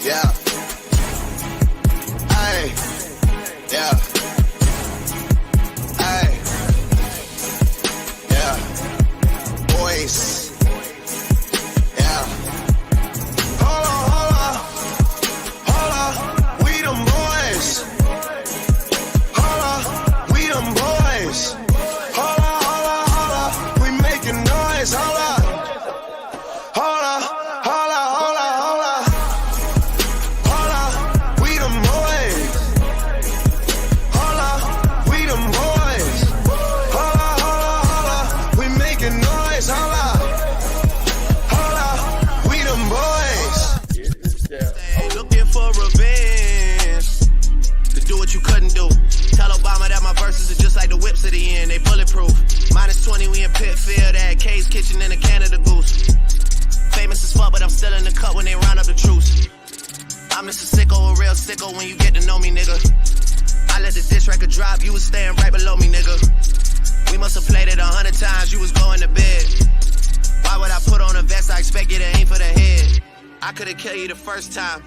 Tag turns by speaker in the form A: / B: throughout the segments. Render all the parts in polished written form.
A: Yeah. Ay. Yeah. Ay. Yeah. Boys. Yeah. Hold on. Hold on. We them boys. Hold on. We them boys. Hold on. We making noise. Hold on.
B: They bulletproof. -20, we in Pitfield at K's Kitchen in a Canada Goose. Famous as fuck, but I'm still in the cut when they round up the troops. I'm just a sicko, a real sicko when you get to know me, nigga. I let the diss record drop, you was staying right below me, nigga. We must have played it 100 times, you was going to bed. Why would I put on a vest? I expect you to aim for the head. I could've killed you the first time.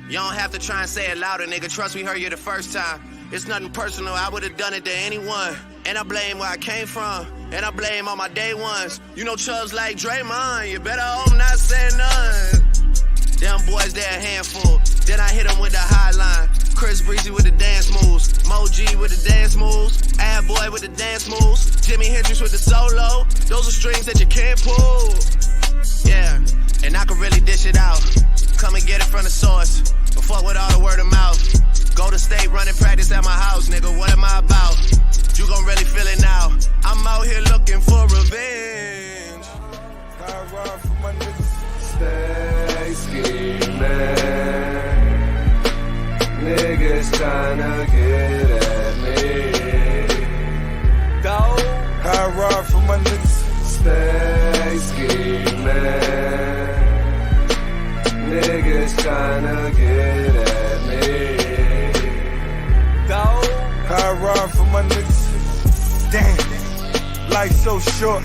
B: You don't have to try and say it louder, nigga. Trust me, heard you the first time. It's nothing personal, I would've done it to anyone. And I blame where I came from, and I blame all my day ones. You know Chubbs like Draymond, you better hope not say none. Them boys, they're a handful. Then I hit them with the high line. Chris Breezy with the dance moves. Mo G with the dance moves. Ad Boy with the dance moves. Jimi Hendrix with the solo. Those are strings that you can't pull. Yeah, and I can really dish it out. Come and get it from the source. But fuck with all the word of mouth. Go to state running practice at my house, nigga. What am I about? You gon' really feel it now. I'm out here looking for revenge.
C: I ride for my niggas. Stay scheming. Niggas tryna get at me. Dog. I ride for my niggas. Stay scheming. Niggas tryna get at me. Dog. I ride for my niggas. Damn, life so short.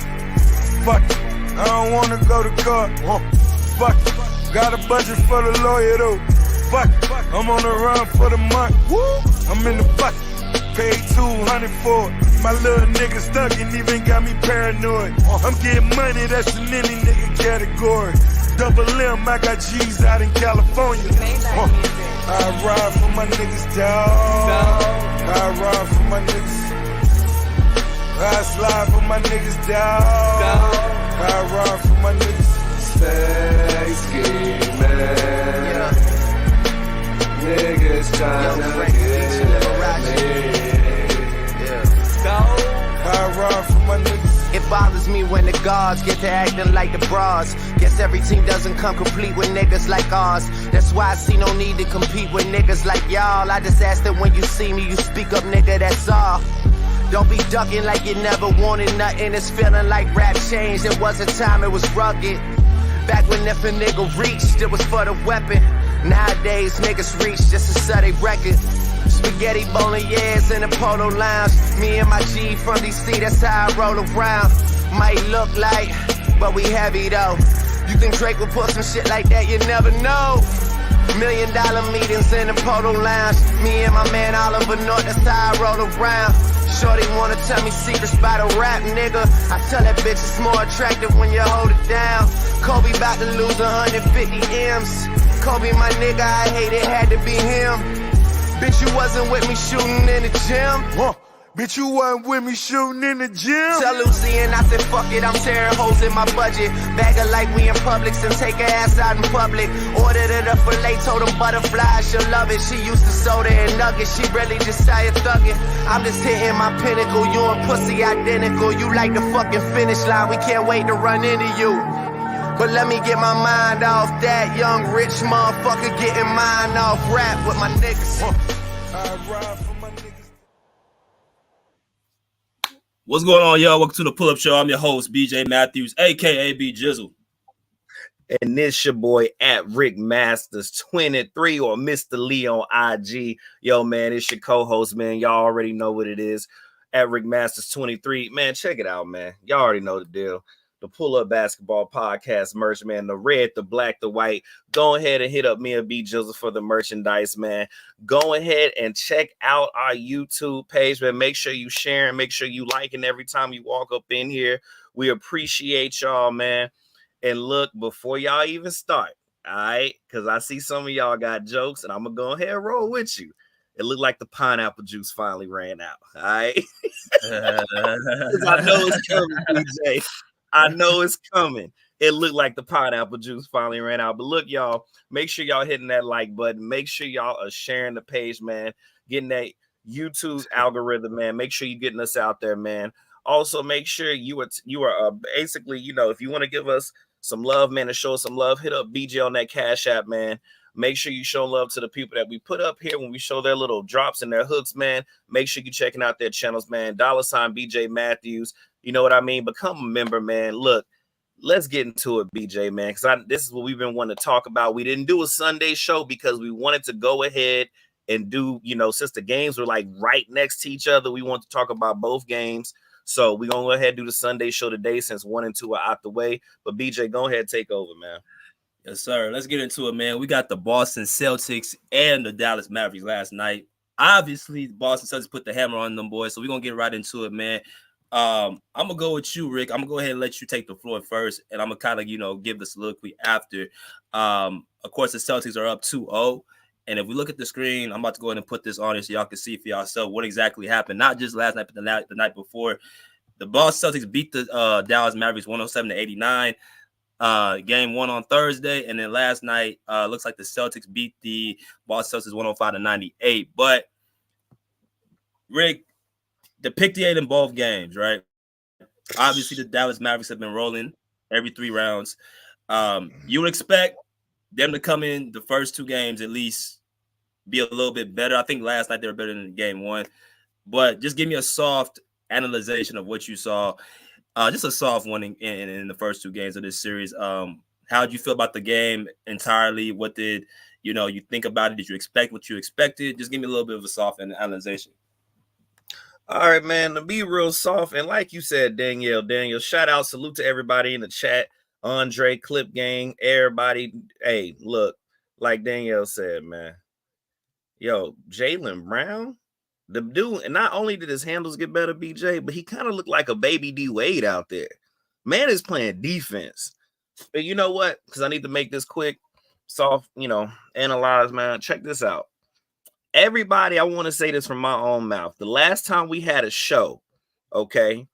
C: Fuck it, I don't wanna go to court. Fuck it, got a budget for the lawyer though. Fuck it, I'm on the run for the month. I'm in the bucket, paid 200 for it. My little nigga stuck and even got me paranoid. I'm getting money, that's in any nigga category. Double M, I got G's out in California. I ride for my niggas, dawg. I ride for my niggas. I slide for my niggas, dawg. I ride for my niggas. Stay scheming. Niggas tryna get at me. Dawg. I ride for my niggas.
B: It bothers me when the guards get to acting like the bras. Guess every team doesn't come complete with niggas like ours. That's why I see no need to compete with niggas like y'all. I just ask that when you see me, you speak up, nigga, that's all. Don't be ducking like you never wanted nothing. It's feeling like rap changed. There was a time it was rugged. Back when if a nigga reached, it was for the weapon. Nowadays, niggas reach just to sell they record. Spaghetti bolognese in the polo lounge. Me and my G from DC, that's how I roll around. Might look like, but we heavy though. You think Drake would put some shit like that? You never know. $1 million meetings in the polo lounge. Me and my man Oliver North, that's how I roll around. Shorty wanna tell me secrets by the rap, nigga. I tell that bitch it's more attractive when you hold it down. Kobe about to lose 150 M's. Kobe my nigga, I hate it, had to be him. Bitch, you wasn't with me shooting in the gym.
C: Bitch, you wasn't with me shooting in the gym.
B: Tell Lucy and I said, fuck it, I'm tearing holes in my budget. Bag her like we in Publix and take her ass out in public. Ordered it up for late, told them butterflies, she'll love it. She used to soda and nuggets, she really just started thugging. I'm just hitting my pinnacle, you and pussy identical. You like the fucking finish line, we can't wait to run into you. But let me get my mind off that young rich motherfucker getting mine off rap with my niggas.
C: I ride for my niggas.
D: What's going on, y'all? Welcome to the Pull Up Show. I'm your host, BJ Matthews, aka B Jizzle.
E: And this your boy at Rick Masters 23 or Mr. Lee on IG. Yo, man, it's your co-host, man. Y'all already know what it is. At Rick Masters 23. Man, check it out, man. Y'all already know the deal. the Pull Up Basketball Podcast merch, man. The red, the black, the white. Go ahead and hit up me and B Jizzle for the merchandise, man. Go ahead and check out our YouTube page, man. Make sure you sharing, make sure you liking every time you walk up in here. We appreciate y'all, man. And look, before y'all even start, all right, because I see some of y'all got jokes, and I'm gonna go ahead and roll with you. It looked like the pineapple juice finally ran out. All right. I know it's coming, DJ. I know it's coming. It looked like the pineapple juice finally ran out. But look, y'all, make sure y'all hitting that like button. Make sure y'all are sharing the page, man. Getting that YouTube algorithm, man. Make sure you're getting us out there, man. Also, make sure you are basically, if you want to give us some love, man, and show us some love, hit up BJ on that Cash App, man. Make sure you show love to the people that we put up here when we show their little drops and their hooks, man. Make sure you're checking out their channels, man. $ BJ Matthews. You know what I mean? Become a member, man. Look, let's get into it, BJ, man, because this is what we've been wanting to talk about. We didn't do a Sunday show because we wanted to go ahead and do, since the games were like right next to each other, we want to talk about both games. So we're going to go ahead and do the Sunday show today since 1 and 2 are out the way. But BJ, go ahead and take over, man.
D: Yes, sir. Let's get into it, man. We got the Boston Celtics and the Dallas Mavericks last night. Obviously, the Boston Celtics put the hammer on them boys, so we're going to get right into it, man. I'm going to go with you, Rick. I'm going to go ahead and let you take the floor first, and I'm going to kind of, give the soliloquy after. Of course, the Celtics are up 2-0, and if we look at the screen, I'm about to go ahead and put this on here so y'all can see for yourself what exactly happened, not just last night, but the night before. The Boston Celtics beat the Dallas Mavericks 107-89. Game 1 on Thursday, and then last night looks like the Celtics beat the Boston Celtics 105-98. But Rick, the pick the 8 in both games, right? Obviously, the Dallas Mavericks have been rolling every 3 rounds. You would expect them to come in the first 2 games at least be a little bit better. I think last night they were better than game 1, but just give me a soft analyzation of what you saw. Just a soft one in the first 2 games of this series. How did you feel about the game entirely? What did you think about it? Did you expect what you expected? Just give me a little bit of a soft analyzation.
E: All right, man, to be real soft, and like you said, Danielle, shout out, salute to everybody in the chat, Andre, Clip Gang, everybody. Hey, look, like Danielle said, man, Jaylen Brown, the dude, and not only did his handles get better, BJ, but he kind of looked like a baby D Wade out there. Man is playing defense. But you know what? Because I need to make this quick, soft, analyze, man. Check this out. Everybody, I want to say this from my own mouth. The last time we had a show, okay,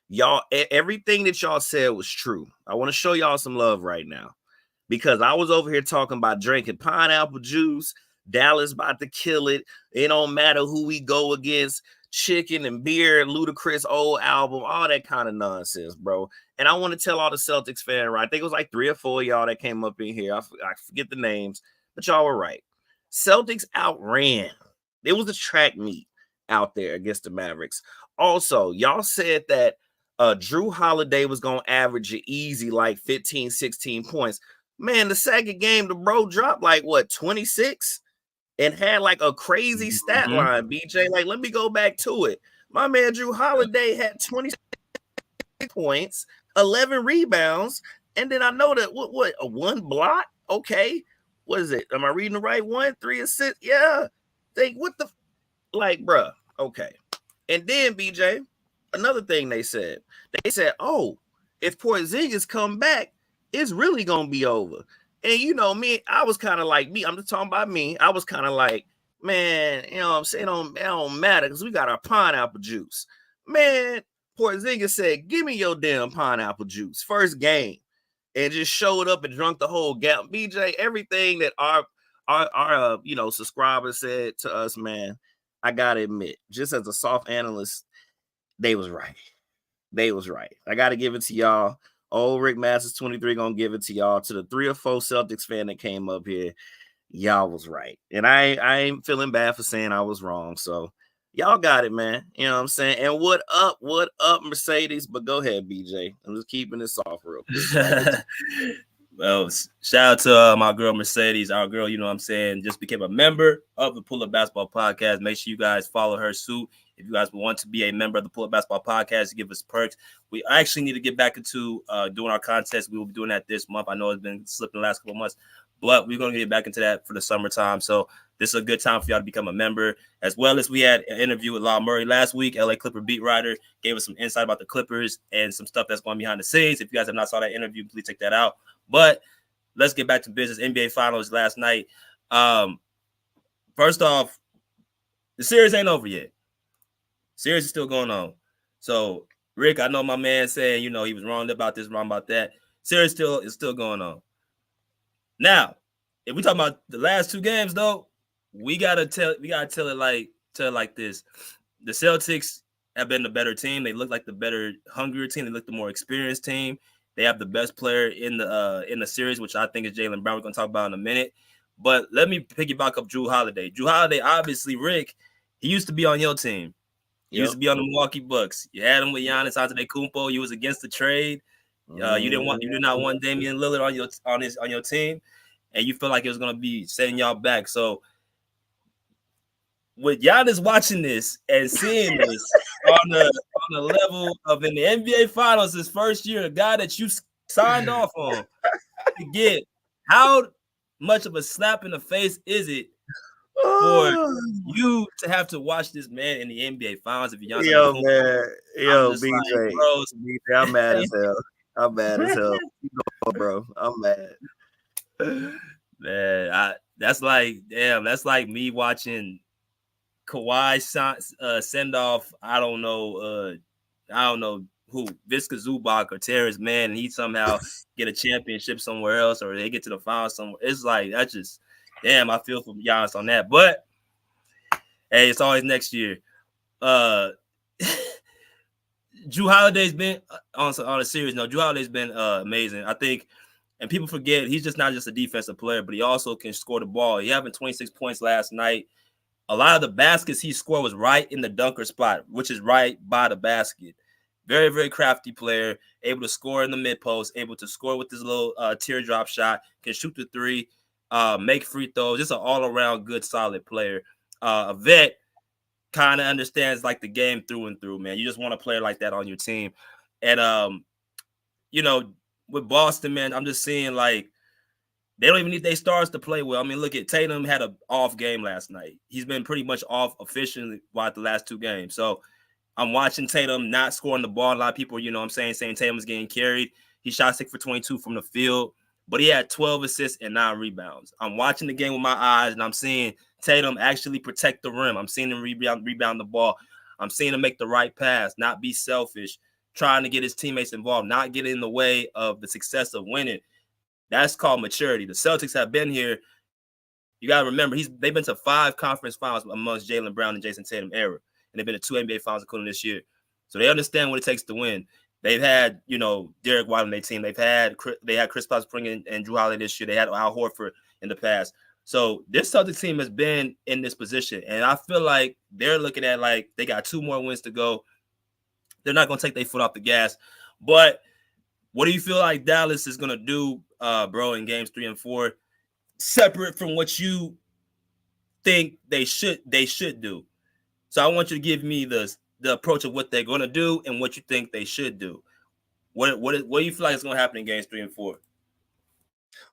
E: y'all, everything that y'all said was true. I want to show y'all some love right now because I was over here talking about drinking pineapple juice. Dallas about to kill it. It don't matter who we go against. Chicken and beer, Ludacris old album, all that kind of nonsense, bro. And I want to tell all the Celtics fans, right? I think it was like 3 or 4 of y'all that came up in here. I forget the names, but y'all were right. Celtics outran. It was a track meet out there against the Mavericks. Also, y'all said that Drew Holiday was going to average an easy like 15, 16 points. Man, the second game, the bro dropped like, 26? And had like a crazy stat line, BJ. Like, let me go back to it. My man Drew Holiday had 26 points, 11 rebounds, and then I know that what a 1 block? Okay. What is it? Am I reading the right one? 3 assists? Yeah. Bruh. Okay. And then, BJ, another thing they said, oh, if Porzingis come back, it's really gonna be over. And me, I was kind of like I'm just talking about me. I was kind of like, man, what I'm saying, it don't matter because we got our pineapple juice. Man, Porzingis said, give me your damn pineapple juice. First game. And just showed up and drunk the whole gap. BJ, everything that our subscribers said to us, man, I gotta admit, just as a soft analyst, they was right. I gotta give it to y'all. Old Rick Masters 23 gonna give it to y'all. To the 3 or 4 Celtics fan that came up here, y'all was right. And I ain't feeling bad for saying I was wrong. So y'all got it, man. You know what I'm saying? And what up, Mercedes? But go ahead, BJ. I'm just keeping this off real quick.
D: Well, shout out to my girl Mercedes, our girl, you know what I'm saying, just became a member of the Pull Up Basketball Podcast. Make sure you guys follow her suit. If you guys want to be a member of the Pull Up Basketball Podcast, give us perks. We actually need to get back into doing our contest. We will be doing that this month. I know it's been slipping the last couple of months, but we're going to get back into that for the summertime. So this is a good time for y'all to become a member, as well as we had an interview with Law Murray last week, LA Clipper beat writer, gave us some insight about the Clippers and some stuff that's going behind the scenes. If you guys have not saw that interview, please check that out. But let's get back to business. NBA Finals last night. First off, the series ain't over yet. Series is still going on. So, Rick, I know my man saying, you know, he was wrong about this, wrong about that. Series is still going on. Now, if we talk about the last two games, though, we gotta tell it like this. The Celtics have been the better team. They look like the better, hungrier team. They look the more experienced team. They have the best player in the series, which I think is Jaylen Brown. We're going to talk about in a minute. But let me piggyback up Jrue Holiday. Jrue Holiday, obviously, Rick, he used to be on your team. He used to be on the Milwaukee Bucks. You had him with Giannis Antetokounmpo. You was against the trade. You did not want Damian Lillard on your team, and you felt like it was going to be setting y'all back. So with Giannis watching this and seeing this on the level of in the NBA Finals his first year, a guy that you signed off on to get, how much of a slap in the face is it for you to have to watch this man in the NBA Finals? If you're
E: BJ, I'm mad as hell. I'm mad as hell, bro. I'm mad.
D: Man, that's like me watching Kawhi send off. I don't know who, Visca Zubac or Terrence Mann, and he somehow get a championship somewhere else, or they get to the finals somewhere. It's like that's just damn. I feel for Giannis on that, but hey, it's always next year. Jrue Holiday's been on a series. No, Jrue Holiday's been amazing. I think, and people forget he's just not just a defensive player, but he also can score the ball. He having 26 points last night. A lot of the baskets he scored was right in the dunker spot, which is right by the basket. Very, very crafty player, able to score in the mid post, able to score with his little teardrop shot, can shoot the three, make free throws. Just an all-around good, solid player. A vet, kind of understands like the game through and through, man. You just want a player like that on your team. And, with Boston, man, I'm just seeing like, they don't even need their stars to play well. I mean, look at Tatum had an off game last night. He's been pretty much off efficiently the last two games. So I'm watching Tatum not scoring the ball. A lot of people, you know what I'm saying Tatum is getting carried. He shot 6 for 22 from the field, but he had 12 assists and 9 rebounds. I'm watching the game with my eyes, and I'm seeing Tatum actually protect the rim. I'm seeing him rebound the ball. I'm seeing him make the right pass, not be selfish, trying to get his teammates involved, not get in the way of the success of winning. That's called maturity. The Celtics have been here. You got to remember, they've been to 5 conference finals amongst Jaylen Brown and Jason Tatum era. And they've been to 2 NBA finals, including this year. So they understand what it takes to win. They've had, Derek White on their team. They had Chris Paul Spring and Jrue Holiday this year. They had Al Horford in the past. So this Celtics team has been in this position. And I feel like they're looking at like they got 2 more wins to go. They're not going to take their foot off the gas. But what do you feel like Dallas is going to do, bro, in games 3 and 4, separate from what you think they should do? So I want you to give me the approach of what they're going to do and what you think they should do. What do you feel like is going to happen in games 3 and 4?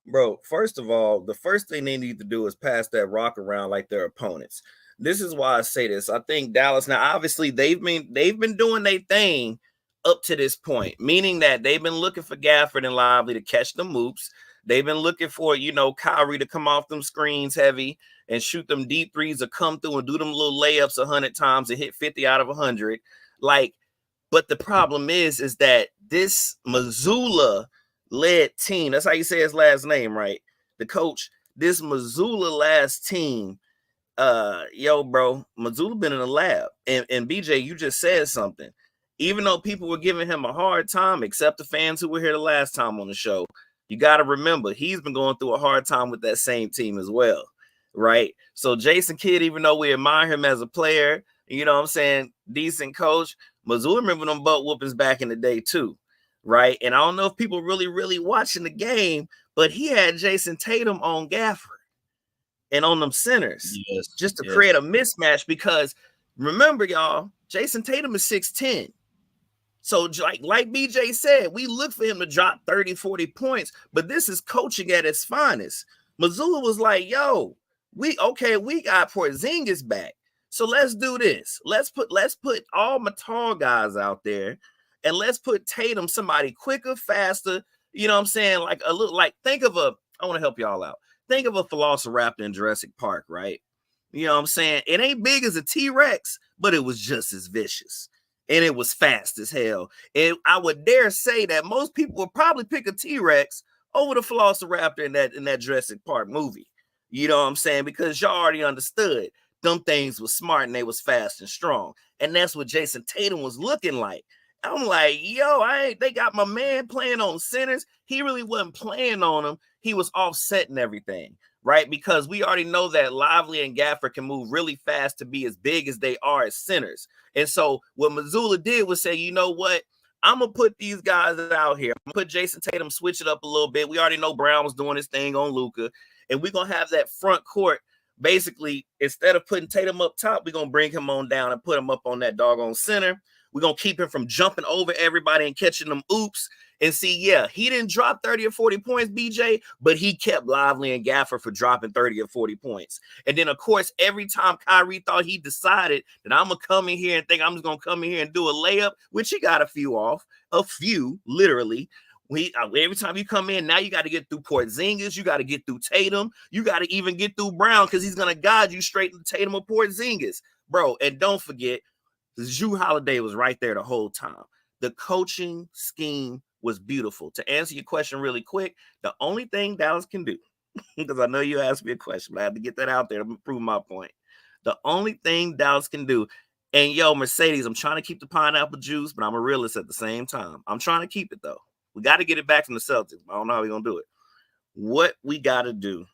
E: Bro, first of all, the first thing they need to do is pass that rock around like their opponents. This is why I say this. I think Dallas, now obviously they've been doing their thing up to this point, meaning that they've been looking for Gafford and Lively to catch the moops. They've been looking for, Kyrie to come off them screens heavy and shoot them deep threes or come through and do them little layups 100 times and hit 50 out of 100. But the problem is that this Mazzulla-led team, that's how you say his last name, right? The coach, this Mazzulla-last team, bro, Mazzulla been in the lab. And BJ, you just said something. Even though people were giving him a hard time, except the fans who were here the last time on the show, you got to remember, he's been going through a hard time with that same team as well, right? So Jason Kidd, even though we admire him as a player, decent coach, Mazzulla remember them butt whoopings back in the day too, right? And I don't know if people really, really watching the game, but he had Jason Tatum on Gafford and on them centers just to
D: Yes.
E: create a mismatch because remember, y'all, Jason Tatum is 6'10". So like BJ said, we look for him to drop 30, 40 points, but this is coaching at its finest. Missoula was like, yo, we got Porzingis back. So let's do this. Let's put all my tall guys out there and let's put Tatum, somebody quicker, faster. You know what I'm saying? Like a little, like I want to help y'all out. Think of a Velociraptor in Jurassic Park, right? You know what I'm saying? It ain't big as a T-Rex, but it was just as vicious. And it was fast as hell. And I would dare say that most people would probably pick a T-Rex over the Velociraptor in that Jurassic Park movie. You know what I'm saying? Because y'all already understood them things was smart and they was fast and strong. And that's what Jason Tatum was looking like. I'm like, yo, they got my man playing on centers. He really wasn't playing on them. He was offsetting everything, right? Because we already know that Lively and Gafford can move really fast to be as big as they are as centers. And so what Missoula did was say, you know what? I'm going to put these guys out here. I'm going to put Jason Tatum, switch it up a little bit. We already know Brown was doing his thing on Luka. And we're going to have that front court. Basically, instead of putting Tatum up top, we're going to bring him on down and put him up on that doggone center. We're going to keep him from jumping over everybody and catching them oops. And see, yeah, he didn't drop 30 or 40 points, BJ, but he kept Lively and Gafford for dropping 30 or 40 points. And then, of course, every time Kyrie thought he decided that I'm going to come in here and think I'm just going to come in here and do a layup, which he got a few, literally. Every time you come in, now you got to get through Porzingis, you got to get through Tatum, you got to even get through Brown because he's going to guide you straight to Tatum or Porzingis. Bro, and don't forget, Jrue Holiday was right there the whole time. The coaching scheme was beautiful. To answer your question really quick, the only thing Dallas can do, because I know you asked me a question, but I had to get that out there to prove my point. The only thing Dallas can do, and yo, Mercedes, I'm trying to keep the pineapple juice, but I'm a realist at the same time. I'm trying to keep it, though. We got to get it back from the Celtics. I don't know how we're going to do it. What we got to do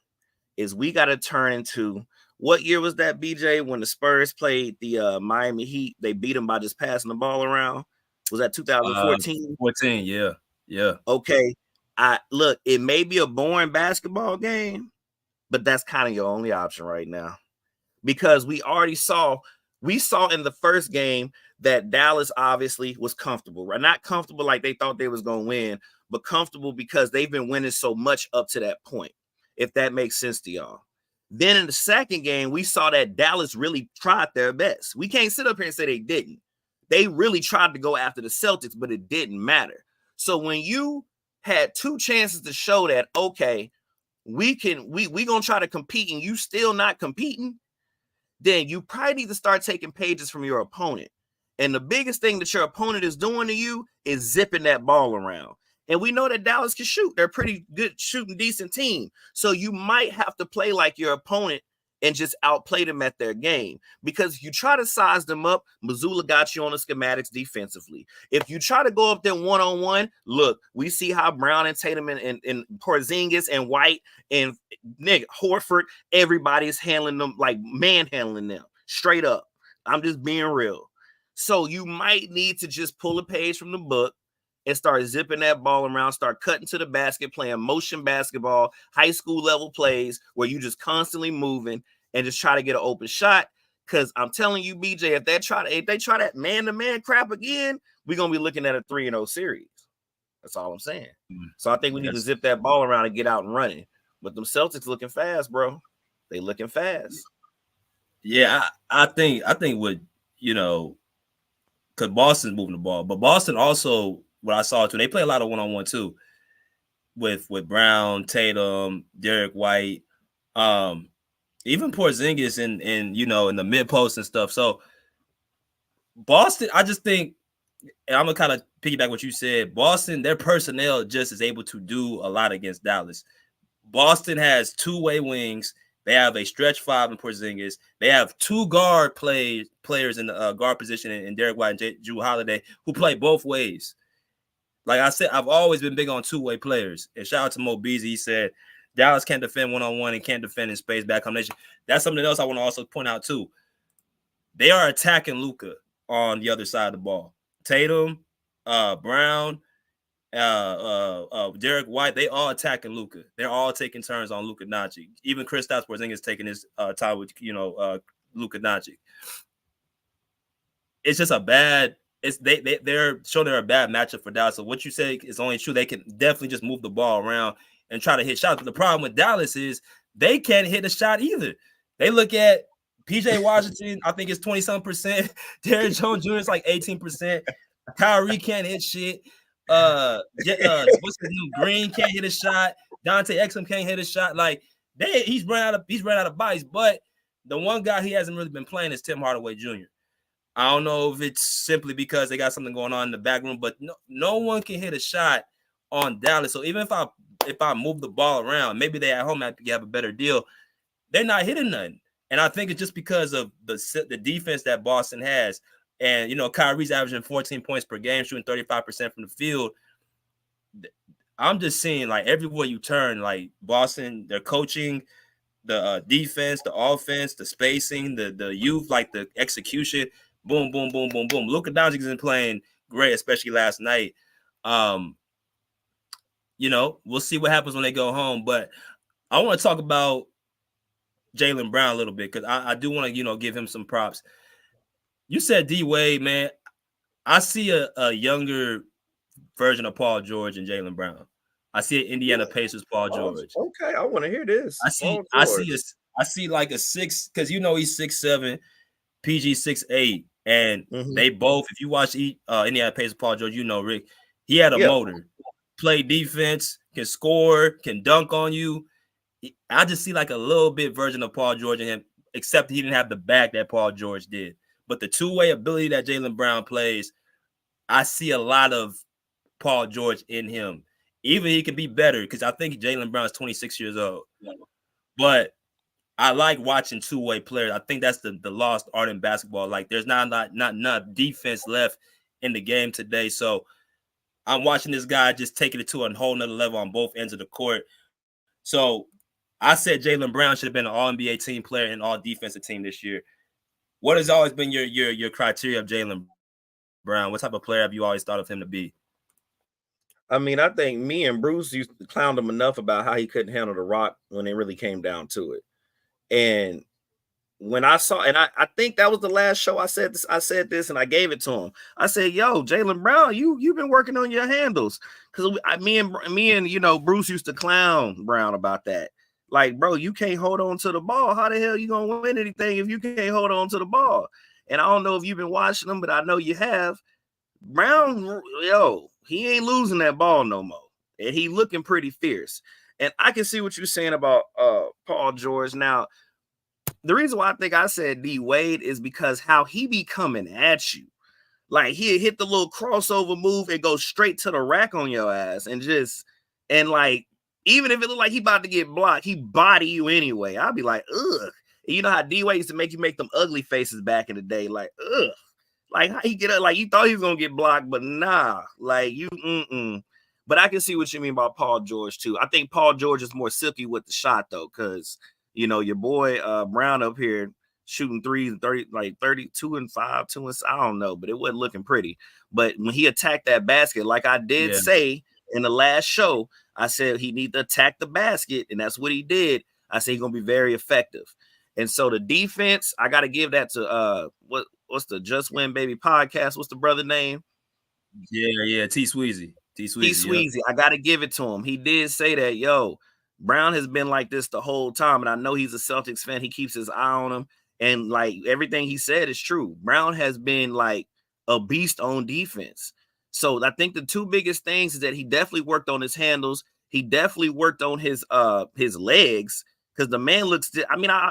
E: is we got to turn into, what year was that, BJ, when the Spurs played the Miami Heat? They beat them by just passing the ball around. Was that 2014?
D: 14, yeah.
E: Okay. Look, it may be a boring basketball game, but that's kind of your only option right now. Because we saw in the first game that Dallas obviously was comfortable, right? Not comfortable like they thought they was going to win, but comfortable because they've been winning so much up to that point, if that makes sense to y'all. Then in the second game, we saw that Dallas really tried their best. We can't sit up here and say they didn't. They really tried to go after the Celtics, but it didn't matter. So when you had two chances to show that, okay, we gonna try to compete and you still not competing, then you probably need to start taking pages from your opponent. And the biggest thing that your opponent is doing to you is zipping that ball around. And we know that Dallas can shoot. They're a pretty good shooting, decent team. So you might have to play like your opponent and just outplay them at their game. Because if you try to size them up, Missoula got you on the schematics defensively. If you try to go up there one-on-one, look, we see how Brown and Tatum and Porzingis and White and Horford, everybody's handling them, like manhandling them straight up. I'm just being real. So you might need to just pull a page from the book and start zipping that ball around, start cutting to the basket, playing motion basketball, high school level plays where you just constantly moving and just try to get an open shot. Because I'm telling you, BJ, if they try that man-to-man crap again, we're going to be looking at a 3-0 series. That's all I'm saying. So I think we need to zip that ball around and get out and running. But them Celtics looking fast, bro. They looking fast.
D: Yeah, I think with, because Boston's moving the ball. But Boston also, what I saw too, they play a lot of one-on-one too, with Brown, Tatum, Derek White, even Porzingis in in the mid post and stuff. So Boston, I just think, and I'm gonna kind of piggyback what you said. Boston, their personnel just is able to do a lot against Dallas. Boston has two-way wings. They have a stretch five in Porzingis. They have two guard players in the guard position in Derek White and Jrue Holiday who play both ways. Like I said, I've always been big on two-way players. And shout out to Mo Beasley. He said Dallas can't defend one-on-one and can't defend in space back combination. That's something else I want to also point out too. They are attacking Luka on the other side of the ball. Tatum, Brown, Derek White, they all attacking Luka. They're all taking turns on Luka Doncic. Even Kristaps Porzingis taking his time with Luka Doncic. It's just a bad. They're showing they're a bad matchup for Dallas. So what you say is only true. They can definitely just move the ball around and try to hit shots. But the problem with Dallas is they can't hit a shot either. They look at PJ Washington, I think it's 20-something%. Derrick Jones Jr. is like 18%. Kyrie can't hit shit. What's his name? Green can't hit a shot. Dante Exum can't hit a shot. Like he's ran out of bodies. But the one guy he hasn't really been playing is Tim Hardaway Jr. I don't know if it's simply because they got something going on in the back room, but no one can hit a shot on Dallas. So even if I move the ball around, maybe they at home have a better deal. They're not hitting nothing. And I think it's just because of the defense that Boston has. And, Kyrie's averaging 14 points per game, shooting 35% from the field. I'm just seeing, like, everywhere you turn, like, Boston, their coaching, the defense, the offense, the spacing, the youth, like, the execution, boom, boom, boom, boom, boom. Luka Doncic isn't playing great, especially last night. We'll see what happens when they go home. But I want to talk about Jaylen Brown a little bit because I do want to, give him some props. You said D Wade, man. I see a younger version of Paul George and Jaylen Brown. I see an Indiana Pacers Paul George.
E: Okay, I want to hear this.
D: I see like a 6 because he's 6'7", PG 6'8", and they both. If you watch Indiana Pacers Paul George, Rick, he had a motor, play defense, can score, can dunk on you. I just see like a little bit version of Paul George in him, except he didn't have the back that Paul George did. But the two-way ability that Jaylen Brown plays, I see a lot of Paul George in him. Even he could be better because I think Jaylen Brown is 26 years old. Yeah. But I like watching two-way players. I think that's the lost art in basketball. Like there's not enough defense left in the game today. So I'm watching this guy just taking it to a whole nother level on both ends of the court. So I said Jaylen Brown should have been an all-NBA team player and all-defensive team this year. What has always been your criteria of Jaylen Brown? What type of player have you always thought of him to be?
E: I mean, I think me and Bruce used to clown him enough about how he couldn't handle the rock when it really came down to it. And when I saw, and I think that was the last show I said this and I gave it to him. I said, yo, Jaylen Brown, you've been working on your handles. Because me and Bruce used to clown Brown about that. Like, bro, you can't hold on to the ball. How the hell you going to win anything if you can't hold on to the ball? And I don't know if you've been watching him, but I know you have. Brown, he ain't losing that ball no more. And he looking pretty fierce. And I can see what you're saying about Paul George. Now, the reason why I think I said D Wade is because how he be coming at you. Like, he'll hit the little crossover move and go straight to the rack on your ass. And like, even if it look like he about to get blocked, he body you anyway. I'll be like, ugh. And you know how D Wade used to make you make them ugly faces back in the day, like, ugh. Like how he get up, like you thought he was gonna get blocked, but nah, like you, But I can see what you mean about Paul George too. I think Paul George is more silky with the shot though, because your boy Brown up here shooting threes, 32 and 5, 2 and I don't know, but it wasn't looking pretty. But when he attacked that basket, like I did say in the last show, I said he need to attack the basket, and that's what he did. I said he's gonna be very effective. And so the defense, I got to give that to what's the Just Win Baby podcast? What's the brother name?
D: Yeah, T Sweezy.
E: I got to give it to him. He did say that, Brown has been like this the whole time, and I know he's a Celtics fan. He keeps his eye on him, and like everything he said is true. Brown has been like a beast on defense. So I think the two biggest things is that he definitely worked on his handles. He definitely worked on his legs. Because the man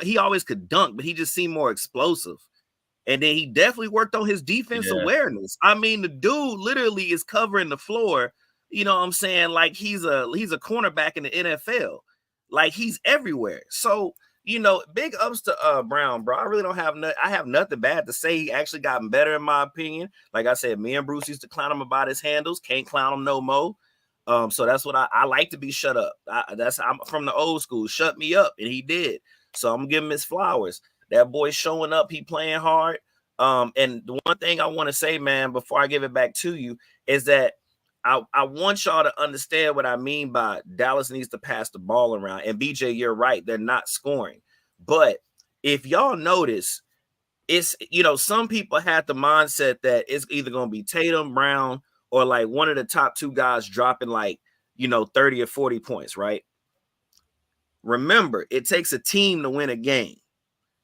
E: he always could dunk, but he just seemed more explosive. And then he definitely worked on his defense awareness. I mean, the dude literally is covering the floor. You know what I'm saying? Like he's a cornerback in the NFL. Like he's everywhere. So, big ups to Brown, bro. I really don't have nothing bad to say. He actually gotten better in my opinion. Like I said, me and Bruce used to clown him about his handles. Can't clown him no more. So that's what I like to be shut up. I'm from the old school. Shut me up, and he did. So I'm gonna give him his flowers. That boy showing up. He playing hard. And the one thing I want to say, man, before I give it back to you, is that I want y'all to understand what I mean by Dallas needs to pass the ball around. And BJ, you're right. They're not scoring. But if y'all notice, it's, some people had the mindset that it's either going to be Tatum, Brown, or like one of the top two guys dropping 30 or 40 points, right? Remember, it takes a team to win a game.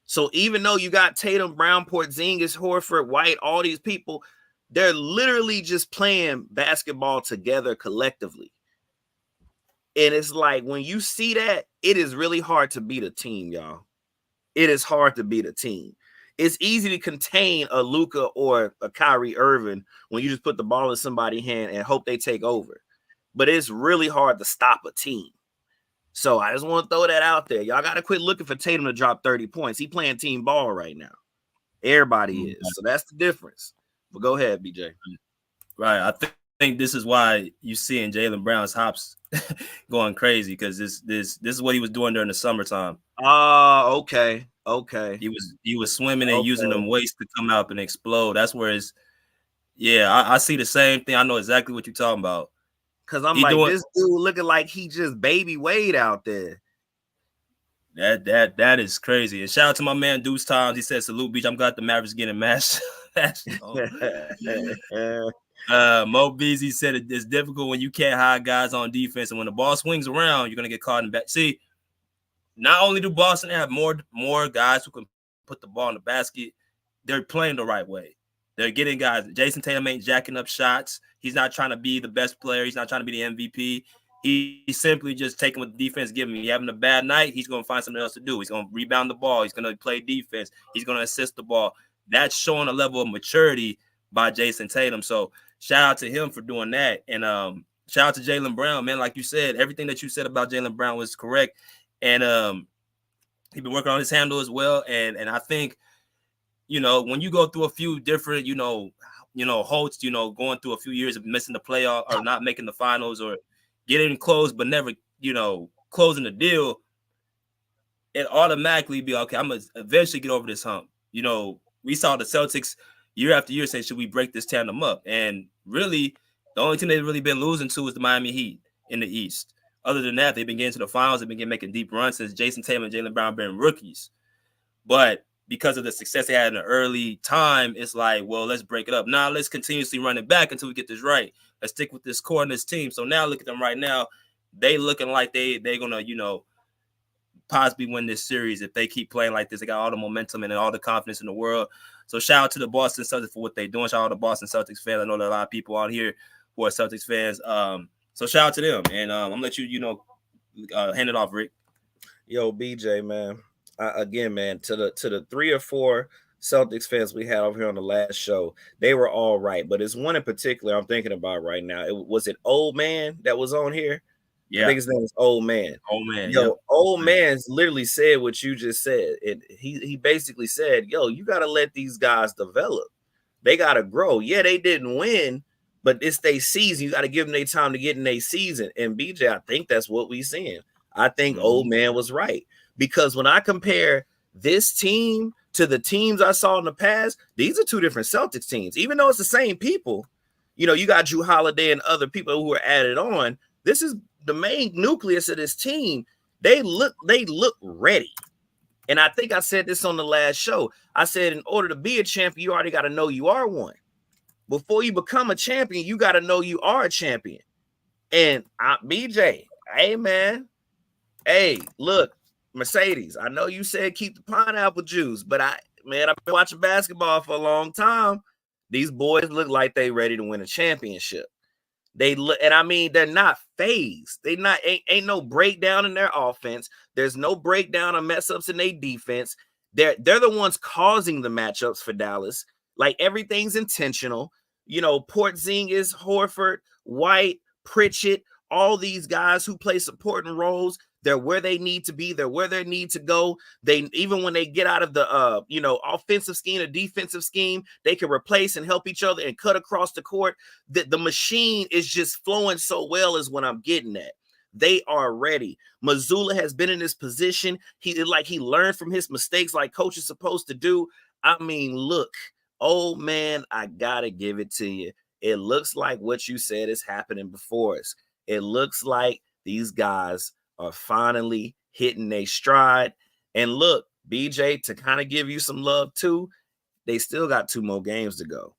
E: So even though you got Tatum, Brown, Porzingis, Horford, White, all these people, they're literally just playing basketball together collectively. And it's like, when you see that, it is really hard to beat a team, y'all. It is hard to beat a team. It's easy to contain a Luka or a Kyrie Irving when you just put the ball in somebody's hand and hope they take over. But it's really hard to stop a team. So I just want to throw that out there. Y'all got to quit looking for Tatum to drop 30 points. He playing team ball right now. Everybody is. So that's the difference. But go ahead, BJ.
D: Right. I think this is why you seeing Jaylen Brown's hops going crazy, because this is what he was doing during the summertime.
E: Oh, okay.
D: He was swimming and using them weights to come up and explode. That's where it's. Yeah, I see the same thing. I know exactly what you're talking about.
E: Because I'm this dude looking like he just baby Wade out there.
D: That is crazy. And shout out to my man Deuce Times. He said, "Salute, Beach. I'm glad the Mavericks getting mashed." Mo Beasley said it's difficult when you can't hide guys on defense, and when the ball swings around, you're gonna get caught in back. See, not only do Boston have more guys who can put the ball in the basket, they're playing the right way. They're getting guys. Jason Tatum ain't jacking up shots. He's not trying to be the best player. He's not trying to be the MVP. He's simply just taking what the defense gives him. He's having a bad night, he's going to find something else to do. He's going to rebound the ball. He's going to play defense. He's going to assist the ball. That's showing a level of maturity by Jason Tatum. So shout out to him for doing that. And shout out to Jaylen Brown, man. Like you said, everything that you said about Jaylen Brown was correct. And he's been working on his handle as well. And I think, when you go through a few different, Holtz, going through a few years of missing the playoff or not making the finals or getting close but never, closing the deal, it automatically be, okay, I'm going to eventually get over this hump. We saw the Celtics year after year say, should we break this tandem up? And really, the only team they've really been losing to is the Miami Heat in the East. Other than that, they've been getting to the finals. They've been making deep runs since Jason Tatum and Jaylen Brown been rookies. But because of the success they had in the early time, it's like, well, let's break it up. Now let's continuously run it back until we get this right. Let's stick with this core and this team. So now look at them right now. They looking like they're going to, possibly win this series if they keep playing like this. They got all the momentum and all the confidence in the world. So shout out to the Boston Celtics for what they're doing. Shout out to Boston Celtics fans. I know there are a lot of people out here who are Celtics fans. So shout out to them. And I'm going to let you, hand it off, Rick.
E: Yo, BJ, man. Again, man, to the 3 or 4 Celtics fans we had over here on the last show, they were all right. But it's one in particular I'm thinking about right now. Was it Old Man that was on here? Yeah. I think his name is Old Man.
D: Old Man.
E: Yo,
D: yep.
E: Old Man's literally said what you just said. He basically said, yo, you got to let these guys develop. They got to grow. Yeah, they didn't win, but it's their season. You got to give them their time to get in their season. And BJ, I think that's what we seeing. I think Old Man was right. Because when I compare this team to the teams I saw in the past, these are two different Celtics teams. Even though it's the same people, you got Drew Holiday and other people who are added on. This is the main nucleus of this team. They look ready. And I think I said this on the last show. I said, in order to be a champion, you already got to know you are one. Before you become a champion, you got to know you are a champion. And BJ, hey, man. Hey, look. Mercedes, I know you said keep the pineapple juice, but I've been watching basketball for a long time. These boys look like they ready to win a championship. They look, and I mean, they're not phased. They not ain't no breakdown in their offense. There's no breakdown or mess ups in their defense. They're the ones causing the matchups for Dallas. Like, everything's intentional. Porzingis, Horford, White, Pritchett, all these guys who play supporting roles. They're where they need to be. They're where they need to go. They, even when they get out of the, offensive scheme or defensive scheme, they can replace and help each other and cut across the court. The machine is just flowing so well is what I'm getting at. They are ready. Mazzulla has been in this position. He learned from his mistakes like coach is supposed to do. I mean, look, Old Man, I got to give it to you. it looks like what you said is happening before us. It looks like these guys are finally hitting their stride. And look, BJ, to kind of give you some love too, they still got 2 more games to go.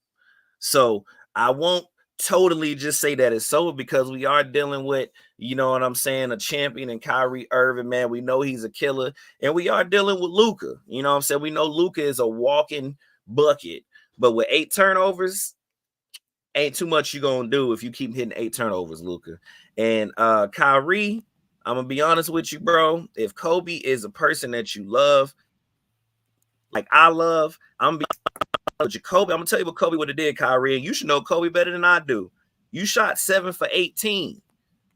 E: So I won't totally just say that it's over, because we are dealing with, you know what I'm saying, a champion in Kyrie Irving, man. We know he's a killer, and we are dealing with Luka. You know what I'm saying? We know Luka is a walking bucket, but with 8 turnovers, ain't too much you're gonna do if you keep hitting 8 turnovers, Luka. And Kyrie, I'm gonna be honest with you, bro. If Kobe is a person that you love, like I love, I'm gonna be honest with you, Kobe. I'm gonna tell you what Kobe would have did, Kyrie, and you should know Kobe better than I do. You shot 7 for 18.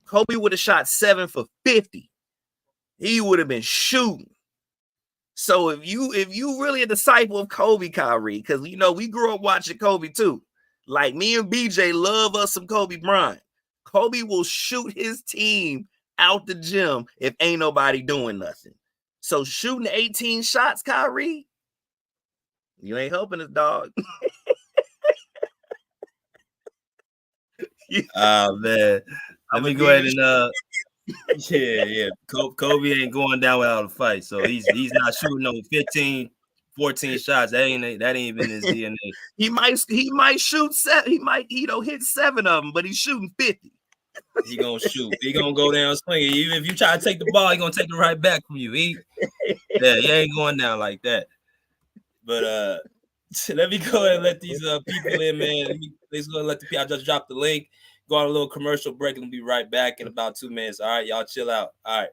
E: Kobe would have shot 7 for 50. He would have been shooting. So if you really a disciple of Kobe, Kyrie, because you know we grew up watching Kobe too. Like me and BJ love us some Kobe Bryant. Kobe will shoot his team out the gym if ain't nobody doing nothing. So shooting 18 shots, Kyrie, you ain't helping us, dog.
D: Man. Let me go ahead and yeah. Kobe ain't going down without a fight. So he's not shooting no 15, 14 shots. That ain't even his DNA.
E: He might shoot 7. He might, hit 7 of them, but he's shooting 50.
D: He gonna shoot. He gonna go down swinging. Even if you try to take the ball, he gonna take it right back from you. He ain't going down like that. But let me go ahead and let these people in, man. Let's go and let the people. I just dropped the link. Go on a little commercial break and we'll be right back in about 2 minutes. All right, y'all chill out. All right.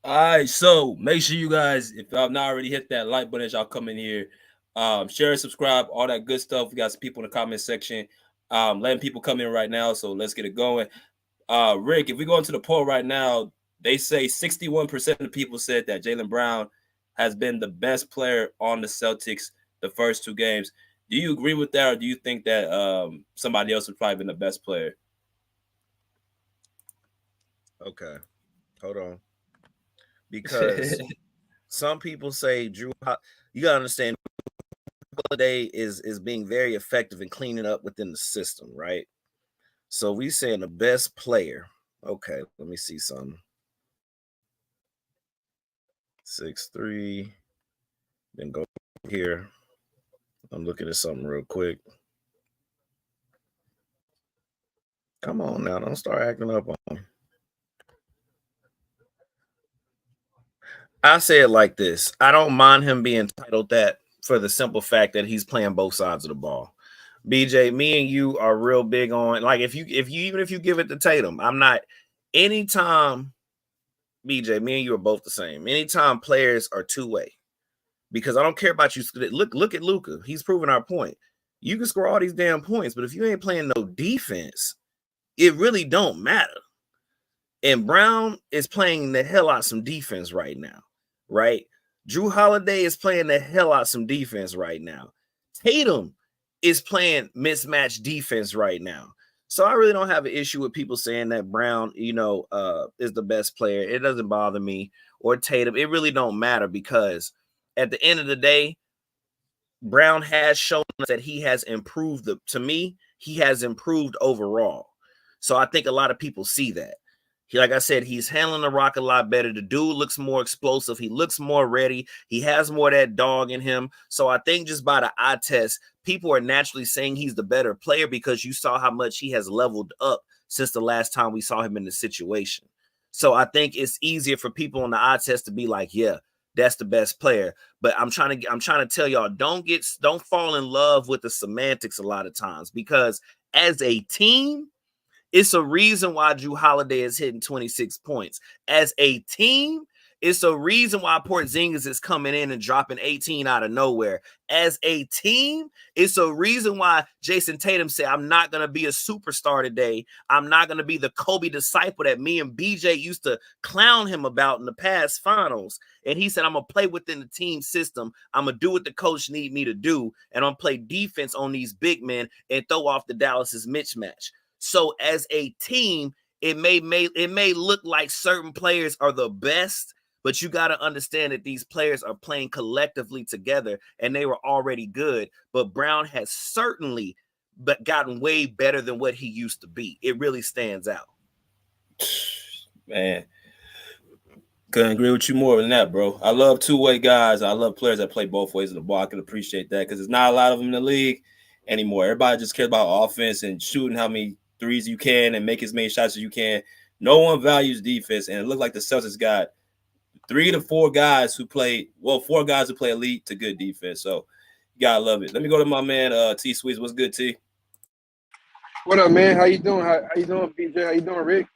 D: All right, so make sure you guys, if y'all not already hit that like button as y'all come in here, share and subscribe, all that good stuff. We got some people in the comment section, letting people come in right now. So let's get it going. Rick, if we go into the poll right now, they say 61% of the people said that Jaylen Brown has been the best player on the Celtics the first 2 games. Do you agree with that, or do you think that somebody else would probably been the best player?
E: Okay, hold on. Because some people say Drew, you gotta understand, Holiday is being very effective in cleaning up within the system, right? So we saying the best player. Okay, let me see something. 6'3". Then go here. I'm looking at something real quick. Come on now, don't start acting up on me. I say it like this. I don't mind him being titled that for the simple fact that he's playing both sides of the ball. BJ, me and you are real big on, like, if you even if you give it to Tatum, I'm not anytime. BJ, me and you are both the same. Anytime players are two-way, because I don't care about you. Look at Luka. He's proving our point. You can score all these damn points, but if you ain't playing no defense, it really don't matter. And Brown is playing the hell out some defense right now, right? Drew Holiday is playing the hell out some defense right now. Tatum is playing mismatched defense right now. So I really don't have an issue with people saying that Brown, is the best player. It doesn't bother me. Or Tatum. It really don't matter, because at the end of the day, Brown has shown that he has improved. To me, he has improved overall. So I think a lot of people see that. Like I said, he's handling the rock a lot better. The dude looks more explosive. He looks more ready. He has more of that dog in him. So I think just by the eye test, people are naturally saying he's the better player, because you saw how much he has leveled up since the last time we saw him in the situation. So I think it's easier for people on the eye test to be like, yeah, that's the best player. But I'm trying to tell y'all, don't fall in love with the semantics a lot of times, because as a team, it's a reason why Drew Holiday is hitting 26 points. As a team, it's a reason why Porzingis is coming in and dropping 18 out of nowhere. As a team, it's a reason why Jason Tatum said, I'm not going to be a superstar today. I'm not going to be the Kobe disciple that me and BJ used to clown him about in the past finals. And he said, I'm going to play within the team system. I'm going to do what the coach need me to do. And I'm going to play defense on these big men and throw off the Dallas's mismatch. So as a team, it may look like certain players are the best, but you got to understand that these players are playing collectively together, and they were already good. But Brown has certainly gotten way better than what he used to be. It really stands out.
D: Man, couldn't agree with you more than that, bro. I love two-way guys. I love players that play both ways of the ball. I can appreciate that, because there's not a lot of them in the league anymore. Everybody just cares about offense and shooting how many threes you can and make as many shots as you can. No one values defense, and it looked like the Celtics got 3 to 4 guys who play 4 guys who play elite to good defense. So you gotta love it. Let me go to my man T Sweets. What's good, T?
F: What up, man? How you doing? How you doing, BJ? How you doing, Rick?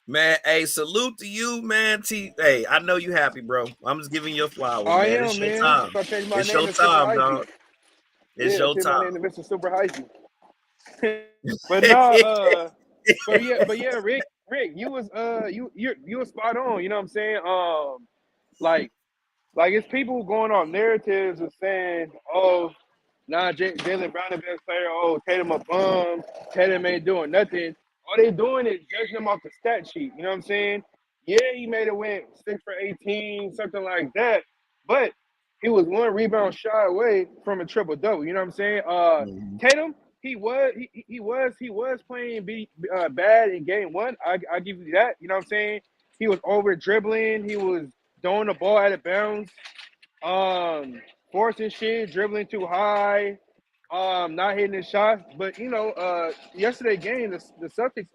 E: Man, hey, salute to you, man. Hey, I know you happy, bro. I'm just giving you a flower.
F: I
E: man.
F: am,
E: It's
F: man.
E: your time.
F: So I changed my
E: It's
F: name
E: your
F: to Super
E: time,
F: Hypey.
E: dog. It's your
F: My
E: time.
F: name to Mr. Super Hypey. But no, but yeah, Rick, you was you was spot on. You know what I'm saying? Like it's people going on narratives of saying, oh, Jaylen Brown the best player. Oh, Tatum a bum. Tatum ain't doing nothing. All they doing is judging him off the stat sheet. You know what I'm saying? Yeah, he made it win 6 for 18, something like that. But he was 1 rebound shot away from a triple double. You know what I'm saying? Tatum, he was playing bad in game 1. I give you that. You know what I'm saying? He was over dribbling. He was throwing the ball out of bounds. Forcing shit, dribbling too high, not hitting his shots. But yesterday game, the Celtics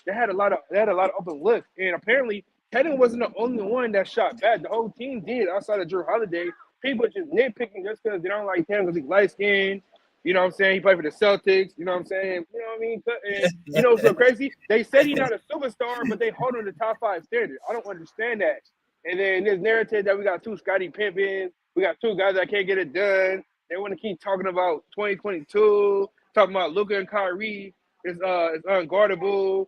F: they had a lot of open looks, and apparently Tatum wasn't the only one that shot bad. The whole team did outside of Drew Holiday. People just nitpicking just because they don't like Tatum because he's light skinned. You know what I'm saying? He played for the Celtics. You know what I'm saying? You know what I mean? And you know what's so crazy? They said he's not a superstar, but they hold him to top 5 standard. I don't understand that. And then this narrative that we got 2 Scottie Pippins, we got 2 guys that can't get it done. They want to keep talking about 2022, talking about Luka and Kyrie. It's unguardable.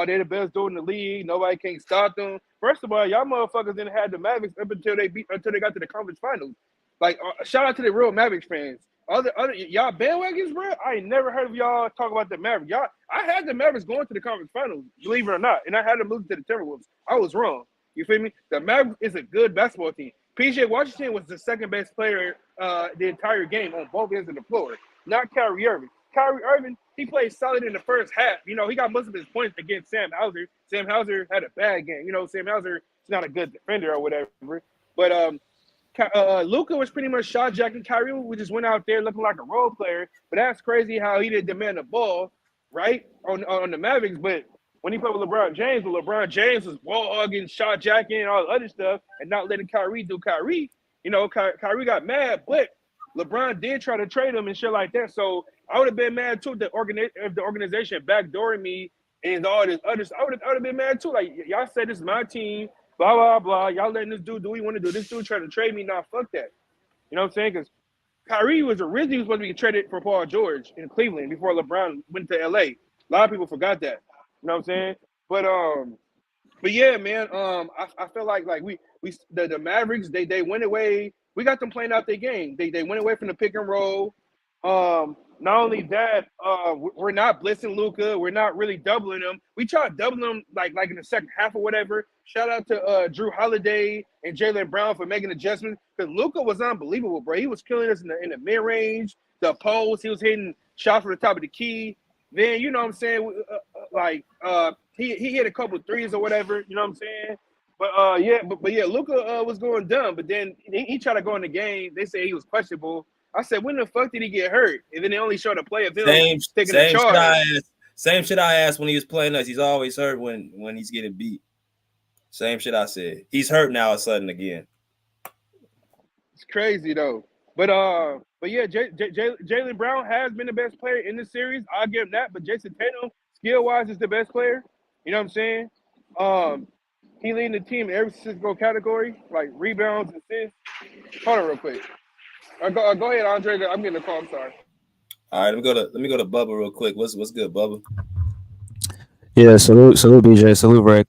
F: They're the best dude in the league. Nobody can stop them. First of all, y'all motherfuckers didn't have the Mavericks up until they got to the conference finals. Like, shout out to the real Mavericks fans. other y'all bandwagons, bro. I ain't never heard of y'all talk about the Mavericks. Y'all, I had the Mavericks going to the conference finals, believe it or not, and I had them losing to the Timberwolves. I was wrong. You feel me? The Mavericks is a good basketball team. PJ Washington was the second best player the entire game on both ends of the floor, not Kyrie Irving. Kyrie Irving, he played solid in the first half. You know, he got most of his points against Sam Hauser. Sam Hauser had a bad game. You know, Sam Hauser is not a good defender or whatever. But Luka was pretty much shot jacking Kyrie. We just went out there looking like a role player. But that's crazy how he didn't demand the ball, right, on the Mavericks. But when he played with LeBron James was ball hugging, shot jacking, and all the other stuff, and not letting Kyrie do Kyrie. You know, Kyrie got mad, but LeBron did try to trade him and shit like that. So I would have been mad too if the organization backdooring me and all this other stuff. I would have been mad too. Like, y'all said this is my team, blah, blah, blah. Y'all letting this dude do what he want to do. This dude trying to trade me. Nah, fuck that. You know what I'm saying? Because Kyrie was originally supposed to be traded for Paul George in Cleveland before LeBron went to LA. A lot of people forgot that. You know what I'm saying? But yeah, man. I feel like the Mavericks they went away. We got them playing out their game. They went away from the pick and roll. Not only that, we're not blitzing Luka. We're not really doubling him. We tried doubling him like in the second half or whatever. Shout out to Drew Holiday and Jaylen Brown for making adjustments because Luka was unbelievable, bro. He was killing us in the mid range, the post. He was hitting shots from the top of the key. Then you know what I'm saying, he hit a couple threes or whatever. You know what I'm saying. But yeah, Luka was going dumb. But then he tried to go in the game. They say he was questionable. I said, when the fuck did he get hurt? And then they only showed a play of him taking a charge.
D: Same shit I asked when he was playing us. He's always hurt when he's getting beat. Same shit I said. He's hurt now all of a sudden again.
F: It's crazy though. But yeah, Jaylen Brown has been the best player in the series. I'll give him that. But Jason Tatum, skill-wise, is the best player. You know what I'm saying? He leading the team in every single category, like rebounds, assists. Hold on real quick. Go ahead, Andre. I'm getting a call. I'm sorry.
D: All right, let me go to Bubba real quick. What's good, Bubba?
G: Yeah, salute BJ, salute Rick,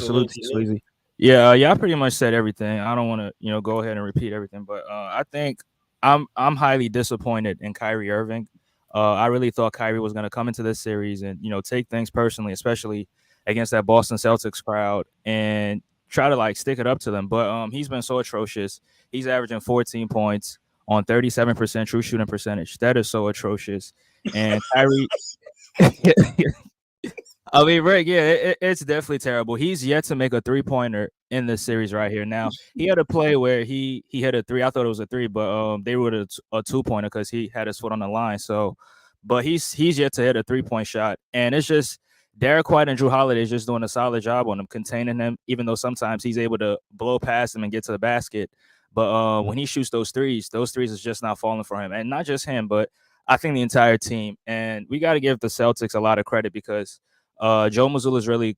G: salute T Sweezy. Yeah, I pretty much said everything. I don't want to, go ahead and repeat everything, but I think I'm highly disappointed in Kyrie Irving. I really thought Kyrie was going to come into this series and take things personally, especially against that Boston Celtics crowd, and try to stick it up to them. But he's been so atrocious. He's averaging 14 points on 37% true shooting percentage. That is so atrocious. And Kyrie, I mean, Rick, yeah, it's definitely terrible. He's yet to make a three-pointer in this series right here. Now, he had a play where he hit a three. I thought it was a three, but they were a two-pointer because he had his foot on the line. So, but he's yet to hit a three-point shot. And it's just Derek White and Drew Holiday is just doing a solid job on him, containing him, even though sometimes he's able to blow past him and get to the basket. But when he shoots those threes is just not falling for him. And not just him, but I think the entire team. And we got to give the Celtics a lot of credit because Joe Mazzulla is really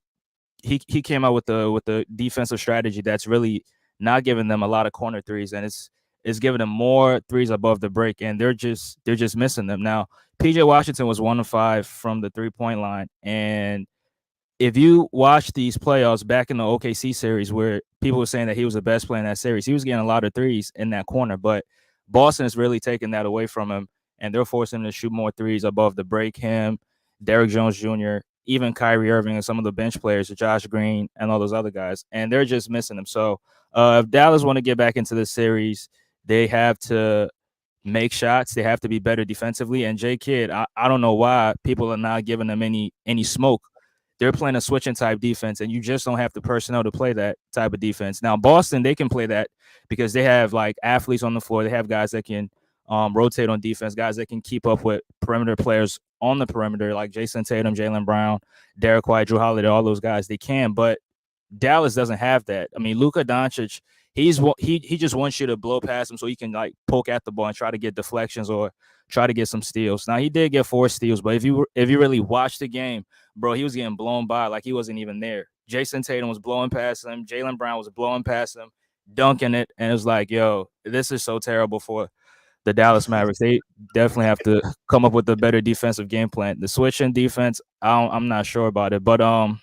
G: he came out with the defensive strategy that's really not giving them a lot of corner threes, and it's giving them more threes above the break, and they're just missing them. Now, PJ Washington was 1 of 5 from the 3-point line, and if you watch these playoffs back in the OKC series where people were saying that he was the best player in that series, he was getting a lot of threes in that corner, but Boston is really taking that away from him, and they're forcing him to shoot more threes above the break. Him, Derrick Jones Jr., even Kyrie Irving and some of the bench players, Josh Green and all those other guys, and they're just missing them. So if Dallas want to get back into this series, they have to make shots. They have to be better defensively. And J Kidd, I don't know why people are not giving them any smoke. They're playing a switching type defense, and you just don't have the personnel to play that type of defense. Now, Boston, they can play that because they have athletes on the floor. They have guys that can rotate on defense, guys that can keep up with perimeter players on the perimeter, like Jason Tatum, Jaylen Brown, Derek White, Drew Holiday, all those guys. They can, but Dallas doesn't have that. I mean, Luka Doncic, he just wants you to blow past him so he can poke at the ball and try to get deflections or try to get some steals. Now, he did get 4 steals, but if you really watch the game, bro, he was getting blown by like he wasn't even there. Jason Tatum was blowing past him. Jaylen Brown was blowing past him, dunking it, and it was like, yo, this is so terrible for the Dallas Mavericks. They definitely have to come up with a better defensive game plan. The switching defense, I'm not sure about it, but all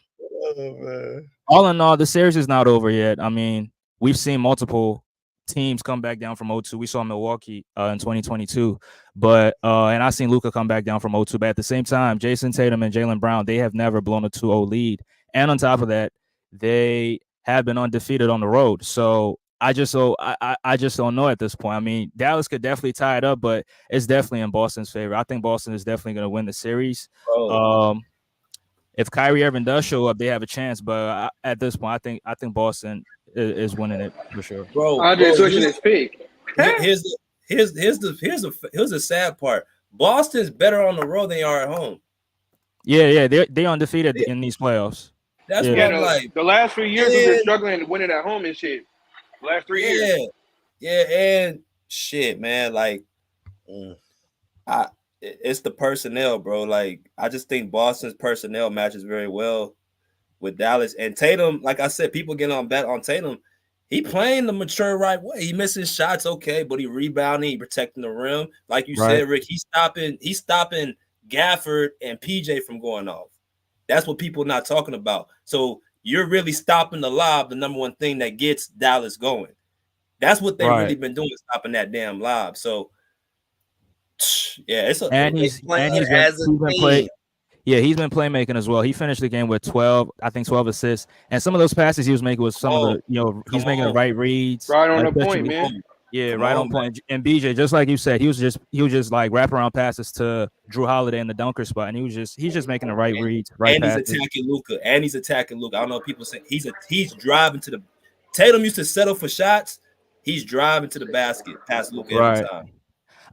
G: in all, the series is not over yet. I mean, we've seen multiple teams come back down from 0-2. We saw Milwaukee in 2022, but and I seen Luka come back down from 0-2. But at the same time, Jason Tatum and Jaylen Brown, they have never blown a 2-0 lead, and on top of that, they have been undefeated on the road. So I just don't know at this point. I mean, Dallas could definitely tie it up, but it's definitely in Boston's favor. I think Boston is definitely going to win the series. If Kyrie Irving does show up, they have a chance. But at this point, I think Boston is winning it for sure.
F: Bro, switching his pick.
D: Here's the sad part. Boston's better on the road than they are at home.
G: Yeah, they undefeated in these playoffs.
D: That's what I'm like.
F: The last few years we've been struggling to win it at home and shit. The last 3 years.
D: Yeah, and shit, man. Like, it's the personnel, bro. Like, I just think Boston's personnel matches very well with Dallas. And Tatum, like I said, people get on bet on Tatum. He playing the mature right way. He missing shots, okay, but he rebounding, he protecting the rim. Like you said, Rick, he's stopping Gafford and PJ from going off. That's what people are not talking about. So you're really stopping the lob, the number one thing that gets Dallas going. That's what they've really been doing, stopping that damn lob. So yeah, he's been playmaking as well. He finished the game with 12 assists, and some of those passes he was making was he's making the right reads,
F: right on the point, man.
G: Yeah, right on point. And BJ, just like you said, he was just like wraparound passes to Drew Holiday in the dunker spot, and he's just making the right reads, right passes.
D: He's attacking Luka. I don't know if people say he's driving to the Tatum used to settle for shots. He's driving to the basket past Luka every time.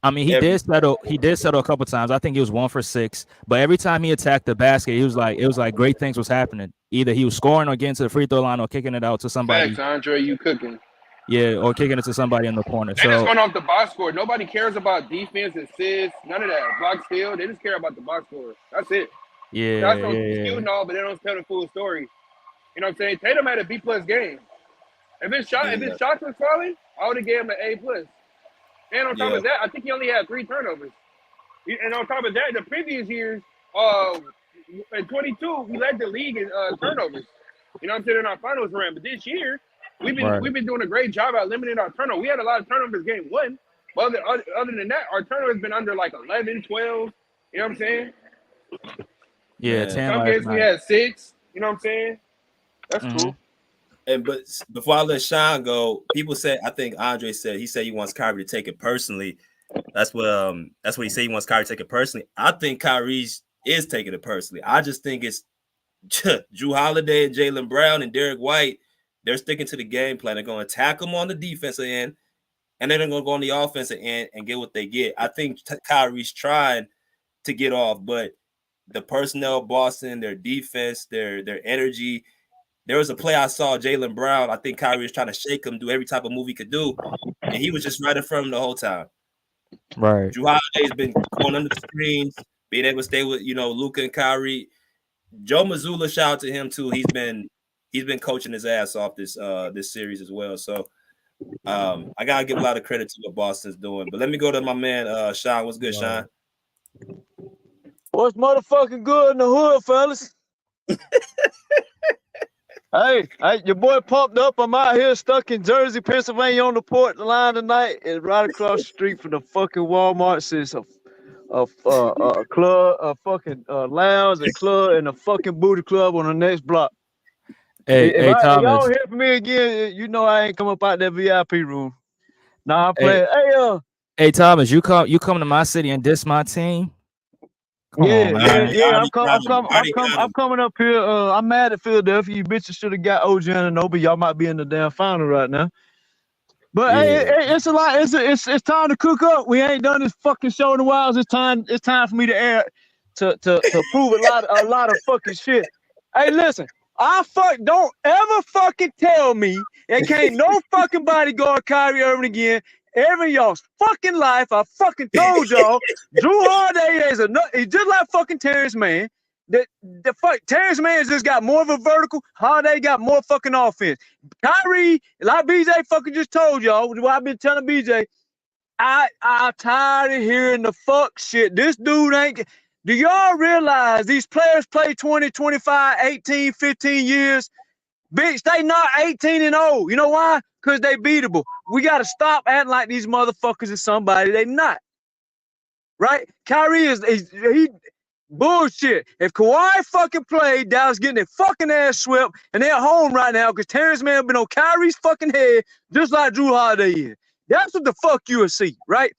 G: I mean, he did settle a couple times. I think he was 1 for 6, but every time he attacked the basket, it was like great things was happening. Either he was scoring or getting to the free throw line or kicking it out to somebody.
F: Thanks, Andre, you cooking.
G: Yeah, or kicking it to somebody in the corner.
F: They're just going off the box score. Nobody cares about defense, assists, none of that. Block steal. They just care about the box score. That's it.
G: Yeah.
F: That's and all, but they don't tell the full story. You know what I'm saying? Tatum had a B+ game. If his shots was falling, I would have gave him an A+. And on top of that, I think he only had 3 turnovers. And on top of that, the previous years, in 22, we led the league in turnovers. You know what I'm saying, in our finals run. But this year, we've been doing a great job at limiting our turnovers. We had a lot of turnovers game 1. But other than that, our turnovers been under like 11, 12. You know what I'm saying?
G: Yeah, 10.
F: Some games we had 6. You know what I'm saying? That's cool.
D: But before I let Sean go, people said, I think Andre said he wants Kyrie to take it personally. That's what he said. He wants Kyrie to take it personally. I think Kyrie is taking it personally. I just think it's Drew Holiday and Jaylen Brown and Derek White. They're sticking to the game plan. They're going to attack them on the defensive end, and then they're going to go on the offensive end and get what they get. I think Kyrie's trying to get off, but the personnel, Boston, their defense, their energy. There was a play I saw Jaylen Brown. I think Kyrie was trying to shake him, do every type of move he could do, and he was just right in front of him the whole time.
G: Right.
D: Drew Holiday's been going under the screens, being able to stay with Luka and Kyrie. Joe Mazzulla, shout out to him too. He's been coaching his ass off this series as well. So I gotta give a lot of credit to what Boston's doing. But let me go to my man Sean. What's good, Sean?
H: What's motherfucking good in the hood, fellas? Hey, your boy pumped up. I'm out here stuck in Jersey, Pennsylvania on the port line tonight. It's right across the street from the fucking Walmart. It's a club, a fucking lounge, a club, and a fucking booty club on the next block.
G: Hey, Thomas.
H: If y'all hear from me again, you know I ain't come up out that VIP room. Nah, I'm playing.
G: Hey, Thomas, you come to my city and diss my team?
H: Come on, I'm coming up here. I'm mad at Philadelphia. You bitches should have got OG Anunoby. Y'all might be in the damn final right now. But hey, it's a lot. It's time to cook up. We ain't done this fucking show in a while. It's time for me to air to prove a lot of fucking shit. Hey, listen. Don't ever fucking tell me it can't no fucking bodyguard Kyrie Irving again. Every y'all's fucking life, I fucking told y'all, Drew Holiday is he's just like fucking Terrence Mann. Terrence Mann has just got more of a vertical. Holiday got more fucking offense. Kyrie, like BJ fucking just told y'all, what I've been telling BJ, I'm tired of hearing the fuck shit. This dude ain't. Do y'all realize these players play 20, 25, 18, 15 years? Bitch, they not 18-0. You know why? Because they beatable. We got to stop acting like these motherfuckers is somebody they not. Right? Kyrie is he bullshit. If Kawhi fucking played, Dallas getting their fucking ass swept, and they're at home right now because Terrence Mann been on Kyrie's fucking head just like Drew Holiday is. That's what the fuck you will see, right?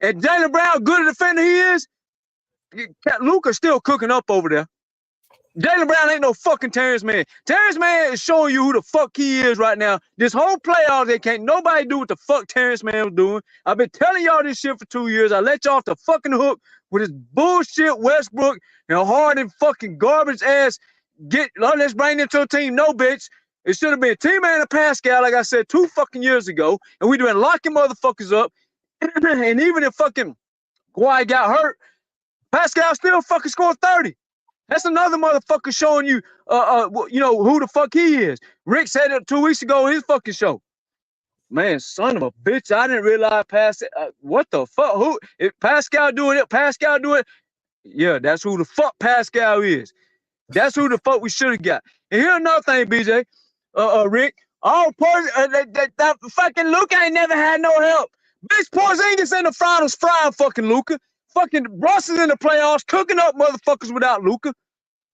H: And Jaylen Brown, good a defender he is, Luka's still cooking up over there. Jaylen Brown ain't no fucking Terrence Mann. Terrence Mann is showing you who the fuck he is right now. This whole playoff, they can't nobody do what the fuck Terrence Mann was doing. I've been telling y'all this shit for 2 years. I let y'all off the fucking hook with this bullshit Westbrook and Harden fucking garbage ass. Let's bring them to a team. No, bitch. It should have been T-Man and Pascal, like I said 2 fucking years ago, and we've been locking motherfuckers up. And even if fucking Kawhi got hurt, Pascal still fucking scored 30. That's another motherfucker showing you, you know, who the fuck he is. Rick said it 2 weeks ago on his fucking show. Man, son of a bitch, I didn't realize what the fuck? Who? If Pascal doing it, Pascal doing it. Yeah, that's who the fuck Pascal is. That's who the fuck we should have got. And here's another thing, BJ, Rick. That fucking Luka ain't never had no help. Bitch, Porzingis in the finals frying fucking Luka. Fucking Russell's in the playoffs cooking up motherfuckers without Luka.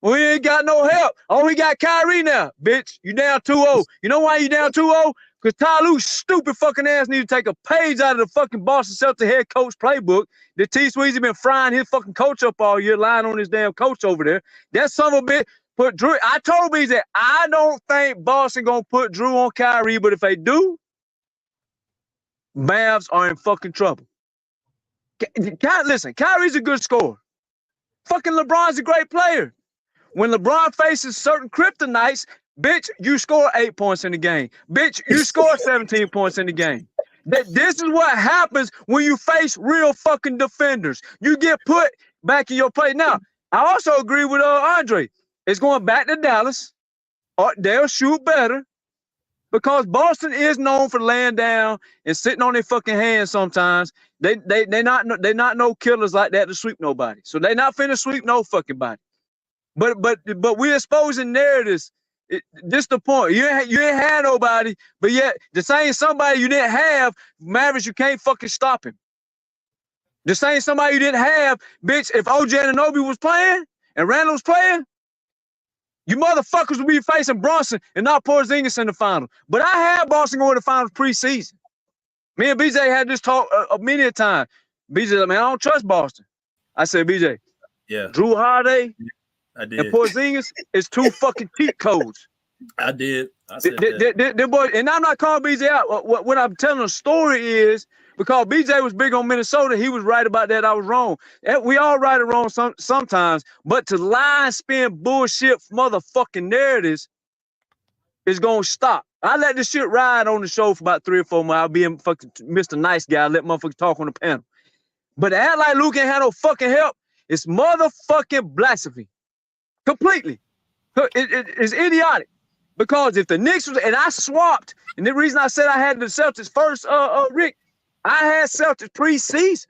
H: We ain't got no help. Oh, we got Kyrie now. Bitch, you down 2-0. You know why you down 2-0? Because Ty Lue's stupid fucking ass need to take a page out of the fucking Boston Celtics head coach playbook that T. Sweezy been frying his fucking coach up all year, lying on his damn coach over there. That son of a bitch put Drew. I told BJ, I don't think Boston gonna put Drew on Kyrie, but if they do, Mavs are in fucking trouble. Listen, Kyrie's a good scorer. Fucking LeBron's a great player. When LeBron faces certain kryptonites, bitch, you score 8 points in the game. Bitch, you score 17 points in the game. This is what happens when you face real fucking defenders. You get put back in your play. Now, I also agree with Andre. It's going back to Dallas. They'll shoot better. Because Boston is known for laying down and sitting on their fucking hands sometimes. They not no killers like that to sweep nobody. So they not finna sweep no fucking body. But we're exposing narratives. This the point. You ain't had nobody, but yet the same somebody you didn't have, Mavericks, you can't fucking stop him. The same somebody you didn't have, bitch, if OG Anunoby was playing and Randall was playing, you motherfuckers will be facing Bronson and not Porzingis in the final. But I had Boston going to the finals preseason. Me and BJ had this talk many a time. BJ, man, I don't trust Boston. I said, BJ,
D: yeah,
H: Drew Holiday
D: and
H: Porzingis is 2 fucking cheat codes.
D: I did. I said that.
H: Boy, and I'm not calling BJ out. What I'm telling the story is because BJ was big on Minnesota, he was right about that. I was wrong. We all right or wrong sometimes, but to lie and spin bullshit motherfucking narratives is gonna stop. I let this shit ride on the show for about 3 or 4 months. I'll be fucking Mr. Nice Guy, let motherfuckers talk on the panel. But to act like Luke ain't had no fucking help, it's motherfucking blasphemy. Completely. It's idiotic. Because if the Knicks was, and I swapped, and the reason I said I had the Celtics first, Rick, I had Celtics preseason.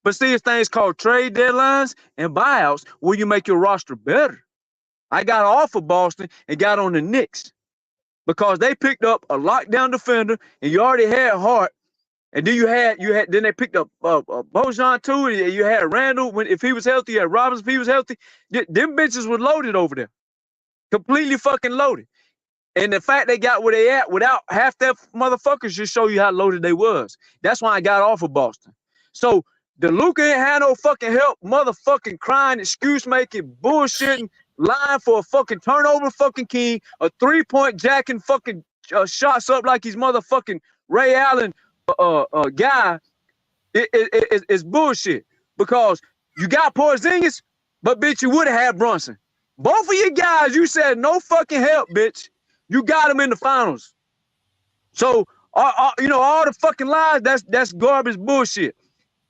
H: But see, it's things called trade deadlines and buyouts where you make your roster better. I got off of Boston and got on the Knicks because they picked up a lockdown defender, and you already had Hart, and then then they picked up Bojan too, and you had Randall if he was healthy, you had Robinson if he was healthy. Them bitches were loaded over there, completely fucking loaded. And the fact they got where they at without half their motherfuckers just show you how loaded they was. That's why I got off of Boston. So the Luka ain't had no fucking help, motherfucking crying, excuse making, bullshitting, lying for a fucking turnover fucking king, a 3-point jacking fucking shots up like he's motherfucking Ray Allen guy. It's bullshit because you got Porzingis, but bitch, you would have had Brunson. Both of you guys, you said no fucking help, bitch. You got him in the finals. So, you know, all the fucking lies, that's garbage bullshit.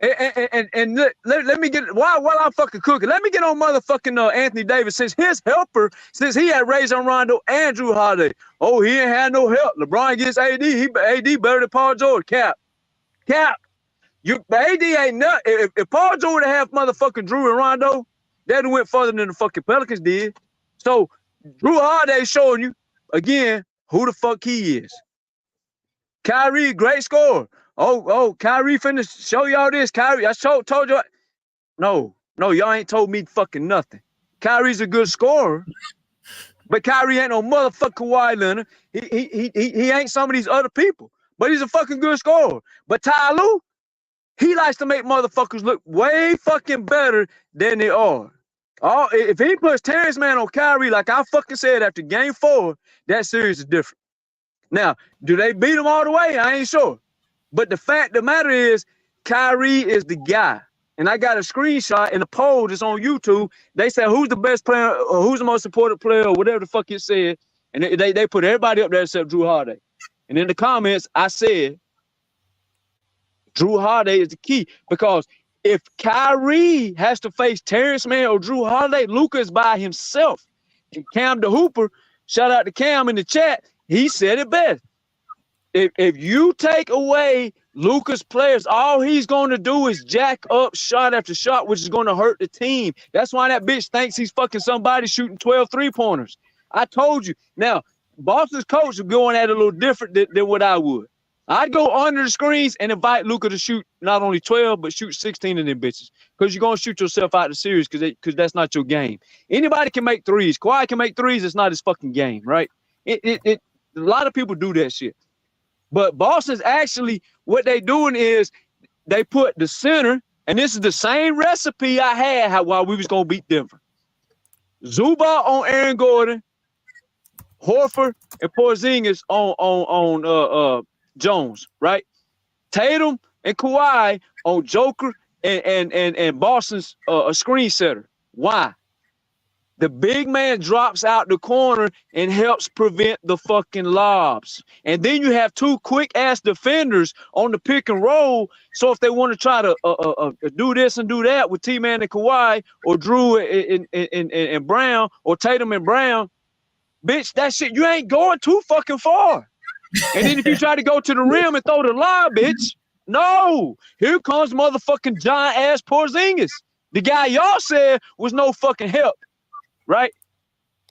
H: And let me get, while I'm fucking cooking, let me get on motherfucking Anthony Davis, since his helper, since he had Rajon Rondo and Drew Holiday. Oh, he ain't had no help. LeBron gets AD. AD better than Paul George. Cap. AD ain't nothing. If Paul George had motherfucking Drew and Rondo, they'd have went further than the fucking Pelicans did. So, Drew Holiday showing you, again, who the fuck he is. Kyrie, great scorer. Oh, Kyrie finna show y'all this. Kyrie, I told y'all. No, y'all ain't told me fucking nothing. Kyrie's a good scorer, but Kyrie ain't no motherfucking Kawhi Leonard. He ain't some of these other people, but he's a fucking good scorer. But Ty Lue, he likes to make motherfuckers look way fucking better than they are. If he puts Terrence Mann on Kyrie, like I fucking said after game 4, that series is different. Now, do they beat him all the way? I ain't sure. But the fact of the matter is, Kyrie is the guy. And I got a screenshot in the poll that's on YouTube. They said, who's the best player or who's the most important player or whatever the fuck it said. And they put everybody up there except Drew Holiday. And in the comments, I said, Drew Holiday is the key. Because if Kyrie has to face Terrence Mann or Drew Holiday, Luka is by himself. And Cam the Hooper, shout out to Cam in the chat, he said it best. If you take away Luka's players, all he's going to do is jack up shot after shot, which is going to hurt the team. That's why that bitch thinks he's fucking somebody shooting 12 3-pointers. I told you. Now, Boston's coach is going at it a little different than what I would. I'd go under the screens and invite Luka to shoot not only 12, but shoot 16 of them bitches. Because you're going to shoot yourself out of the series because that's not your game. Anybody can make threes. Kawhi can make threes. It's not his fucking game, right? A lot of people do that shit. But Boston's actually, what they doing is they put the center, and this is the same recipe I had while we was going to beat Denver. Zubac on Aaron Gordon, Horford and Porzingis on Jones, right? Tatum and Kawhi on Joker and Boston's a screen setter. Why? The big man drops out the corner and helps prevent the fucking lobs. And then you have 2 quick-ass defenders on the pick and roll. So if they want to try to do this and do that with T-Man and Kawhi or Drew and Brown or Tatum and Brown, bitch, that shit, you ain't going too fucking far. And then if you try to go to the rim and throw the lob, bitch, no. Here comes motherfucking giant-ass Porzingis. The guy y'all said was no fucking help. Right?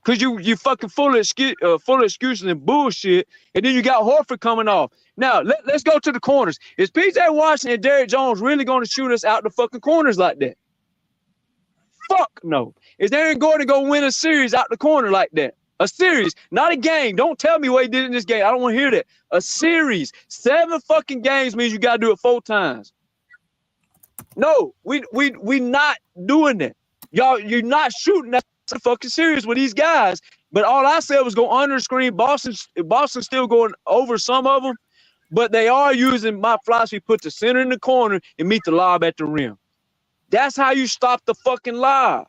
H: Because you fucking full of excuses and bullshit, and then you got Horford coming off. Now, let's go to the corners. Is PJ Washington and Derrick Jones really going to shoot us out the fucking corners like that? Fuck no. Is Aaron Gordon going to win a series out the corner like that? A series, not a game. Don't tell me what he did in this game. I don't want to hear that. A series. 7 fucking games means you got to do it 4 times. No, we not doing that. Y'all, you're not shooting that fucking serious with these guys. But all I said was go under the screen. Boston's still going over some of them, but they are using my philosophy, put the center in the corner and meet the lob at the rim. That's how you stop the fucking lob.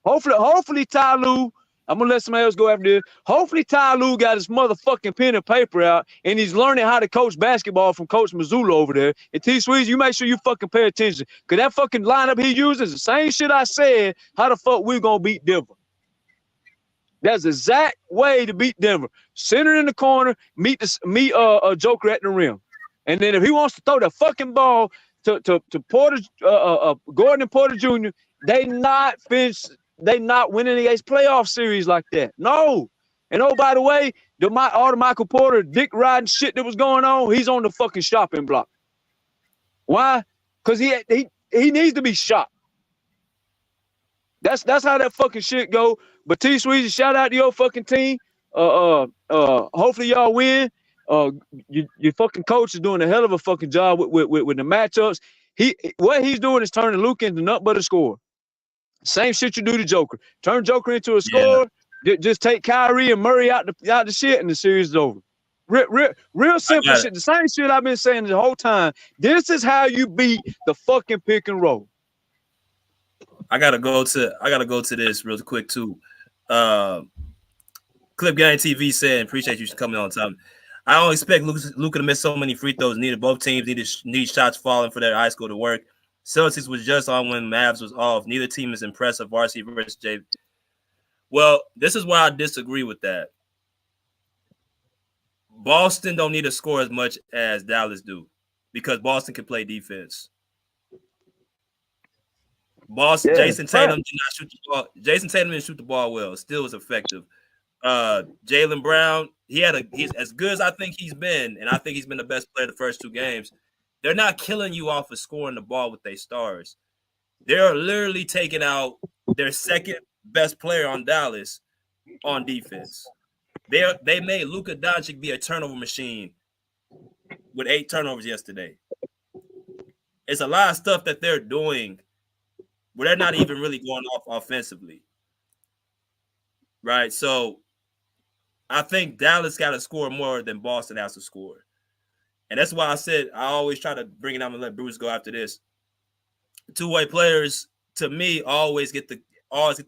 H: Hopefully Ty Lue, I'm gonna let somebody else go after this. Hopefully Ty Lue got his motherfucking pen and paper out and he's learning how to coach basketball from Coach Mazzulla over there. And T Sweezy, you make sure you fucking pay attention. Cause that fucking lineup he uses the same shit I said, how the fuck we gonna beat Denver. That's the exact way to beat Denver. Center in the corner, meet Joker at the rim. And then if he wants to throw the fucking ball to Porter, Gordon and Porter Jr., they not winning against playoff series like that. No. And oh, by the way, all the Michael Porter dick riding shit that was going on, he's on the fucking shopping block. Why? Because he needs to be shot. That's how that fucking shit go. But T Sweezy, shout out to your fucking team. Hopefully y'all win. Your fucking coach is doing a hell of a fucking job with the matchups. What he's doing is turning Luke into nothing but a scorer. Same shit you do to Joker. Turn Joker into a scorer. Yeah. Just take Kyrie and Murray out the shit, and the series is over. Real simple shit. The same shit I've been saying the whole time. This is how you beat the fucking pick and roll.
D: I gotta go to this real quick too. Clip Gang TV saying, appreciate you coming on time. I don't expect Luka to miss so many free throws. Both teams need shots falling for their high school to work. Celtics was just on when Mavs was off. Neither team is impressive. Varsity versus J. Well, this is why I disagree with that. Boston don't need to score as much as Dallas do because Boston can play defense. Jason Tatum did not shoot the ball. Jason Tatum didn't shoot the ball well. Still was effective. Jaylen Brown, he's as good as I think he's been, and I think he's been the best player the first 2 games. They're not killing you off of scoring the ball with their stars. They're literally taking out their second best player on Dallas on defense. They made Luka Doncic be a turnover machine with 8 turnovers yesterday. It's a lot of stuff that they're doing where they're not even really going off offensively. Right? So I think Dallas got to score more than Boston has to score. And that's why I said I always try to bring it out and let Bruce go after this. 2-way players, to me, always get the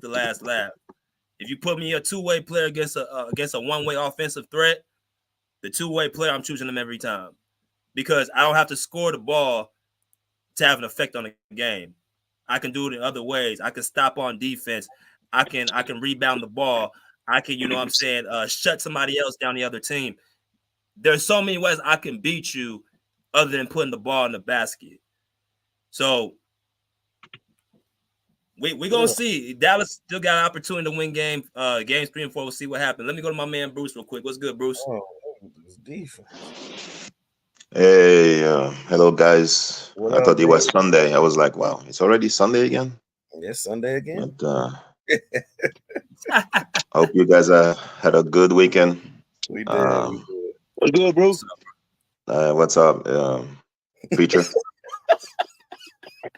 D: last laugh. If you put me a 2-way player against a 1-way offensive threat, the 2-way player, I'm choosing them every time because I don't have to score the ball to have an effect on the game. I can do it in other ways. I can stop on defense. I can rebound the ball. I can, shut somebody else down the other team. There's so many ways I can beat you other than putting the ball in the basket. So we're going to see. Dallas still got an opportunity to win games 3 and 4. We'll see what happens. Let me go to my man Bruce real quick. What's good, Bruce?
E: Oh, this defense.
I: Hey, hello guys.
E: What
I: I
E: up,
I: thought it was
E: bro?
I: Sunday. I was like, wow, it's already Sunday again.
E: Yes, Sunday again.
I: But I hope you guys had a good weekend.
E: We did.
H: What's good, bro?
I: What's up, preacher?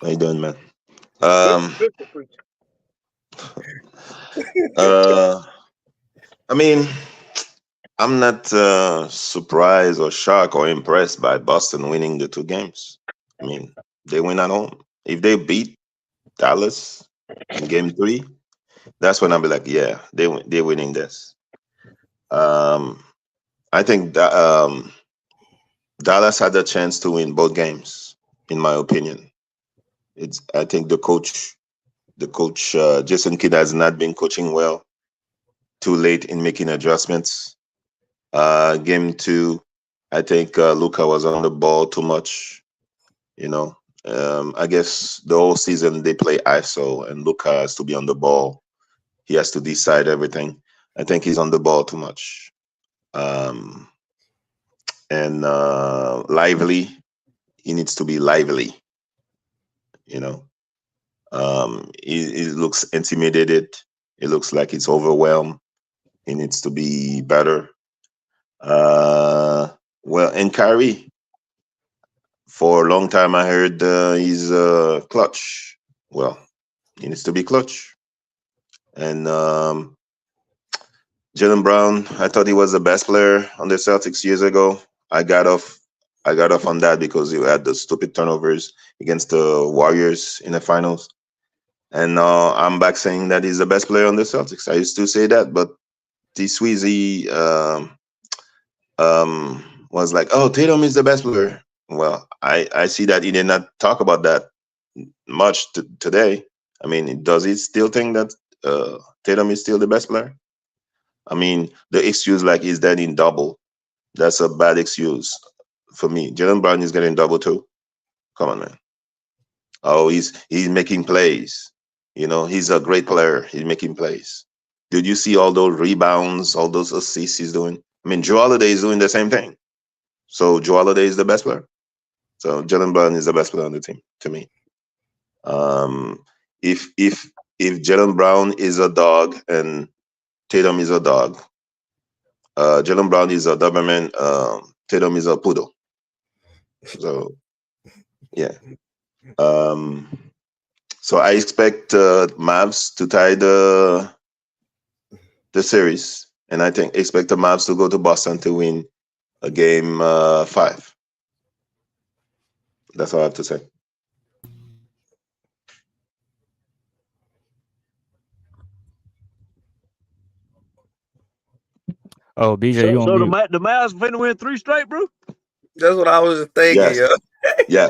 I: How you doing, man? I mean, I'm not surprised or shocked or impressed by Boston winning the 2 games. I mean, they win at home. If they beat Dallas in game 3, that's when I'll be like, yeah, they're winning this. I think that Dallas had a chance to win both games, in my opinion. I think the coach Jason Kidd has not been coaching well. Too late in making adjustments. Game 2, I think Luka was on the ball too much. I guess the whole season they play ISO, and Luka has to be on the ball. He has to decide everything. I think he's on the ball too much. And lively. He needs to be lively. He looks intimidated. It looks like he's overwhelmed. He needs to be better. And Kyrie, for a long time I heard he's clutch. Well, he needs to be clutch. And Jaylen Brown, I thought he was the best player on the Celtics years ago. I got off on that because he had the stupid turnovers against the Warriors in the finals. And I'm back saying that he's the best player on the Celtics. I used to say that, but T. Sweezy was like, oh, Tatum is the best player. Well, I see that he did not talk about that much today. I mean, does he still think that Tatum is still the best player? I mean, the excuse like he's dead in double, that's a bad excuse for me. Jaylen Brown is getting double too. Come on, man. Oh, he's making plays. He's a great player. He's making plays. Did you see all those rebounds, all those assists he's doing? I mean, Joe Holiday is doing the same thing. So Joe Holiday is the best player. So Jaylen Brown is the best player on the team to me. If Jaylen Brown is a dog and Tatum is a dog, Jaylen Brown is a Doberman, Tatum is a poodle. So yeah. So I expect Mavs to tie the series, and I expect the Mavs to go to Boston to win a game 5. That's all I have to say.
G: Oh, BJ, you on mute.
H: The Mavs finna win 3 straight, bro?
E: That's what I was just thinking.
I: Yes. Yeah.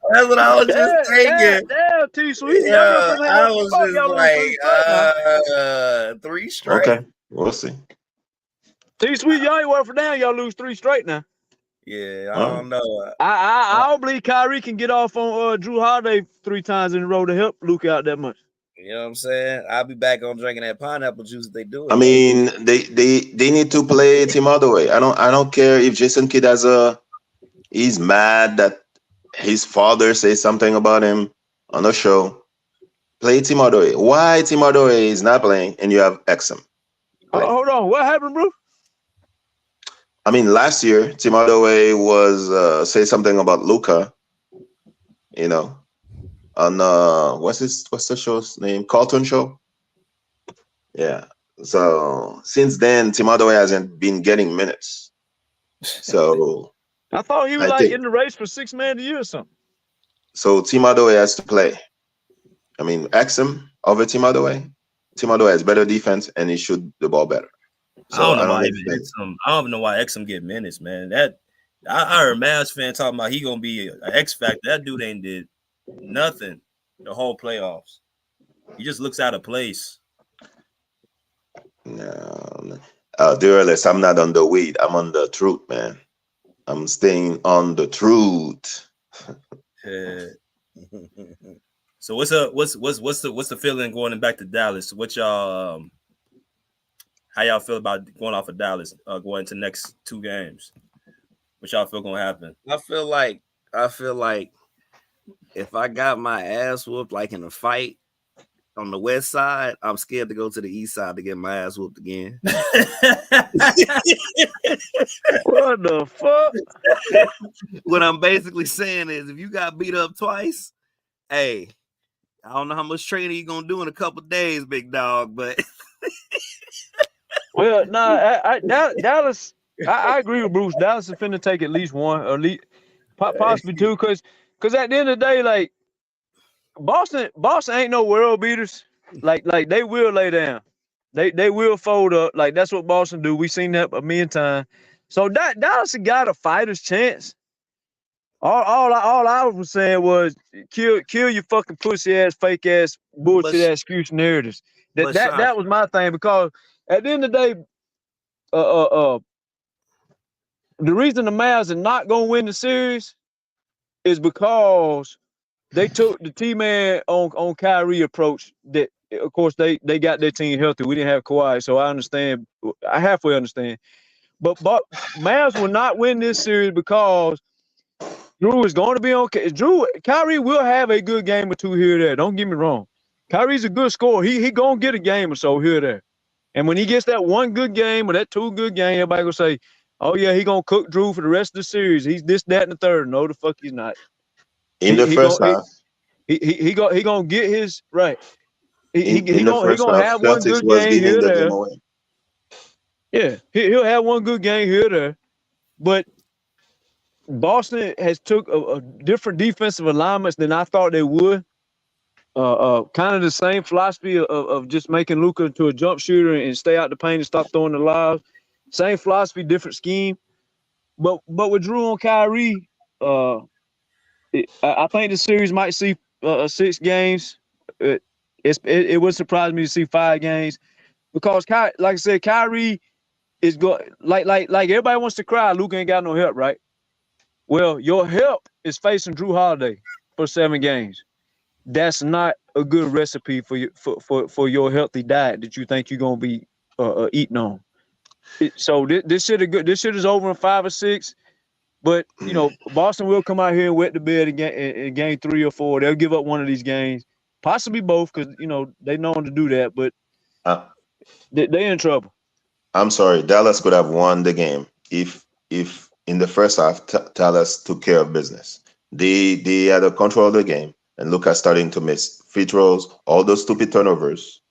E: That's what I was just thinking.
H: Damn, T Sweet.
E: Yeah, I was just like 3 straight.
I: Okay, we'll see.
H: T Sweet, y'all ain't working for down. Y'all lose 3 straight now.
E: Yeah, I don't know.
H: I don't believe Kyrie can get off on Drew Holiday 3 times in a row to help Luke out that much.
E: You know what I'm saying? I'll be back on drinking that pineapple juice if they do it.
I: I mean, they need to play Tim Hardaway. I don't care if Jason Kidd he's mad that his father says something about him on the show. Play Tim Hardaway. Why Tim Hardaway is not playing and you have Exum?
H: Hold on, what happened, bro?
I: I mean, last year Tim Hardaway was say something about Luka. You know, on what's the show's name? Carlton Show. Yeah. So since then, Tim Hardaway hasn't been getting minutes. So
H: I thought he was in the race for 6 man of the year or something.
I: So Tim Hardaway has to play. I mean, Exum over Tim Hardaway. Tim Hardaway has better defense and he shoot the ball better. So
D: I don't know why Exum get minutes, man. That I heard Mavs fan talking about he gonna be an X factor. That dude ain't did nothing the whole playoffs. He just looks out of place.
I: No. Duraless, I'm not on the weed. I'm on the truth, man. I'm staying on the truth.
D: So what's the feeling going back to Dallas? What y'all how y'all feel about going off of Dallas, going into next 2 games? What y'all feel gonna happen?
E: I feel like if I got my ass whooped like in a fight on the west side, I'm scared to go to the east side to get my ass whooped again.
H: What the fuck?
E: What I'm basically saying is if you got beat up twice, hey, I don't know how much training you're gonna do in a couple days, big dog, but
H: well, Dallas, I agree with Bruce. Dallas is finna take at least 1, or at least possibly 2, because at the end of the day, like Boston ain't no world beaters. Like they will lay down, they will fold up. Like that's what Boston do. We seen that a million times. So Dallas got a fighter's chance. All I was saying was kill your fucking pussy ass, fake ass, bullshit ass excuse narratives. That was my thing, because at the end of the day, the reason the Mavs are not gonna win the series is because they took the T-Man on Kyrie approach. That of course they got their team healthy. We didn't have Kawhi, so I understand. I halfway understand. But Mavs will not win this series because Drew is going to be okay. Kyrie will have a good game or 2 here or there. Don't get me wrong. Kyrie's a good scorer. He gonna get a game or so here or there. And when he gets that 1 good game or that 2 good game, everybody gonna say, "Oh yeah, he gonna cook Drew for the rest of the series. He's this, that, and the third." No, the fuck he's not.
I: In the first half,
H: he gonna get his right. He
I: gonna
H: have 1 good game here or there. Yeah, he'll have 1 good game here or there. But Boston has took a different defensive alignments than I thought they would. Kind of the same philosophy of just making Luka into a jump shooter and stay out the paint and stop throwing the lobs. Same philosophy, different scheme. But with Drew on Kyrie, I think the series might see 6 games. It would surprise me to see 5 games, because like I said, Kyrie is going like everybody wants to cry. Luka ain't got no help, right? Well, your help is facing Drew Holiday for 7 games. That's not a good recipe for your healthy diet that you think you're gonna be eating on. So this shit is over in 5 or 6. But you know, Boston will come out here and wet the bed in game 3 or 4. They'll give up one of these games, possibly both, because you know they known to do that. But they in trouble.
I: I'm sorry, Dallas could have won the game if in the first half Dallas took care of business. They had a control of the game, and Luka starting to miss free throws, all those stupid turnovers.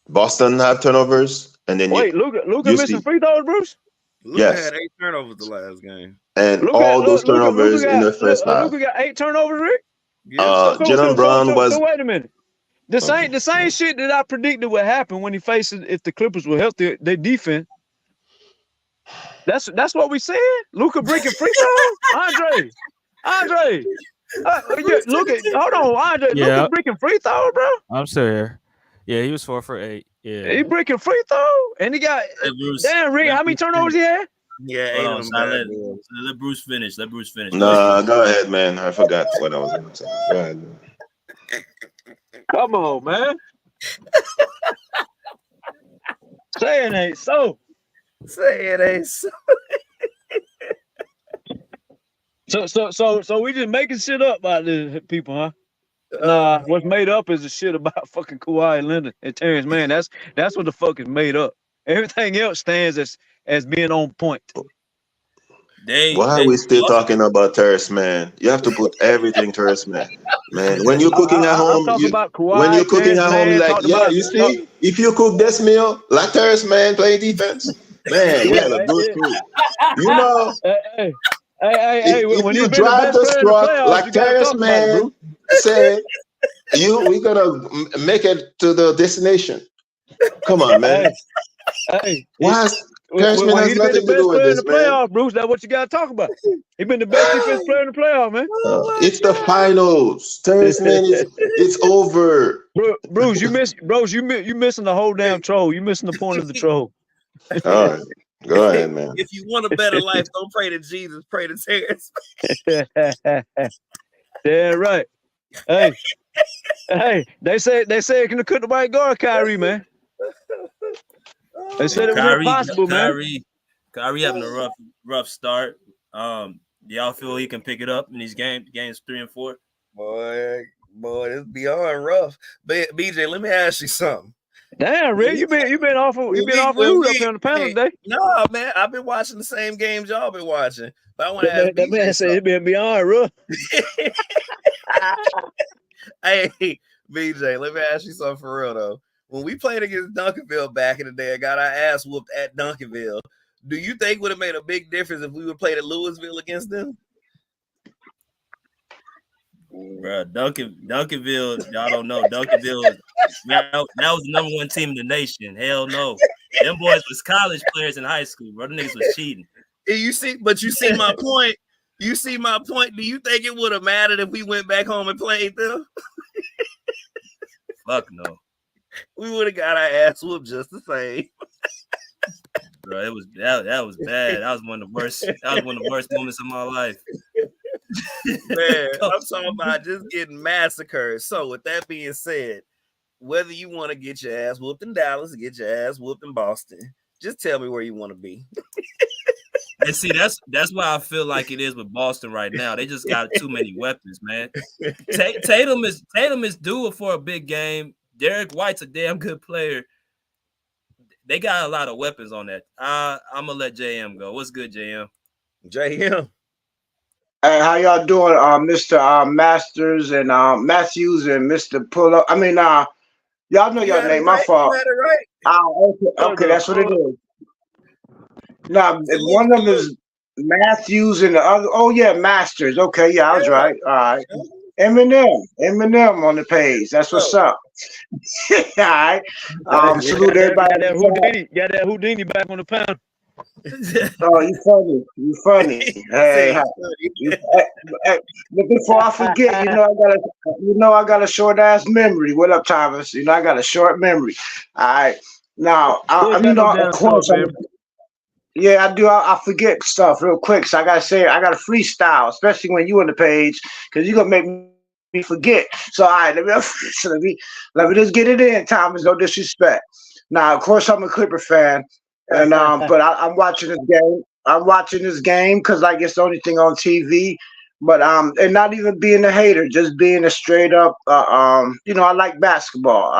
I: Boston had turnovers, and then
H: Luka missing free throws, Bruce.
E: Luka had 8 turnovers the last game.
I: And all those turnovers in the first half.
H: Luka got 8 turnovers, Rick?
I: Jaylen Brown was...
H: So wait a minute. The same shit that I predicted would happen when he faces, if the Clippers were healthy, they defense. That's what we saying? Luka breaking free throws? Andre. Hold on, Andre. Yeah. Luka breaking free throws, bro?
G: I'm still here. Yeah, he was 4 for 8. Yeah.
H: He breaking free throw, and he got damn Rick. How many turnovers he had?
E: Yeah,
D: let Bruce finish.
I: No, go ahead, man. I forgot what I was going to say. Go ahead.
H: Come on, man. Say it ain't so.
E: Say it ain't so.
H: So we just making shit up about this people, huh? Nah, what's made up is the shit about fucking Kawhi Leonard and Terrence Mann. That's what the fuck is made up. Everything else stands as being on point.
I: Why are we still talking about Terrence Mann? You have to put everything Terrence Mann. Man, when you're cooking at home,
H: I'm talking about Kawhi,
I: when you're cooking at home, you're like, yeah,
H: about,
I: you see, if you cook this meal like Terrence Mann play defense, man, we had a good crew. You know,
H: Hey,
I: if
H: when
I: you
H: you've been the
I: drive
H: best
I: the
H: player in the
I: truck
H: playoffs,
I: like
H: you gotta
I: Terrence
H: talk about it,
I: Mann
H: bro.
I: said, we're gonna make it to the destination. Come on, man.
H: Hey,
I: Why? Terrence Mann has
H: he's been the
I: nothing to do
H: best
I: with
H: player in
I: this,
H: the
I: man.
H: playoffs, Bruce. That's what you gotta talk about. He's been the best defense player in the playoffs, man.
I: It's the finals. Terrence Mann it's over.
H: Bruce, you missing the whole damn troll. You missing the point of the troll.
I: All right, go ahead, man.
E: If you want a better life, don't pray to Jesus, pray to Terrence.
H: Yeah, right. Hey, they say it can cook the white guard, Kyrie, man. They said it was impossible, man.
D: Kyrie having a rough start. Y'all feel he can pick it up in these games 3 and 4?
E: Boy, it's beyond rough. But BJ, let me ask you something.
H: Damn, Rick, you been off of hoot up here on the panel today.
E: No, man, I've been watching the same games y'all been watching. But I want to ask
H: that
E: BJ
H: man said it been beyond rough.
E: Hey, BJ, let me ask you something for real though. When we played against Duncanville back in the day, I got our ass whooped at Duncanville. Do you think would have made a big difference if we would played at Louisville against them?
D: Bro, Duncanville, y'all don't know. Duncanville, that was the number 1 team in the nation. Hell no. Them boys was college players in high school, bro. Them niggas was cheating.
E: You see my point. You see my point. Do you think it would have mattered if we went back home and played them?
D: Fuck no.
E: We would have got our ass whooped just the same.
D: Bro, that was bad. That was one of the worst moments of my life.
E: Man, I'm talking about just getting massacred. So with that being said, whether you want to get your ass whooped in Dallas or get your ass whooped in Boston, just tell me where you want to be.
D: And see, that's why I feel like it is with Boston right now. They just got too many weapons, man. Tatum is due for a big game. Derek White's a damn good player. They got a lot of weapons on that. I'm gonna let JM go. What's good, JM?
E: JM.
J: Hey, how y'all doing, Mr. Masters and Matthews and Mr. Pull Up? I mean, y'all know your name. My fault. Okay, that's what it is. Now, one of them is Matthews and the other. Oh yeah, Masters. Okay, yeah, I was right. All right. Eminem on the page. That's what's up. All right. Salute everybody.
H: Got that Houdini back on the pound.
J: Oh, you funny. Hey, but before I forget, I got a short ass memory. What up, Thomas? I got a short memory. All right. Now, of course, yeah, I do. I forget stuff real quick. So I gotta say, I got a freestyle, especially when you on the page, because you're gonna make me forget. So all right, let me just get it in, Thomas. No disrespect. Now, of course, I'm a Clipper fan, and but I'm watching this game. I'm watching this game because like it's the only thing on TV. But and not even being a hater, just being a straight up. I like basketball.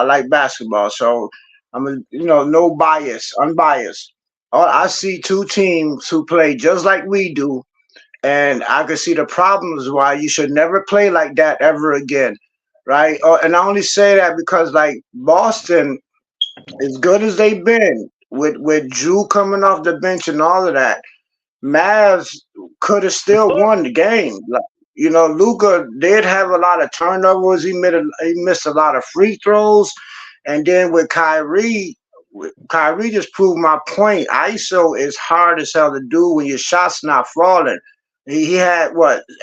J: So I'm no bias, unbiased. I see two teams who play just like we do, and I can see the problems why you should never play like that ever again, right? And I only say that because like Boston, as good as they've been with Drew coming off the bench and all of that, Mavs could have still won the game. Like, Luka did have a lot of turnovers. He missed a lot of free throws, and then with Kyrie just proved my point. ISO is hard as hell to do when your shot's not falling. He had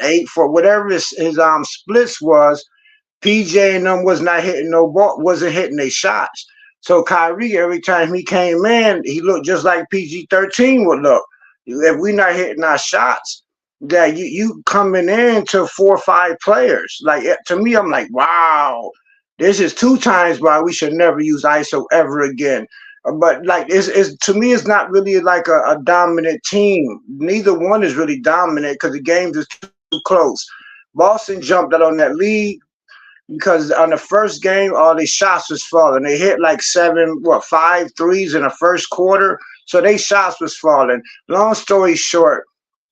J: 8 for whatever his splits was. PJ and them wasn't hitting their shots. So Kyrie, every time he came in, he looked just like PG-13 would look. If we're not hitting our shots, that you coming in to 4 or 5 players. Like to me, I'm like, wow. This is 2 times why we should never use ISO ever again. But like it's to me, it's not really like a dominant team. Neither one is really dominant because the games is too close. Boston jumped out on that lead because on the first game, all these shots was falling. They hit like 5 threes in the first quarter, so they shots was falling. Long story short,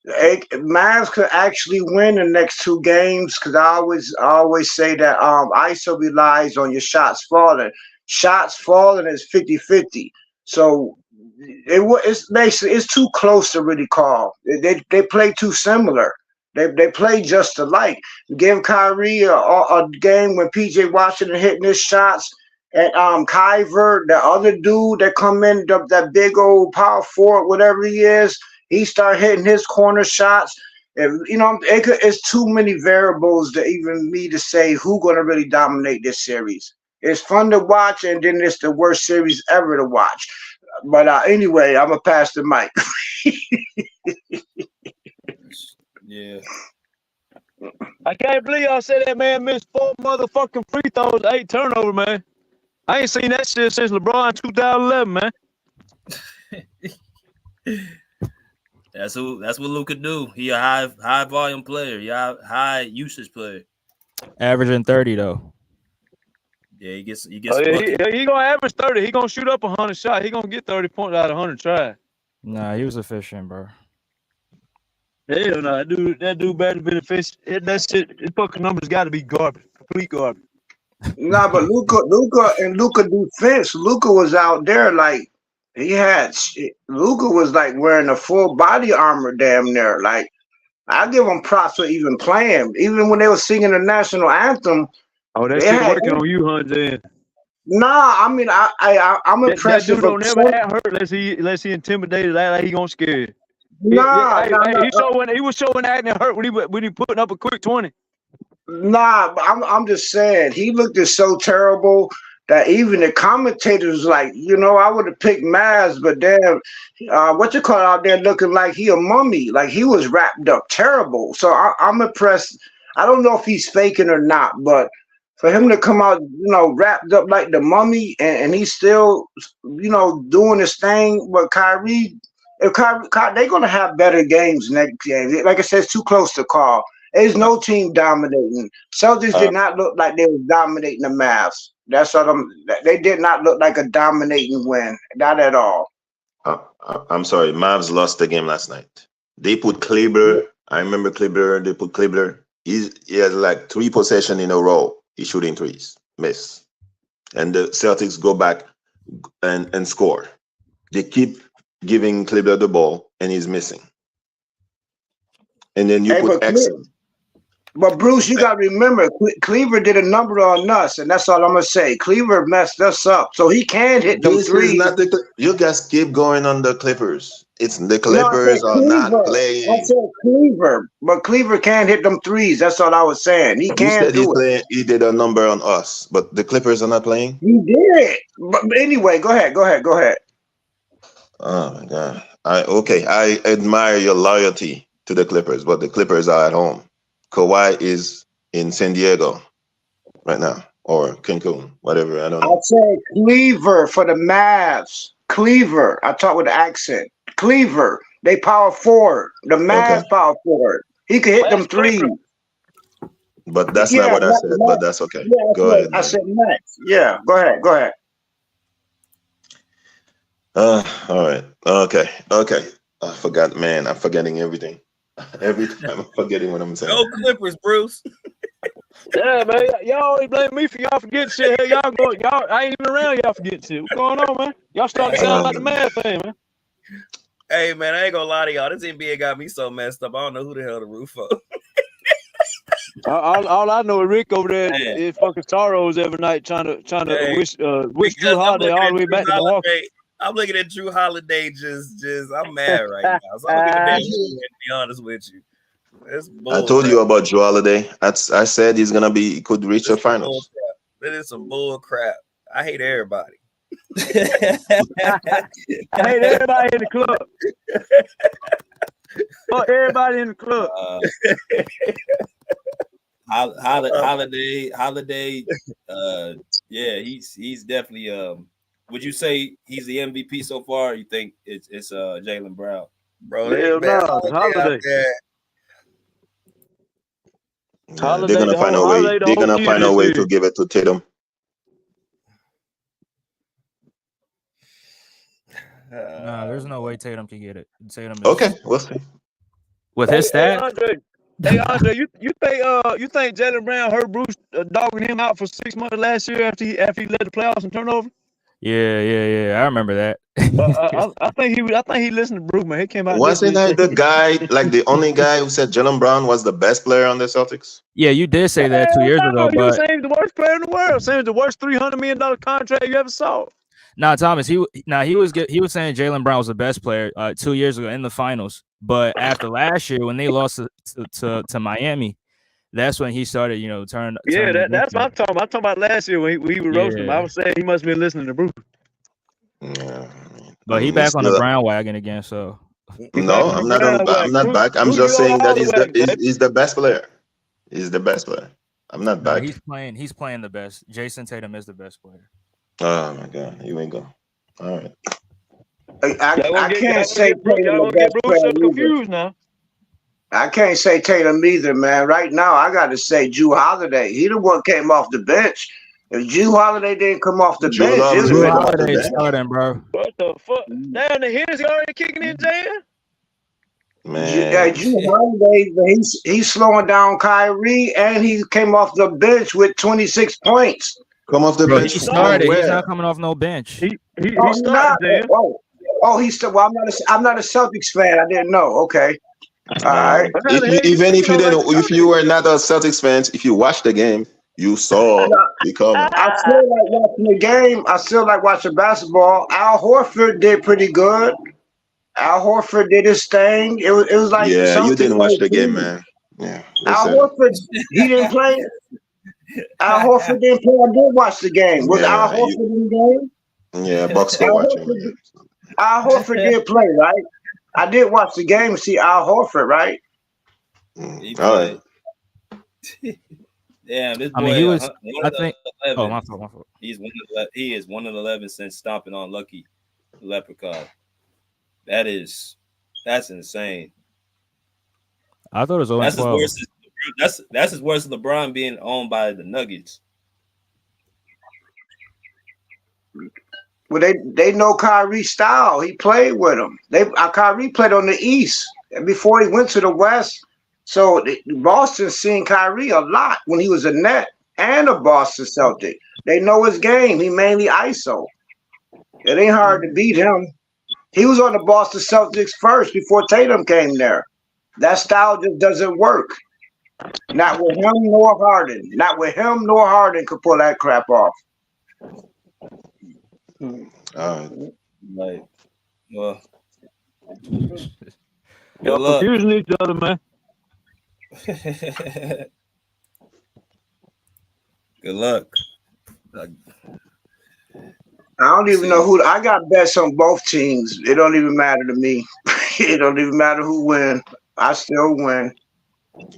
J: Mavs could actually win the next 2 games because I always say that ISO relies on your shots falling. Shots falling is 50-50. So it's basically it's too close to really call. They play too similar. They play just alike. Give Kyrie a game when PJ Washington hitting his shots. And Kyver, the other dude that come in, that big old power forward, whatever he is, he start hitting his corner shots. And, it's too many variables to even me to say who gonna really dominate this series. It's fun to watch, and then it's the worst series ever to watch. But anyway, I'm gonna pass the mic.
D: Yeah.
H: I can't believe y'all said that man missed 4 motherfucking free throws, 8 turnovers, man. I ain't seen that shit since LeBron 2011, man.
D: That's what Luka do. He a high volume player. Yeah, high usage player.
G: Averaging 30 though.
D: Yeah, he gets.
H: He gonna average 30. He gonna shoot up 100 shots. He gonna get 30 points out of 100 tries.
G: Nah, he was efficient, bro.
H: Hell no, that dude better be efficient. That shit, his fucking numbers got to be garbage, complete garbage.
J: Nah, but Luka defense. Luka was out there like Luka was like wearing a full body armor, damn near. Like I give him props for even playing, even when they were singing the national anthem.
H: Oh, that shit working on you, Hunt. Then.
J: Nah, I mean I'm impressed.
H: That dude don't never act hurt unless he intimidated, like he gonna scare you.
J: Nah,
H: he was showing acting hurt when he putting up a quick 20.
J: Nah, but I'm just saying he looked so terrible that even the commentators like, I would have picked Mavs, but damn, what you call out there looking like he a mummy, like he was wrapped up terrible. So I'm impressed. I don't know if he's faking or not, but for him to come out, wrapped up like the mummy, and he's still, doing his thing. But Kyrie, they're gonna have better games next game. Like I said, it's too close to call. There's no team dominating. Celtics did not look like they were dominating the Mavs. That's what they did not look like a dominating win. Not at all.
I: I'm sorry. Mavs lost the game last night. They put Kleber. I remember Kleber. They put Kleber. He has like 3 possessions in a row. He's shooting threes. Miss. And the Celtics go back and score. They keep giving Kleber the ball, and he's missing. And then you put Exum.
J: But Bruce, you got to remember, Cleaver did a number on us, and that's all I'm gonna say. Cleaver messed us up, so he can hit them threes.
I: You guys keep going on the Clippers. It's the Clippers are not playing.
J: I said Cleaver, but Cleaver can't hit them threes. That's all I was saying. He can't do it.
I: He did a number on us, but the Clippers are not playing.
J: He did. But anyway, go ahead.
I: Oh my God. I admire your loyalty to the Clippers, but the Clippers are at home. Kawhi is in San Diego right now, or Cancun, whatever. I don't know.
J: I said Cleaver for the Mavs. Cleaver. I talk with the accent. Cleaver. They power forward. The Mavs power forward. He could hit them threes.
I: But that's not what I said. But that's okay.
J: Yeah,
I: go ahead.
J: I said Max. Yeah, go ahead.
I: All right. Okay. I forgot, man. I'm forgetting everything. Every time I'm forgetting what I'm saying.
D: Go Clippers, Bruce.
H: Yeah, man. Y'all always blame me for y'all forgetting shit. Hell, y'all. I ain't even around. Y'all forgetting shit. What's going on, man? Y'all starting to sound like the Mad thing, man.
D: Hey, man, I ain't gonna lie to y'all. This NBA got me so messed up. I don't know who the hell the roof of.
H: All I know is Rick over there is fucking sorrows every night trying to wish Drew Holiday all the way back to Milwaukee.
D: I'm looking at Drew Holiday just I'm mad right now. So I'm looking at that to be honest with you.
I: I told you about Drew Holiday. I said he could reach the finals.
D: That is some bull crap. I hate everybody.
H: I hate everybody in the club. Fuck everybody in the club.
D: Holiday. Yeah, he's definitely would you say he's the MVP so far? Or you think it's Jaylen Brown?
E: Bro,
H: Hell
E: man,
H: no, it's Holiday.
I: Yeah, they're gonna find a way. They're gonna find a way to give it to Tatum.
G: No, there's no way Tatum can get it. Tatum is,
I: Okay, we'll see.
G: with his stats.
H: Andre, you think Jaylen Brown heard Bruce dogging him out for 6 months last year after he led the playoffs in turnover?
G: Yeah. I remember that.
H: But I think he listened to Bruce, man. He came out.
I: Wasn't I the guy, like the only guy who said Jaylen Brown was the best player on the Celtics?
G: Yeah, you did say that 2 years ago,
H: He was
G: but
H: saying the worst player in the world, saying the worst $300 million contract you ever saw.
G: nah, Thomas, he was saying Jaylen Brown was the best player 2 years ago in the finals, but after last year when they lost to Miami, that's when he started, turning.
H: Yeah, that's what I'm talking about. I'm talking about last year when he was roasting him. I was saying he must have been listening to Bruce.
I: Yeah,
G: but he back on the Brown wagon again. So
I: no, I'm not back. I'm just saying that he's the best player. He's the best player. I'm not back.
G: He's playing the best. Jason Tatum is the best player.
I: Oh my God, here we go. All right.
J: I can't say Tatum
H: get Bruce confused now.
J: I can't say Tatum either, man. Right now, I got to say Jrue Holiday. He the one came off the bench. If Jrue Holiday didn't come off the bench,
G: Jrue Holiday starting, bro.
H: What the fuck? Damn, the hitters already kicking in, Jan?
I: Man,
J: Jrue Holiday, he's slowing down Kyrie, and he came off the bench with 26 points.
I: Come off the bench.
G: He started. He's not coming off no bench.
H: He started.
J: He's still. Well, I'm not a Celtics fan. I didn't know. Okay. All right.
I: Even if you didn't, if you were not a Celtics fan, if you watched the game, you saw the comment.
J: I still like watching the game. I still like watching basketball. Al Horford did pretty good. Al Horford did his thing. It was like
I: you didn't watch the game, man. Yeah.
J: Al Horford, he didn't play. Al Horford didn't play. I did watch the game. Was Al Horford in the game?
I: Yeah, Bucks were watching.
J: Al Horford did play, right? I did watch the game and see Al Horford, right?
I: All right.
D: Yeah, this boy.
G: I mean, he was.
D: I think.
G: My fault.
D: He is 1-11 since stomping on Lucky Leprechaun. That's insane.
G: I thought it was 0-12.
D: That's as worse as LeBron being owned by the Nuggets.
J: Well, they know Kyrie's style. He played with him. Kyrie played on the East before he went to the West. So Boston seen Kyrie a lot when he was a Net and a Boston Celtic. They know his game. He mainly ISO. It ain't hard to beat him. He was on the Boston Celtics first before Tatum came there. That style just doesn't work. Not with him nor Harden. Not with him nor Harden could pull that crap off.
D: Like, well,
H: y'all confusing each other, man.
D: Good luck.
J: I don't even know who. I got bets on both teams. It don't even matter to me. It don't even matter who win. I still win.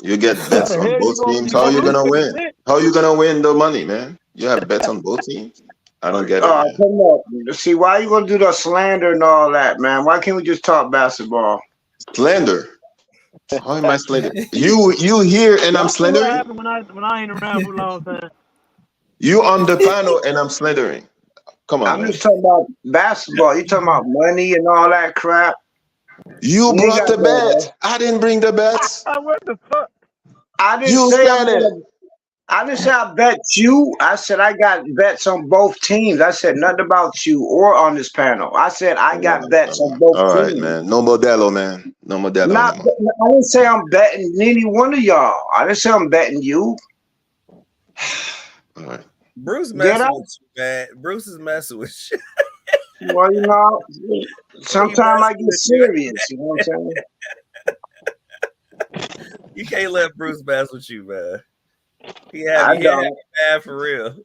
I: You get bets on both teams. How are you gonna win? How are you gonna win the money, man? You have bets on both teams. I don't get it.
J: Come on. See, why are you gonna do the slander and all that, man? Why can't we just talk basketball?
I: Slander. How am I slandering? You here and I'm slandering?
H: When I ain't around for a long time.
I: You on the panel and I'm slandering. Come on.
J: I'm just talking about basketball. You talking about money and all that crap.
I: You brought the bet. I didn't bring the bets.
H: What the fuck?
J: I didn't say I bet you. I said I got bets on both teams. I said nothing about you or on this panel. I said I got bets on both teams. All right,
I: man. No Modelo, man. No Modelo.
J: I didn't say I'm betting any one of y'all. I didn't say I'm betting you.
I: All right.
E: Bruce messing with you, man. Bruce is messing with you.
J: Well, you know, sometimes I get serious. You know what I'm saying?
E: You can't let Bruce mess with you, man. He had me mad for real.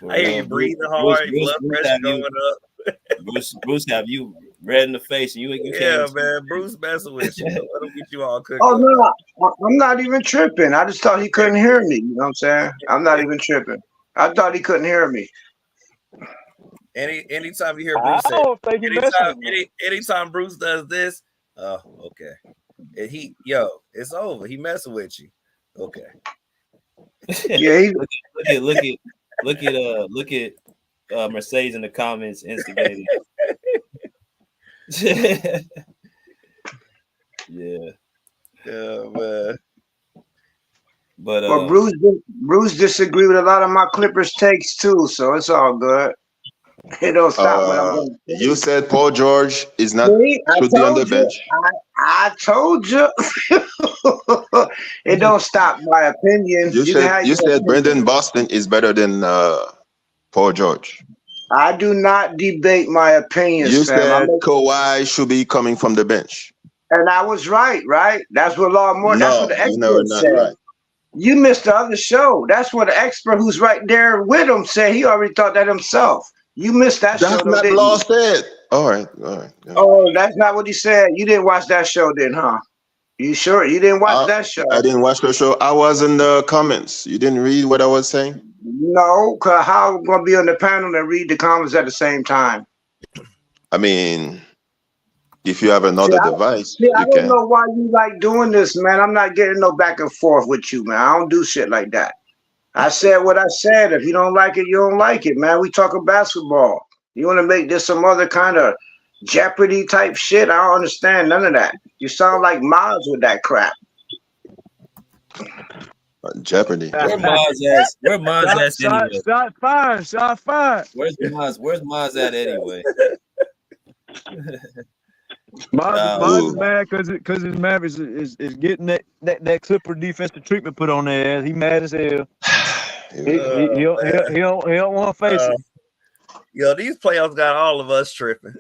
E: I hear you breathing hard, blood pressure going up.
D: Bruce have you red in the face, and you
E: can't. Man, Bruce messing with you. Let him get you all cooked.
J: Oh no, I'm not even tripping. I just thought he couldn't hear me. You know what I'm saying? I'm not even tripping. I thought he couldn't hear me.
E: Anytime you hear Bruce say, anytime Bruce does this, oh, okay. And it's over. He messing with you. Okay.
J: Yeah,
D: look at Mercedes in the comments instigating. Yeah.
E: Yeah, man.
J: But Bruce disagreed with a lot of my Clippers takes too, so it's all good. It don't stop what I'm going to say.
I: You said Paul George is not
J: See,
I: should be on the bench.
J: I told you. It don't stop my opinions.
I: You said Brendan Boston is better than Paul George.
J: I do not debate my opinions.
I: You
J: fam.
I: said Kawhi should be coming from the bench.
J: And I was right? That's what Law Moore. That's what the expert said. Right. You missed the other show. That's what the expert who's right there with him said. He already thought that himself. You missed that show.
I: That's not Law said. All right.
J: Oh, that's not what he said. You didn't watch that show then, huh? You sure? You didn't watch that show?
I: I didn't watch the show. I was in the comments. You didn't read what I was saying?
J: No, because how I'm going to be on the panel and read the comments at the same time?
I: I mean, if you have another device,
J: I don't know why you like doing this, man. I'm not getting no back and forth with you, man. I don't do shit like that. I said what I said. If you don't like it, you don't like it, man. We talking basketball. You want to make this some other kind of Jeopardy type shit? I don't understand none of that. You sound like Maz with that crap.
I: Jeopardy.
D: Where Maz at anyway?
H: Shot fired.
D: Where's Maz at anyway?
H: Maz is mad because his Mavericks is getting that Clipper defensive treatment put on their ass. He mad as hell. He don't want to face it.
E: Yo, these playoffs got all of us tripping.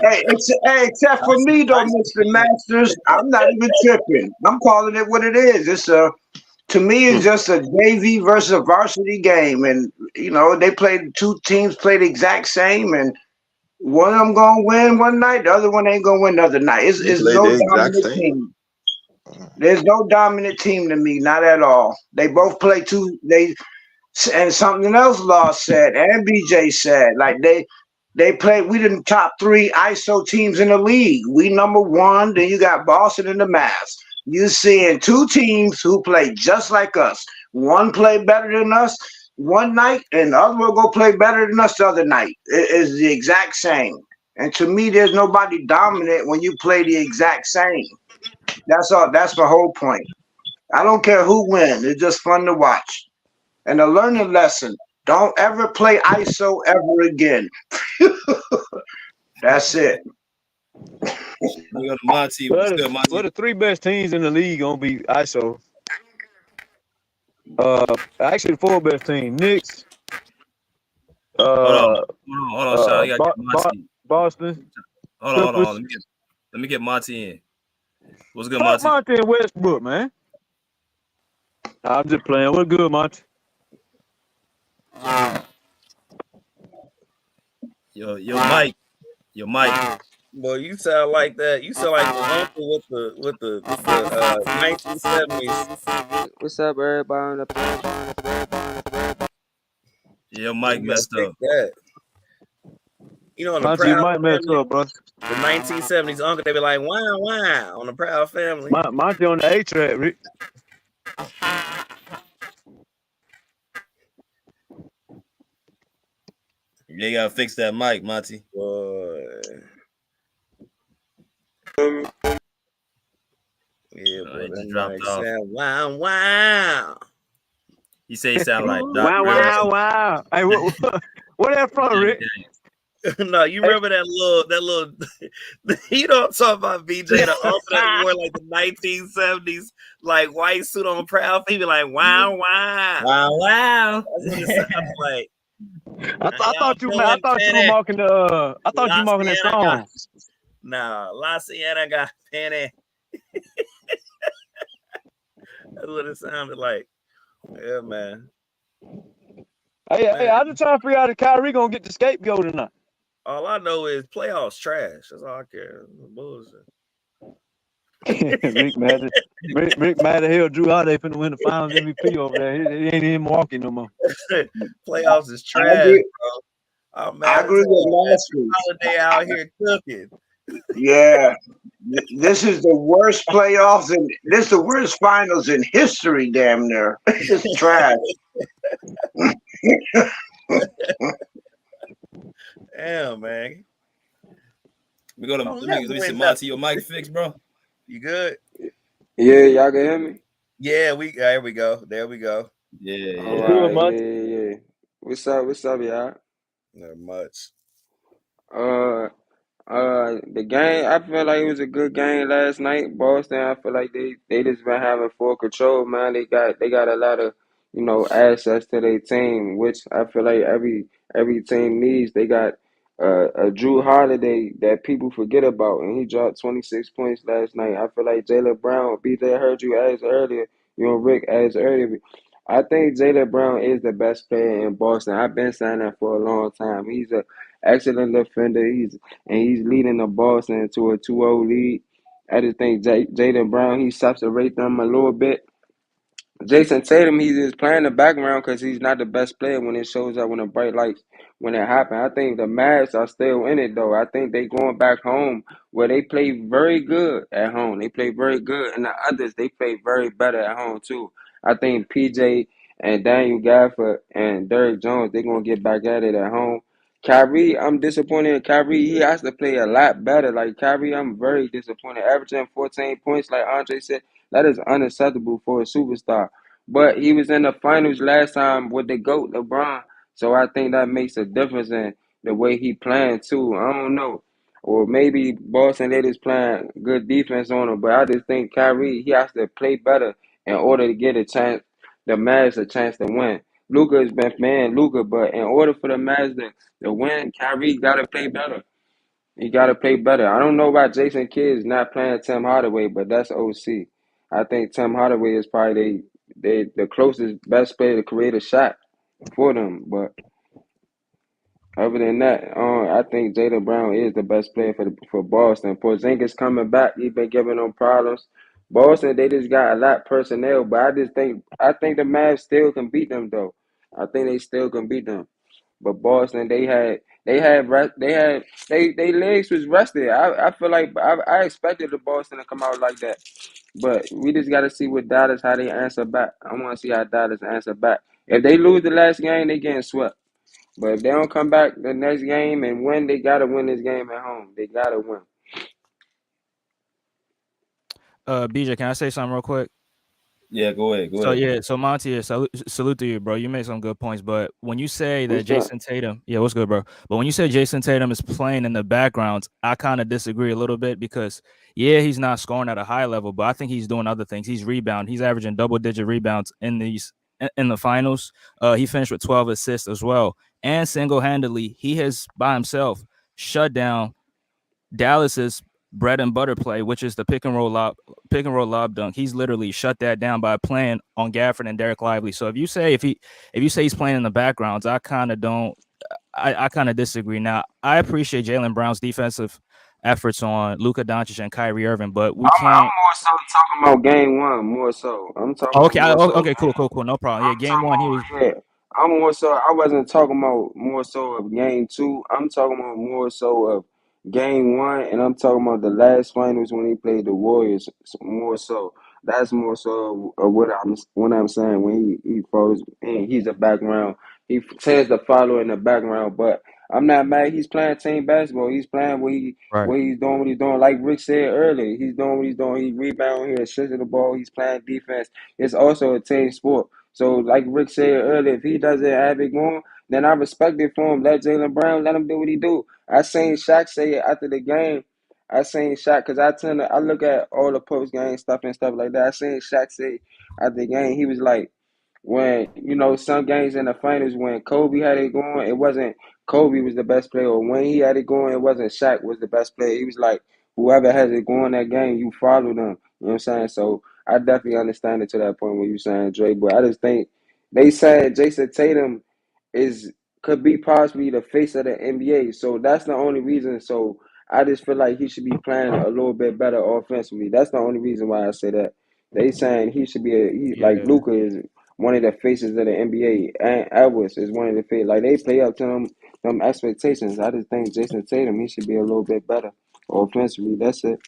J: Except for me though, Mr. Masters, I'm not even tripping. I'm calling it what it is. To me, it's just a JV versus a varsity game, and two teams played the exact same, and one of them gonna win one night, the other one ain't gonna win the other night. It's no dominant team. There's no dominant team to me, not at all. They both play and something else Law said and BJ said, like they play. We the top 3 ISO teams in the league. We number 1. Then you got Boston and the Mavs. You seeing 2 teams who play just like us. One play better than us one night, and the other will go play better than us the other night. It is the exact same. And to me, there's nobody dominant when you play the exact same. That's all. That's my whole point. I don't care who wins. It's just fun to watch. And a learning lesson: don't ever play ISO ever again. That's it.
D: We go to Monty. What's good, Monty?
H: Well, the 3 best teams in the league gonna be ISO. Actually, the 4 best team: Knicks.
D: Hold on, Sean. I gotta get Monty.
H: Boston.
D: Hold on. Let me get Monty in. What's good, Monty?
H: Monty and Westbrook, man. I'm just playing. What's good, Monty?
D: Yo, Mike.
E: Boy, you sound like that. You sound like the uncle with the 1970s.
K: What's up, everybody on the panel?
D: Yeah, Mike messed up.
E: That. You know, on the
H: Monty,
E: Proud
H: you might mess
E: Family,
H: up, bro.
E: the 1970s uncle, they be like, wow, on the Proud Family.
H: Monty on the A-track, Rick.
D: You gotta fix that mic, Monty.
E: Boy. Yeah, boy,
D: just dropped off.
E: Wow.
D: He say he sound like
H: wow. Hey, what that from, Rick?
E: No, you remember that little you know what I'm talking about, BJ, the uncle that wore like the 1970s like white suit on Proud. He be like, wow.
D: Wow.
E: That's what it sounds like.
H: I thought you were marking that song.
E: Nah, La Sienna got penny. That's what it sounded like. Yeah, man.
H: Hey, I'm just trying to figure out if Kyrie gonna get the scapegoat or not.
E: All I know is playoffs trash. That's all I care. Bullshit.
H: Rick mad. Rick mad at hell. Drew Holiday finna win the Finals MVP over there. He ain't in Milwaukee no more.
E: Playoffs is
J: I
E: trash,
J: agree.
E: bro. I'm
J: I
E: mad as
J: agree with
E: hell, man.
J: last week.
E: Holiday out here cooking.
J: Yeah, this is the worst playoffs and this is the worst finals in history. Damn near, it's trash.
E: Damn, man.
D: We go to
E: Don't
D: let
E: never
D: me see,
E: win
D: Monty.
E: nothing.
D: Your mic fixed, bro.
E: You good?
K: Yeah, y'all can hear me?
E: Yeah, there we go. There we go.
D: Yeah,
K: All
D: yeah.
H: Good,
K: right,
H: Monty.
K: yeah. What's up, y'all?
E: Not much.
K: Uh, the game, I feel like it was a good game last night. Boston, I feel like they just been having full control, man. They got a lot of, assets to their team, which I feel like every team needs. They got a Drew Holiday that people forget about, and he dropped 26 points last night. I feel like Jaylen Brown, BJ heard you ask earlier, Rick asked earlier. I think Jaylen Brown is the best player in Boston. I've been saying that for a long time. He's a excellent defender. He's leading the Boston to a 2-0 lead. I just think Jaylen Brown, he separates them a little bit. Jason Tatum, he's just playing the background because he's not the best player when it shows up when the bright lights when it happens. I think the Mavs are still in it though. I think they going back home where they play very good at home. They play very good, and the others they play very better at home too. I think PJ and Daniel Gafford and Derrick Jones they gonna get back at it at home. Kyrie, I'm disappointed in Kyrie. He has to play a lot better. Like Kyrie, I'm very disappointed. Averaging 14 points, like Andre said, that is unacceptable for a superstar. But he was in the finals last time with the GOAT, LeBron. So I think that makes a difference in the way he playing too. I don't know. Or maybe Boston they just playing good defense on him. But I just think Kyrie, he has to play better in order to get a chance, the Mavs a chance to win. Luka has been playing Luka, but in order for the Mavs to win, Kyrie gotta play better. He got to play better. I don't know about Jason Kidd not playing Tim Hardaway, but that's OC. I think Tim Hardaway is probably the closest best player to create a shot for them. But other than that, I think Jaylen Brown is the best player for Boston. Porzingis coming back, he's been giving them problems. Boston, they just got a lot personnel, but I think the Mavs still can beat them though. I think they still can beat them. But Boston, they legs was rested. I feel like I expected the Boston to come out like that, but we just got to see what Dallas how they answer back. I want to see how Dallas answer back. If they lose the last game, they getting swept. But if they don't come back the next game and win, they gotta win this game at home. They gotta win.
G: BJ, can I say something real quick?
D: Yeah, go ahead.
G: So Monty, salute to you, bro. You made some good points, but when you say that
K: What's up?
G: Jason Tatum, yeah, what's good, bro? But when you say Jason Tatum is playing in the background, I kind of disagree a little bit because yeah, he's not scoring at a high level, but I think he's doing other things. He's rebounding. He's averaging double-digit rebounds in the finals. He finished with 12 assists as well, and single-handedly, he has by himself shut down Dallas's bread and butter play, which is the pick and roll lob dunk. He's literally shut that down by playing on Gafford and Derek Lively. So if you say he's playing in the backgrounds, I kind of disagree. Now I appreciate Jaylen Brown's defensive efforts on Luka Doncic and Kyrie Irving, but we can't.
K: I'm more so talking about game one, more so. I'm talking
G: Okay,
K: about more so.
G: okay, cool, no problem. Yeah, game one, he was.
K: Yeah, I'm more so. I wasn't talking about more so of game two. I'm talking about more so of game one, and I'm talking about the last finals when he played the Warriors. More so, that's more so of what I'm saying when he follows and he's a background. He tends to follow in the background, but I'm not mad. He's playing team basketball. He's playing
G: Right.
K: what he's doing. What he's doing. Like Rick said earlier, he's doing what he's doing. He rebounding, he's assisting the ball. He's playing defense. It's also a team sport. So, like Rick said earlier, if he doesn't have it going, then I respect it for him. Let Jaylen Brown, let him do what he do. I seen Shaq say it after the game. I seen Shaq because I look at all the post game stuff and stuff like that. I seen Shaq say after the game, he was like, when some games in the finals when Kobe had it going, it wasn't Kobe was the best player. Or when he had it going, it wasn't Shaq was the best player. He was like, whoever has it going that game, you follow them. You know what I'm saying? So I definitely understand it to that point when you saying Dre, but I just think they said Jason Tatum is could be possibly the face of the NBA. So that's the only reason. So I just feel like he should be playing a little bit better offensively. That's the only reason why I say that. They saying he should be like Luka is one of the faces of the NBA, and Edwards is one of the faces. Like they play up to them expectations. I just think Jason Tatum he should be a little bit better offensively. That's it.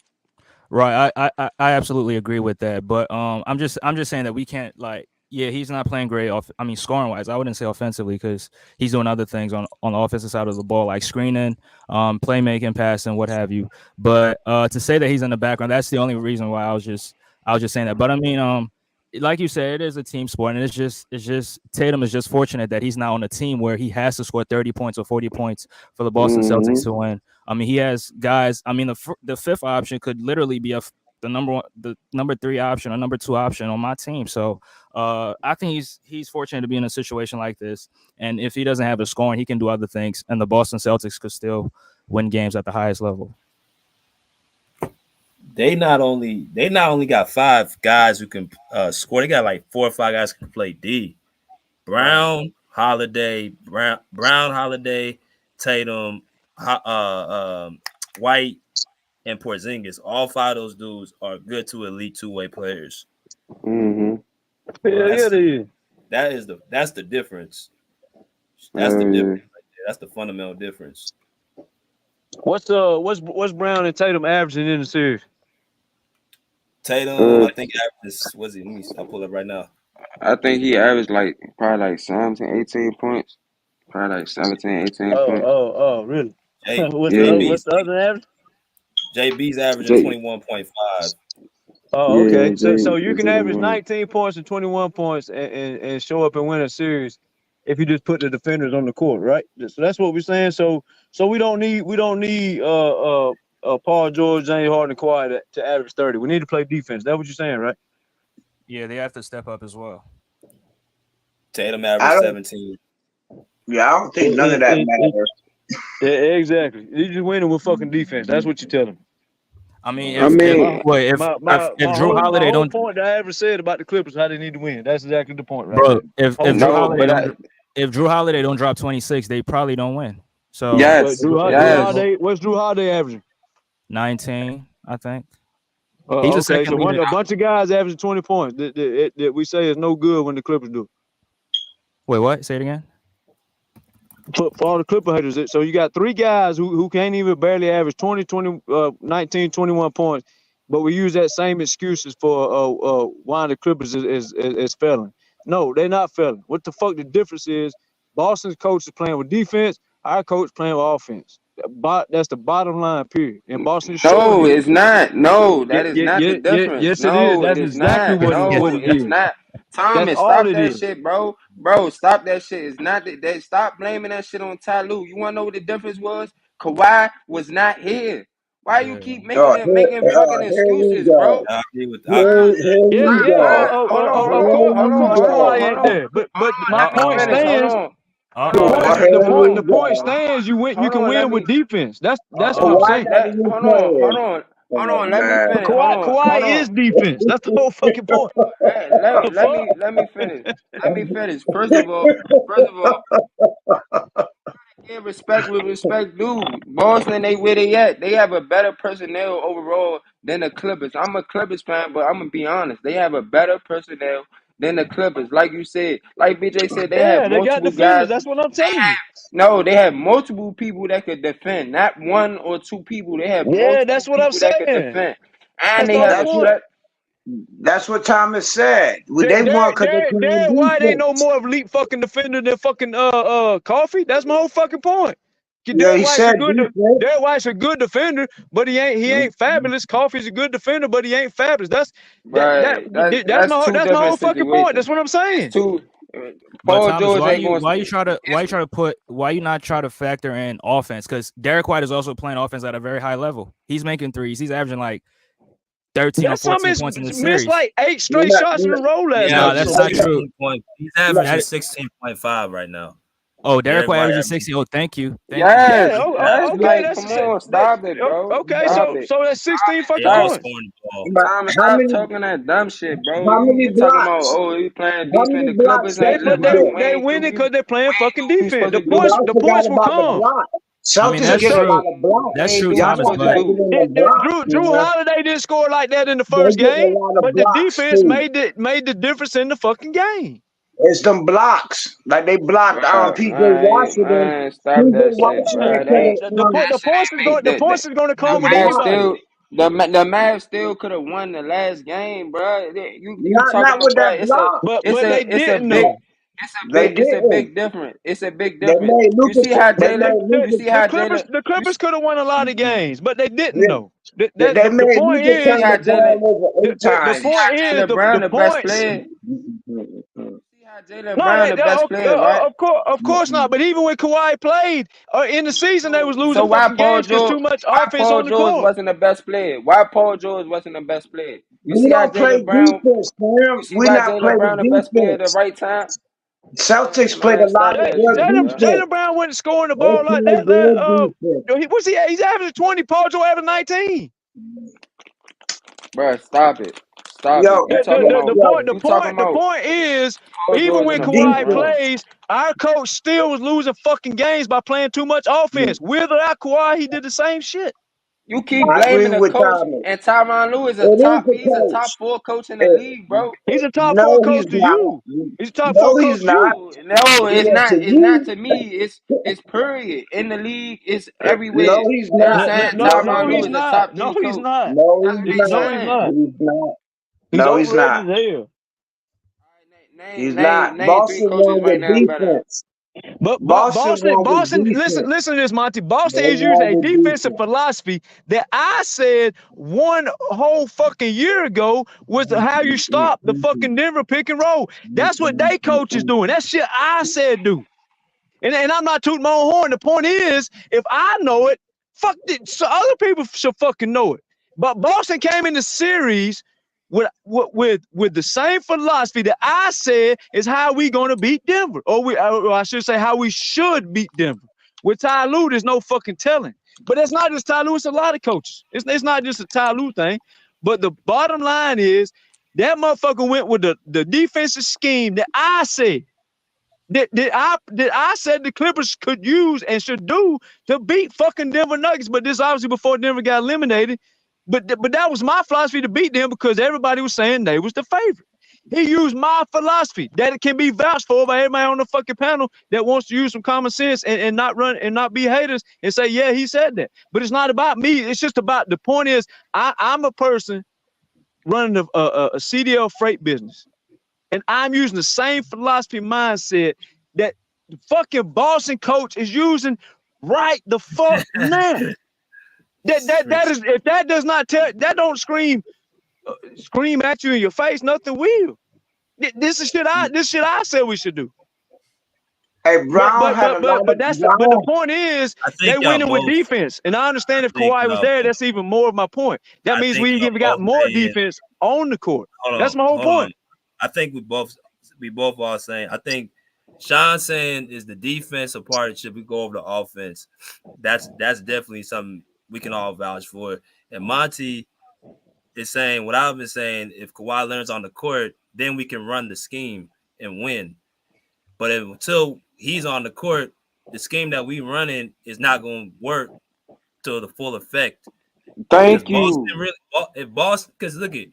G: Right. I absolutely agree with that. But I'm just saying that we can't he's not playing great scoring wise. I wouldn't say offensively because he's doing other things on the offensive side of the ball, like screening, playmaking, passing, what have you. But to say that he's in the background, that's the only reason why I was just saying that. But I mean, like you said, it is a team sport, and it's just Tatum is just fortunate that he's now on a team where he has to score 30 points or 40 points for the Boston Celtics to win. I mean, he has guys. I mean, the fifth option could literally be the number 3 option or number 2 option on my team. So I think he's fortunate to be in a situation like this. And if he doesn't have the scoring, he can do other things, and the Boston Celtics could still win games at the highest level.
D: They not only got 5 guys who can score. They got like 4 or 5 guys who can play D. Brown, Holiday, Holiday, Tatum, White, and Porzingis. All 5 of those dudes are good to elite 2-way players.
H: That's
D: the difference. That's the difference. That's the fundamental difference.
H: What's Brown and Tatum averaging in the series?
D: Tatum, I think averages. What's he? I'll pull it right now.
K: I think he averaged probably like 17, 18 points. Probably like 17, 18 points.
H: Oh, really? What's the other average?
D: JB's averaging 21.5.
H: Oh, okay.
K: Yeah,
H: so you can average 19 points and 21 points and show up and win a series if you just put the defenders on the court, right? So that's what we're saying. So we don't need Paul George, James Harden, and Kawhi to average 30. We need to play defense. That's what you're saying, right?
G: Yeah, they have to step up as well.
D: Tatum averaged 17.
J: Yeah, I don't think none of that matters.
H: Yeah, exactly. You just winning with fucking defense. That's what you tell them.
G: I mean, if Drew Holiday don't
H: point that I ever said about the Clippers, how they need to win. That's exactly the point, right?
G: Bro, if Drew Holiday don't drop 26, they probably don't win. So
H: what's Drew Holiday averaging?
G: 19, I think.
H: Okay, so a bunch of guys averaging 20 points that we say is no good when the Clippers do.
G: Wait, what? Say it again.
H: For all the Clipper haters, so you got 3 guys who can't even barely average 19, 21 points, but we use that same excuses for why the Clippers is failing. No, they're not failing. What the fuck the difference is? Boston's coach is playing with defense, our coach playing with offense. That's the bottom line, period. And Boston
K: it's not. No, that is not the difference.
H: Yes, it is. That's exactly what it is.
K: It's not. Thomas, stop that shit, bro. Bro, stop that shit. It's not that. Stop blaming that shit on Ty Lue. You want to know what the difference was? Kawhi was not here. Why you keep making fucking excuses, bro?
H: Of course, Kawhi ain't there. But my point stands. The point stands. You can win with defense. That's what I'm saying. Hold on. Let me finish. Kawhi is defense. That's the whole fucking point.
K: Hey, let me finish. First of all, give respect with respect due. Boston, where they at? They have a better personnel overall than the Clippers. I'm a Clippers fan, but I'm gonna be honest. They have a better personnel than the Clippers. Like you said, like BJ said, they have multiple guys.
H: That's what I'm telling you.
K: No, they have multiple people that could defend, not 1 or 2 people. They have multiple
H: that's what I'm saying.
K: That could defend, and they have
J: That's what Thomas said. They won because they
H: why they no more elite fucking defender than fucking Coffee? That's my whole fucking point. Derek White's a good defender, but he ain't fabulous. Coffee's a good defender, but he ain't fabulous. That's my whole fucking point. That's what I'm saying.
G: But Thomas, why you not try to factor in offense? Because Derek White is also playing offense at a very high level. He's making threes. He's averaging like 13 or 14 points in the series.
H: Missed like 8 straight shots in a row last night.
G: No, that's not true.
D: He's averaging 16.5 right now.
G: Oh, Derek White averaging 60. Oh, thank you.
H: Okay,
K: come on, stop it, bro.
H: Okay, so that's 16 fucking points.
K: Stop talking that dumb shit, bro. You talking about he playing defense. The Clippers
H: they winning because they're playing fucking defense. The points will come.
G: I mean,
J: Celtics
G: that's
J: get a
G: true.
J: lot of blocks.
G: That's
K: Ain't
G: true,
K: do what
J: Y'all
K: you
G: Thomas.
J: not
K: supposed to
G: But
J: factoring
K: do.
J: in the blocks,
H: Drew
J: man.
H: Holiday didn't score like that in the
J: They
H: first
J: get a
H: game,
J: lot of
H: but the
J: blocks
H: defense
J: too.
H: made the difference in the fucking game.
J: It's them blocks. Like they blocked
K: Bruh,
J: PJ Washington.
K: man, stop
J: PJ
K: that shit,
J: Washington
K: bro.
H: The,
K: They
J: could
K: ain't
J: have
H: the
K: that shit
H: points is
K: ain't
H: going the
K: make
H: points is going to
K: the
H: come with
K: Mavs
H: anybody.
K: still the Mavs still could have won the last game, bro. You talking
J: not
K: about,
J: with
K: bro?
J: that block.
H: But they didn't know.
J: They
K: It's a
J: didn't.
K: big difference. It's a big
J: They
K: difference.
J: made
K: You
J: Lucas.
K: see how
J: They
K: Jalen?
J: made
K: You
J: Lucas.
K: see how Jalen?
H: The
K: You
H: Clippers could have won a lot of games, but they didn't
J: They,
H: know.
J: they
H: The
J: made
H: point
J: Lucas
K: see
H: is
J: turn
K: how
J: the
K: Jalen?
J: ball over 8
H: the
K: You see
J: times.
H: point
K: how
H: is
K: Jalen Brown
H: the
K: the best
H: points.
K: player? See how Jalen
H: No,
K: Brown the best player, right?
H: of course not. But even when Kawhi played in the season, they was
K: So
H: losing
K: why
H: fucking
K: Paul
H: games because
K: George?
H: too much
K: Why
H: offense
K: Paul
H: on the
K: George
H: court.
K: wasn't the best player? Why Paul George wasn't the best player? You
J: We
K: see how
J: don't play
K: Jalen Brown?
J: defense,
K: You
J: Sam.
K: see
J: We
K: why
J: not
K: Jalen
J: playing
K: Brown the best player at the
J: defense.
K: right time?
J: Celtics played a
K: Man,
J: lot
K: stop
J: of
K: that shit,
J: good
K: bro.
J: defense.
H: Jaylen Brown wasn't scoring the
J: They
H: ball like
J: played
H: that.
J: good defense.
H: He's averaging 20. Paul George averaging 19.
K: Bro, stop it. Stop it.
J: Yo,
K: You talking
H: The
K: about
H: point is,
K: Paul
H: even
K: George
H: when
K: in the first
H: Kawhi
J: defense.
K: round.
H: plays, our coach still was losing fucking games by playing too much offense. With or without Kawhi, he did the same shit.
K: You keep
J: I agree
K: blaming the
J: with
K: coach,
J: Thomas.
K: and Tyronn Lue is
J: It is the
K: he's a top
J: coach.
K: 4 coach in the
J: It,
K: league, bro.
H: He's a top 4
J: no, he's
H: coach to
J: not.
H: you. He's a top 4
J: No, he's
H: coach to
J: not.
H: you.
K: No, it's
J: Yeah,
K: not.
J: to
K: It's not
J: you.
K: to me. It's period. In the league, it's everywhere.
J: No, he's
K: You know what I'm
J: not.
K: saying?
H: No,
K: Tyronn Lue
H: he's
K: is a
J: Thomas.
H: not.
K: top
H: No,
K: 3
H: he's
K: coach.
H: not.
J: No,
K: That's
J: he's
K: what I'm
H: No,
J: not.
H: he's
K: saying.
H: not.
J: He's not.
H: He's
J: No, he's
H: overrated
J: not.
H: as hell.
J: He's not.
K: Name 3
J: Boston
K: coaches
J: won
K: right
J: with
K: now better.
J: defense.
H: But
J: Boston won with defense.
H: listen to this, Monty.
J: They
H: Boston is using
J: won
H: a
J: with
H: defensive
J: defense.
H: philosophy that I said one whole fucking year ago was how you stop the fucking Denver pick and roll. That's what they coach is doing. That shit I said do. And I'm not tooting my own horn. The point is, if I know it, fuck it, so other people should fucking know it. But Boston came in the series with the same philosophy that I said is how we gonna beat Denver, or I should say how we should beat Denver. With Ty Lue, there's no fucking telling. But it's not just Ty Lue; it's a lot of coaches. It's not just a Ty Lue thing. But the bottom line is that motherfucker went with the defensive scheme that I said. That I said the Clippers could use and should do to beat fucking Denver Nuggets, but this obviously before Denver got eliminated. But that was my philosophy to beat them because everybody was saying they was the favorite. He used my philosophy that it can be vouched for by everybody on the fucking panel that wants to use some common sense and not run and not be haters and say, yeah, he said that. But it's not about me. It's just about the point is I'm a person running a CDL freight business. And I'm using the same philosophy mindset that the fucking Boston coach is using right the fuck now. That is, if that does not tell, that don't scream at you in your face, nothing will. This is shit I said we should do.
J: Hey, Brown had a lot of
H: But the point is they winning with
D: both.
H: defense. And I understand if Kawhi was there, that's even more of my point. That means we even got more defense on the court. That's my whole point.
D: I think we both are saying. I think Sean saying is the defensive part should we go over the offense. That's definitely something we can all vouch for. And Monty is saying what I've been saying. If Kawhi learns on the court, then we can run the scheme and win. But until he's on the court, the scheme that we running is not going to work to the full effect.
K: Thank you.
D: If Boston, because look at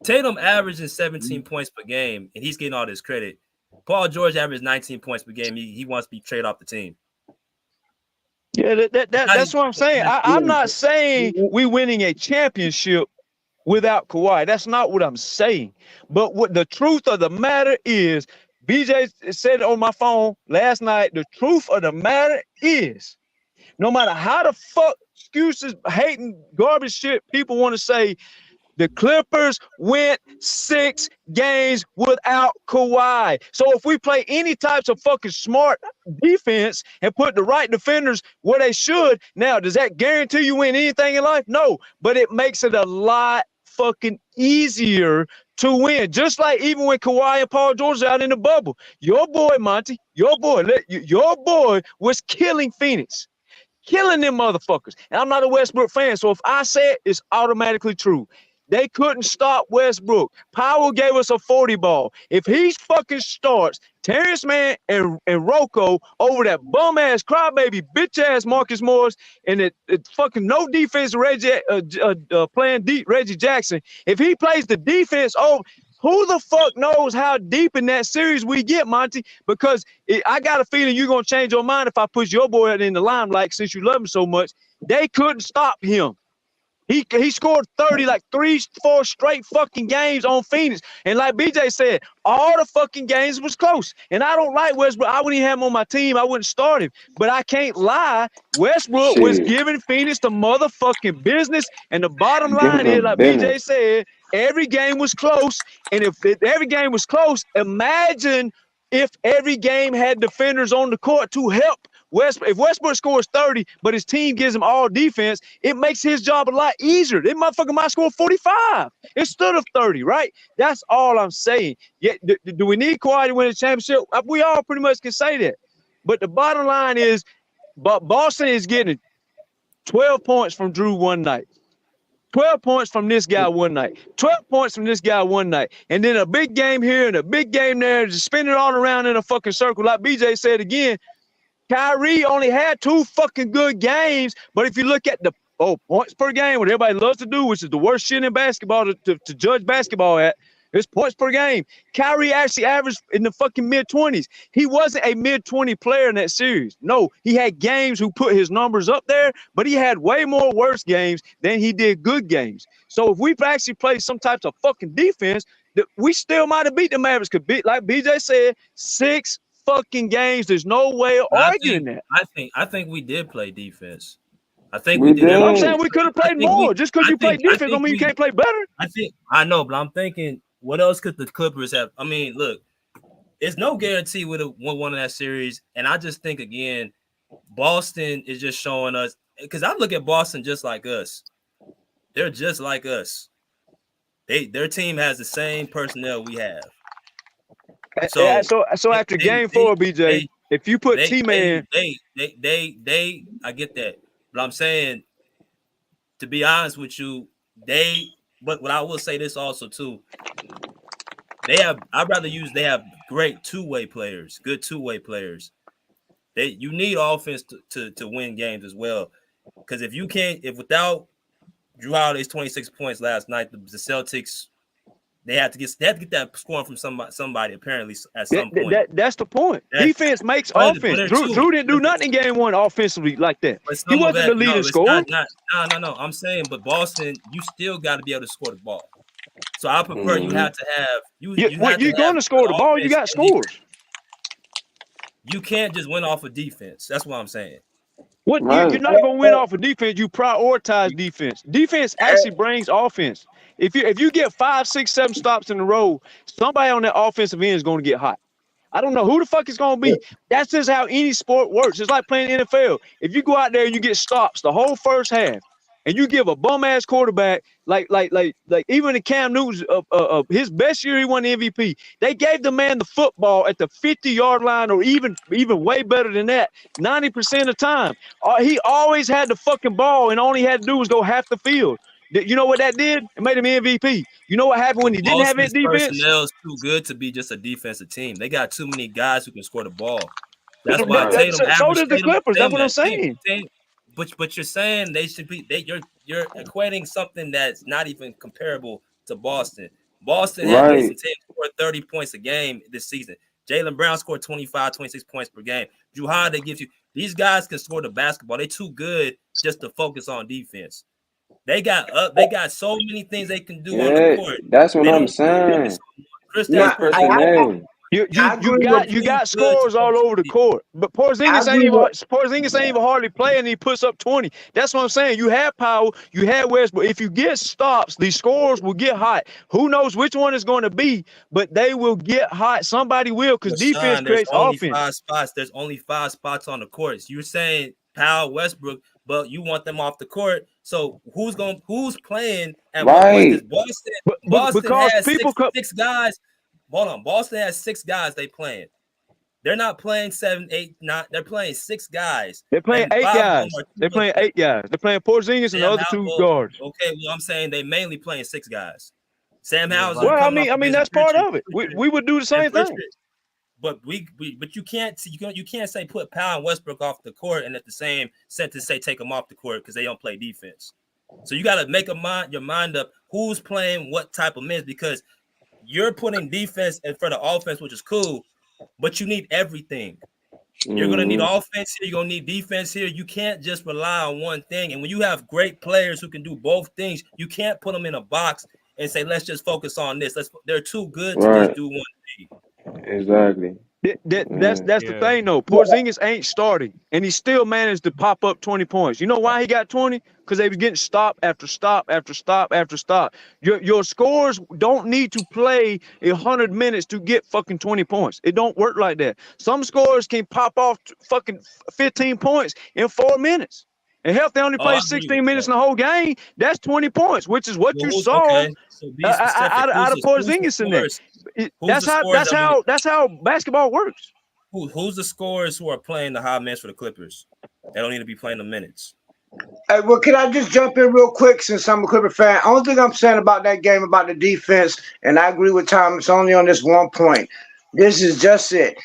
D: Tatum averaging 17 points per game, and he's getting all this credit. Paul George averaged 19 points per game. He wants to be traded off the team.
H: Yeah, that's what I'm saying. I'm not saying we winning a championship without Kawhi. That's not what I'm saying. But what the truth of the matter is, BJ said it on my phone last night. The truth of the matter is, no matter how the fuck excuses, hating, garbage shit people want to say, the Clippers went 6 games without Kawhi. So if we play any types of fucking smart defense and put the right defenders where they should, now, does that guarantee you win anything in life? No, but it makes it a lot fucking easier to win. Just like even when Kawhi and Paul George out in the bubble, your boy, Monty, your boy was killing Phoenix. Killing them motherfuckers. And I'm not a Westbrook fan, so if I say it, it's automatically true. They couldn't stop Westbrook. Powell gave us a 40 ball. If he fucking starts Terrence Mann and Rocco over that bum ass crybaby bitch ass Marcus Morris and it fucking no defense Reggie playing deep Reggie Jackson. If he plays the defense, who the fuck knows how deep in that series we get, Monty? Because I got a feeling you're gonna change your mind if I push your boy in the limelight since you love him so much. They couldn't stop him. He scored 30 like 3-4 straight fucking games on Phoenix. And like BJ said, all the fucking games was close. And I don't like Westbrook. I wouldn't even have him on my team. I wouldn't start him. But I can't lie. Westbrook was giving Phoenix the motherfucking business. And the bottom line is, like BJ said, every game was close. And if every game was close, imagine if every game had defenders on the court to help Westbrook. If Westbrook scores 30, but his team gives him all defense, it makes his job a lot easier. This motherfucker might score 45 instead of 30, right? That's all I'm saying. Yeah, do we need Kawhi to win a championship? We all pretty much can say that. But the bottom line is, Boston is getting 12 points from Drew one night. 12 points from this guy one night. 12 points from this guy one night. And then a big game here and a big game there, just spinning all around in a fucking circle. Like BJ said again, Kyrie only had 2 fucking good games, but if you look at the points per game, what everybody loves to do, which is the worst shit in basketball to judge basketball at, is points per game. Kyrie actually averaged in the fucking mid-20s. He wasn't a mid-20 player in that series. No, he had games who put his numbers up there, but he had way more worse games than he did good games. So if we've actually played some types of fucking defense, we still might have beat the Mavericks. Could beat, like BJ said, 6 fucking games. There's no way of arguing that.
D: I think we did play defense. I think
K: we
D: did.
H: I'm saying we could have played more. Just because you play defense don't mean you can't play better.
D: I know, but I'm thinking, what else could the Clippers have? I mean, look, it's no guarantee we would have won one of that series. And I just think, again, Boston is just showing us, because I look at Boston just like us. They're just like us. Their team has the same personnel we have.
H: So after game 4, BJ, if you put T-Man,
D: I get that, but I'm saying, to be honest with you, but what I will say this also too, they have great two-way players, good two-way players. You need offense to win games as well, because if without Drew Holiday's 26 points last night, the Celtics. They have to get that scoring from somebody apparently at some point.
H: That's the point. Defense makes offense. Drew didn't do nothing in game 1 offensively like that. He wasn't the leading scorer.
D: No. I'm saying, but Boston, you still got to be able to score the ball. So I prefer you have to have you're
H: going to score the ball. You got scores.
D: You can't just win off of defense. That's what I'm saying.
H: You're not going to win off of defense. You prioritize defense. Defense actually brings offense. If you get 5, 6, 7 stops in a row, somebody on that offensive end is going to get hot. I don't know who the fuck it's going to be. That's just how any sport works. It's like playing NFL. If you go out there and you get stops the whole first half, and you give a bum ass quarterback like even in Cam Newton's his best year, he won the MVP. They gave the man the football at the 50-yard line, or even way better than that, 90% of the time. He always had the fucking ball, and all he had to do was go half the field. You know what that did? It made him MVP. You know what happened when he didn't have his defense?
D: Personnel is too good to be just a defensive team. They got too many guys who can score the ball. That's why Tatum
H: so did the Clippers. That's what I'm saying.
D: But you're saying they should be. You're equating something that's not even comparable to Boston. Boston had Jason Tatum scored 30 points a game this season. Jaylen Brown scored 25, 26 points per game. Drew Holiday gives you. These guys can score the basketball. They're too good just to focus on defense. They got so many things they can do on the court.
K: That's what I'm saying.
H: You got scores all over the court, but Porzingis ain't even hardly playing, and he puts up 20. That's what I'm saying. You have power, you have Westbrook. If you get stops, these scores will get hot. Who knows which one is going to be, but they will get hot. Somebody will, because defense creates offense.
D: There's only 5 spots on the court. You're saying Powell, Westbrook, but you want them off the court. So who's playing at
K: right?
D: Boston has six guys. Hold on, Boston has 6 guys they playing. They're not playing 7, 8, 9. They're playing 6 guys.
H: They're playing
D: And
H: 8
D: 5 of them
H: guys.
D: are
H: They're playing 8 guys. They're playing Porzingis and the other 2 guards.
D: Okay, well, I'm saying they mainly playing 6 guys. Sam Hauser.
H: Well, I mean that's part of it. We would do the same thing.
D: But but you can't say put Powell and Westbrook off the court and at the same sentence say take them off the court because they don't play defense. So you got to make your mind up who's playing what type of minutes because you're putting defense in front of offense, which is cool, but you need everything. You're gonna need offense here. You're gonna need defense here. You can't just rely on one thing. And when you have great players who can do both things, you can't put them in a box and say let's just focus on this. They're too good to just do one thing.
K: Exactly.
H: That's the thing though. Porzingis ain't starting, and he still managed to pop up 20 points. You know why he got 20? Because they was getting stop after stop after stop after stop. Your scorers don't need to play 100 minutes to get fucking 20 points. It don't work like that. Some scorers can pop off fucking 15 points in 4 minutes. And hell, if they only play 16 minutes in the whole game, that's 20 points, which is what you saw out of Porzingis in there. That's how basketball works.
D: Who's the scorers who are playing the high minutes for the Clippers? They don't need to be playing the minutes.
J: Hey, well, can I just jump in real quick since I'm a Clipper fan? Only thing I'm saying about that game, about the defense, and I agree with Thomas only on this one point. This is just it.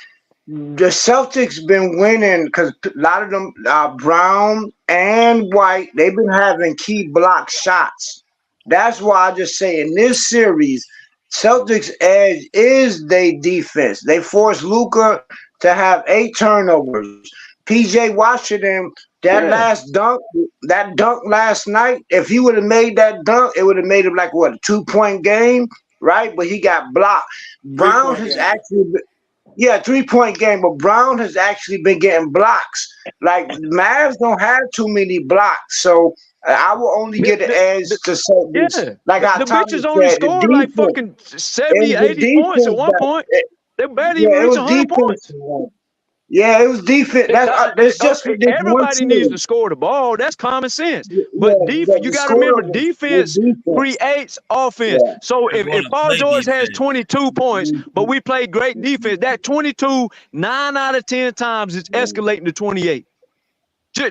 J: The Celtics been winning because a lot of them, Brown and White, they've been having key block shots. That's why I just say in this series, Celtics' edge is their defense. They forced Luka to have 8 turnovers. PJ Washington, last dunk, that dunk last night, if he would have made that dunk, it would have made him like, what, a 2-point game, right? But he got blocked. Brown has actually been, 3-point game, but Brown has actually been getting blocks. Like, Mavs don't have too many blocks, so I will only get an edge to say this. Like
H: the bitches only scored like fucking 70, 80 points at one point. They barely even reached 100 points.
J: Yeah, it was defense. That's just
H: everybody needs to score the ball. That's common sense. But defense, you got to remember, defense creates offense. Yeah. So if Paul George has 22 points, but we play great defense, that 22, 9 out of 10 times is escalating to 28.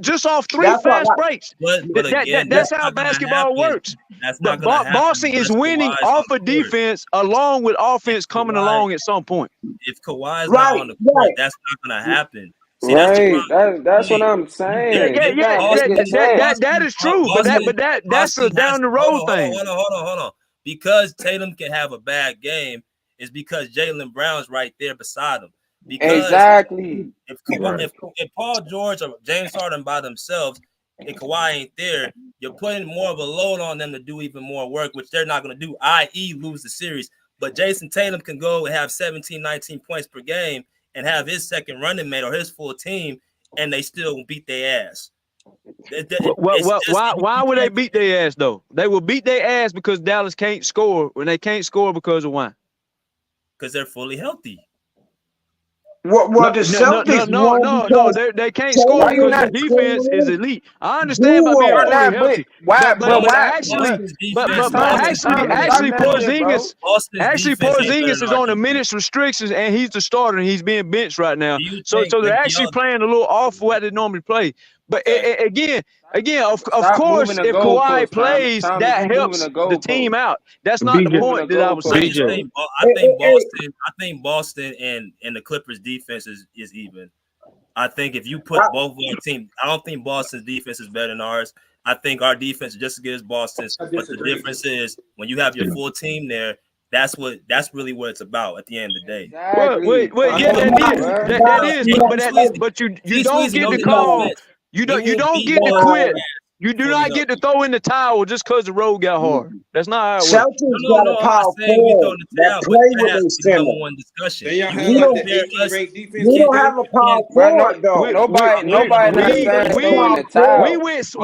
H: Just off 3 fast breaks.
D: But again,
H: that's how basketball works. But Boston is winning off of defense along with offense coming along at some point.
D: If Kawhi's not on the court, that's not going to happen. See,
K: that's what I'm saying.
H: That is true. But that's a down the road thing.
D: Hold on. Because Tatum can have a bad game, is because Jaylen Brown's right there beside him. Because
K: exactly.
D: If Paul George or James Harden by themselves and Kawhi ain't there, you're putting more of a load on them to do even more work, which they're not going to do, i.e. lose the series. But Jason Tatum can go and have 17, 19 points per game and have his second running mate or his full team, and they still beat their ass.
H: Why would they beat their ass, though? They will beat their ass because Dallas can't score, when they can't score because of why?
D: Because they're fully healthy.
J: Well, the Celtics
H: no, they can't score because the defense is elite. I understand about being fully healthy. Porzingis is on the minutes restrictions and he's the starter and he's being benched right now. So they're actually playing a little off what they normally play. But again, of course, if Kawhi plays, that helps the team out. That's not the point that I was saying.
D: I think Boston and the Clippers defense is even. I think if you put both of our teams, I don't think Boston's defense is better than ours. I think our defense is just as good as Boston's. But the difference is when you have your full team there, that's really what it's about at the end of the day.
H: Exactly. That is. But you don't get the call. You don't get to quit. You do not get to throw in the towel just because the road got hard. That's not how it works.
J: Celtics got a power forward that play with their center. We don't have a power forward though.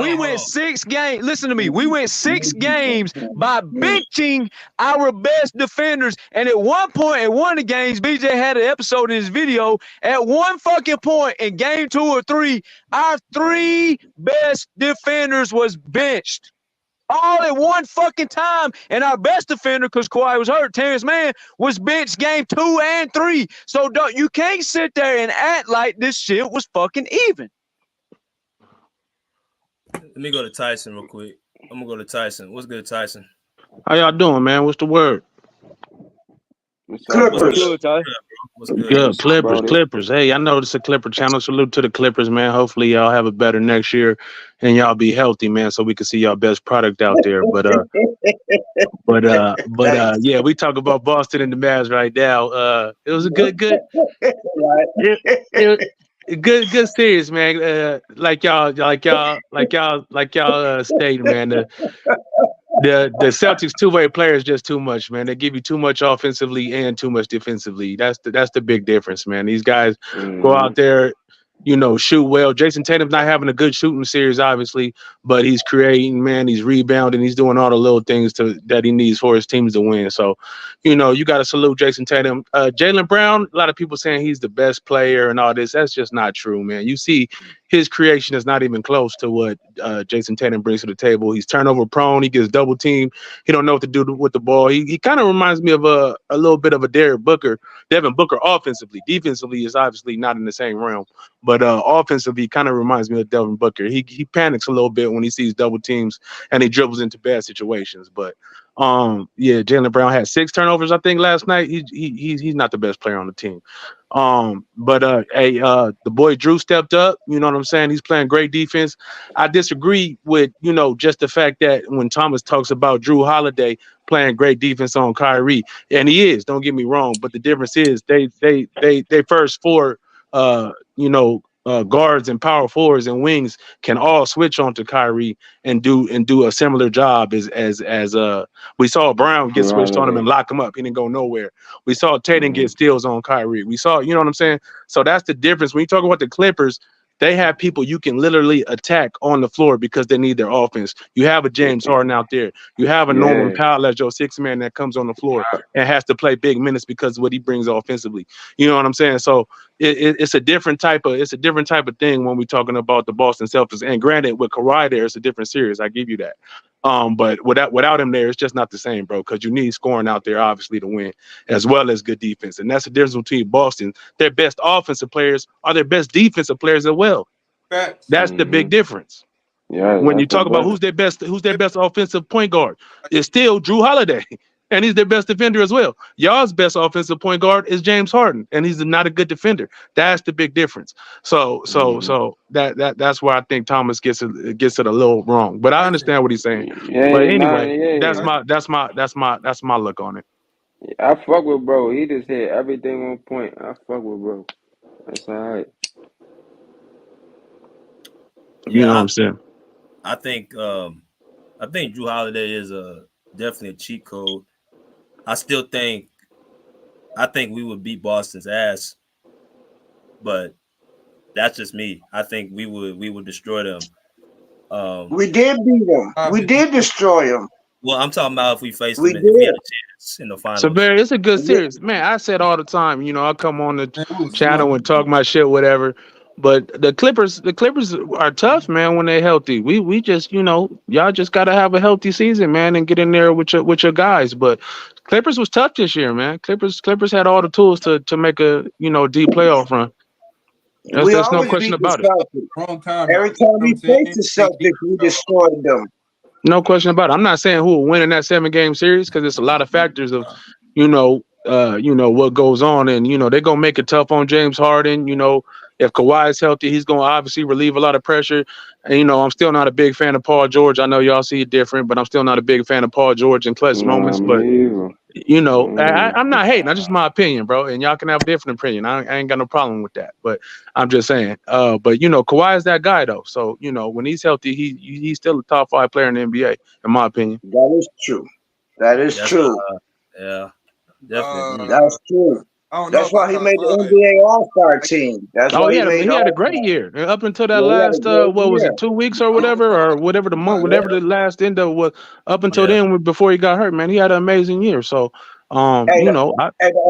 H: We went 6 games. Listen to me. We went 6 games by benching our best defenders. And at one point, in one of the games, BJ had an episode in his video. At one fucking point in game 2 or 3, our 3 best defenders was benched. all at one fucking time. And our best defender, because Kawhi was hurt, Terrence Mann, was benched game 2 and 3. So you can't sit there and act like this shit was fucking even.
D: Let me go to Tyson real quick. I'm gonna go to Tyson. What's good, Tyson?
L: How y'all doing, man? What's the word?
J: Clippers.
H: What's good, Ty?
D: What's good?
L: Good.
K: Bro,
L: Clippers. Hey, I know this is a Clipper channel. Salute to the Clippers, man. Hopefully y'all have a better next year and y'all be healthy, man, so we can see y'all best product out there. But yeah, we talk about Boston and the Mavs right now. It was a good good series, man. Like y'all stated, man. The Celtics two-way player is just too much, man. They give you too much offensively and too much defensively. That's the big difference, man. These guys go out there, shoot well. Jason Tatum's not having a good shooting series, obviously, but he's creating, man. He's rebounding. He's doing all the little things that he needs for his teams to win. So, you got to salute Jason Tatum. Jaylen Brown, a lot of people saying he's the best player and all this. That's just not true, man. You see his creation is not even close to what Jason Tatum brings to the table. He's turnover prone. He gets double teamed. He don't know what to do with the ball. He kind of reminds me of a little bit of a Devin Booker offensively. Defensively is obviously not in the same realm, but offensively kind of reminds me of Devin Booker. He panics a little bit when he sees double teams and he dribbles into bad situations. But Jaylen Brown had 6 turnovers, I think, last night. He's not the best player on the team. The boy Drew stepped up. You know what I'm saying? He's playing great defense. I disagree with, just the fact that when Thomas talks about Drew Holiday playing great defense on Kyrie, and he is, don't get me wrong, but the difference is they first 4 guards and power forwards and wings can all switch onto Kyrie and do a similar job as we saw Brown get switched on him and lock him up. He didn't go nowhere. We saw Tatum get steals on Kyrie. We saw, you know what I'm saying? So that's the difference. When you talk about the Clippers, they have people you can literally attack on the floor because they need their offense. You have a James Harden out there. You have a Norman Powell as your 6th man that comes on the floor and has to play big minutes because of what he brings offensively. You know what I'm saying? So it's a different type of thing when we're talking about the Boston Celtics. And granted, with Kawhi there, it's a different series. I give you that. But without him there, it's just not the same, bro, because you need scoring out there, obviously, to win, as well as good defense. And that's the difference between Boston. Their best offensive players are their best defensive players as well. That's the big difference.
K: Yeah,
L: when you talk about who's their best offensive point guard, it's still Drew Holiday, and he's their best defender as well. Y'all's best offensive point guard is James Harden, and he's not a good defender. That's the big difference. So that's why I think Thomas gets it a little wrong. But I understand what he's saying. But anyway, that's my look on it.
K: I fuck with bro. He just hit everything on point. I fuck with bro. That's all right.
L: You know what I'm saying?
D: I think Drew Holiday is definitely a cheat code. I think we would beat Boston's ass, but that's just me. I think we would destroy them.
J: We did beat them. We did destroy them.
D: Well, I'm talking about if we faced them if we had a chance in the finals.
L: So, Barry, it's a good series. Man, I said all the time, I come on the channel and talk my shit, whatever. But the Clippers are tough, man, when they're healthy. We just, y'all just got to have a healthy season, man, and get in there with your guys. But Clippers was tough this year, man. Clippers had all the tools to make a, deep playoff run. There's no question about it.
J: Every time we faced the Celtics, we destroyed them.
L: No question about it. I'm not saying who will win in that 7-game series because it's a lot of factors of, what goes on. And, they're going to make it tough on James Harden. If Kawhi is healthy, he's going to obviously relieve a lot of pressure. And, I'm still not a big fan of Paul George. I know y'all see it different, but I'm still not a big fan of Paul George in clutch moments. But, I'm not hating. That's just my opinion, bro. And y'all can have a different opinion. I ain't got no problem with that. But I'm just saying. But, Kawhi is that guy, though. So, when he's healthy, he's still a top 5 player in the NBA, in my opinion.
J: That is true. That is true.
D: Yeah, definitely.
J: That's true. That's why he made the NBA All-Star team. That's why
L: he had a great year up until that last was it 2 weeks or whatever the month, whatever the last end of was up until then before he got hurt, man. He had an amazing year. So
J: the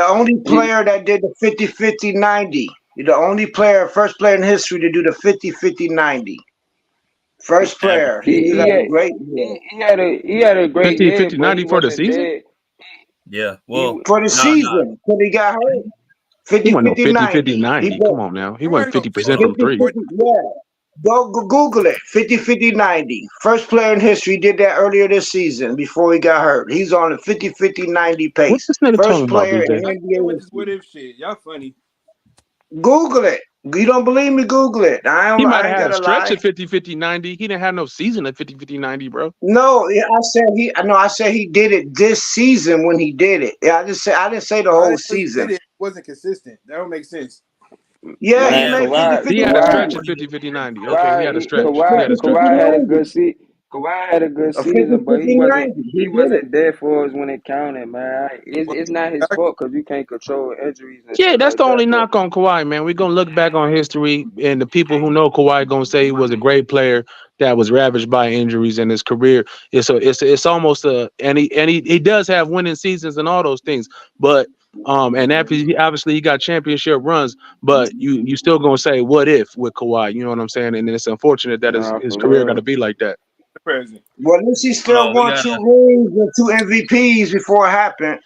J: only player that did the 50-50-90, the only player, first player in history to do the 50-50-90. First player. He had a great year.
K: He had a great
L: 50,
K: year,
L: 50,
K: but
L: 90
K: he
L: for the
K: wasn't
L: season?
K: dead.
D: Yeah.
K: He
D: Well,
J: For the
D: nah.
J: season, because he got hurt.
L: He
J: 50,
L: went no
J: 50,
L: 50,
J: 90.
L: 50, 90. Come on now. He went 50% from
J: 50,
L: three.
J: 50, yeah. Go Google it. 50, 50, 90. First player in history did that earlier this season before he got hurt. He's on a 50, 50, 90
L: What's
J: pace.
L: this nigga
J: First
L: talking about,
J: player in
L: BJ?
F: With
J: NBA
F: this what
J: history.
F: if shit, y'all funny.
J: Google it. You don't believe me? Google it. I
L: He might
J: ain't
L: have had a
J: gonna
L: stretch
J: lie.
L: at 50, 50, 90. He didn't have no season at 50, 50, 90, bro.
J: No, yeah, I said he did it this season when he did it. Yeah, I didn't say the
F: I
J: whole
F: didn't know he did
J: season.
F: it. It wasn't consistent. That don't make sense.
J: Yeah, he
K: Man,
J: made 50,
K: Kawhi,
J: 50,
L: He had a stretch
J: 90.
K: Kawhi,
L: at 50, 50, 90. Okay, he
K: Kawhi,
L: had a
K: he-
L: stretch. He had
K: Kawhi,
L: a
J: 50, 50,
L: stretch.
K: Kawhi had a
J: 90.
K: good Kawhi had a good
J: A 50,
K: season, but
J: 50, 90. He
K: he
J: did it.
K: wasn't there for us when it counted, man.
F: Well,
K: It's not his
F: exactly.
K: fault because you can't control injuries and
L: Yeah,
K: shit
L: that's
K: like
L: the
K: that.
L: only knock on Kawhi, man. We're gonna look back on history, and the people who know Kawhi gonna say he was a great player that was ravaged by injuries in his career. It's almost he does have winning seasons and all those things, but and after obviously he got championship runs, but you still gonna say what if with Kawhi? You know what I'm saying? And it's unfortunate that his
K: Nah,
L: his
K: for
L: career got
K: real.
L: to be like that.
F: The president.
J: Well, at least he
D: Hold
J: still
D: on. We
J: won
D: got
J: 2 rings and 2 MVPs before it happened.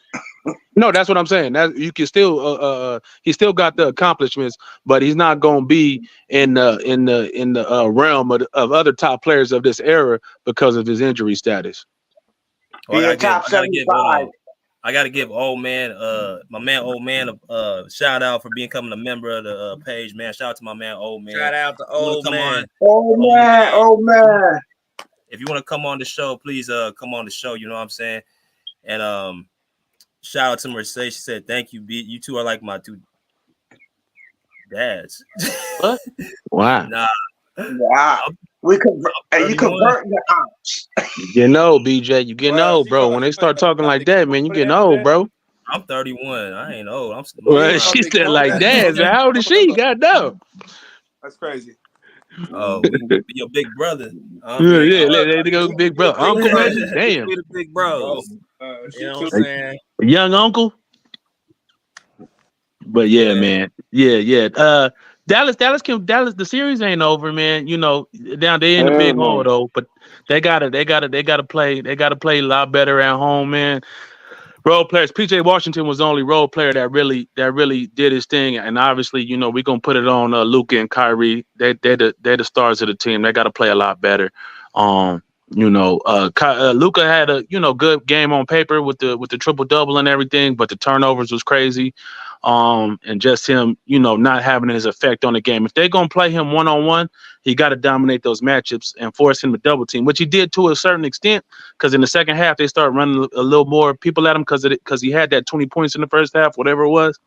L: No, that's what I'm saying. That you can still he still got the accomplishments, but he's not going to be in the realm of other top players of this era because of his injury status.
D: Oh,
J: He a top
D: I gotta give hold
J: 75.
D: on. I gotta give old man, my man, old man, a shout out for becoming a member of the page, man. Shout out to my man, old man.
E: Shout out to
D: You wanna
E: old
D: come
E: man.
D: on?
J: Oh man, oh man.
D: If you want to come on the show, please come on the show. You know what I'm saying? And shout out to Mercedes. She said, "Thank you, B. You two are like my two dads."
L: What? Wow.
D: Nah,
J: Wow.
D: I'm
J: You
D: 31.
J: convert the ops.
L: You know, BJ, you getting
F: Well,
L: old, bro. When they start talking like that, man, you getting old, bro.
D: I'm 31. I ain't old. I'm
L: Well, she said like that. So how old is she? God no.
F: That's crazy.
D: Oh, we be your big brother.
L: Yeah, let go, big brother, uncle, maybe. Damn,
E: We the big bros. You know what I'm saying?
L: young uncle. But yeah, man. Yeah. Dallas. The series ain't over, man. You know, down they in the big hole though, but they gotta play a lot better at home, man. Role players. PJ Washington was the only role player that really did his thing, and obviously, you know, we're gonna put it on Luka and Kyrie. They're the stars of the team. They got to play a lot better. Luka had a good game on paper with the triple double and everything, but the turnovers was crazy. And just him, not having his effect on the game. If they're gonna play him 1-on-1, he got to dominate those matchups and force him to double team, which he did to a certain extent. Because in the second half, they started running a little more people at him because he had that 20 points in the first half, whatever it was.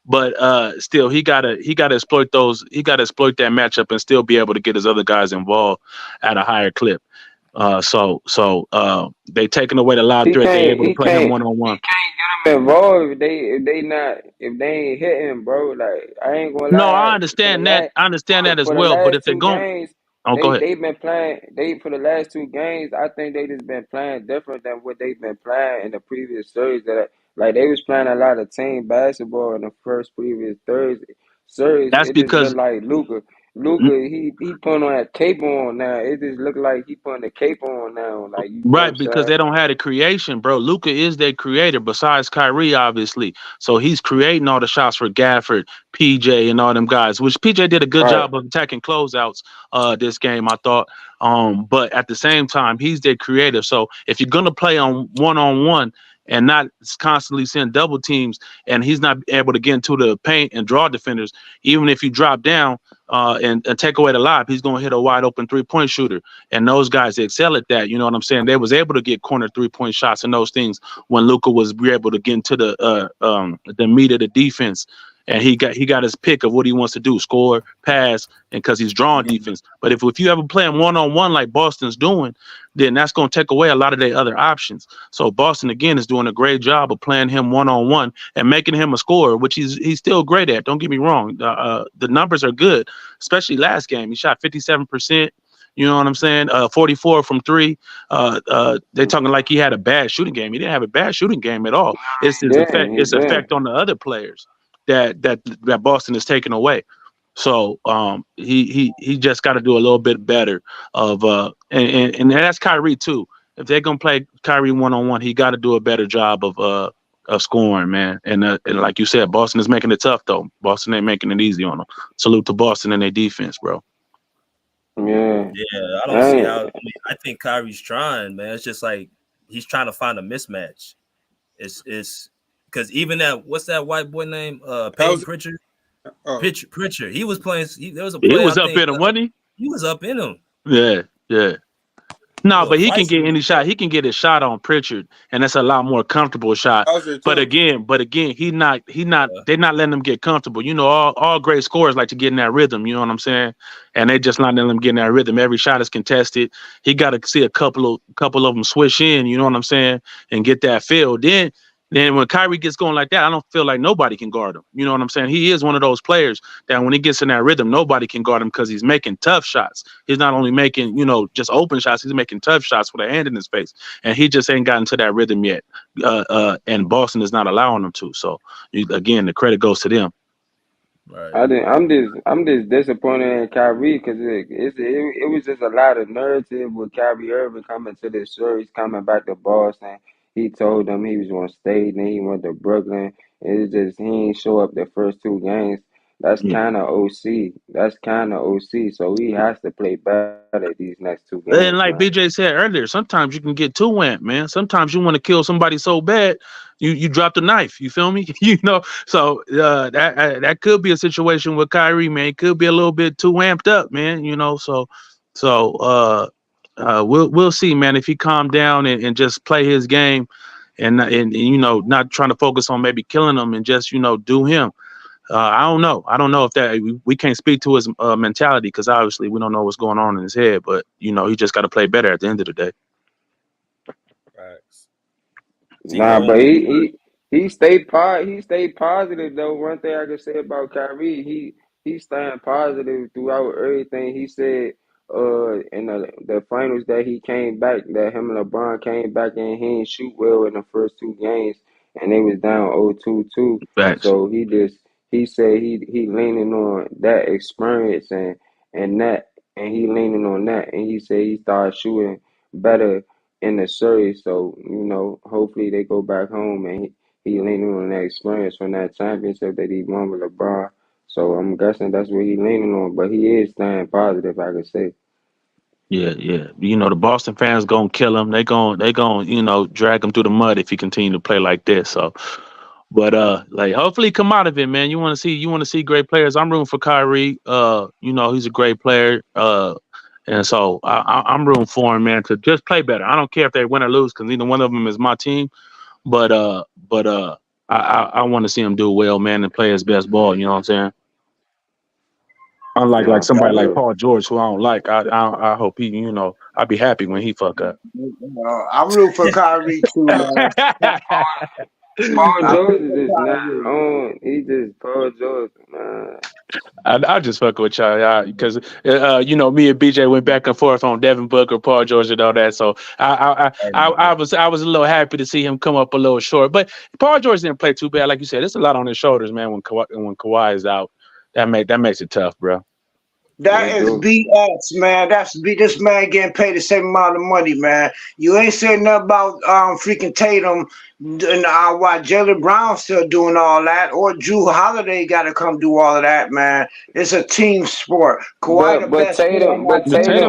L: But still, he gotta exploit those. He gotta exploit that matchup and still be able to get his other guys involved at a higher clip. So they taking away the loud threat. They're able to play him 1-on-1.
K: Get him involved if they ain't hitting, bro. Like I ain't gonna
L: No, I
K: lie.
L: understand that. I understand that as
K: For the
L: well. But
K: last
L: if they're
K: two
L: going,
K: games,
L: go ahead.
K: they've been playing. For the last two games, I think they just been playing different than what they've been playing in the previous series. Like they was playing a lot of team basketball in the first previous series.
L: That's
K: It just
L: because
K: looked like Luka, he putting on that cape on now. It just looked like he putting the cape on now. Like you know what
L: Right,
K: I'm
L: because
K: saying?
L: they don't have the creation, bro. Luka is their creator, besides Kyrie, obviously. So he's creating all the shots for Gafford, PJ, and all them guys. Which PJ did a good job of attacking closeouts this game, I thought. But at the same time, he's their creator. So if you're gonna play on 1-on-1 and not constantly send double teams, and he's not able to get into the paint and draw defenders, even if you drop down and take away the lob, he's gonna hit a wide open 3-point shooter. And those guys excel at that. You know what I'm saying? They was able to get corner 3-point shots and those things when Luka was able to get into the meat of the defense. And he got his pick of what he wants to do: score, pass, and because he's drawing defense. But if you ever play him 1-on-1 like Boston's doing, then that's going to take away a lot of their other options. So Boston again is doing a great job of playing him 1-on-1 and making him a scorer, which he's still great at. Don't get me wrong. The numbers are good, especially last game. He shot 57%. You know what I'm saying? 44 from 3. They're talking like he had a bad shooting game. He didn't have a bad shooting game at all. It's his effect. It's effect on the other players that Boston is taking away. So he just got to do a little bit better of and that's Kyrie too. If they're gonna play Kyrie 1-on-1, he got to do a better job of scoring, man. And like you said, Boston is making it tough though. Boston ain't making it easy on them. Salute to Boston and their defense, bro.
K: Yeah.
D: Yeah, I don't see how. I think Kyrie's trying, man. It's just like he's trying to find a mismatch. It's because even that what's that white boy name? Peyton Pritchard. Pritchard. He was playing. There was a play.
L: He was up in him, wasn't he?
D: He was up in him.
L: Yeah. No, but he can get any shot. He can get a shot on Pritchard, and that's a lot more comfortable shot. But again, they're not letting him get comfortable. You know, all great scorers like to get in that rhythm. You know what I'm saying? And they just not letting him get in that rhythm. Every shot is contested. He got to see a couple of them swish in. You know what I'm saying? And get that feel. Then when Kyrie gets going like that, I don't feel like nobody can guard him. You know what I'm saying? He is one of those players that when he gets in that rhythm, nobody can guard him because he's making tough shots. He's not only making, just open shots, he's making tough shots with a hand in his face. And he just ain't gotten to that rhythm yet. And Boston is not allowing him to. So, again, the credit goes to them.
K: Right. I'm just disappointed in Kyrie because it was just a lot of narrative with Kyrie Irving coming to this series, coming back to Boston. He told them he was going to stay, then he went to Brooklyn. It's just he ain't show up the first two games. That's kind of OC. So he has to play better these next two games.
L: And like BJ said earlier, sometimes you can get too amped, man. Sometimes you want to kill somebody so bad, you drop the knife. You feel me? So that could be a situation with Kyrie, man. It could be a little bit too amped up, man. We'll see, man. If he calm down and just play his game, and not trying to focus on maybe killing him and just do him. I don't know. I don't know if that we can't speak to his mentality because obviously we don't know what's going on in his head. But he just got to play better at the end of the day.
K: Nah, but he stayed positive though. One thing I can say about Kyrie, he staying positive throughout everything. He said in the finals that he came back, that him and LeBron came back and he didn't shoot well in the first two games and they was down 0-2. So he said he leaning on that experience and he leaning on that, and he said he started shooting better in the series. So hopefully they go back home and he leaning on that experience from that championship that he won with LeBron. So I'm guessing that's what he leaning on, but he is staying positive, I could say.
L: Yeah. The Boston fans gonna kill him. They gonna drag him through the mud if he continue to play like this. So. But hopefully come out of it, man. You want to see great players. I'm rooting for Kyrie. He's a great player. And so I'm rooting for him, man, to just play better. I don't care if they win or lose because neither one of them is my team. But I want to see him do well, man, and play his best ball. You know what I'm saying? Unlike somebody like Paul George, who I don't like. I hope he, I'll be happy when he fuck up.
J: I'm rooting for Kyrie too, man.
K: Paul George is just not on. He just Paul George, man.
L: I just fuck with y'all because me and BJ went back and forth on Devin Booker, Paul George, and all that. So I was a little happy to see him come up a little short. But Paul George didn't play too bad, like you said. It's a lot on his shoulders, man. When Kawhi is out, that makes it tough, bro.
J: That is BS, man. This man getting paid the same amount of money, man. You ain't saying nothing about freaking Tatum and why Jaylen Brown still doing all that, or Drew Holiday got to come do all of that, man. It's a team sport. Kawhi
K: But Tatum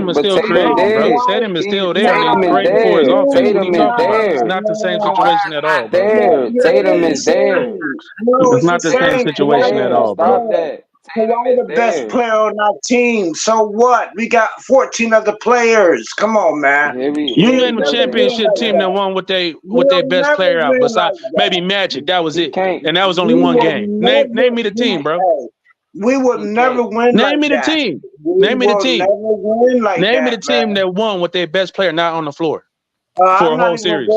L: is still creating, bro. Tatum is still there and creating for his offense.
K: Tatum is there.
L: It's not the same situation at all,
K: bro. Tatum is there.
L: It's not the same situation at all, bro.
K: Stop that.
J: Kawhi the best player on our team. So what? We got 14 other players. Come on, man.
L: You named a championship team that won with their best player out. Besides maybe Magic, that was it, and that was only one game. Name me the team, bro.
J: We will never win.
L: Name me the team. Name me the team. Name me the team that won with their best player not on the floor for a whole series.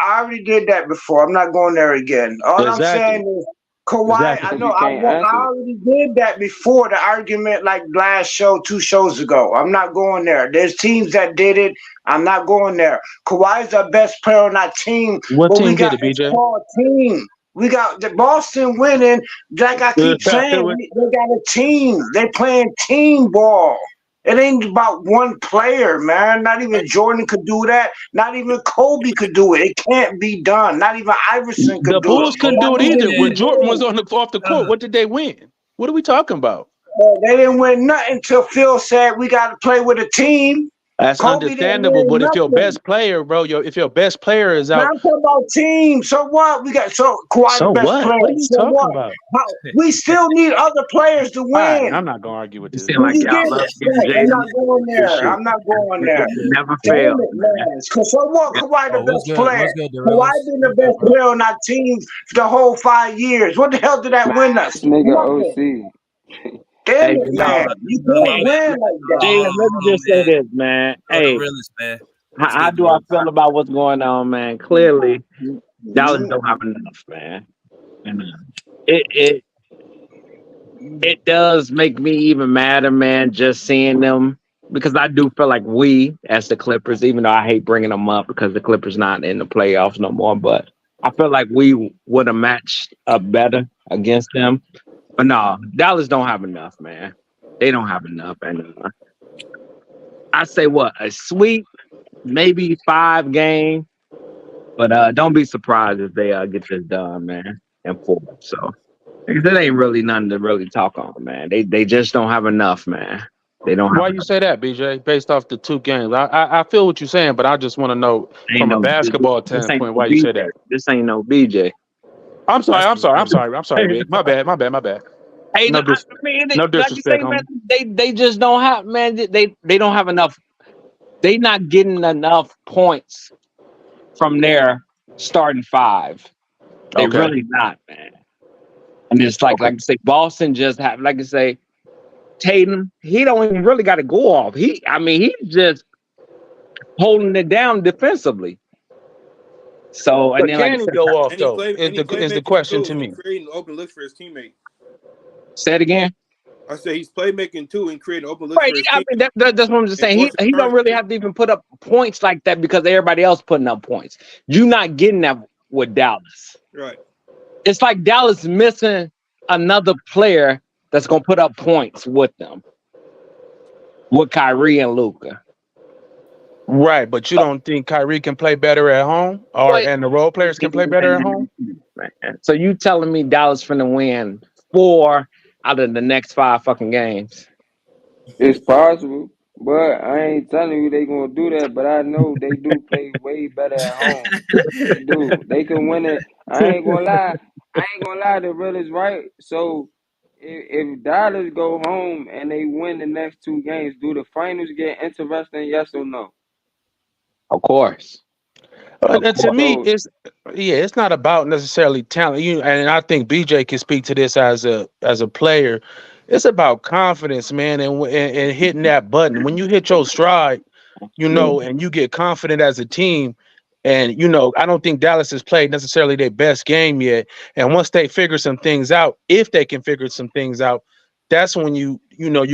J: I already did that before. I'm not going there again. All I'm saying is. Kawhi, I know I already did that before the argument like last show, 2 shows ago. I'm not going there. There's teams that did it. I'm not going there. Kawhi's our best player on our team.
L: What team did it, BJ?
J: Team. We got the Boston winning. Like I keep saying, they got a team. They playing team ball. It ain't about one player, man. Not even Jordan could do that. Not even Kobe could do it. It can't be done. Not even Iverson
L: The
J: could do it.
L: Bulls couldn't do it either. When Jordan was off the court, what did they win? What are we talking about?
J: They didn't win nothing until Phil said we got to play with a team.
L: That's
J: Kobe
L: understandable, but if your best player, bro, if your best player is out,
J: I'm talking about team. So what? We got Kawhi the best player.
L: What are you talking about?
J: We still need other players to win.
L: Right, I'm not gonna argue with this.
J: I'm not going there. I'm not going there.
M: Never fail.
J: So what? Kawhi the best player. Kawhi been the best player on our team for the whole 5 years. What the hell did that win us?
K: Nigga OC.
J: Damn it, man. You can't win like that.
M: Jaylen, let me just say this, man. Hey, how do I feel about what's going on, man? Clearly, Dallas don't have enough, man. And it does make me even madder, man, just seeing them, because I do feel like we, as the Clippers, even though I hate bringing them up because the Clippers not in the playoffs no more, but I feel like we would have matched up better against them. But no, Dallas don't have enough, man. They don't have enough. And I say a sweep, maybe 5 game. But don't be surprised if they get this done, man, in 4. So that ain't really nothing to really talk on, man. They just don't have enough, man. They don't.
L: Why you say that, BJ? Based off the 2 games, I feel what you're saying, but I just want to know from a basketball standpoint why you say that.
M: This ain't no BJ.
L: I'm sorry, Big. My bad.
M: Hey,
L: no
M: like
L: disrespect,
M: you say, man, they just don't have, man. They don't have enough. They not getting enough points from their starting 5. They really not, man. And it's like I say, Boston just have, like I say, Tatum. He don't even really got to go off. He's just holding it down defensively. So, and then
L: can he go off though? Is the question to me?
F: Creating open looks for his teammate.
M: Say it again.
F: I say he's playmaking too and creating open looks for his teammate.
M: I mean, that's what I'm just saying. He don't really have to even put up points like that because everybody else putting up points. You're not getting that with Dallas.
F: Right.
M: It's like Dallas missing another player that's gonna put up points with them, with Kyrie and Luka.
L: Right, but you don't think Kyrie can play better at home, and the role players can play better at home?
M: So you telling me Dallas finna win 4 out of the next 5 fucking games?
K: It's possible, but I ain't telling you they gonna do that. But I know they do play way better at home. They do. They can win it. I ain't gonna lie. The real is right. So if Dallas go home and they win the next 2 games, do the finals get interesting? Yes or no?
M: Of course.
L: To me, it's not about necessarily talent. And I think BJ can speak to this as a player. It's about confidence, man, and hitting that button. When you hit your stride, and you get confident as a team. And I don't think Dallas has played necessarily their best game yet. And once they figure some things out, if they can figure some things out, that's when you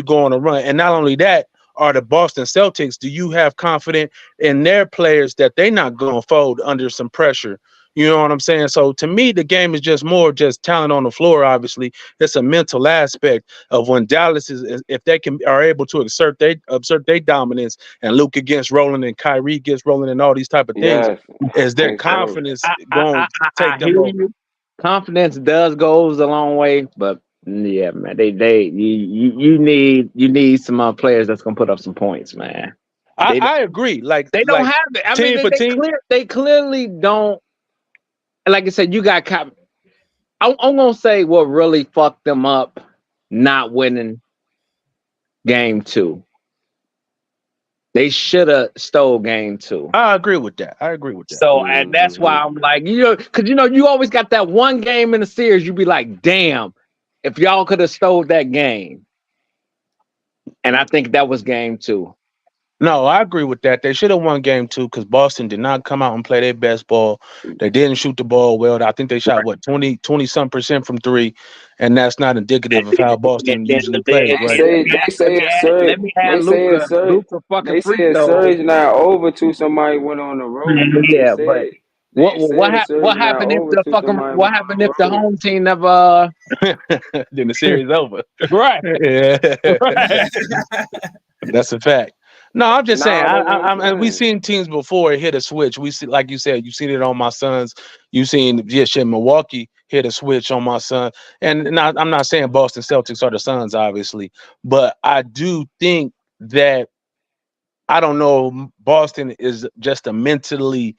L: go on a run. And not only that, are the Boston Celtics, do you have confidence in their players that they're not going to fold under some pressure? You know what I'm saying? So to me, the game is just more just talent on the floor. Obviously, it's a mental aspect of when Dallas if they are able to exert their dominance, and Luka gets rolling and Kyrie gets rolling and all these type of things, is their confidence going to take them over?
M: Confidence goes a long way, but yeah, man, you need some players that's gonna put up some points, man.
L: I agree. Like
M: they don't have it. I mean, they clearly don't. Like I said, you got. I'm gonna say what really fucked them up, not winning game 2. They should have stole game 2.
L: I agree with that.
M: So, and that's why I'm like, because you always got that one game in the series. You be like, damn, if y'all could have stole that game. And I think that was game 2.
L: No, I agree with that. They should have won game 2 because Boston did not come out and play their best ball. They didn't shoot the ball well. I think they shot 20-some% from 3, and that's not indicative of how Boston usually plays. Right?
K: They say it's surge now over to somebody went on the road.
M: Yeah, but What happened if the fucking what happened if the home team never
L: then the series over?
M: Right.
L: Yeah.
M: Right.
L: That's a fact. No, I'm just saying.
K: Nah, that's what I'm
L: And we've
K: saying.
L: seen teams before hit a switch. We see, like you said, you've seen it on my Suns. You've seen Milwaukee hit a switch on my son. And I'm not saying Boston Celtics are the Suns, obviously, but I do think that I don't know. Boston is just a mentally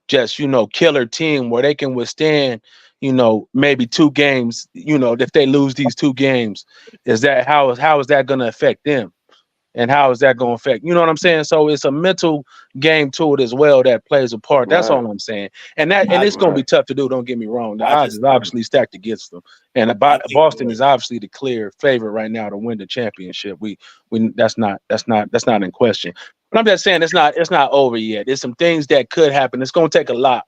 L: killer team where they can withstand, maybe 2 games, if they lose these 2 games, how is that going to affect them? And how is that going to affect, you know what I'm saying? So it's a mental game to it as well that plays a part. That's all I'm saying. And it's going to be tough to do. Don't get me wrong. The odds is obviously stacked against them. And Boston is obviously the clear favorite right now to win the championship. That's not in question. But I'm just saying it's not over yet. There's some things that could happen. It's going to take a lot,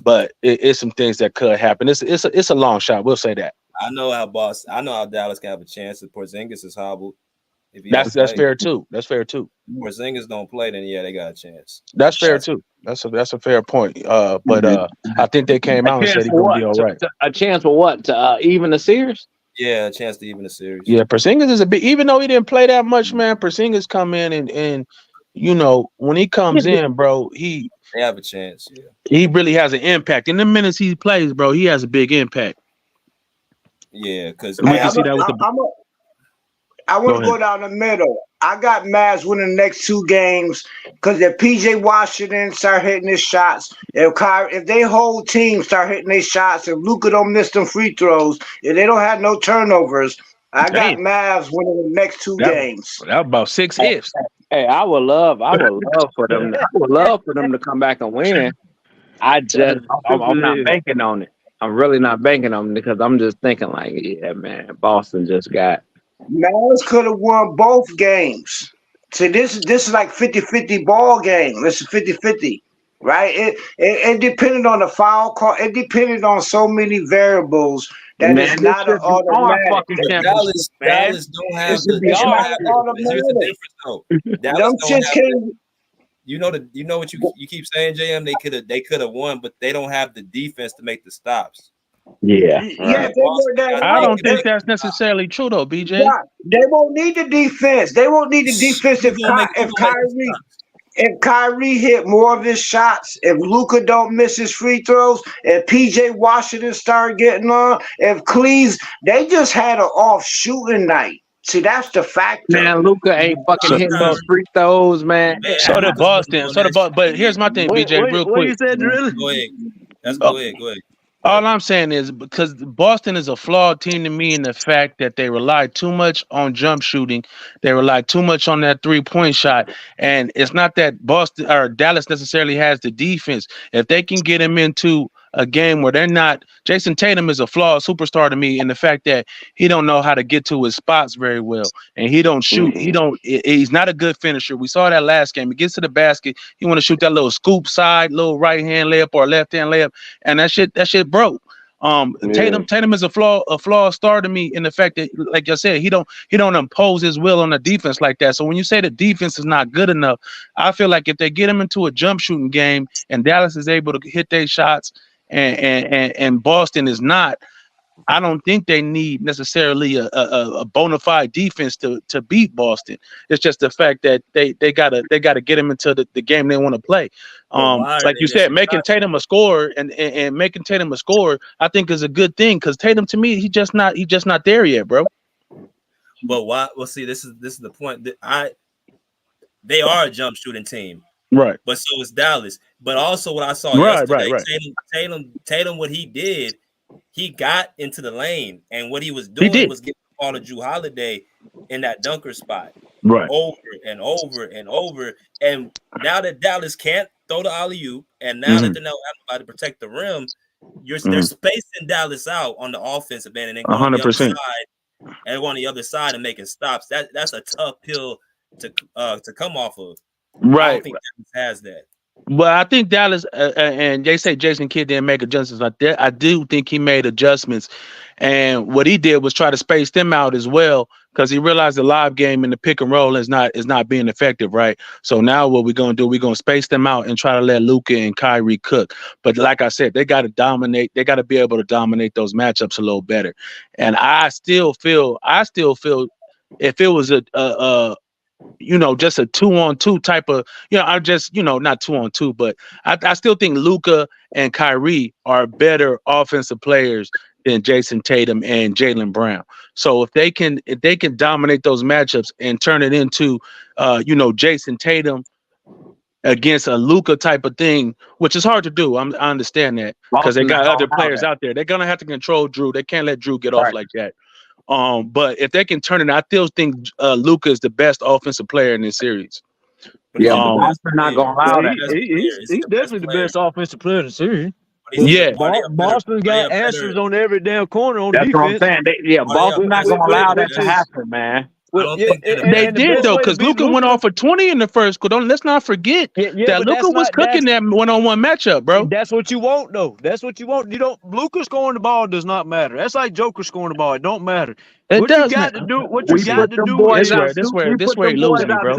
L: but it's some things that could happen. It's a long shot. We'll say that.
D: I know how Dallas can have a chance if Porzingis is hobbled.
L: That's fair too. That's fair too.
D: Porzingis don't play, then yeah, they got a chance.
L: That's fair too. That's a fair point. But I think they came out and said he's gonna be all right.
M: A chance for what? To even the series?
D: Yeah, a chance to even the series.
L: Yeah, Porzingis is a bit. Even though he didn't play that much, man, Porzingis come in and when he comes in, bro,
D: they have a chance. Yeah,
L: he really has an impact. In the minutes he plays, bro, he has a big impact.
D: Yeah, because
J: I want to go down the middle. I got Mavs winning the next 2 games because if PJ Washington start hitting his shots, if they whole team start hitting their shots, if Luka don't miss them free throws, if they don't have no turnovers, I got Mavs winning the next 2 games.
L: That was about 6 ifs.
M: Hey, I would love for them. I would love for them to come back and win. I'm not banking on it. I'm really not banking on it because I'm just thinking like, yeah, man, Boston just got.
J: Mavs could have won both games. See, this is like 50-50 ball game. It's 50-50, right? It depended on the foul call. It depended on so many variables that it's not an automatic.
D: Dallas don't have the. Here's the difference, though. Dallas don't have. You know what you keep saying, JM. They could have won, but they don't have the defense to make the stops.
M: Yeah,
J: right.
L: I don't think that's necessarily true though, BJ.
J: They won't need the defense. They won't need the defense if Kyrie hit more of his shots, if Luka don't miss his free throws, if PJ Washington start getting on, if Cleves, they just had an off shooting night. See, that's the factor.
M: Man, Luka ain't fucking hitting those free throws, man.
L: So did Boston. But here's my thing, BJ, real quick.
H: What you said, really?
D: Go ahead. Go ahead.
L: All I'm saying is because Boston is a flawed team to me in the fact that they rely too much on jump shooting. They rely too much on that 3-point shot. And it's not that Boston or Dallas necessarily has the defense. If they can get him into a game where they're not, Jason Tatum is a flawed superstar to me in the fact that he don't know how to get to his spots very well. And he don't shoot. He's not a good finisher. We saw that last game. He gets to the basket. He want to shoot that little scoop side, little right hand layup or left hand layup. And that shit broke. Tatum is a flawed star to me in the fact that, like I said, he don't impose his will on the defense like that. So when you say the defense is not good enough, I feel like if they get him into a jump shooting game and Dallas is able to hit their shots and Boston is not, I don't think they need necessarily a bona fide defense to beat Boston. It's just the fact that they gotta get him into the game they want to play. Like you said, making Tatum a scorer and making Tatum a scorer, I think is a good thing because Tatum to me he's just not there yet, bro.
D: But why? Well, see, this is the point that they are a jump shooting team.
L: Right.
D: But so is Dallas. But also what I saw yesterday, Tatum, what he did, he got into the lane, and what he was doing was getting the ball to Jrue Holiday in that dunker spot.
L: Right.
D: Over and over and over. And now that Dallas can't throw the alley-oop, and now that they're not having to protect the rim, they're spacing Dallas out on the offensive end and then going 100%. On the other side and making stops. That's a tough pill to come off of.
L: Right.
D: I don't think Dallas has that.
L: But I think Dallas, and they say Jason Kidd didn't make adjustments like that. I do think he made adjustments. And what he did was try to space them out as well because he realized the live game and the pick and roll is not being effective, right? So now what we're gonna do, we're gonna space them out and try to let Luka and Kyrie cook. But like I said, they got to dominate. They got to be able to dominate those matchups a little better. And I still feel if it was a just a 2-on-2 type of, I just, not 2-on-2, but I still think Luka and Kyrie are better offensive players than Jason Tatum and Jaylen Brown. So if they can dominate those matchups and turn it into, Jason Tatum against a Luka type of thing, which is hard to do. I understand that because they got other players out there. They're gonna have to control Drew. They can't let Drew get off like that. But if they can turn it, I still think Luka is the best offensive player in this series.
M: Yeah, Boston not gonna allow that.
H: He's definitely the best offensive player in the series.
L: Yeah,
H: Boston got answers on every damn corner on
M: defense.
H: That's
M: what I'm saying. Boston not gonna allow that to happen, man.
L: They did though, because Luka went off for 20 in the first quarter. Let's not forget that Luka was cooking that one-on-one matchup, bro.
H: That's what you want, though. That's what you want. Luka scoring the ball does not matter. That's like Joker scoring the ball. It don't matter.
L: It
H: what
L: does
H: you got
L: matter.
H: to do. What you got to do is
L: this where he losing me, bro.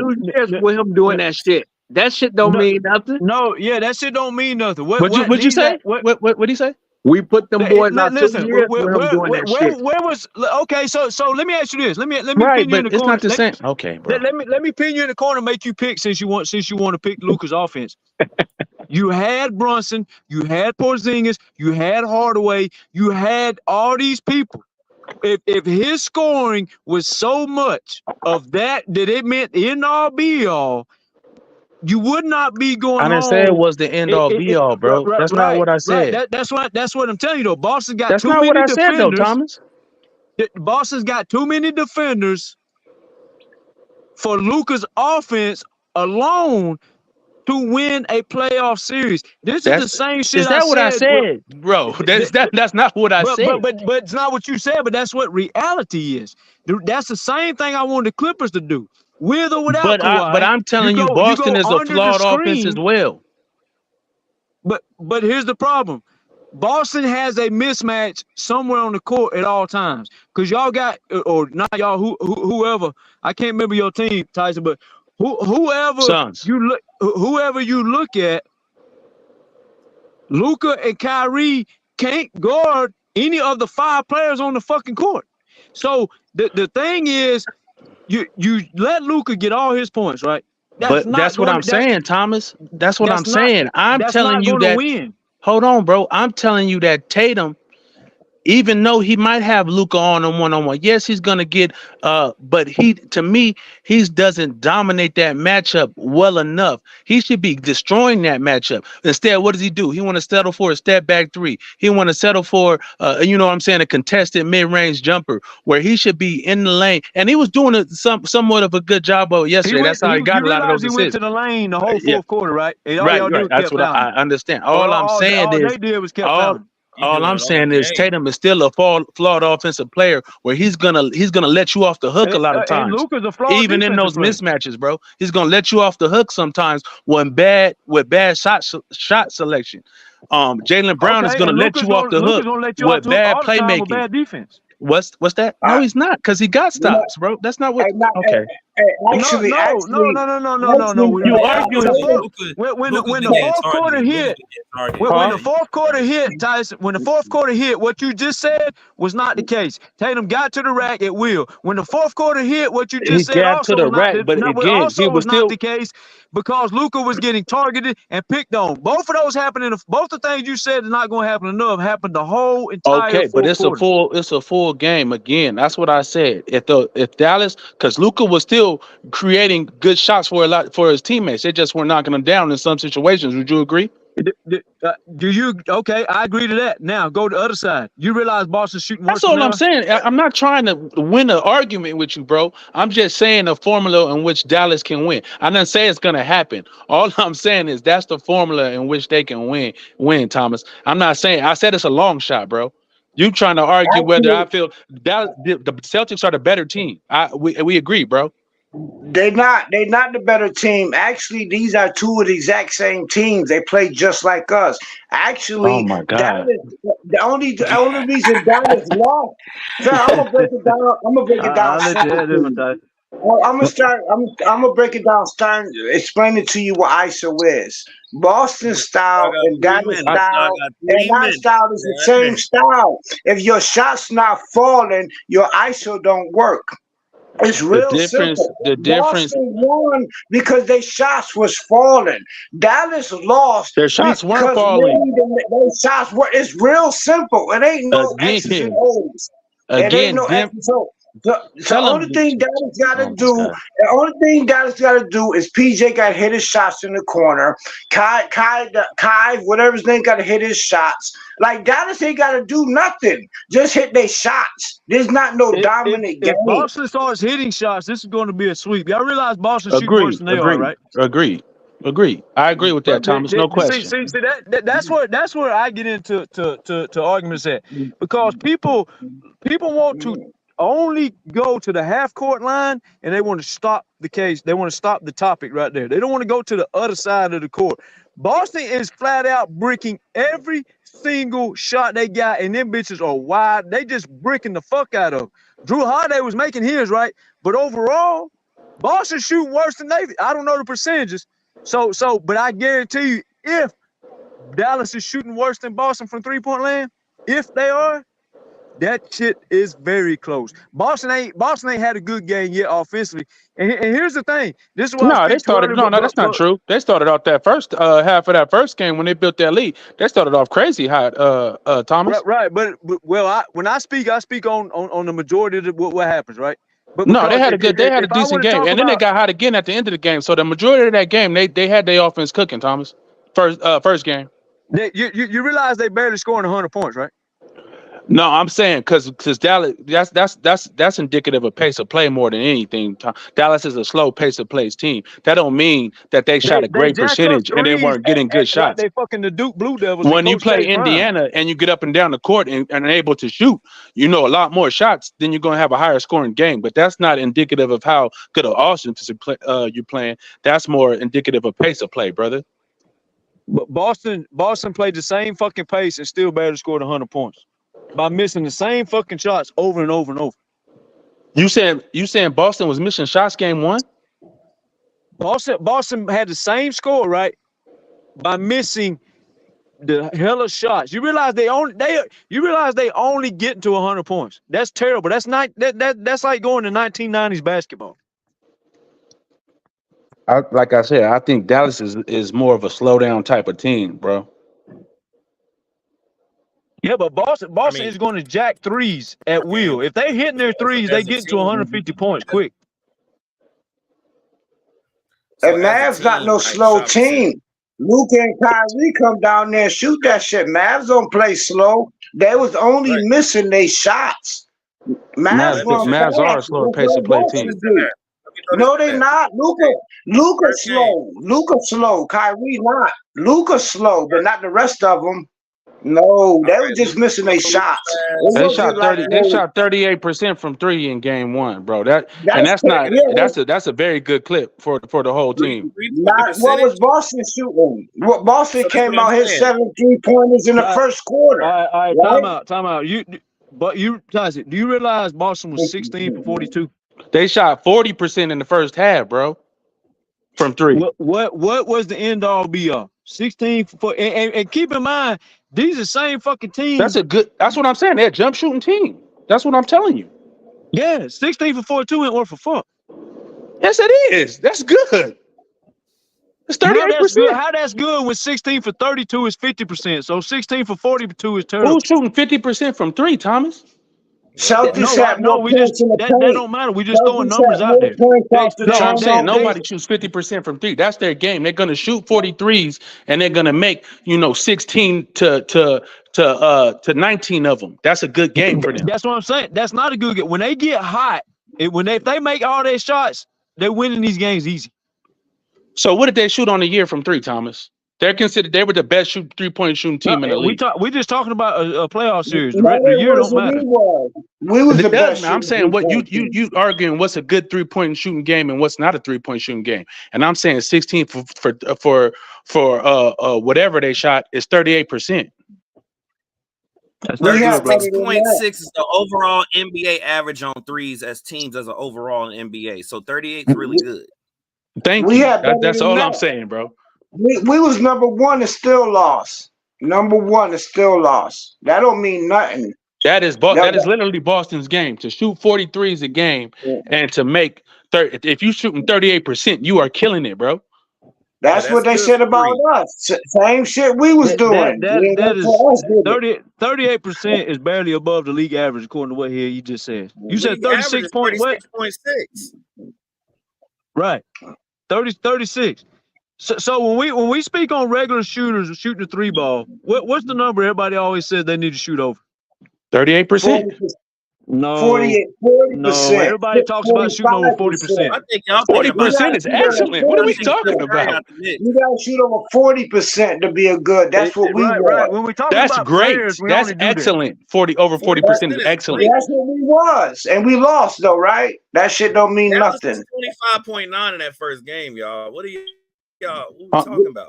M: With him doing that shit. That shit don't mean nothing.
H: No, that shit don't mean nothing.
L: What'd you say? What'd he say?
M: We put them boys out 2 years
H: where was okay? So let me ask you this. Let me
L: right,
H: pin you in the
L: it's
H: corner.
L: Not the same. Okay, bro.
H: Let me pin you in the corner and make you pick since you want to pick Luka's offense. You had Brunson, you had Porzingis, you had Hardaway, you had all these people. If his scoring was so much of that it meant end all be all, you would not be going.
L: I didn't say it was the end all be all, bro. That's not what I said.
H: Right. That's what I'm telling you though. Boston got
L: that's
H: too
L: not
H: many
L: what I
H: defenders.
L: said though, Thomas.
H: Boston's got too many defenders for Luka's offense alone to win a playoff series. This is the same shit.
L: Is that what I said, bro? That's not what I said.
H: But it's not what you said. But that's what reality is. That's the same thing I wanted the Clippers to do. With or without Kawhi,
L: but I'm telling you, Boston is a flawed offense as well.
H: But here's the problem. Boston has a mismatch somewhere on the court at all times. Because y'all got, or not y'all, whoever, I can't remember your team, Tyson, but whoever you look at, Luka and Kyrie can't guard any of the 5 players on the fucking court. So the thing is, you let Luka get all his points, right?
L: That's what I'm saying, Thomas. That's what I'm saying. I'm telling you that.
H: Win.
L: Hold on, bro. I'm telling you that Tatum, even though he might have Luka on him one-on-one, yes, he's gonna get. But he doesn't dominate that matchup well enough. He should be destroying that matchup. Instead, what does he do? He want to settle for a step back 3. He want to settle for, a contested mid-range jumper where he should be in the lane. And he was doing somewhat of a good job of yesterday. That's how he got a lot of those assists.
H: He went to the lane the whole fourth quarter, right?
L: Right. That's what I understand. All I'm saying is,
H: they did was kept fouling.
L: All I'm saying is Tatum is still a flawed offensive player where he's gonna let you off the hook a lot of times.
H: Luka's a flawed
L: even in those mismatches, bro. He's gonna let you off the hook sometimes with bad shot selection. Jaylen Brown is gonna let you off the hook with bad playmaking.
H: With bad defense.
L: What's that? No, he's not, because he got stops, bro. That's not what. Okay.
J: Actually,
H: no.
L: You arguing
H: when the fourth quarter hit. When the fourth quarter hit, Tyson. When the fourth quarter hit, what you just said was not the case. Tatum got to the rack at will. When the fourth quarter hit, what you just said also was not the case, because Luka was getting targeted and picked on. Both of those happened both the things you said is not going to happen enough happened the whole entire.
L: Okay, but it's a full game again. That's what I said. If Dallas, because Luka was still creating good shots for his teammates, they just were knocking them down in some situations. Would you agree?
H: Okay, I agree to that. Now go to the other side. You realize Boston's shooting worse.
L: That's all I'm saying. I'm not trying to win an argument with you, bro. I'm just saying a formula in which Dallas can win. I didn't say it's gonna happen. All I'm saying is that's the formula in which they can win, Thomas. I'm not saying, I said it's a long shot, bro. You trying to argue whether I feel that the Celtics are the better team. We agree, bro.
J: They're not the better team. Actually, these are two of the exact same teams. They play just like us.
M: Oh
J: Actually,
M: my God.
J: Dallas. The only reason Dallas lost. So I'm gonna break it down. I'm gonna break it down
H: I'll let you
J: simple
H: have
J: to
H: this one,
J: you.
H: Ty.
J: I'm gonna start. I'm gonna break it down. Start explaining to you what ISO is. Boston
D: Y'all
J: style
D: got
J: and
D: 3
J: Dallas
D: minutes. Y'all
J: style
D: got
J: and
D: 3
J: our
D: minutes.
J: style is the
D: God
J: same
D: damn.
J: style. If your shot's not falling, your ISO don't work. It's
L: The
J: real
L: difference,
J: simple.
L: the difference,
J: Boston won because their shots was falling. Dallas lost
L: their shots weren't
J: because
L: falling.
J: maybe their shots were. It's real simple. It ain't no X's and
L: Again,
J: O's. It ain't
L: again,
J: no
L: dim,
J: X's and O's. The
L: tell
J: only
L: them.
J: thing Dallas got to
M: Oh my
J: do,
M: God.
J: the only thing Dallas got to do is PJ got to hit his shots in the corner. Kai, whatever his name, got to hit his shots. Like Dallas ain't got to do nothing. Just hit their shots. There's not no dominant
H: If
J: game.
H: Boston starts hitting shots, this is going to be a sweep. Y'all realize Boston's shooting worse
L: Agreed,
H: than they are,
L: agreed,
H: right?
L: agreed, agreed. I agree with that,
H: But
L: Thomas. No
H: see,
L: question.
H: that's where I get into to arguments at, because people want to only go to the half court line and they want to stop the case. They want to stop the topic right there. They don't want to go to the other side of the court. Boston is flat out bricking every single shot they got, and them bitches are wide. They just bricking the fuck out of them. Drew Holiday was making his, right? But overall, Boston shooting worse than they. I don't know the percentages. But I guarantee you, if Dallas is shooting worse than Boston from 3-point land, if they are, that shit is very close. Boston ain't had a good game yet offensively. And here's the thing. This is why I
L: No, they
H: speak too
L: started.
H: early,
L: No, no, that's not true. They started off that first half of that first game when they built that lead. They started off crazy hot. Thomas.
H: right. But when I speak on the majority of what happens, right? But
L: No, they
H: because
L: had a good. They had a
H: if I
L: decent
H: want to
L: game,
H: talk
L: and then they
H: about
L: got hot again at the end of the game. So the majority of that game, they had their offense cooking. Thomas, first game.
H: you realize they barely scoring 100 points, right?
L: No, I'm saying because Dallas, that's indicative of pace of play more than anything. Dallas is a slow pace of plays team. That don't mean that they shot a
H: They
L: great
H: jack up
L: percentage and they
H: threes
L: weren't getting good
H: like
L: shots.
H: they fucking the Duke Blue Devils and
L: When you
H: Coach
L: play
H: K Prime.
L: Indiana and you get up and down the court and are able to shoot, a lot more shots, then you're going to have a higher scoring game. But that's not indicative of how good of offense you're playing. That's more indicative of pace of play, brother.
H: But Boston played the same fucking pace and still barely scored 100 points by missing the same fucking shots over and over and over.
L: You saying Boston was missing shots game one?
H: Boston had the same score, right? By missing the hella shots. You realize they only get to 100 points. That's terrible. That's not that's like going to 1990s basketball.
L: Like I said, I think Dallas is more of a slow down type of team, bro.
H: Yeah, but Boston is going to jack threes at will. If they hitting their threes, they get to 150 points quick.
J: And Mavs not no slow team. Luka and Kyrie come down there and shoot that shit. Mavs don't play slow. They was only missing their shots.
L: Mavs are a slower pace of play team.
J: No, they not. Luka slow. Luka slow. Kyrie not. Luka slow, but not the rest of them. No, they were just missing their shots.
L: They shot 38% from three in game one, bro. That's a very good clip for the whole team.
J: Not what was Boston shooting? What Boston came out hit 7 3-pointers in the first quarter.
H: All right, time out. Tyson, do you realize Boston was 16 for 42?
L: They shot 40% in the first half, bro. From three.
H: What was the end all be all? 16 for and keep in mind, these are the same fucking teams.
L: That's what I'm saying. They're a jump shooting team. That's what I'm telling you.
H: Yeah, 16 for 42 ain't worth for fuck.
L: Yes, it is. That's good. It's 38%.
H: How that's good when 16 for 32 is 50%. So 16 for 42 is terrible.
L: Who's shooting 50% from three, Thomas?
J: Celtics have more points in the paint.
H: That don't matter. We just throwing numbers out there.
L: I'm saying nobody shoots 50% from three. That's their game. They're gonna shoot 43s and they're gonna make 16 to 19 of them. That's a good game for them.
H: That's what I'm saying. That's not a good game. When they get hot, if they make all their shots, they're winning these games easy.
L: So what did they shoot on the year from three, Thomas? They're considered. They were the best 3-point shooting team in the league.
H: We just talking about a playoff series. The
J: No,
H: rest of the
J: it
H: year don't
J: wasn't.
H: matter.
J: We was the
L: It does,
J: best.
L: man. I'm saying what you arguing what's a good 3-point shooting game and what's not a 3-point shooting game, and I'm saying 16 for whatever they shot is 38%.
H: That's not good, bro.
E: 36.6 is the overall NBA average on threes as teams as an overall in NBA. So 38 is really good.
L: Thank you. That's all I'm saying, bro.
J: We was number one and still lost. Number one and still lost. That don't mean nothing.
L: That is literally Boston's game. To shoot 43s a game and to make 30. If you shooting 38%, you are killing it, bro.
J: That's what they said about us. Same shit we was doing.
H: That is 38% is barely above the league average, according to what here you just said. You said 36.6. Right. 36. So when we speak on regular shooters shooting the 3 ball, what's the number everybody always says they need to shoot over?
L: 38%.
H: No,
J: 40%.
H: No, everybody talks about shooting over 40%.
E: I think y'all
L: 40% is excellent. What are we talking about?
J: You gotta shoot over 40% to be a good. That's what we want.
H: Right. When we talk about
L: great.
H: players, we
L: That's
H: only do
L: excellent. 40% is excellent.
J: That's what we was, and we lost though, right? That shit don't mean nothing.
E: 25.9 in that first game, y'all. What are y'all talking about?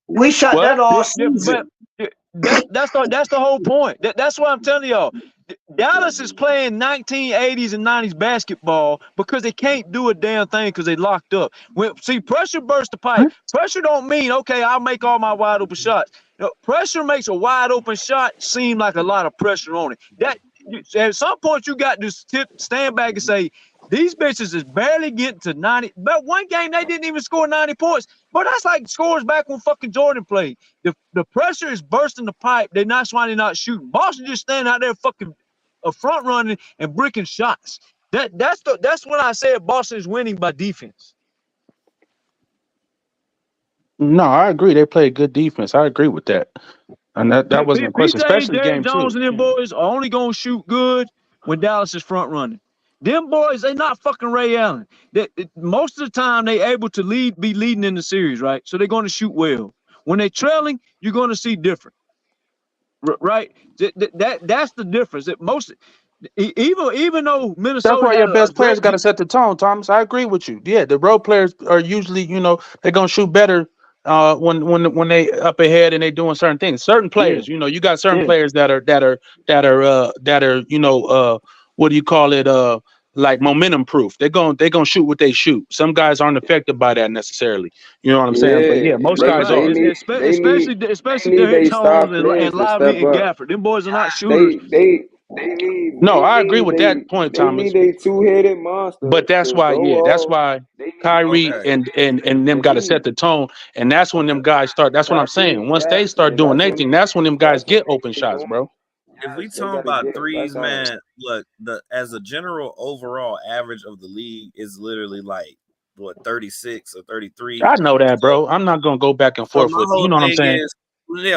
J: We shot that all season.
H: That's the whole point. That's what I'm telling y'all. Dallas is playing 1980s and 90s basketball because they can't do a damn thing because they locked up. Pressure bursts the pipe. Pressure don't mean, okay, I'll make all my wide open shots. Pressure makes a wide open shot seem like a lot of pressure on it. At some point, you got to stand back and say, these bitches is barely getting to 90. But one game, they didn't even score 90 points. But that's like scores back when fucking Jordan played. The pressure is bursting the pipe. That's why they're not shooting. Boston just standing out there fucking front running and bricking shots. That's when I said Boston is winning by defense.
L: No, I agree. They play good defense. I agree with that. And that wasn't a question, especially game 2.
H: Jones and them boys are only going to shoot good when Dallas is front running. Them boys, they not fucking Ray Allen. Most of the time, they able to be leading in the series, right? So they're going to shoot well. When they're trailing, you're going to see different, right? That's the difference. Even though Minnesota,
L: that's why your best players got to set the tone, Thomas. I agree with you. Yeah, the road players are usually, they're going to shoot better when they up ahead and they doing certain things. Certain players, you got certain players that are what do you call it? Like momentum proof. They're gonna shoot what they shoot. Some guys aren't affected by that necessarily. You know what I'm saying? But yeah, most guys are.
H: Especially Derrick Jones and Lively and Gafford. Them boys are not shooters.
L: I agree with that point, Thomas.
K: They need a two-headed monster.
L: But that's why, Kyrie and them got to set the tone, and that's when them guys start. That's what I'm saying. Once they start doing anything, that's when them guys get open shots, bro.
E: If we talk about threes, man, look, as a general overall average of the league is literally like 36 or 33.
L: I know that, bro. I'm not gonna go back and forth with you. Know what I'm saying?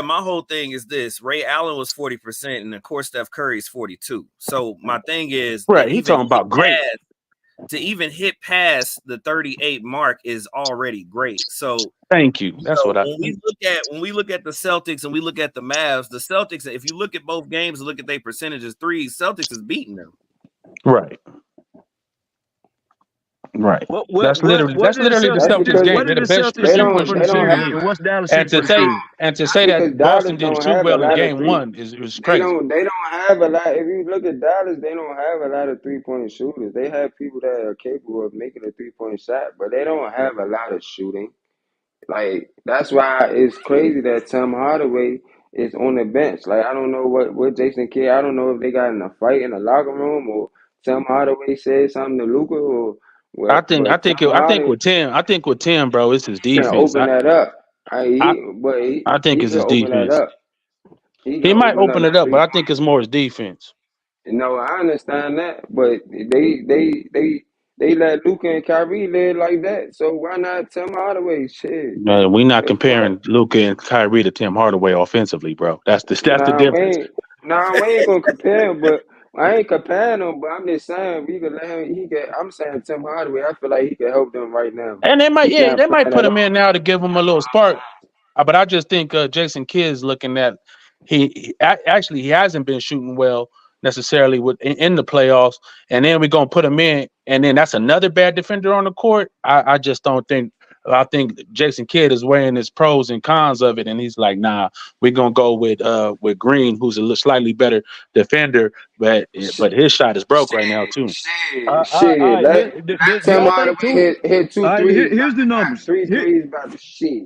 E: My whole thing is this: Ray Allen was 40%, and of course Steph Curry is 42. So my thing is,
L: right? He's talking about great.
E: To even hit past the 38 mark is already great. So
L: thank you. That's what
E: when we look at the Celtics and we look at the Mavs, the Celtics, if you look at both games and look at their percentages, threes, Celtics is beating them.
L: Right. That's literally the Celtics game. They're the best three-point shooting.
H: What's Dallas?
L: And to say that Boston didn't shoot well in game 1 is crazy.
K: They don't have a lot. If you look at Dallas, they don't have a lot of three-point shooters. They have people that are capable of making a three-point shot, but they don't have a lot of shooting. Like, that's why it's crazy that Tim Hardaway is on the bench. Like, I don't know what Jason Kidd, I don't know if they got in a fight in the locker room or Tim Hardaway said something to Luka or
L: I think with Tim, bro, it's his defense.
K: Open that up.
L: I think it's his defense. He might open it up, but I think it's more his defense.
K: No, I understand that, but they let Luka and Kyrie live like that. So why not Tim Hardaway? Shit.
L: No, we're not comparing Luka and Kyrie to Tim Hardaway offensively, bro. That's the difference.
K: We ain't gonna compare him, but I ain't comparing him, but I'm just saying we could let him. I'm saying Tim Hardaway. I feel like he could help them right now.
L: And they might put him in now to give him a little spark. But I just think Jason Kidd's looking at he hasn't been shooting well necessarily in the playoffs, and then we're gonna put him in, and then that's another bad defender on the court. I just don't think. I think Jason Kidd is weighing his pros and cons of it, and he's like, "Nah, we're gonna go with Green, who's a slightly better defender, but his shot is broke right now too."
K: Tim Hardaway hit 2 threes.
H: Here's the numbers.
K: 3 threes about the shit.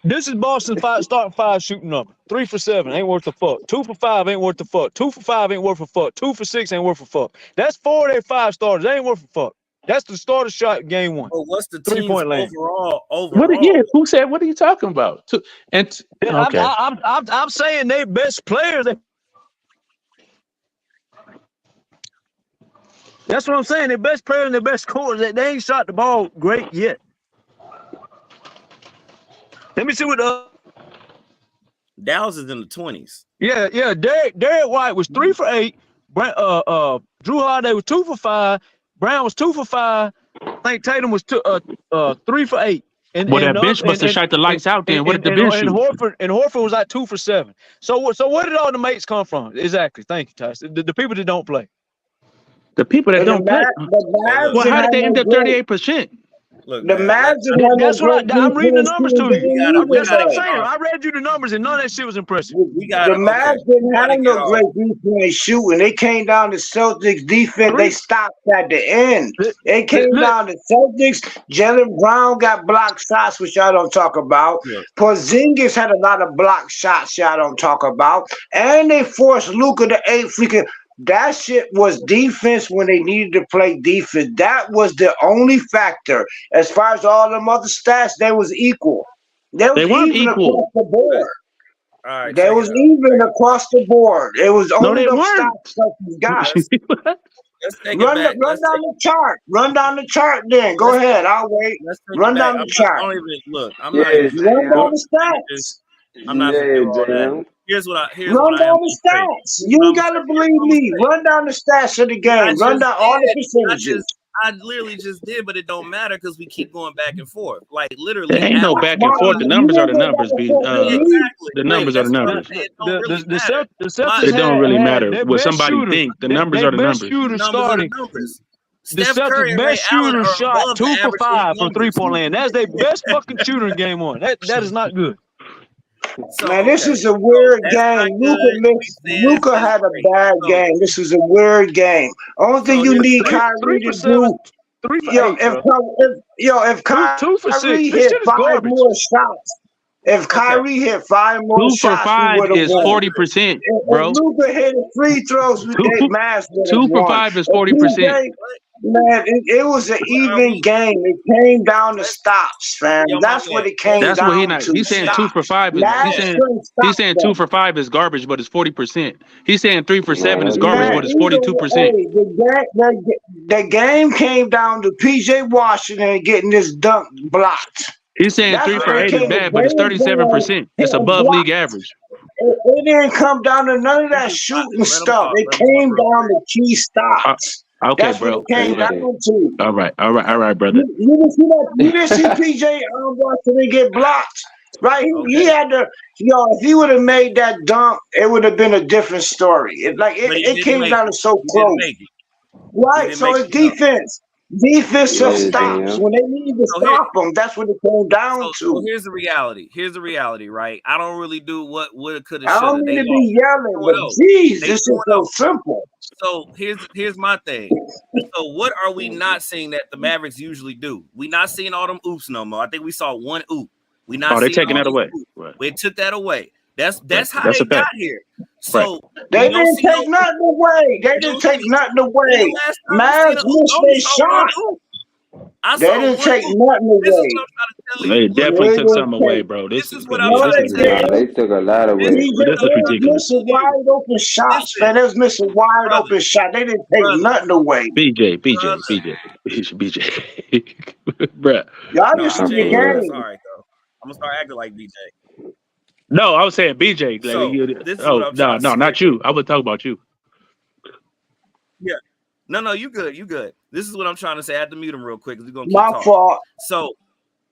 H: This is Boston's starting 5 shooting number. 3 for 7 ain't worth a fuck. 2 for 5 ain't worth a fuck. 2 for 5 ain't worth a fuck. 2 for 6 ain't worth a fuck. That's 4 of their 5 starters. They ain't worth a fuck. That's the starter shot game 1.
D: Well, what's the
H: 3-point land
D: overall?
L: Who said? What are you talking about? Okay.
H: I'm saying they best players. That's what I'm saying. Their best players and their best scorers. They ain't shot the ball great yet. Let me see what
D: Dallas is in the 20s.
H: Yeah. Derek White was 3 for 8. Drew Holiday was 2 for 5. Brown was 2 for 5. I think Tatum was 3 for 8.
L: That bench must have shot the lights out then. What did the bench shoot?
H: Horford was like 2 for 7. So where did all the mates come from? Exactly. Thank you, Tyson. The people that don't play.
L: The people that don't play. Well, how did they end up 38%?
J: Look, the Mavs.
H: That's what I'm reading the numbers to you. That's what I'm saying. I read you the numbers, and none of that shit was impressive.
J: The Mavs didn't have no great defense shooting. They came down to Celtics defense. They stopped at the end. They came down to Celtics. Jaylen Brown got blocked shots, which y'all don't talk about. Yeah. Porzingis had a lot of blocked shots y'all don't talk about. And they forced Luka to 8 freaking. That shit was defense when they needed to play defense. That was the only factor. As far as all them other stats, they was equal. They weren't equal across the board. All right, they was even across the board. It was only them stats guys. Run down the chart. Run down the chart then. Go ahead. I'll wait. Run down the chart.
D: I'm not even
J: run down the stats.
D: I'm not doing all that. Here's what I
J: run down the stats. You ain't gotta believe me. Run down the stats of the game. Run down all the percentages.
D: I literally just did, but it don't matter because we keep going back and forth. Like literally,
L: there ain't no back and forth. The numbers are the numbers. The numbers are the numbers. It don't really matter what somebody think. The numbers are the numbers.
H: The Celtics' best shooter shot 2 for 5 from 3-point land. That's their best fucking shooter in game 1. That is not good.
J: Man, this is a weird game. Luka had a bad game. This is a weird game. Only thing you need Kyrie to do. If Kyrie hit 5 more shots, if Kyrie hit 5 more
L: 2 for 5 is 40%, bro.
J: If Luka hit free throws, we get mass.
L: 2 for 5 is 40%.
J: Man, it was an even game. It came down to stops, fam. That's what it came down to.
L: He's saying 2 for 5 is he's saying 2 for 5 is garbage, but it's 40%. He's saying 3 for 7 is garbage, but it's 42%.
J: The game came down to PJ Washington getting this dunk blocked.
L: He's saying 3 for 8 is bad, but it's 37%. It's above league average.
J: It didn't come down to none of that shooting stuff. It came down to key stops.
L: Okay,
J: that's
L: bro.
J: What it came down to.
L: All right, brother.
J: You didn't see PJ Washington get blocked, right? He had to, if he would have made that dunk, it would have been a different story. It came down to so close, right? So it's defense. Defensive stops when they need to stop them. That's what it came down to.
D: So here's the reality. Right? I don't really do what could have.
J: I don't need to be yelling, but geez, this is so simple.
D: So here's my thing. So what are we not seeing that the Mavericks usually do? We not seeing all them oops no more. I think we saw one oop. We not.
L: They're taking that away.
D: Right. We took that away. That's how they got here. So
J: they didn't take nothing away. They didn't take nothing away. Mavs missed their shot. They didn't take nothing away.
L: They definitely took something away, bro. This is what
K: they took a lot away.
L: This is ridiculous.
J: Missing wide open shots, man. They was missing wide open shots. They didn't take nothing away.
L: BJ, bro.
J: Y'all just see the game.
D: Sorry, though. I'm gonna start acting like BJ.
L: No, I was saying BJ. No, not you. I was talking about you.
D: Yeah. No, you good. This is what I'm trying to say. I had to mute him real quick because we're gonna keep
J: talking.
D: Fault. So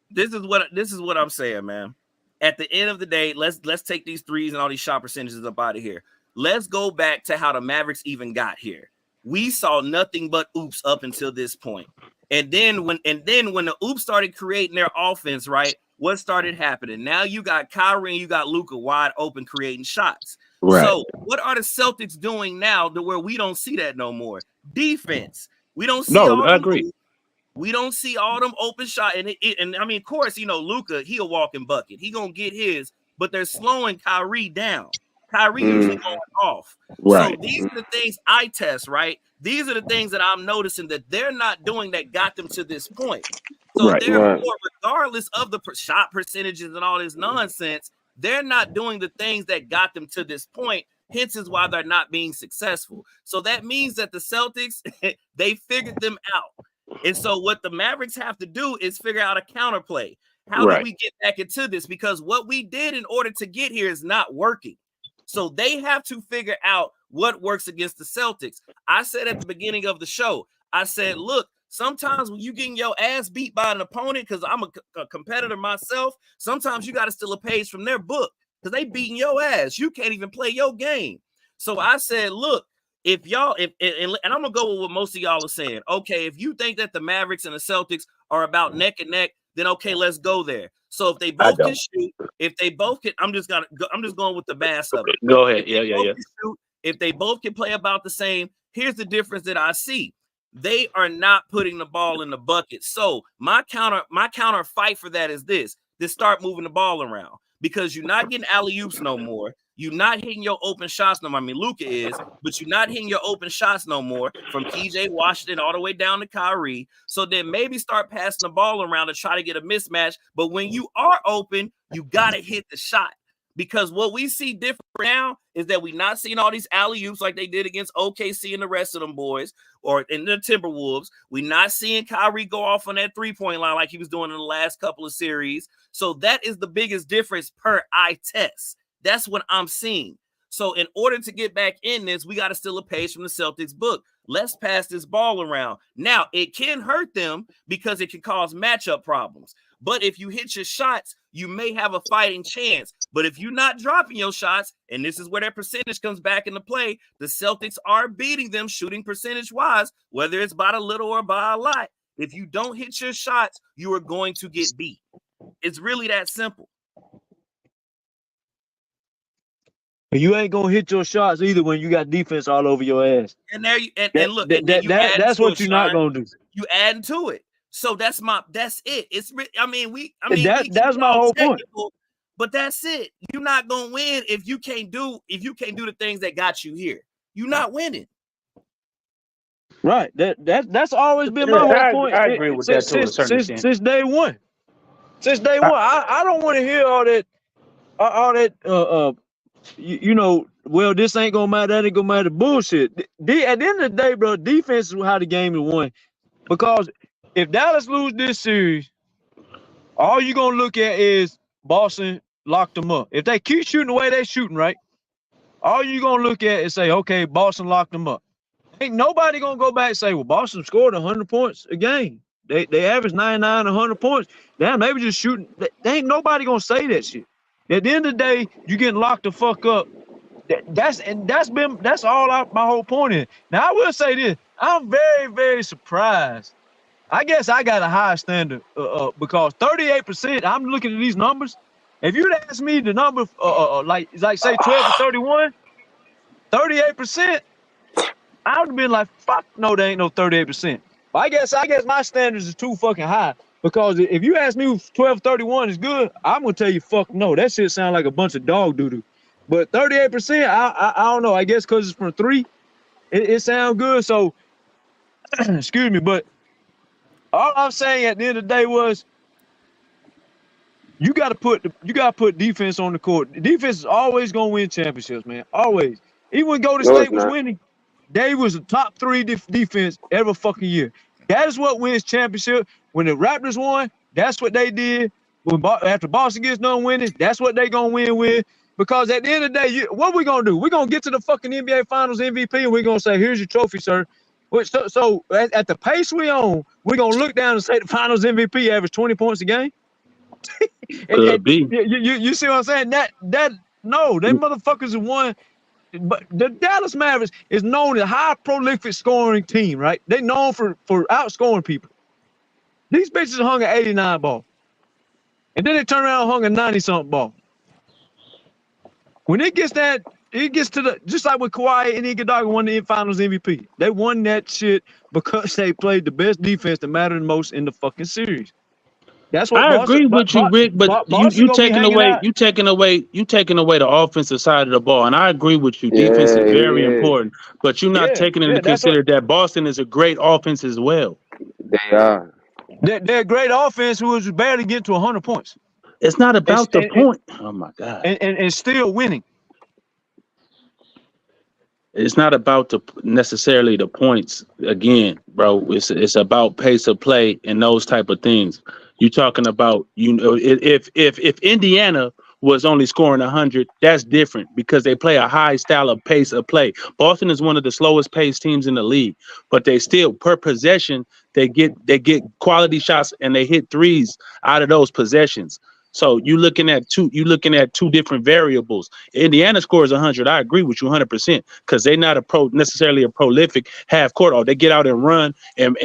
D: this is what I'm saying, man.
E: at the end of the day, let's take these threes and all these shot percentages up out of here. Let's go back to how the Mavericks even got here. We saw nothing but oops up until this point. And then when the oops started creating their offense, right? What started happening? Now you got Kyrie and you got Luka wide open creating shots. Right. So what are the Celtics doing now to where we don't see that no more? Defense. We don't see all
L: I agree.
E: We don't see all them open shots. And I mean, of course, Luka, he'll walk in bucket. He gonna get his, but they're slowing Kyrie down. Kyrie usually going off. Right. So these are the things I test, right? These are the things that I'm noticing that they're not doing that got them to this point. So therefore, regardless of the shot percentages and all this nonsense, they're not doing the things that got them to this point. Hence is why they're not being successful. So that means that the Celtics, they figured them out. And so what the Mavericks have to do is figure out a counterplay. How do we get back into this? Because what we did in order to get here is not working. So they have to figure out what works against the Celtics. I said at the beginning of the show, I said, look, sometimes when you getting your ass beat by an opponent, because I'm a competitor myself, sometimes you got to steal a page from their book because they beating your ass. You can't even play your game. So I said, look, and I'm going to go with what most of y'all are saying. Okay, if you think that the Mavericks and the Celtics are about neck and neck, then okay, let's go there. So if they both can shoot, if they both can, I'm just going with the bass of it.
L: Go ahead. Yeah.
E: If they both can play about the same, here's the difference that I see. They are not putting the ball in the bucket. So my counter fight for that is this: start moving the ball around, because you're not getting alley-oops no more. You're not hitting your open shots no more. I mean, Luka is, but you're not hitting your open shots no more from PJ Washington all the way down to Kyrie. So then maybe start passing the ball around to try to get a mismatch. But when you are open, you got to hit the shot. Because what we see different now is that we're not seeing all these alley-oops like they did against OKC and the rest of them boys, or in the Timberwolves. We're not seeing Kyrie go off on that three-point line like he was doing in the last couple of series. So that is the biggest difference per eye test. That's what I'm seeing. So in order to get back in this, we got to steal a page from the Celtics book. Let's pass this ball around. Now, it can hurt them because it can cause matchup problems. But if you hit your shots, you may have a fighting chance. But if you're not dropping your shots, and this is where their percentage comes back into play, the Celtics are beating them shooting percentage-wise, whether it's by a little or by a lot. If you don't hit your shots, you are going to get beat. It's really that simple.
H: You ain't gonna hit your shots either when you got defense all over your ass.
E: And there you and look,
H: that's what you're not gonna do.
E: You add to it. So that's it. It's
H: that's my whole point.
E: But that's it. You're not gonna win if you can't do the things that got you here. You're not winning.
H: Right. That's always been my whole point.
L: I agree with that to a certain extent.
H: Since day one. Since day one. I don't want to hear all that well, this ain't gonna matter, that ain't gonna matter bullshit. At the end of the day, bro, defense is how the game is won. Because if Dallas lose this series, all you're gonna look at is Boston locked them up. If they keep shooting the way they're shooting, right, all you're gonna look at is say, okay, Boston locked them up. Ain't nobody gonna go back and say, well, Boston scored 100 points a game. They averaged 99, 100 points. Damn, they were just shooting. They ain't nobody gonna say that shit. At the end of the day, you getting locked the fuck up. That's my whole point is. Now I will say this: I'm very, very surprised. I guess I got a high standard because 38%. I'm looking at these numbers. If you'd ask me the number, like say 12 to 31, 38%, I would have been like, fuck no, there ain't no 38%. But I guess my standards is too fucking high. Because if you ask me if 12-31 is good, I'm gonna tell you fuck no. That shit sound like a bunch of dog doo-doo. But 38%, I don't know. I guess because it's from 3, it sounds good. So excuse me, but all I'm saying at the end of the day was you gotta put defense on the court. The defense is always gonna win championships, man. Always. Even when Golden State was winning, they was a top 3 defense every fucking year. That is what wins championship. When the Raptors won, that's what they did. After Boston gets done winning, that's what they gonna win with. Because at the end of the day, what we gonna do? We're gonna get to the fucking NBA Finals MVP and we're gonna say, here's your trophy, sir. So at the pace we on, we're gonna look down and say the Finals MVP averaged 20 points a game.
L: Could be.
H: You see what I'm saying? They motherfuckers are one. But the Dallas Mavericks is known as a high prolific scoring team, right? They known for outscoring people. These bitches hung an 89 ball. And then they turn around and hung a 90-something ball. When it gets to the, just like with Kawhi and Iguodala won the Finals MVP. They won that shit because they played the best defense that mattered most in the fucking series. That's what
L: I agree with you, Rick, but you taking away the offensive side of the ball, and I agree with you. Defense is very important, but you're not taking into consider that Boston is a great offense as well.
K: They are.
H: They're a great offense who is barely getting to 100 points.
L: It's not about the point. Oh my God.
H: And still winning.
L: It's not about necessarily the points. Again, bro, it's about pace of play and those type of things. You're talking about, if Indiana was only scoring 100, that's different because they play a high style of pace of play. Boston is one of the slowest paced teams in the league, but they still, per possession, they get quality shots and they hit threes out of those possessions. So you're looking at two different variables. Indiana scores 100. I agree with you 100% because they're not necessarily a prolific half court. Or they get out and run and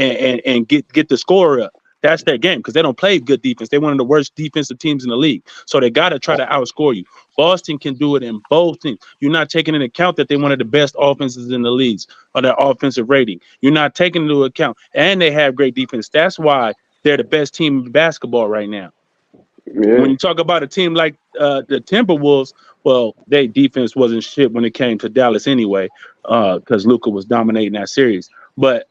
L: get the score up. That's their game because they don't play good defense. They're one of the worst defensive teams in the league. So they got to try to outscore you. Boston can do it in both teams. You're not taking into account that they're one of the best offenses in the leagues or their offensive rating. You're not taking into account, and they have great defense. That's why they're the best team in basketball right now. Yeah. When you talk about a team like the Timberwolves, well, their defense wasn't shit when it came to Dallas anyway, because Luka was dominating that series. But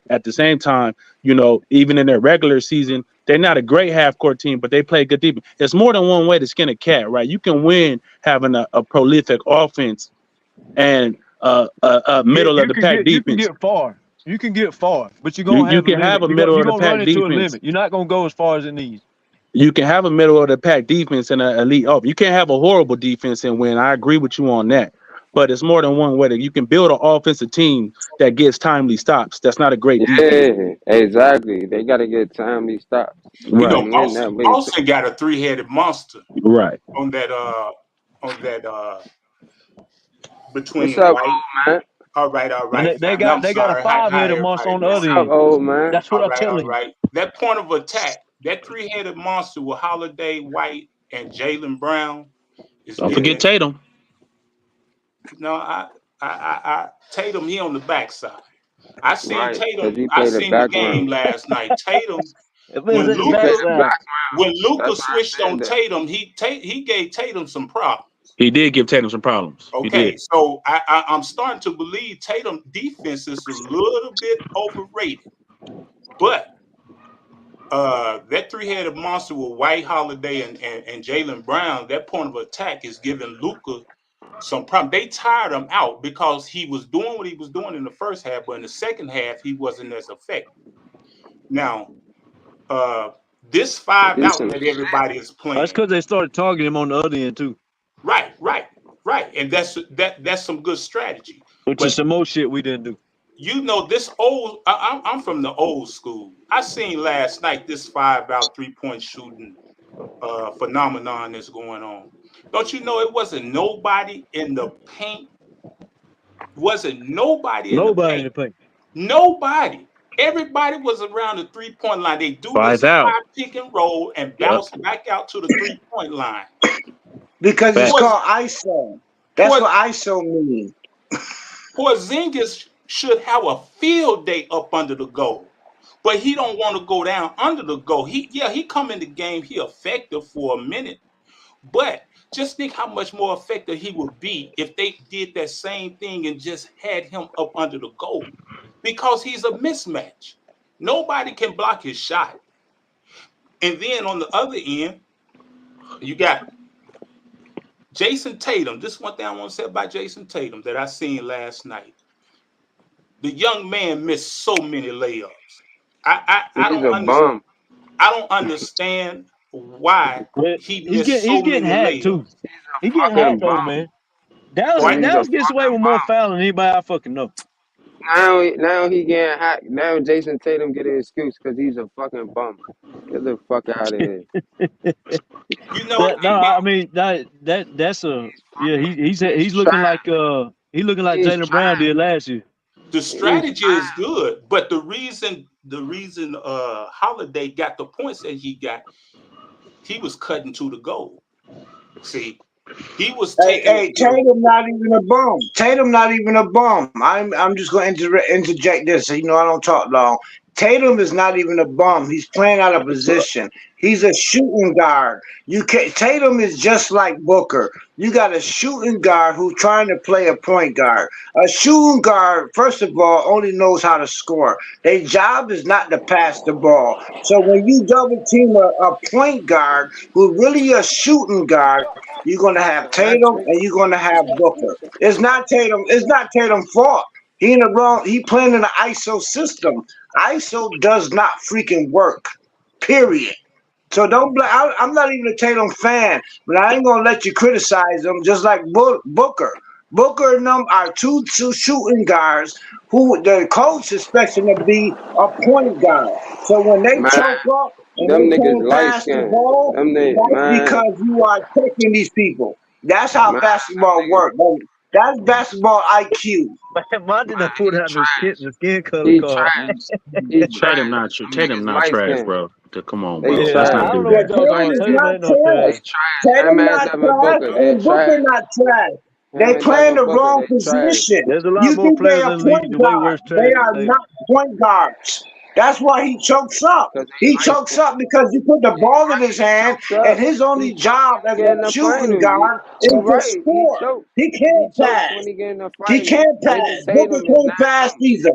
L: at the same time, even in their regular season, they're not a great half-court team, but they play good defense. There's more than one way to skin a cat, right? You can win having a prolific offense and a middle of the pack defense.
H: You can get far, but you're gonna
L: have a middle of the pack defense.
H: You're not gonna go as far as it needs.
L: You can have a middle of the pack defense and an elite offense. You can't have a horrible defense and win. I agree with you on that. But it's more than one way that you can build an offensive team that gets timely stops. That's not a great defense.
K: Yeah, exactly. They got to get timely stops.
L: Right.
N: Boston got a three-headed monster.
L: Right.
N: On that between.
K: What's up, old man?
N: All right.
H: And they got a five-headed monster on the other end.
K: Old man.
H: That's what I'm telling you.
N: Right. That point of attack, that three-headed monster with Holiday, White, and Jaylen Brown.
L: Don't forget Tatum.
N: No, I Tatum, he on the backside. I seen Tatum.
K: I
N: seen the game last night. Tatum, when Luka switched on Tatum, he gave Tatum some problems.
L: He did give Tatum some problems.
N: Okay, so I'm starting to believe Tatum defense is a little bit overrated, but that three-headed monster with White, Holiday, and Jaylen Brown, that point of attack is giving Luka some problem. They tired him out because he was doing what he was doing in the first half, but in the second half he wasn't as effective. Now, this 5 out that everybody is playing.
H: That's because they started targeting him on the other end too.
N: Right, and that's some good strategy.
H: Which is some more shit we didn't do.
N: This old. I'm from the old school. I seen last night this 5 out 3-point shooting phenomenon that's going on. Don't you know it wasn't nobody in the paint? Nobody in the paint. Nobody. Everybody was around the 3-point line. They do this high pick and roll and bounce back out to the 3-point line.
J: Because it's called ISO. That's what ISO means.
N: Porzingis should have a field day up under the goal, but he don't want to go down under the goal. He come in the game. He effective for a minute, but just think how much more effective he would be if they did that same thing and just had him up under the goal, because he's a mismatch. Nobody can block his shot. And then on the other end, you got Jason Tatum. This is one thing I want to say about Jason Tatum that I seen last night. The young man missed so many layups. I don't understand why he missed so many layups. Too.
H: He's getting hacked though, man. Dallas gets away with more fouling than anybody I fucking know.
K: Now he getting hot. Now Jason Tatum get an excuse because he's a fucking bum. Get the fuck out of here.
N: You know,
H: I mean that's a he's looking like Jaylen Brown did last year.
N: the strategy is good, but the reason Holiday got the points that he got, he was cutting to the goal. See, he was taking.
J: Hey, Tatum not even a bum. Tatum not even a bum. I'm just going to interject this. So you know I don't talk long. Tatum is not even a bum. He's playing out of position. He's a shooting guard. Tatum is just like Booker. You got a shooting guard who's trying to play a point guard. A shooting guard, first of all, only knows how to score. Their job is not to pass the ball. So when you double team a point guard who's really a shooting guard, you're going to have Tatum and you're going to have Booker. It's not Tatum's fault. He in the wrong. He playing in an ISO system. ISO does not freaking work. Period. So don't blame. I'm not even a Tatum fan, but I ain't gonna let you criticize him. Just like Booker. Booker and them are two shooting guards who the coach expects them to be a point guard. So when they choke up and
K: them
J: they
K: niggas
J: can't
K: light
J: pass the
K: skin.
J: ball, that's because you are taking these people. That's how basketball works. That's basketball IQ.
H: Man, did I put out the skin color
K: He
H: card?
M: Tatum not trash, bro. Come on, bro.
K: They
M: Let's
K: trash.
M: not do
J: Yeah,
M: that.
J: Tatum is not trash. Tatum not trash and Booker not trash. They play in the wrong position.
H: There's a lot
J: You
H: more
J: think they
H: players
J: are
H: in the league
J: point
H: the way
J: guards.
H: worse trash
J: They
H: than
J: are
H: Tatum.
J: not point guards. That's why he chokes up. He chokes up because you put the ball in his hand, and his only job as a shooting guard is to score. He can't pass. He can't pass. Booker can't pass either.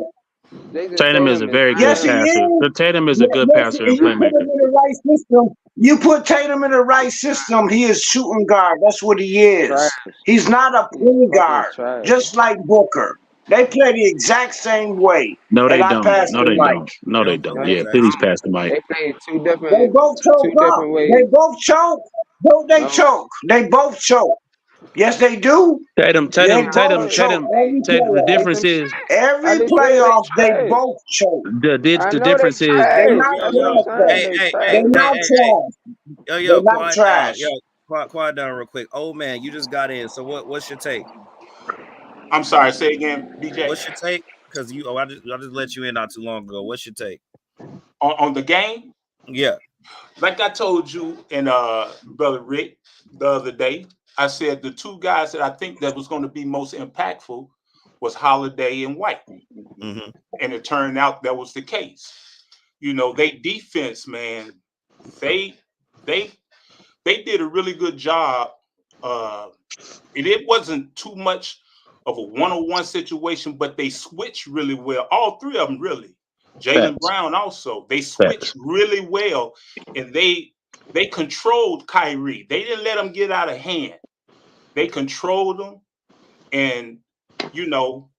M: Tatum is a very good
J: Yes, he
M: passer.
J: is.
M: Tatum is a good
J: Yes,
M: passer and
J: you put him
M: playmaker.
J: in the right system. You put Tatum in the right system, he is shooting guard. That's what he is. He's not a point guard, just like Booker. They play the exact same way.
M: No, they
J: And I
M: don't.
J: pass
M: No,
J: the
M: they
J: mic.
M: don't. No, they don't. Yeah, please pass the mic.
K: They play two
J: They
K: different
J: both choke up.
K: ways.
J: They both choke. Don't they choke? They both choke. Yes, they do.
M: Tatum. The difference is
J: Every playoff they both choke.
M: the difference is
J: They're not trash. They're not trash.
E: Yo,
J: They're not
E: quiet
J: trash.
E: down. Yo, quiet down real quick. Oh man, you just got in. So what's your take?
N: I'm sorry. Say again, DJ.
E: What's your take? Because I just let you in not too long ago. What's your take
N: on the game?
E: Yeah,
N: like I told you and brother Rick the other day, I said the two guys that I think that was going to be most impactful was Holiday and White, and it turned out that was the case. You know, they defense, man, they did a really good job. It wasn't too much of a one-on-one situation, but they switched really well. All three of them, really. Jaylen Brown also. They switched really well, and they controlled Kyrie. They didn't let him get out of hand. They controlled him, and you know,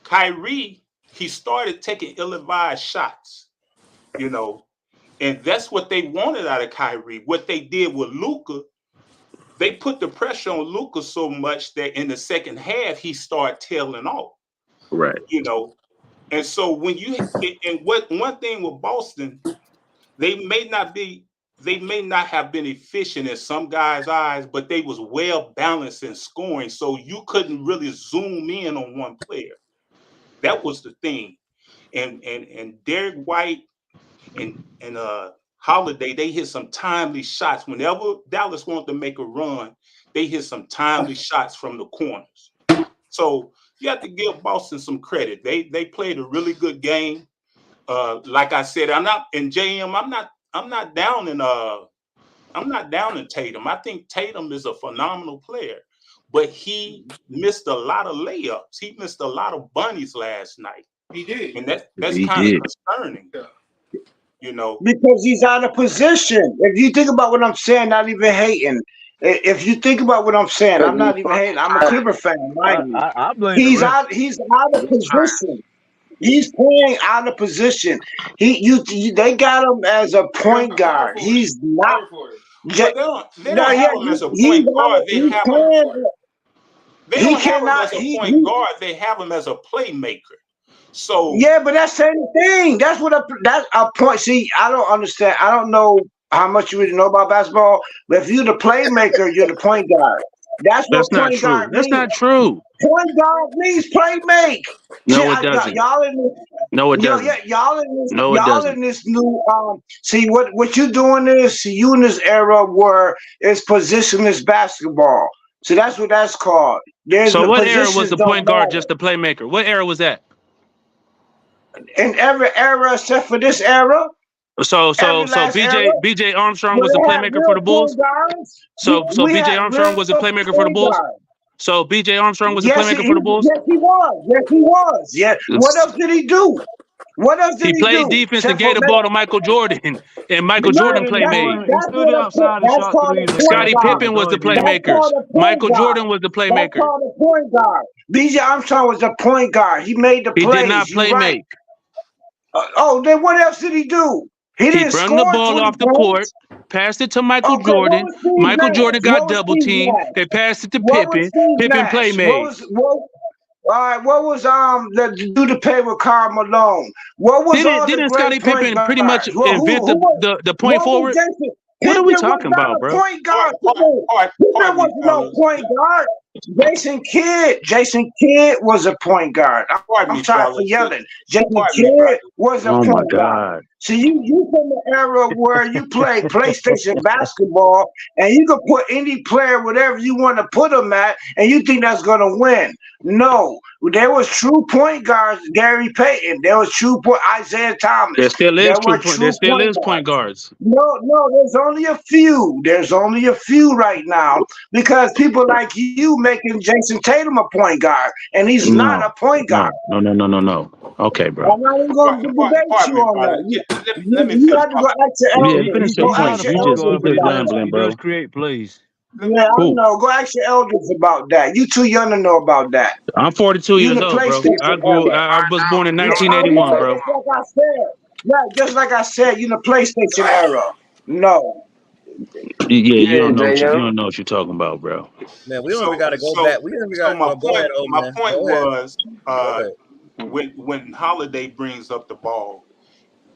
N: Kyrie, he started taking ill-advised shots. You know, and that's what they wanted out of Kyrie. What they did with Luka, they put the pressure on Luka so much that in the second half he started tailing off.
M: Right.
N: You know, and so when you one thing with Boston, they may not have been efficient in some guys' eyes, but they was well balanced in scoring, so you couldn't really zoom in on one player. That was the thing. And Derek White and Holiday, they hit some timely shots. Whenever Dallas wanted to make a run, they hit some timely shots from the corners. So you have to give Boston some credit. They played a really good game. Like I said, I'm not in JM. I'm not down in Tatum. I think Tatum is a phenomenal player, but he missed a lot of layups. He missed a lot of bunnies last night.
F: He did,
N: and that's kind of concerning. Yeah. You know,
J: because he's out of position. If you think about what I'm saying, not even hating. If you think about what I'm saying, I'm not even hating. I'm a Clipper fan, right? He's out of position. He's playing out of position. They got him as a point guard. He's not.
N: They don't have him as a point guard. They don't have him as a point guard. They have him as a playmaker. So
J: Yeah, but that's the same thing. That's a point. See, I don't understand. I don't know how much you really know about basketball, but if you're the playmaker, you're the point guard. That's what
L: That's not
J: point
L: true.
J: guard
L: That's
J: means.
L: not true.
J: Point guard means play make. See,
L: No, it doesn't.
J: y'all in this,
L: No, it doesn't. No, it
J: y'all
L: doesn't.
J: in this new. See what you doing is you in this era where it's positionless basketball. So that's what that's called. There's
L: So
J: the
L: what era was
J: positions
L: the
J: don't
L: point guard
J: matter.
L: just the playmaker? What era was that?
J: In every era except for this era.
L: So
J: Every last era,
L: BJ Armstrong
J: where
L: was the
J: they have
L: playmaker for
J: real
L: the Bulls.
J: point guards,
L: So
J: we
L: BJ
J: have
L: Armstrong
J: real
L: was the playmaker for the
J: point
L: Bulls.
J: guards.
L: So BJ Armstrong was the
J: Yes,
L: playmaker for the Bulls.
J: yes, he was. Yes, he was. Yeah. What else did he do? What else did
L: He
J: he
L: played
J: do?
L: defense and
J: Except for
L: gave the ball to Michael Jordan, and Michael
J: right.
L: Jordan played made.
H: He stood outside and
J: That's
H: shot
J: called
H: threes
J: a
H: and
J: point
L: Scottie
H: crashed
J: guard.
L: Pippen was the
H: majority of
J: That's
H: them.
L: playmakers.
J: called a point
L: Michael
J: guard.
L: Jordan was the
J: That's
L: playmaker.
J: called a point guard. B.J. Armstrong was a point guard. He made the
L: He
J: plays.
L: did not
J: You
L: play
J: right.
L: make.
J: Then what else did he do? He
L: He
J: didn't
L: brought the
J: score
L: ball
J: 20
L: off the court,
J: points.
L: passed it to Michael
J: Okay, what
L: Jordan.
J: was Steve
L: Michael
J: Nash?
L: Jordan got
J: What was
L: double
J: Steve
L: teamed.
J: Nash?
L: They passed it to
J: What was
L: Pippen.
J: Steve
L: Pippen play
J: Nash?
L: made.
J: All right, what was the dude to play with Karl Malone? What was all the
L: Didn't
J: great
L: Scottie
J: point
L: Pippen pretty much
J: guards? Well,
L: invent the point
J: what was
L: forward?
J: Jason?
L: What are we
J: Pippen was
L: talking
J: not
L: about,
J: a
L: bro?
J: point guard.
N: pardon
J: Pippen
N: me,
J: wasn't no
N: fellas.
J: point guard. Jason Kidd was a point guard.
N: Pardon
J: I'm
N: me,
J: sorry for
N: fellas.
J: yelling. Jason
N: Pardon me,
J: Kidd
N: brother.
J: was a
L: Oh my
J: point guard.
L: God.
J: So you from the era where you play PlayStation basketball and you can put any player whatever you want to put them at, and you think that's gonna win. No, there was true point guards, Gary Payton. There was true Isaiah Thomas.
L: There still is
J: There
L: true
J: were
L: point.
J: true
L: There still
J: point
L: is point guards.
J: No, there's only a few. There's only a few right now because people like you making Jason Tatum a point guard, and he's not a point guard.
L: No. Okay, bro.
J: I'm not even going to debate
N: Pardon
J: you
N: me,
J: on
N: brother.
J: that.
N: Let me
J: You
N: finish
J: have to
N: my
J: go ask your
L: Yeah,
J: elders.
L: finish
J: Go
L: your
J: ask
L: point.
J: your
L: You
J: elders
L: just
J: about that.
L: rambling,
H: He
L: bro.
H: does create plays.
J: Yeah, I
L: Who?
J: know. Go ask your elders about that. You too young to know about that.
L: I'm 42
J: You in
L: years
J: the
L: old, bro.
J: PlayStation era.
L: I was born in
J: Yeah, I
L: 1981,
J: know.
L: bro.
J: Just like I said. Yeah, just like I said, you in the PlayStation era. No.
L: Yeah, you don't know
K: Jay
L: you
K: Young.
L: don't know what you're talking about, bro.
D: Man, we don't even got to go back. We don't even got.
N: my
D: Go ahead, old
N: my
D: man.
N: point
D: Go ahead.
N: was
D: Go ahead.
N: when Holiday brings up the ball,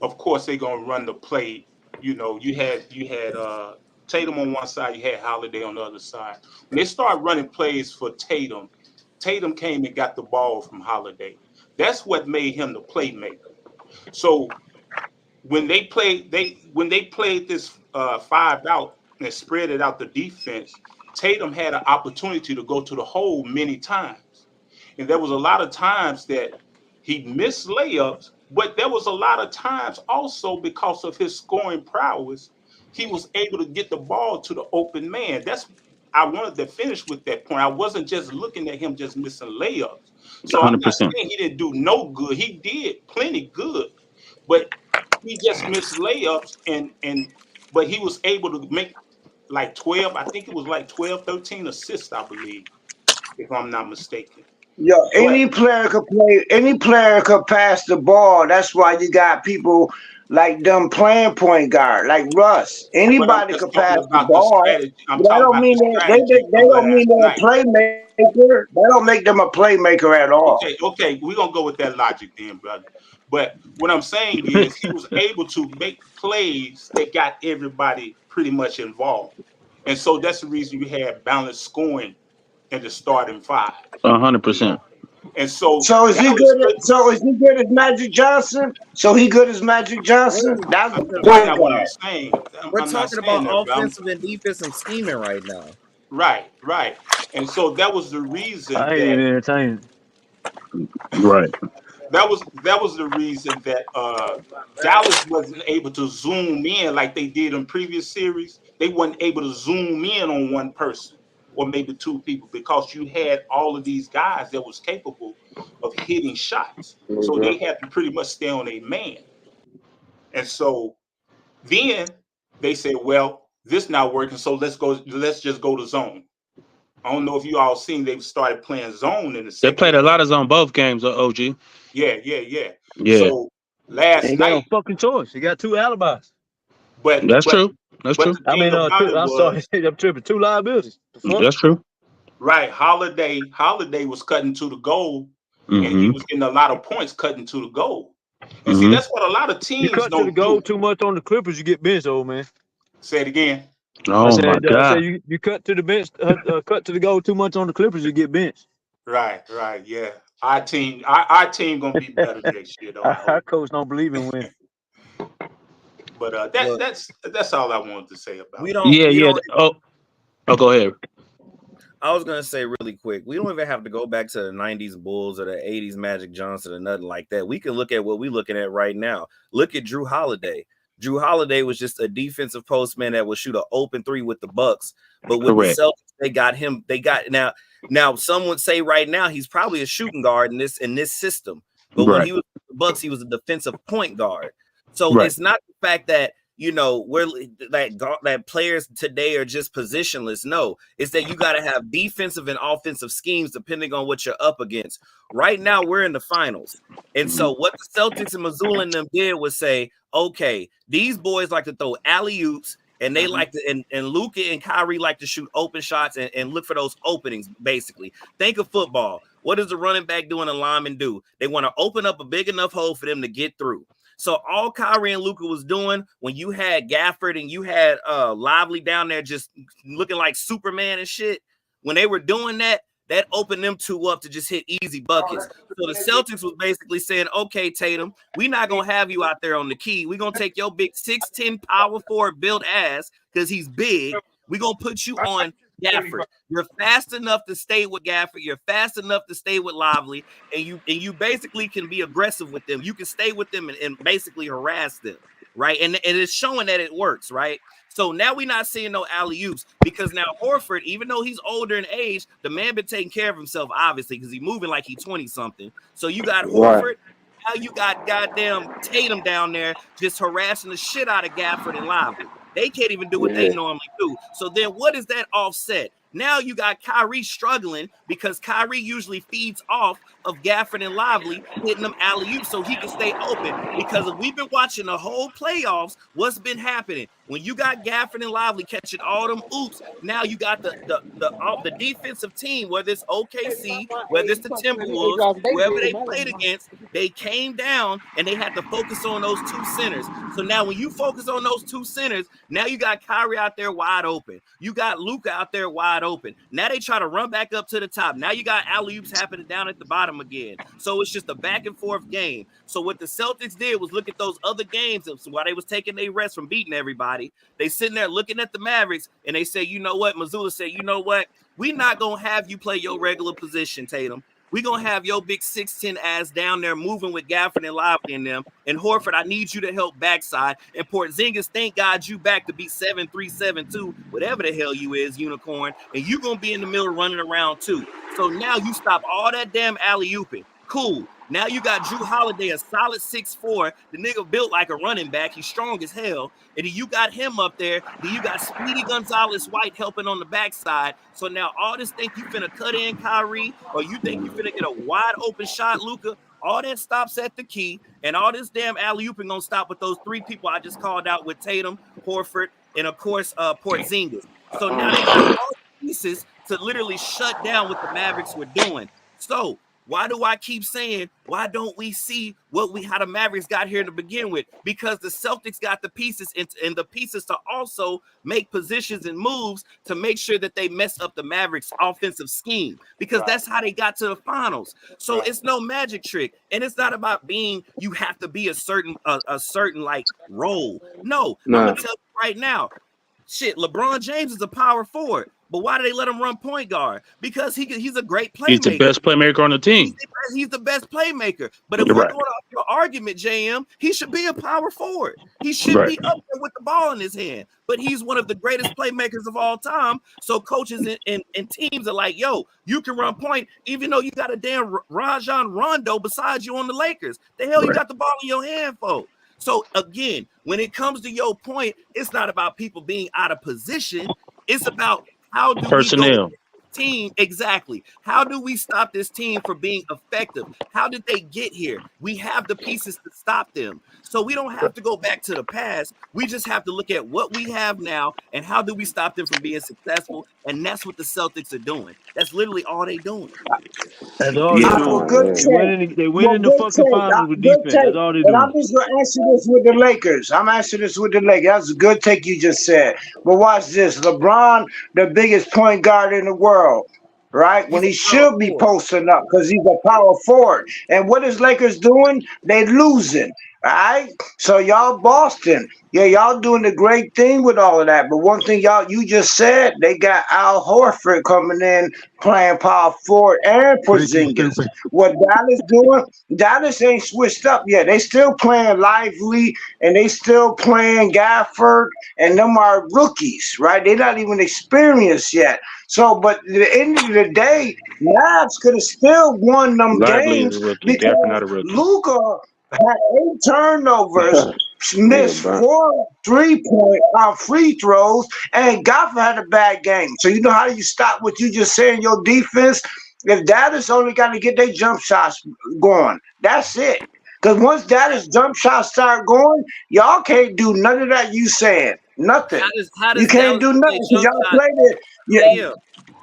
N: of course they're gonna run the play. You know, you had Tatum on one side, you had Holiday on the other side. When they start running plays for Tatum, Tatum came and got the ball from Holiday. That's what made him the playmaker. So when they played this 5 out and spread it out the defense, Tatum had an opportunity to go to the hole many times. And there was a lot of times that he missed layups, but there was a lot of times also because of his scoring prowess, he was able to get the ball to the open man. I wanted to finish with that point. I wasn't just looking at him just missing layups. So I'm not
L: 100%.
N: saying he didn't do no good. He did plenty good, but he just missed layups but he was able to make like 12, I think it was like 12, 13 assists, I believe, if I'm not mistaken.
J: Yo,
N: But
J: any player could play. Any player could pass the ball. That's why you got people like them playing point guard, like Russ.
N: but I'm
J: Anybody
N: just
J: could
N: talking
J: pass the
N: about the
J: ball.
N: strategy. I'm
J: But that
N: talking
J: don't
N: about
J: mean
N: the strategy
J: they
N: from
J: don't mean
N: last
J: they're a
N: night.
J: playmaker. That don't make them a playmaker at all.
N: Okay, we're gonna go with that logic then, brother. But what I'm saying is he was able to make plays that got everybody pretty much involved. And so that's the reason you had balanced scoring in the starting 5.
L: 100%.
N: And so
J: So is he
N: Dallas
J: good?
N: couldn't.
J: So is he good as Magic Johnson? So he good as Magic Johnson? That's the
N: That's
J: point
N: not what I'm
J: guard.
N: saying.
D: We're
N: I'm not
D: talking
N: saying
D: about
N: that, bro.
D: offensive and defensive scheming right now.
N: Right. And so that was the reason
H: I ain't even entertaining.
L: Right.
N: that was the reason that Dallas wasn't able to zoom in like they did in previous series. They weren't able to zoom in on one person or maybe two people because you had all of these guys that was capable of hitting shots. So they had to pretty much stay on a man. And so then they said, well, this not working, so let's just go to zone. I don't know if you all seen they started playing zone in the
L: They
N: second.
L: played a lot of zone both games, OG.
N: Yeah.
L: Yeah.
N: So last
H: Ain't got no
N: night,
H: fucking choice. He got 2 alibis.
L: That's true. That's true.
N: The thing about it
H: I'm sorry,
N: was,
H: I'm tripping. 2 liabilities. The fuck?
L: That's true.
N: right, Holiday was cutting to the goal, and he was getting a lot of points cutting to the goal. And see, that's what a lot of teams
H: You cut to the
N: don't
H: goal
N: do.
H: too much on the Clippers, you get benched, old man.
N: Say it again.
H: I said you cut to the bench, cut to the goal too much on the Clippers, you get benched.
N: Right, yeah. Our team gonna be better next year, though.
H: Our coach don't believe in winning.
N: But that's all I wanted to say about it.
L: Go ahead.
E: I was gonna say really quick, we don't even have to go back to the 90s Bulls or the 80s Magic Johnson or nothing like that. We can look at what we're looking at right now. Look at Drew Holiday. Drew Holiday was just a defensive postman that would shoot an open three with the Bucks. But with the Celtics, they got him. They got now some would say right now he's probably a shooting guard in this system. But when he was with the Bucks, he was a defensive point guard. So it's not the fact that we're that players today are just positionless. No, it's that you got to have defensive and offensive schemes depending on what you're up against. Right now, we're in the finals. And so what the Celtics and Missoula and them did was say, okay, these boys like to throw alley-oops, and they like to, and Luka and Kyrie like to shoot open shots and look for those openings, basically. Think of football. What does the running back do and a lineman do? They want to open up a big enough hole for them to get through. So all Kyrie and Luka was doing when you had Gafford and you had Lively down there just looking like Superman and shit, when they were doing that opened them two up to just hit easy buckets. So the Celtics was basically saying, okay, Tatum, we're not going to have you out there on the key. We're going to take your big 6'10" power forward built ass because he's big. We're going to put you on Gafford. You're fast enough to stay with Gafford. You're fast enough to stay with Lively, and you basically can be aggressive with them. You can stay with them and basically harass them, right? And it's showing that it works, right? So now we're not seeing no alley-oops because now Horford, even though he's older in age, the man been taking care of himself, obviously, because he's moving like he's 20-something. So you got Horford. Now you got goddamn Tatum down there just harassing the shit out of Gafford and Lively. They can't even do what they normally do. So then what is that offset? Now you got Kyrie struggling because Kyrie usually feeds off of Gafford and Lively, hitting them alley-oops so he can stay open. Because if we've been watching the whole playoffs, what's been happening? When you got Gafford and Lively catching all them oops, now you got the defensive team, whether it's OKC, whether it's the Timberwolves, whoever they played against, they came down and they had to focus on those two centers. So now when you focus on those two centers, now you got Kyrie out there wide open. You got Luka out there wide open. Now they try to run back up to the top. Now you got alley-oops happening down at the bottom again. So it's just a back and forth game. So what the Celtics did was look at those other games while they was taking their rest from beating everybody. They sitting there looking at the Mavericks and they say, you know what? Missoula said, you know what? We're not going to have you play your regular position, Tatum. We're going to have your big 6'10" ass down there moving with Gafford and Lively in them. And Horford, I need you to help backside. And Porzingis, thank God you back to be 7'3", 7'2", whatever the hell you is, unicorn. And you going to be in the middle running around too. So now you stop all that damn alley-ooping. Cool. Now you got Drew Holiday, a solid 6'4". The nigga built like a running back. He's strong as hell. And then you got him up there. Then you got Speedy Gonzalez-White helping on the backside. So now all this think you finna cut in Kyrie, or you think you finna get a wide open shot, Luka, all that stops at the key. And all this damn alley-ooping gonna stop with those three people I just called out with Tatum, Horford, and of course Porzingis. So now they got all the pieces to literally shut down what the Mavericks were doing. So why do I keep saying, why don't we see how the Mavericks got here to begin with? Because the Celtics got the pieces and the pieces to also make positions and moves to make sure that they mess up the Mavericks offensive scheme, because that's how they got to the finals. So it's no magic trick. And it's not about you have to be a certain like role. No, I'm gonna tell you right now, shit, LeBron James is a power forward. But why do they let him run point guard? Because he's a great playmaker.
L: He's the best playmaker on the team.
E: He's the best playmaker. But if we're going off your argument, JM, he should be a power forward. He should be up there with the ball in his hand. But he's one of the greatest playmakers of all time. So coaches and teams are like, yo, you can run point, even though you got a damn Rajon Rondo beside you on the Lakers. The hell you got the ball in your hand for? So again, when it comes to your point, it's not about people being out of position. It's about how do
L: personnel
O: team exactly? How do we stop this team from being effective? How did they get here? We have the pieces to stop them. So we don't have to go back to the past. We just have to look at what we have now and how do we stop them from being successful? And that's what the Celtics are doing. That's literally all they doing.
H: That's all they
J: Well,
H: doing.
J: good
H: They
J: take.
H: win
J: Well,
H: in the
J: good
H: fucking
J: take.
H: finals with
J: Good
H: defense. That's
J: take.
H: all they
J: And I'm
H: doing.
J: just gonna answer this with the Lakers. I'm answering this with the Lakers. That's a good take you just said. But watch this. LeBron, the biggest point guard in the world, right? When
O: He's a
J: he
O: power
J: should be
O: forward.
J: posting up because he's a power forward. And what is Lakers doing? They losing. All right. So y'all Boston. Yeah, y'all doing the great thing with all of that. But one thing you just said, they got Al Horford coming in playing power forward and
H: Freaking
J: Porzingis.
H: stupid.
J: What Dallas doing? Dallas ain't switched up yet. They still playing Lively and they still playing Gafford, and them are rookies, right? They're not even experienced yet. So, but at the end of the day, Mavs could have still won them
L: Lively is a
J: games
L: rookie. Definitely
J: because
L: not a rookie.
J: Luka had 8 turnovers,
K: Nigga,
J: missed
K: bro.
J: 4 3-point free throws, and Goffin had a bad game. So you know how you stop what you just said in your defense? If Dallas only got to get their jump shots going, that's it. Because once Dallas jump shots start going, y'all can't do none of that you saying. Nothing.
O: How
J: You
O: does
J: can't
O: Dallas
J: do
O: get their
J: nothing because
O: jump
J: y'all
O: shot?
J: played it. Yeah.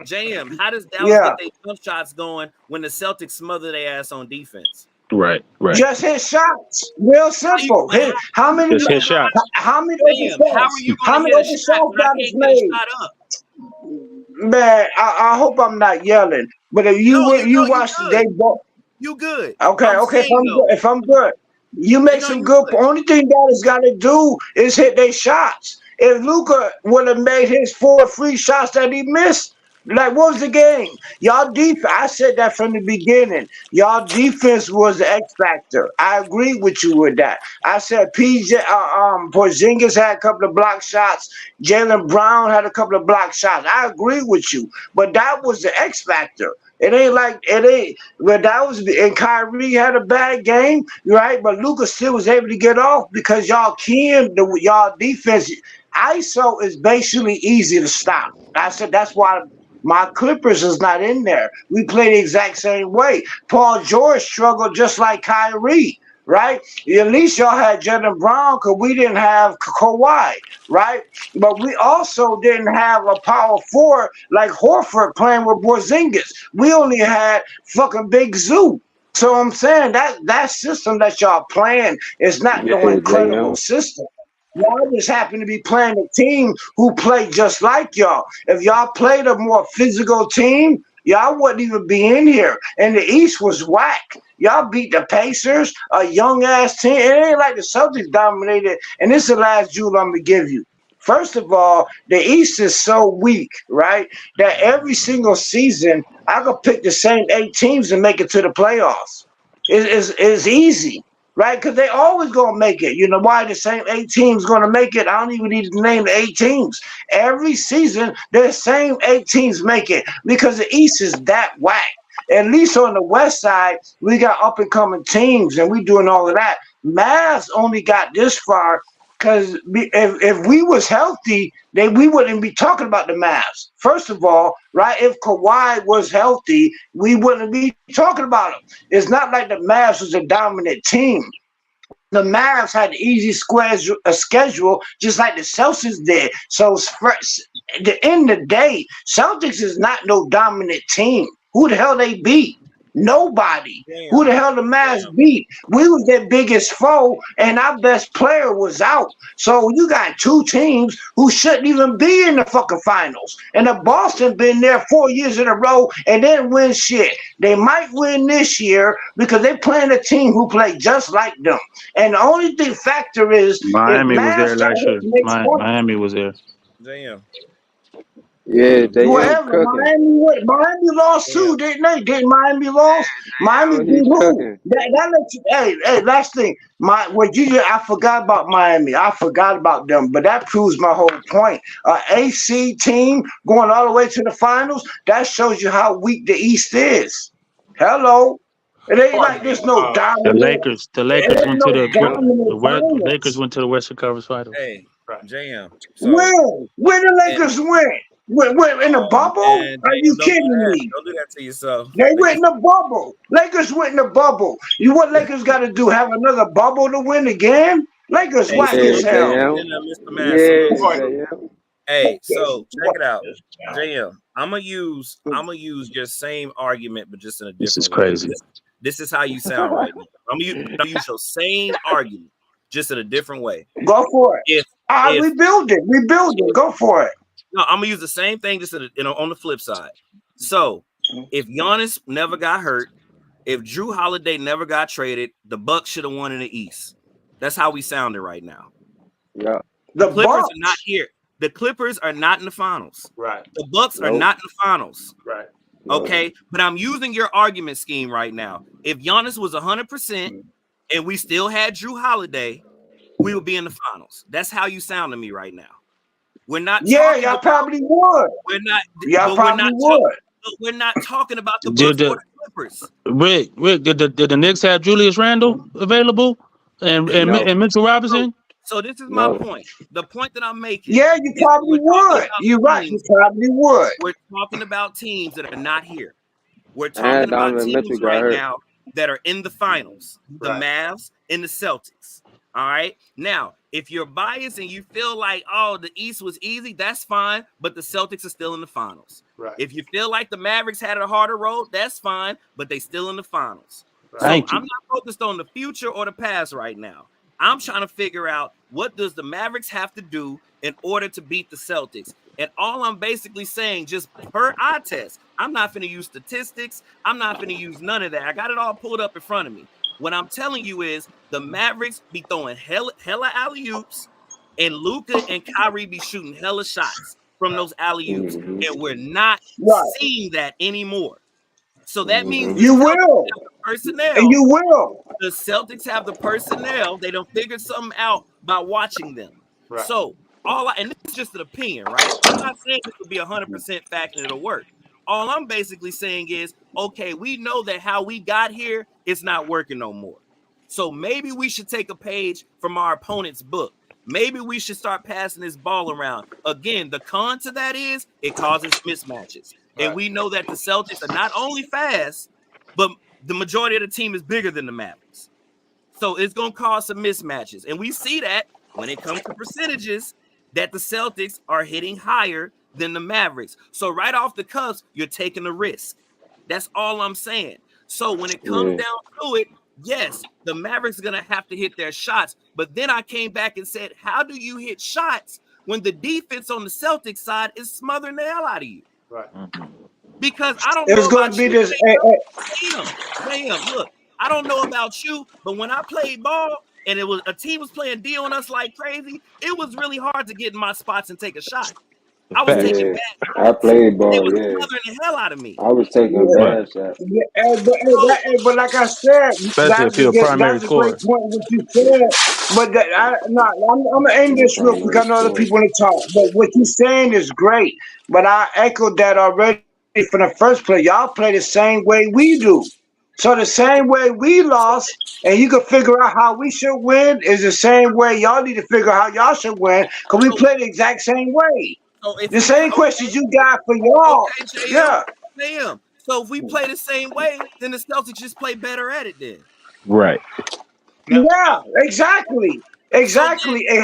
O: JM, how does Dallas
J: Yeah.
O: get their jump shots going when the Celtics smother their ass on defense?
L: Right.
J: Just hit shots. Real simple. How many
L: Just hit shots.
J: how many open
O: JM, how are
J: shots?
O: you
J: How
O: going to
J: many
O: hit a
J: open
O: shot
J: shots
O: when I
J: Dallas
O: can't get a
J: made?
O: shot up?
J: Man, I hope I'm not yelling. But if you
O: No,
J: you
O: you
J: watch
O: good.
J: they ball.
O: You good.
J: Okay,
O: I'm
J: okay.
O: saying though,
J: If I'm good, you make
O: no,
J: some
O: you
J: good.
O: good.
J: Only thing Dallas got to do is hit their shots. If Luka would have made his 4 free shots that he missed, like what was the game? Y'all defense. I said that from the beginning. Y'all defense was the X factor. I agree with you with that. I said Porzingis had a couple of block shots. Jaylen Brown had a couple of block shots. I agree with you, but that was the X factor. It ain't. But that was, and Kyrie had a bad game, right? But Lucas still was able to get off because y'all defense. ISO is basically easy to stop. I said that's why my Clippers is not in there. We play the exact same way. Paul George struggled just like Kyrie, right? At least y'all had Jaylen Brown because we didn't have Kawhi, right? But we also didn't have a power forward like Horford playing with Porzingis. We only had fucking Big Zoo. So I'm saying that system that y'all playing is not
K: Yeah,
J: no incredible
K: JM.
J: system. Y'all just happen to be playing a team who play just like y'all. If y'all played a more physical team, y'all wouldn't even be in here. And the East was whack. Y'all beat the Pacers, a young ass team. It ain't like the Celtics dominated. And this is the last jewel I'm gonna give you. First of all, the East is so weak, right? That every single season I could pick the same 8 teams and make it to the playoffs. It's easy. Right, because they always gonna make it. You know why the same 8 teams gonna make it? I don't even need to name the 8 teams. Every season, the same 8 teams make it because the East is that whack. At least on the West side, we got up and coming teams, and we doing all of that. Mavs only got this far because if we was healthy, we wouldn't be talking about the Mavs. First of all, right? If Kawhi was healthy, we wouldn't be talking about him. It's not like the Mavs was a dominant team. The Mavs had an easy schedule, just like the Celtics did. So at the end of the day, Celtics is not no dominant team. Who the hell they beat? Nobody. Who the hell the Mavs beat? We was their biggest foe, and our best player was out. So you got 2 teams who shouldn't even be in the fucking finals. And the Boston been there 4 years in a row and didn't win shit. They might win this year because they playing a team who play just like them. And the only thing factor is
L: Miami was there
J: if Mavs
L: last year.
J: make points,
L: Miami was there.
O: JM.
K: Yeah, JM
J: whatever.
K: cooking.
J: Miami lost too, didn't they? Didn't Miami lost? Miami
K: JM,
J: beat
K: he's
J: who?
K: cooking.
J: That lets you. Hey, last thing. I forgot about Miami. I forgot about them, but that proves my whole point. AC team going all the way to the finals. That shows you how weak the East is. Hello. It ain't like there's no
L: The
J: dominant.
L: Lakers
J: It ain't
L: went to
J: no
L: the
J: dominant
L: Lakers
J: finals.
L: went to the Western Conference Finals.
O: Hey, JM. So
J: When the Lakers win? Went in the bubble?
E: Man,
J: Are you
E: don't do
J: kidding
E: that.
J: me?
E: Don't do that to yourself.
J: They went in the bubble. Lakers went in the bubble. What Lakers got to do? Have another bubble to win again? Lakers
E: Hey,
J: whack
E: so
J: as
E: look at
J: hell.
E: Mr. Man.
K: Yeah,
E: So look,
K: JM.
E: hey, so check it out, JM. I'm gonna use your same argument, but just in a
L: This is
E: different way.
L: crazy.
E: This is how you sound right now. I'm gonna use your same argument, just in a different way.
J: Go for it.
E: If
J: Rebuild it. Go for it.
E: no, I'm gonna use the same thing, just on the flip side. So if Giannis never got hurt, if Drew Holiday never got traded, the Bucks should have won in the East. That's how we sounding right now.
K: Yeah.
E: The Clippers are not here. The Clippers are not in the finals.
N: Right.
E: The Bucks are not in the finals.
N: Right.
E: Okay. But I'm using your argument scheme right now. If Giannis was 100% and we still had Drew Holiday, we would be in the finals. That's how you sound to me right now. We're not.
J: Yeah, y'all probably would.
E: We're not.
J: Y'all probably would.
E: We're not talking about the Bucks or the Clippers.
L: Rick, did the Knicks have Julius Randle available and Mitchell Robinson?
E: So this is my point. The point that I'm making.
J: Yeah, you probably would. You're right. You probably would.
E: We're talking about teams that are not here. We're
K: And
E: talking about
K: Donovan
E: teams
K: Mitchell got
E: right
K: hurt.
E: now that are in the finals. The Mavs and the Celtics. All right. Now, if you're biased and you feel like, oh, the East was easy, that's fine. But the Celtics are still in the finals.
N: Right.
E: If you feel like the Mavericks had a harder road, that's fine. But they still in the finals. So
L: Thank you.
E: I'm not focused on the future or the past right now. I'm trying to figure out what does the Mavericks have to do in order to beat the Celtics. And all I'm basically saying, just per eye test, I'm not going to use statistics. I'm not going to use none of that. I got it all pulled up in front of me. What I'm telling you is the Mavericks be throwing hella alley-oops, and Luka and Kyrie be shooting hella shots from those alley-oops. And we're not seeing that anymore. So that means
J: you will.
E: Personnel.
J: And you will.
E: The Celtics have the personnel. They don't figure something out by watching them.
N: Right.
E: So and this is just an opinion, right? I'm not saying this will be 100% fact and it'll work. All I'm basically saying is, okay, we know that how we got here, it's not working no more. So maybe we should take a page from our opponent's book. Maybe we should start passing this ball around. Again, the con to that is it causes mismatches. Right. And we know that the Celtics are not only fast, but the majority of the team is bigger than the Mavericks. So it's going to cause some mismatches. And we see that when it comes to percentages, that the Celtics are hitting higher than the Mavericks. So right off the cuffs, you're taking a risk. That's all I'm saying. So when it comes down to it, yes, the Mavericks are going to have to hit their shots. But then I came back and said, how do you hit shots when the defense on the Celtics side is smothering the hell out of you?
N: Right.
E: Because I don't know
J: It's going to be this.
E: Damn, look, I don't know about you, but when I played ball and a team was playing D on us like crazy, it was really hard to get in my spots and take a shot. I was taking bad shots.
K: I played ball.
E: They was smothering the hell out of me.
K: I was taking bad shots.
J: But like I said,
L: Especially if you're a primary
J: that's a great
L: scorer.
J: point what you said. But I'm going to end this real quick. I know other people want to talk. But what you're saying is great. But I echoed that already from the first play. Y'all play the same way we do. So the same way we lost, and you can figure out how we should win, is the same way y'all need to figure out how y'all should win, because we play the exact same way.
E: So
J: the same questions you got for y'all.
E: Okay, Damn. So if we play the same way, then the Celtics just play better at it then.
L: Right.
J: Yeah, exactly. And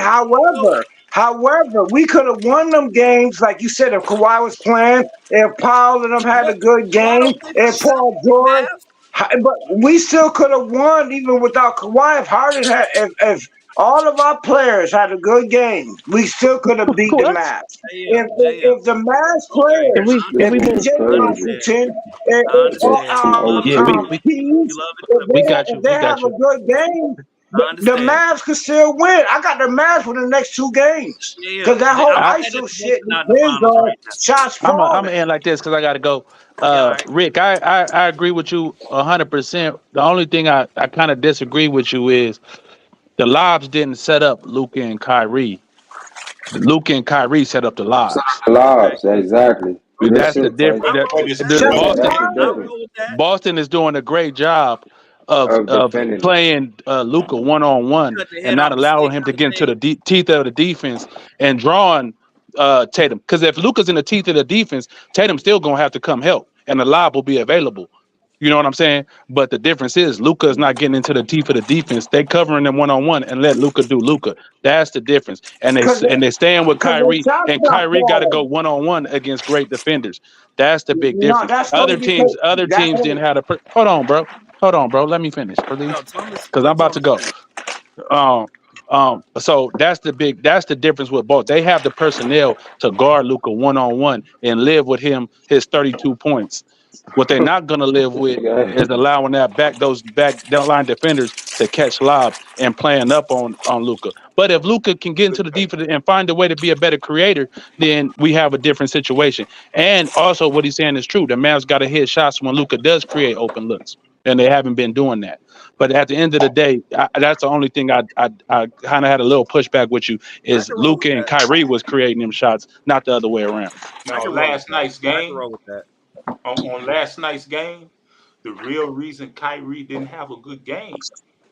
J: however, we could have won them games, like you said, if Kawhi was playing, if Paul and them had a good game, if Paul George. But we still could have won even without Kawhi. If Harden had, if all of our players had a good game, we still could have beat the Mavs. If the Mavs players, if Jay Washington, if they have a good game, the Mavs could still win. I got the Mavs for the next 2 games because that whole ISO shit depends on shots falling.
L: I'm gonna end like this because I gotta go. Rick, I agree with you 100%. The only thing I kind of disagree with you is the lobs didn't set up Luka and Kyrie. Luka and Kyrie set up the lobs.
K: Exactly.
L: That's the difference. Boston is doing a great job of playing Luka one-on-one and not allowing him to get into the teeth of the defense and drawing Tatum. Because if Luka's in the teeth of the defense, Tatum's still gonna have to come help, and the lob will be available. You know what I'm saying? But the difference is Luka is not getting into the teeth of the defense. They covering them one-on-one and let Luka do Luka. That's the difference. And they staying with Kyrie,
J: the shots
L: and
J: not
L: Kyrie got to go
J: falling.
L: one-on-one against great defenders. That's the big
J: No,
L: difference.
J: that's
L: Other
J: only because
L: teams didn't have a. Hold on, bro. Hold on, bro. Let me finish, please,
O: No, Thomas,
L: because I'm
O: let
L: about to
O: Thomas
L: go.
O: finish.
L: So that's the difference with both. They have the personnel to guard Luka one-on-one and live with him his 32 points. What they're not gonna live with is allowing those back line defenders to catch lobs and playing up on Luka. But if Luka can get into the defense and find a way to be a better creator, then we have a different situation. And also, what he's saying is true. The Mavs got to hit shots when Luka does create open looks, and they haven't been doing that. But at the end of the day, that's the only thing I kind of had a little pushback with you
O: I
L: is
O: can roll with
L: Luka and
O: that.
L: Kyrie was creating them shots, not the other way around.
O: I
N: Now,
O: can roll with
N: last
O: that.
N: night's
O: I can
N: game,
O: roll with that.
N: on last night's game, the real reason Kyrie didn't have a good game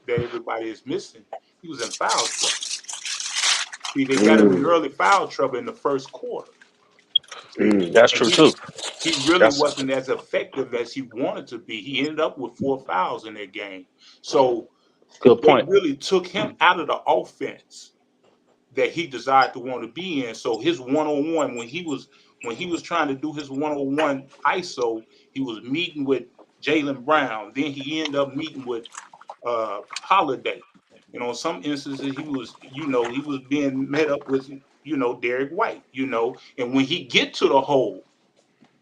N: that everybody is missing, he was in foul trouble. See, they got him in early foul trouble in the first quarter. See,
L: That's
N: and
L: true too.
N: he really
L: That's
N: wasn't as effective as he wanted to be. He ended up with 4 fouls in that game. So
L: good
N: they
L: point.
N: really took him out of the offense that he desired to want to be in. So his one-on-one, when he was trying to do his one-on-one ISO, he was meeting with Jaylen Brown. Then he ended up meeting with Holiday. You know, in some instances he was being met up with, Derek White, and when he get to the hole,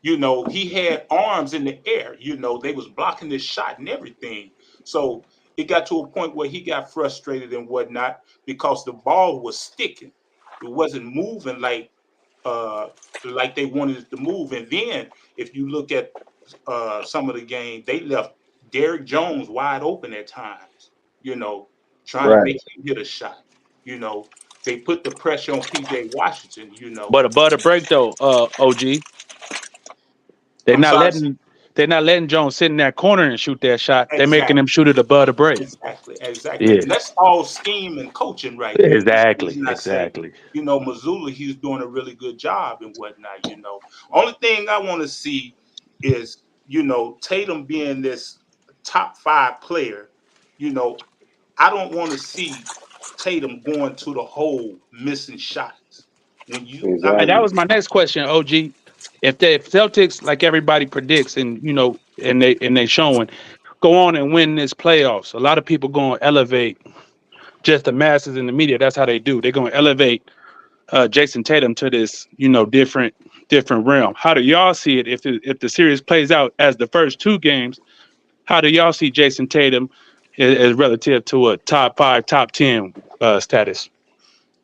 N: he had arms in the air, they was blocking his shot and everything. So it got to a point where he got frustrated and whatnot because the ball was sticking. It wasn't moving like they wanted it to move. And then if you look at some of the game, they left Derrick Jones wide open at times, trying to make him hit a shot. You know, they put the pressure on PJ Washington.
L: But above the break though, OG, they're
N: I'm
L: not
N: sorry.
L: letting they're not letting Jones sit in that corner and shoot that shot. They're making
N: Exactly.
L: him shoot it above the break.
N: Exactly.
L: Yeah,
N: And that's all scheme and coaching right there. That's the
L: exactly,
N: reason I say,
L: exactly.
N: Missoula, he's doing a really good job and whatnot. Only thing I want to see is, Tatum being this top 5 player, I don't want to see Tatum going to the hole missing shots.
L: And that was my next question, OG. If the Celtics, like everybody predicts, and they showing, go on and win this playoffs, a lot of people going to elevate just the masses in the media. That's how they do. They're going to elevate Jason Tatum to this, different realm. How do y'all see it if the series plays out as the first 2 games? How do y'all see Jason Tatum as relative to a top 5, top 10 status?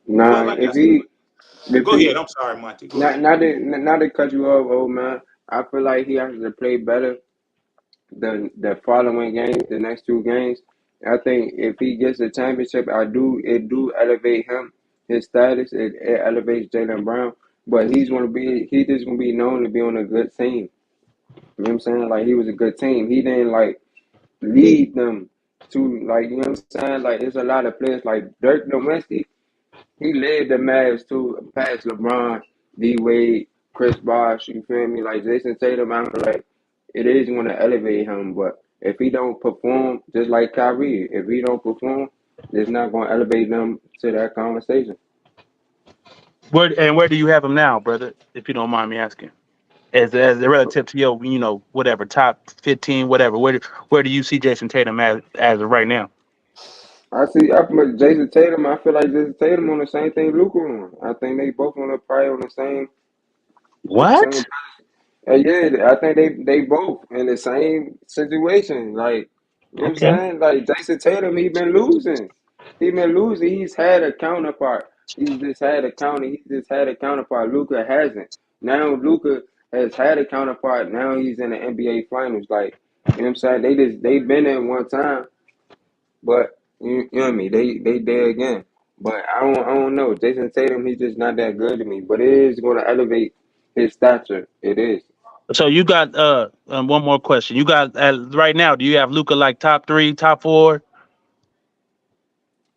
N: Well,
K: Nah,
N: like I
K: if
N: said,
K: he, if
N: go
K: he,
N: ahead. I'm sorry, Monty. Go
K: not
N: ahead.
K: not to cut you off, old man. I feel like he has to play better the following games, the next 2 games. I think if he gets a championship, it do elevate him, his status. It elevates Jaylen Brown, but he just gonna be known to be on a good team. You know what I'm saying? Like he was a good team. He didn't like lead them to like you know what I'm saying. Like there's a lot of players like Dirk Nowitzki. He led the Mavs to past LeBron, D Wade, Chris Bosh. You feel me? Like Jason Tatum, I feel like it is going to elevate him. But if he don't perform, just like Kyrie, if he don't perform, it's not going to elevate them to that conversation.
L: Where do you have him now, brother? If you don't mind me asking, as a relative to your, whatever top 15, whatever. Where do you see Jason Tatum as of right now?
K: I put Jason Tatum. I feel like Jason Tatum on the same thing Luka on. I think they both on the probably on the same.
L: What?
K: Yeah, I think they both in the same situation. Like, you know what I'm
L: Okay.
K: saying? Like Jason Tatum, he been losing. He been losing. He's had a counterpart. He just had a counterpart. Luka hasn't. Now Luka has had a counterpart. Now he's in the NBA finals. Like, you know what I'm saying? They've been there one time, but you know what I mean? They there again. But I don't know. Jason Tatum, he's just not that good to me. But it is gonna elevate his stature. It is.
L: So you got one more question. You got right now. Do you have Luca like top 3, top 4?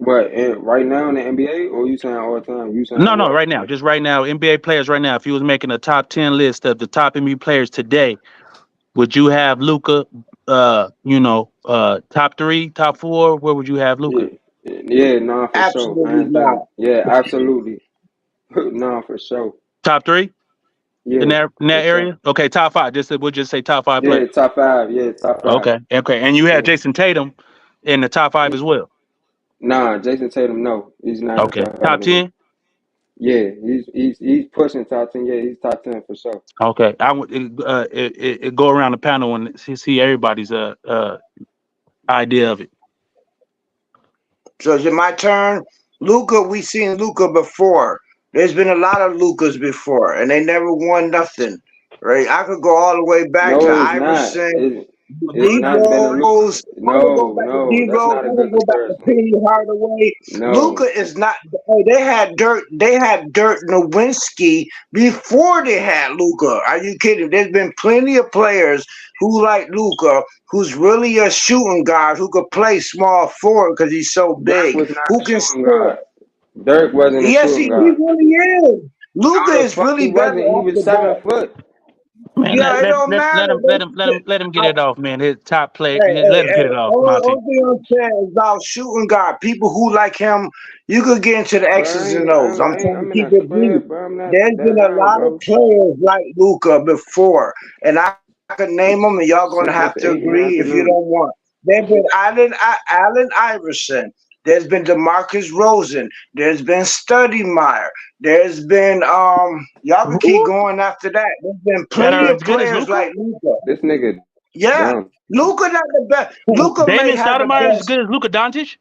K: What right now in the NBA, or you saying all the time? You saying
L: No,
K: what?
L: right now, just right now, NBA players right now. If you was making a top 10 list of the top NBA players today, would you have Luka? Top 3, top 4. Where would you have Luka?
K: Yeah, nah, for sure,
J: Absolutely
K: hands
J: not.
K: down. Yeah, absolutely. Nah, for sure.
L: Top 3 in
K: Yeah,
L: that
K: for sure.
L: area. Okay, top 5. We'll just say top 5
K: Yeah,
L: players.
K: top 5. Yeah, top 5.
L: Okay, and you have
K: Yeah.
L: Jason Tatum in the top 5 as well.
K: Nah, Jason Tatum, no, he's not in
L: Okay,
K: top 5
L: top
K: of me.
L: 10.
K: Yeah, he's pushing top 10. Yeah, he's top 10 for sure.
L: Okay, I would go around the panel and see everybody's idea of it.
J: So is it my turn? Luca, we seen Luca before. There's been a lot of Lucas before, and they never won nothing. Right? I could go all the way back to
K: No, it's not.
J: Iverson,
K: It's
J: D
K: not been a look.
J: Rose. I could go back to
K: No,
J: D
K: that's
J: Rose.
K: not a
J: I could
K: good
J: go back to
K: comparison.
J: Penny Hardaway. Luca
K: No,
J: is not. Hey, they had Dirk. They had Dirk Nowitzki before they had Luca. Are you kidding? There's been plenty of players who like Luca, who's really a shooting guard who could play small forward because he's so
K: Dirk
J: big,
K: was not
J: who
K: a
J: can
K: shooting
J: score.
K: guard. Dirk wasn't a
J: Yes,
K: shooting
J: he
K: guard.
J: really is. Luca
K: No, the
J: is
K: fuck he
J: really better
K: wasn't. He
J: off
K: was
J: the
K: 7
J: ball.
K: foot.
L: Man,
J: Yeah, it don't matter.
L: let him get it off, man. His top play,
J: Hey,
L: let him get
J: hey.
L: it off, Monty.
J: Only thing I'm saying is about shooting guard. People who like him, you could get into the
K: Bro,
J: X's and O's. I'm trying to
K: I'm in
J: keep
K: a
J: it brief.
K: square, bro. I'm not
J: There's
K: that
J: been a
K: high,
J: lot of
K: bro.
J: players like Luca before, and I could name them, and y'all gonna have to
K: 6'8" in the
J: agree if you
K: afternoon.
J: don't want. There's been Allen Iverson. There's been DeMarcus Rosen. There's been Meyer. There's been y'all can keep going after that. There's been
L: That
J: plenty
L: are
J: of
L: as good as
J: players
L: Luca.
J: like Luca.
K: This nigga
J: Yeah,
K: dumb.
J: Luca not the best. Luca may
L: David
J: have the
L: Stoudemire is as
J: best.
L: good as Luka Doncic.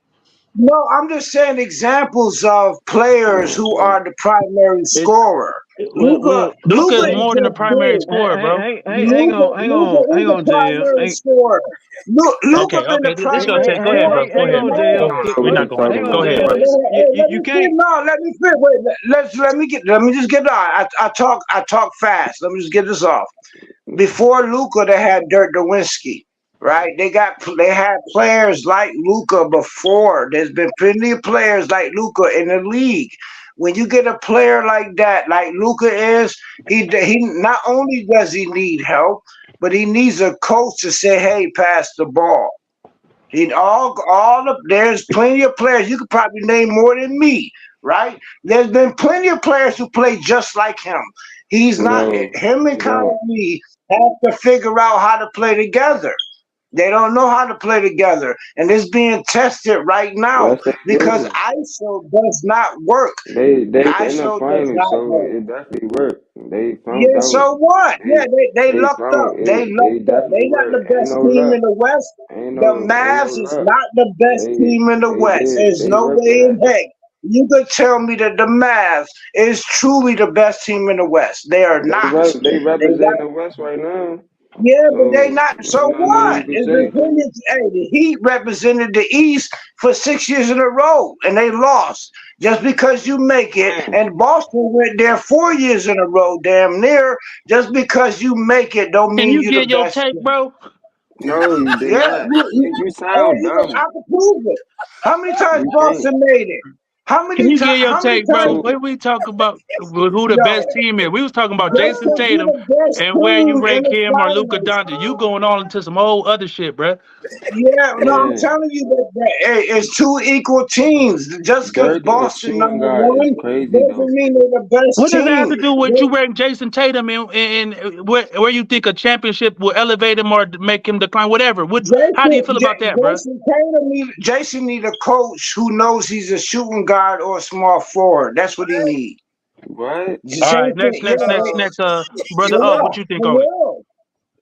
J: No, I'm just saying examples of players who are the primary scorer. Luca
L: Luka is
J: is
L: more than a
J: just
L: primary
J: good.
L: scorer, bro.
H: Hang
J: Luca is the
H: on, JM.
J: primary scorer. Luca been the
L: This your
J: primary
L: take. Go ahead, bro. Go
H: Hang
L: ahead,
H: on,
L: bro.
H: JM.
L: We're not going.
H: Hang on,
L: Go ahead, bro.
H: JM. You can't.
J: Let me fit. Wait, let me just get on. I talk fast. Let me just get this off. Before Luca, they had Dirk Nowitzki, right? They had players like Luca before. There's been plenty of players like Luca in the league. When you get a player like that, like Luca is, he not only does he need help, but he needs a coach to say, "Hey, pass the ball." There's plenty of players. You could probably name more than me, right? There's been plenty of players who play just like him. He's not
K: No,
J: him and
K: no.
J: Kyrie have to figure out how to play together. They don't know how to play together, and it's being tested right now
K: Yes, they
J: because
K: do.
J: ISO does not work.
K: They in the
J: ISO does
K: finals,
J: not
K: so
J: work.
K: it definitely worked. They found
J: Yeah,
K: out.
J: so what? Yeah, they
K: They
J: lucked up.
K: found
J: They
K: it. They
J: lucked up. They
K: definitely
J: not the
K: worked. Ain't
J: best
K: no
J: team in
K: luck.
J: the West.
K: Ain't
J: The
K: no
J: Mavs is
K: luck.
J: not the best team in the
K: They
J: West.
K: did.
J: There's
K: They
J: no
K: worked
J: way in
K: that.
J: heck you could tell me that the Mavs is truly the best team in the West. They are not.
K: They
J: They got
K: represent the West right now.
J: yeah, but they
K: So
J: not. So
K: ain't nothing
J: what?
K: you can
J: It's been
K: say.
J: plenty. Hey, the Heat represented the East for 6 years in a row, and they lost. Just because you make it, and Boston went there 4 years in a row, damn near. Just because you make it, don't
L: Can
J: mean
L: you
J: you're the
L: get your
J: best.
L: take, bro?
K: No, you did
J: Yeah,
K: not. You sound
J: I
K: dumb.
J: can prove it. How many times
K: You can't.
J: Boston made it? How
L: Can
J: many
L: you get
J: times?
L: your
J: How many
L: take, bro?
J: times?
K: Two.
L: What we talk about who the best
J: Yo,
L: team is? We was talking about
J: just
L: Jason
J: because you're
L: Tatum
J: the best
L: and where you
J: team in
L: rank
J: the
L: him or Luka
J: finals.
L: Doncic. You going on into some whole other shit, bro.
J: Yeah, no, I'm
K: Man,
J: telling you that hey, it's two equal teams. Just because
K: Dirk as
J: Boston
K: shooting
J: number
K: guard is
J: one
K: crazy though.
J: doesn't mean they're the best
L: What does that have
J: team.
L: to do with you rank Jason Tatum and where you think a championship will elevate him or make him decline? Whatever. How do you feel about that, bro?
J: Jason need a coach who knows he's a shooting guard or a small forward. That's what he needs.
K: What?
L: All right,
J: Jason, yeah,
L: next, brother. What you think
J: for
L: on it?
J: real.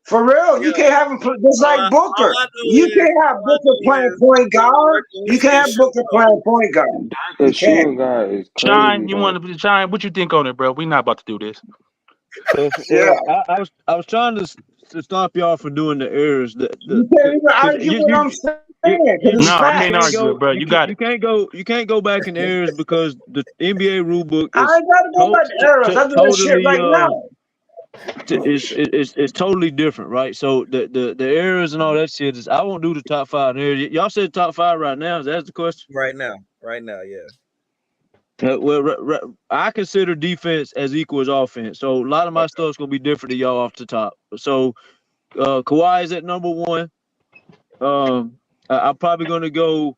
J: For real, you can't have him just like Booker. You can't have Booker playing point guard. You can't have Booker playing point guard.
K: Dirk
J: You
K: as
J: can't.
K: shooting guard is
L: Shine,
K: crazy
L: you
K: though.
L: want to Shine? What you think on it, bro? We not about to do this.
J: Yeah.
H: I was trying to stop y'all from doing the errors
J: You can't even
H: because
J: argue what I'm saying because
L: No,
J: it's
L: I can't
J: facts.
L: argue it, bro. You got it.
H: you can't go back in errors because the NBA rule book
J: I
H: is
J: ain't gotta go back to errors. I do that shit
H: totally
J: right now.
H: it's totally different, right? So the errors and all that shit is I won't do the top 5 errors. Y'all said top 5 right now. Is that the question?
O: Right now.
E: Right now, yeah.
H: I consider defense as equal as offense. So a lot of my stuff's gonna be different to y'all off the top. So Kawhi is at number 1. I'm probably gonna go.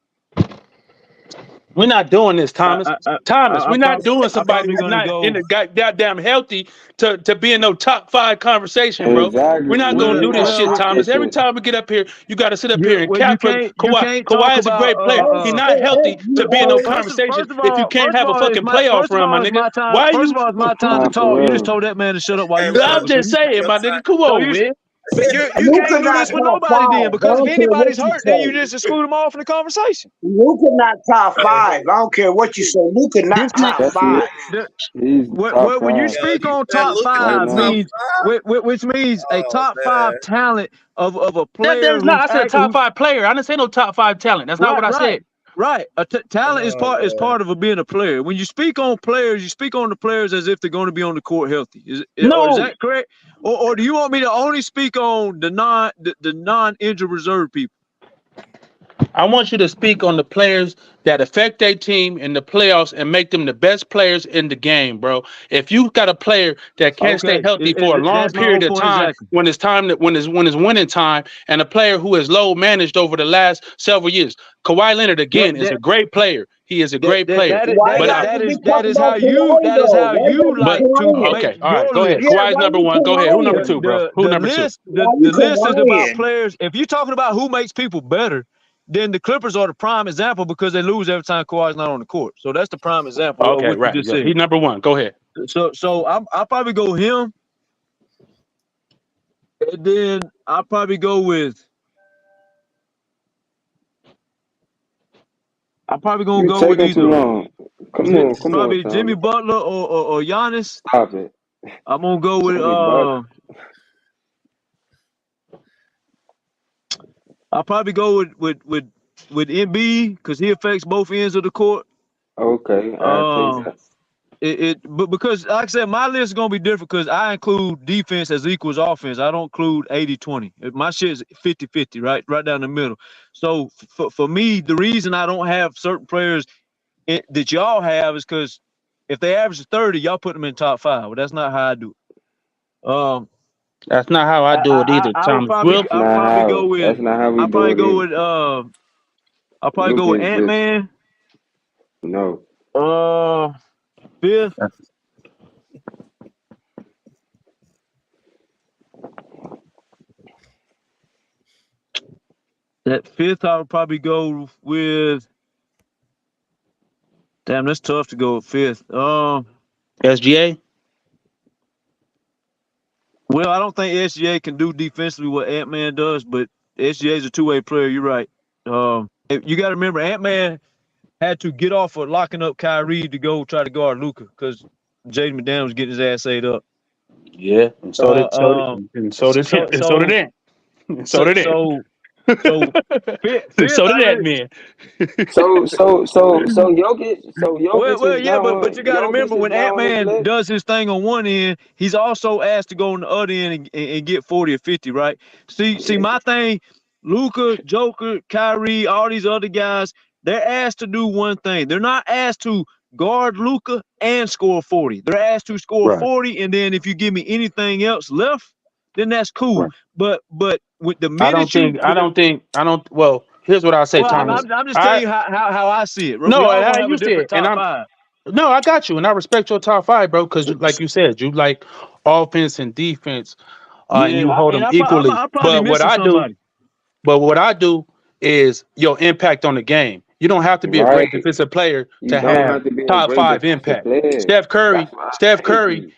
L: We're not doing this, Thomas. Thomas, we're not doing somebody
H: probably
L: who's
H: gonna
L: not
H: go.
L: in the goddamn healthy to be in no top 5 conversation, bro.
K: Exactly.
L: We're not gonna do this
K: Well,
L: shit,
K: well,
L: Thomas. Every
K: listen.
L: time we get up here, you got to sit up here and
H: Well,
L: cap
H: you
L: for
H: can't
L: Kawhi.
H: talk
L: Kawhi is a
H: about.
L: great player. He's not healthy to be in no
H: So
L: conversation.
H: first
L: If you can't have a fucking playoff run, my
H: it's
L: nigga,
H: my time.
L: why
H: First
L: you?
H: of all, it's my time to
K: Nah, for
H: talk. You just
K: real.
H: told that man to shut up while
E: Hey,
H: you was
E: bro,
L: I'm
H: talking.
L: just saying, my nigga. Come on, man.
H: But you can't do this with nobody then, because if anybody's hurt, then you just exclude them off in the conversation.
J: Luka not top 5. I don't care what you say. Luka not
H: This
J: top
K: Yes,
J: 5.
K: he's top
H: when you
K: 5
H: speak on
E: that
H: top
E: Luka
K: right
H: 5
K: now.
H: means, which means a
E: Oh
H: top 5
E: man.
H: talent of a
L: That
H: player
L: is not. I said top
H: who's
L: 5 player. I didn't say no top 5 talent. That's not what I said.
H: Right. Talent is
E: Oh man.
H: part of being a player. When you speak on players, you speak on the players as if they're going to be on the court healthy. Is
L: No.
H: that correct? Or do you want me to only speak on the non-injured reserve people?
L: I want you to speak on the players that affect their team in the playoffs and make them the best players in the game, bro. If you got a player that can't stay healthy for a long
H: That's my
L: period
H: whole
L: of
H: point
L: time
H: exactly.
L: when it's time that when it's winning time, and a player who is low managed over the last several years, Kawhi Leonard again is a great player. He is a great player.
H: That is how you like to make
L: Okay, all right,
H: your
L: go ahead.
H: list.
L: Kawhi's number 1. Go ahead. Who number 2, bro? Who number 2?
H: The list is about players. If you're talking about who makes people better, then the Clippers are the prime example because they lose every time Kawhi's not on the court. So that's the prime example of
L: Okay,
H: what
L: right.
H: you just
L: Yeah,
H: said.
L: he's number 1. Go ahead.
H: So I'll probably go him, and then I'll probably go with. I'm probably gonna go with
K: Taking too
H: either.
K: long. Come on,
H: Probably
K: Thomas.
H: Jimmy Butler or Giannis.
K: Stop it.
H: I'm gonna go with
K: Jimmy Butler.
H: I'll probably go with Embiid because he affects both ends of the court.
K: Okay, I'll take that.
H: But because like I said, my list is gonna be different because I include defense as equals offense. I don't include 80-20. My shit is 50-50, right down the middle. So for me, the reason I don't have certain players that y'all have is because if they average 30, y'all put them in top 5. Well, that's not how I do it.
L: That's not how I do it either, Thomas.
K: That's not how we
H: I'll
K: do
H: probably
K: it
H: go
K: either.
H: with I'll probably go with
K: Lucas
H: Ant-Man.
K: No.
H: Fifth. That fifth, I would probably go with. Damn, that's tough to go with fifth.
L: SGA.
H: Well, I don't think SGA can do defensively what Ant-Man does, but SGA is a two-way player. You're right. You got to remember, Ant-Man had to get off of locking up Kyrie to go try to guard Luka because Jaden McDaniels was getting his ass ate up.
L: Yeah, and so did him. And so did Ant. So did Ant.
H: So
L: that man.
K: So Jokic.
H: Well, yeah, but you got to
K: Jokic
H: remember
K: is
H: when
K: down on this
H: Ant-Man
K: list?
H: does his thing on one end, he's also asked to go on the other end and get 40 or 50, right? See, my thing, Luka, Joker, Kyrie, all these other guys, they're asked to do one thing. They're not asked to guard Luka and score 40. They're asked to score 40, and then if you give me anything else left, then that's cool. Right. But with the minute
L: well, here's what I'll say, Thomas.
H: I'm just telling you how I see it.
L: No, how you see it. No, I got you, and I respect your top 5, bro, because like you said, you like offense and defense, and you hold them equally. But what I do is your impact on the game. You don't have to be a great defensive player to have top 5 impact. Steph Curry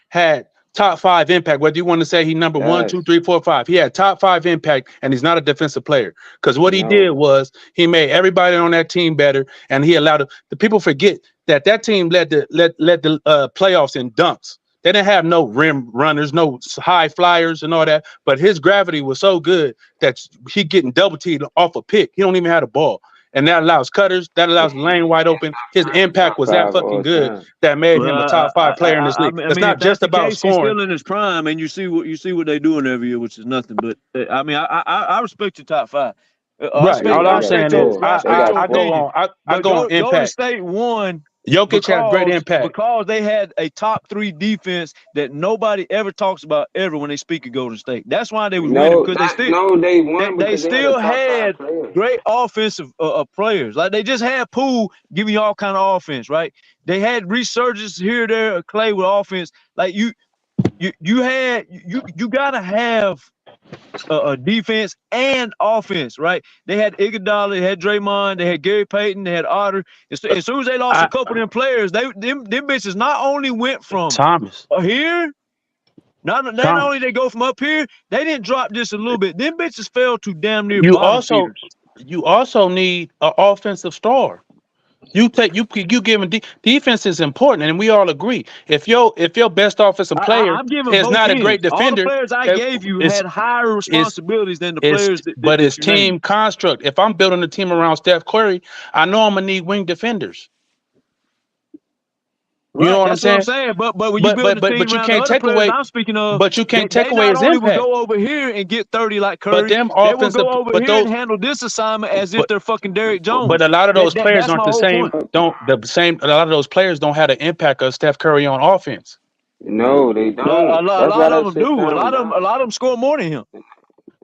L: had top 5 impact. Whether you want to say he number 1, 2, 3, 4, 5, he had top 5 impact, and he's not a defensive player. Because what he did was he made everybody on that team better, and he allowed the people forget that team led the playoffs in dunks. They didn't have no rim runners, no high flyers, and all that. But his gravity was so good that he getting double teamed off a pick. He don't even have the ball. And that allows cutters. That allows the lane wide open. His impact was that fucking good that made him a top 5 player in this league. It's not just about scoring.
H: He's still in his prime, and you see what they're doing every year, which is nothing. But I respect your top 5.
L: Right. All
K: They
L: I'm
K: got
L: saying is
K: four. They got
L: I go
K: four.
L: on I go on
H: Golden
L: impact.
H: State won
L: Jokic has great impact.
H: because they had a top 3 defense that nobody ever talks about ever when they speak of Golden State. That's why they was winning because
K: they won because
H: they
K: they had a
H: still
K: top 5
H: had
K: player.
H: great offensive players. Like they just had Poole giving you all kind of offense, right? They had resurgence here, there, Clay with offense. Like you gotta have a defense and offense, right? They had Iguodala, they had Draymond, they had Gary Payton, they had Otter. As soon as they lost a couple of them players, them bitches not only went from
L: Thomas
H: here, not only they go from up here, they didn't drop just a little bit. Them bitches fell to damn near bottom feeders.
L: You also need an offensive star. You giving defense is important, and we all agree. If your best offensive player is not a great defender,
H: all the players I gave you had higher responsibilities than the players.
L: But it's team construct. If I'm building a team around Steph Curry, I know I'm gonna need wing defenders. You know what I'm saying?
H: But when you build a team
L: you
H: around
L: can't
H: the
L: take
H: other players
L: away.
H: I'm speaking of,
L: But you can't take
H: they
L: away
H: not
L: his
H: only
L: impact.
H: will go over here and get 30 like Curry,
L: But them
H: they will
L: offensive,
H: go over here and handle this assignment as if they're fucking Derrick Jones.
L: But a lot of those players
H: that's
L: aren't
H: my
L: the
H: whole
L: same.
H: point.
L: A lot of those players don't have the impact of Steph Curry on offense.
K: No, they don't.
H: A lot of them do. A lot of them score more than him.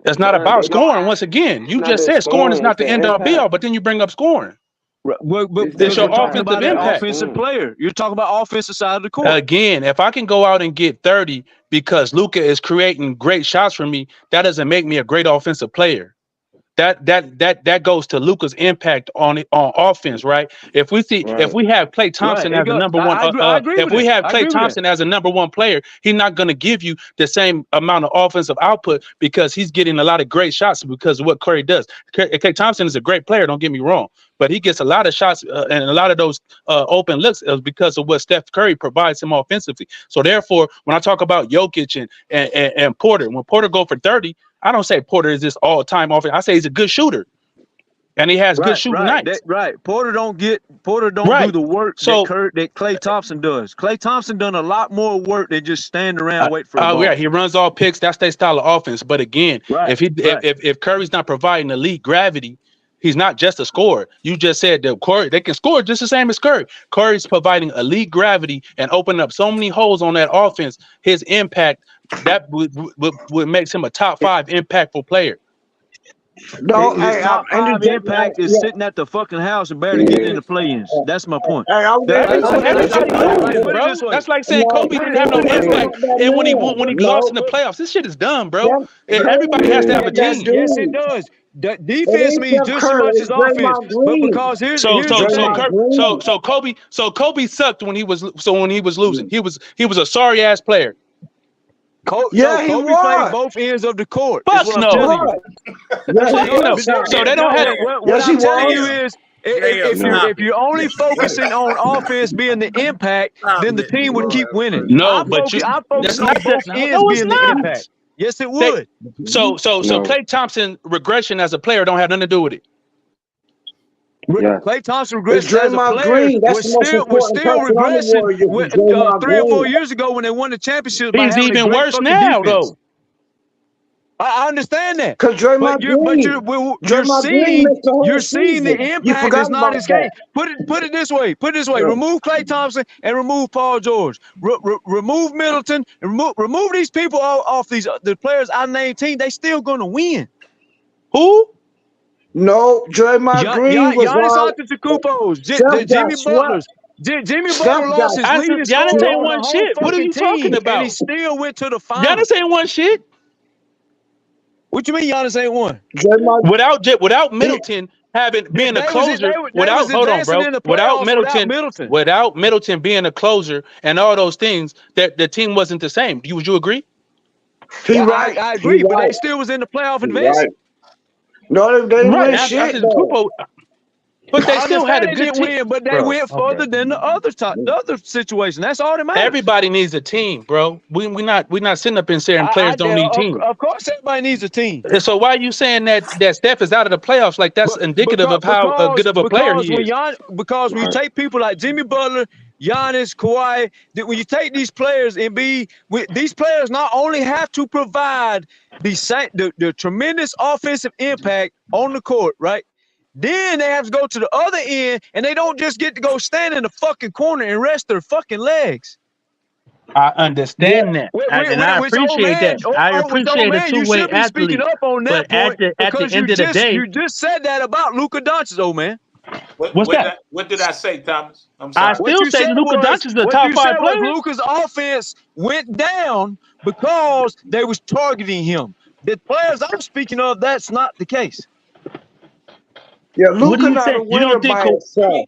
L: It's not about scoring. Once again, you just said scoring is not the end all be all, but then you bring up scoring.
H: It's
L: your
H: talking
L: offensive
H: about an
L: impact.
H: offensive player. You're talking about offensive side of the court.
L: Again, if I can go out and get 30 because Luka is creating great shots for me, that doesn't make me a great offensive player. That goes to Luka's impact on offense, right? If we have Klay Thompson as a number one, if we have Klay Thompson as a number one player, he's not going to give you the same amount of offensive output because he's getting a lot of great shots because of what Curry does. Klay Thompson is a great player, don't get me wrong, but he gets a lot of shots and a lot of those open looks because of what Steph Curry provides him offensively. So therefore, when I talk about Jokic and Porter, when Porter go for 30. I don't say Porter is this all-time offense. I say he's a good shooter, and he has good shooting nights.
H: Porter don't do the work that Klay Thompson does. Klay Thompson done a lot more work than just stand around and wait for the ball.
L: Yeah, he runs all picks. That's their style of offense. But again, if Curry's not providing elite gravity, he's not just a scorer. You just said that Curry, they can score just the same as Curry. Curry's providing elite gravity and opening up so many holes on that offense. His impact that would makes him a top 5 impactful player.
H: No, his top 5 impact is sitting at the fucking house and barely getting in the play-ins. That's my point.
L: That's like saying Kobe didn't have no impact, and when he lost in the playoffs, this shit is dumb, bro. Everybody has to have a team.
H: Yes, it does. Defense means just as much as offense, but because
L: Kobe sucked when he was losing. He was a sorry ass player.
H: Kobe played both ends of the court.
L: Fuck no. So they don't have.
H: What I'm telling you is, if you're only focusing on offense being the impact, then the team would keep winning.
L: No,
H: I focus on both ends being the impact. Yes, it would.
L: So Klay Thompson regression as a player don't have nothing to do with it.
H: Klay Thompson regression as a player was still regression 3 or 4 years ago when they won the championship.
L: He's even worse now, though.
H: I understand that.
J: Because
H: you're seeing the impact is not his game. Put it this way. Remove Klay Thompson and remove Paul George. Remove Middleton and remove these people off the players I named team. They still gonna win.
L: Who?
J: No, Draymond Green was
H: Giannis Antetokounmpo's, Jimmy Butler's. Jimmy Butler lost his leading scorer.
L: Giannis ain't won shit. What are you talking about?
H: And he still went to the finals.
L: Giannis ain't won shit.
H: What you mean Giannis ain't won?
L: Without Middleton being a closer, without Middleton being a closer and all those things, that the team wasn't the same. Would you agree?
H: I agree, but they still was in the playoff advancing.
J: No, they didn't win shit.
L: But they still had a good team.
H: Win, but they went further than the other situation. That's all that matters.
L: Everybody needs a team, bro. We're not sitting up and saying players don't need teams.
H: Of course, everybody needs a team.
L: So why are you saying that Steph is out of the playoffs? Like that's indicative of how good of a player he is.
H: Because when you take people like Jimmy Butler, Giannis, Kawhi, that when you take these players and these players not only have to provide the tremendous offensive impact on the court, right? Then they have to go to the other end, and they don't just get to go stand in the fucking corner and rest their fucking legs.
L: I understand that, and I appreciate that. I appreciate a two-way athlete.
H: You should be speaking up on that point
L: at the end of the day,
H: you just said that about Luka Doncic, old man.
N: What did I say, Thomas? I'm sorry.
L: I still say Luka Doncic is a top 5 player.
H: Luka's offense went down because they was targeting him. The players I'm speaking of, that's not the case.
J: Yeah, Luka not a winner by himself.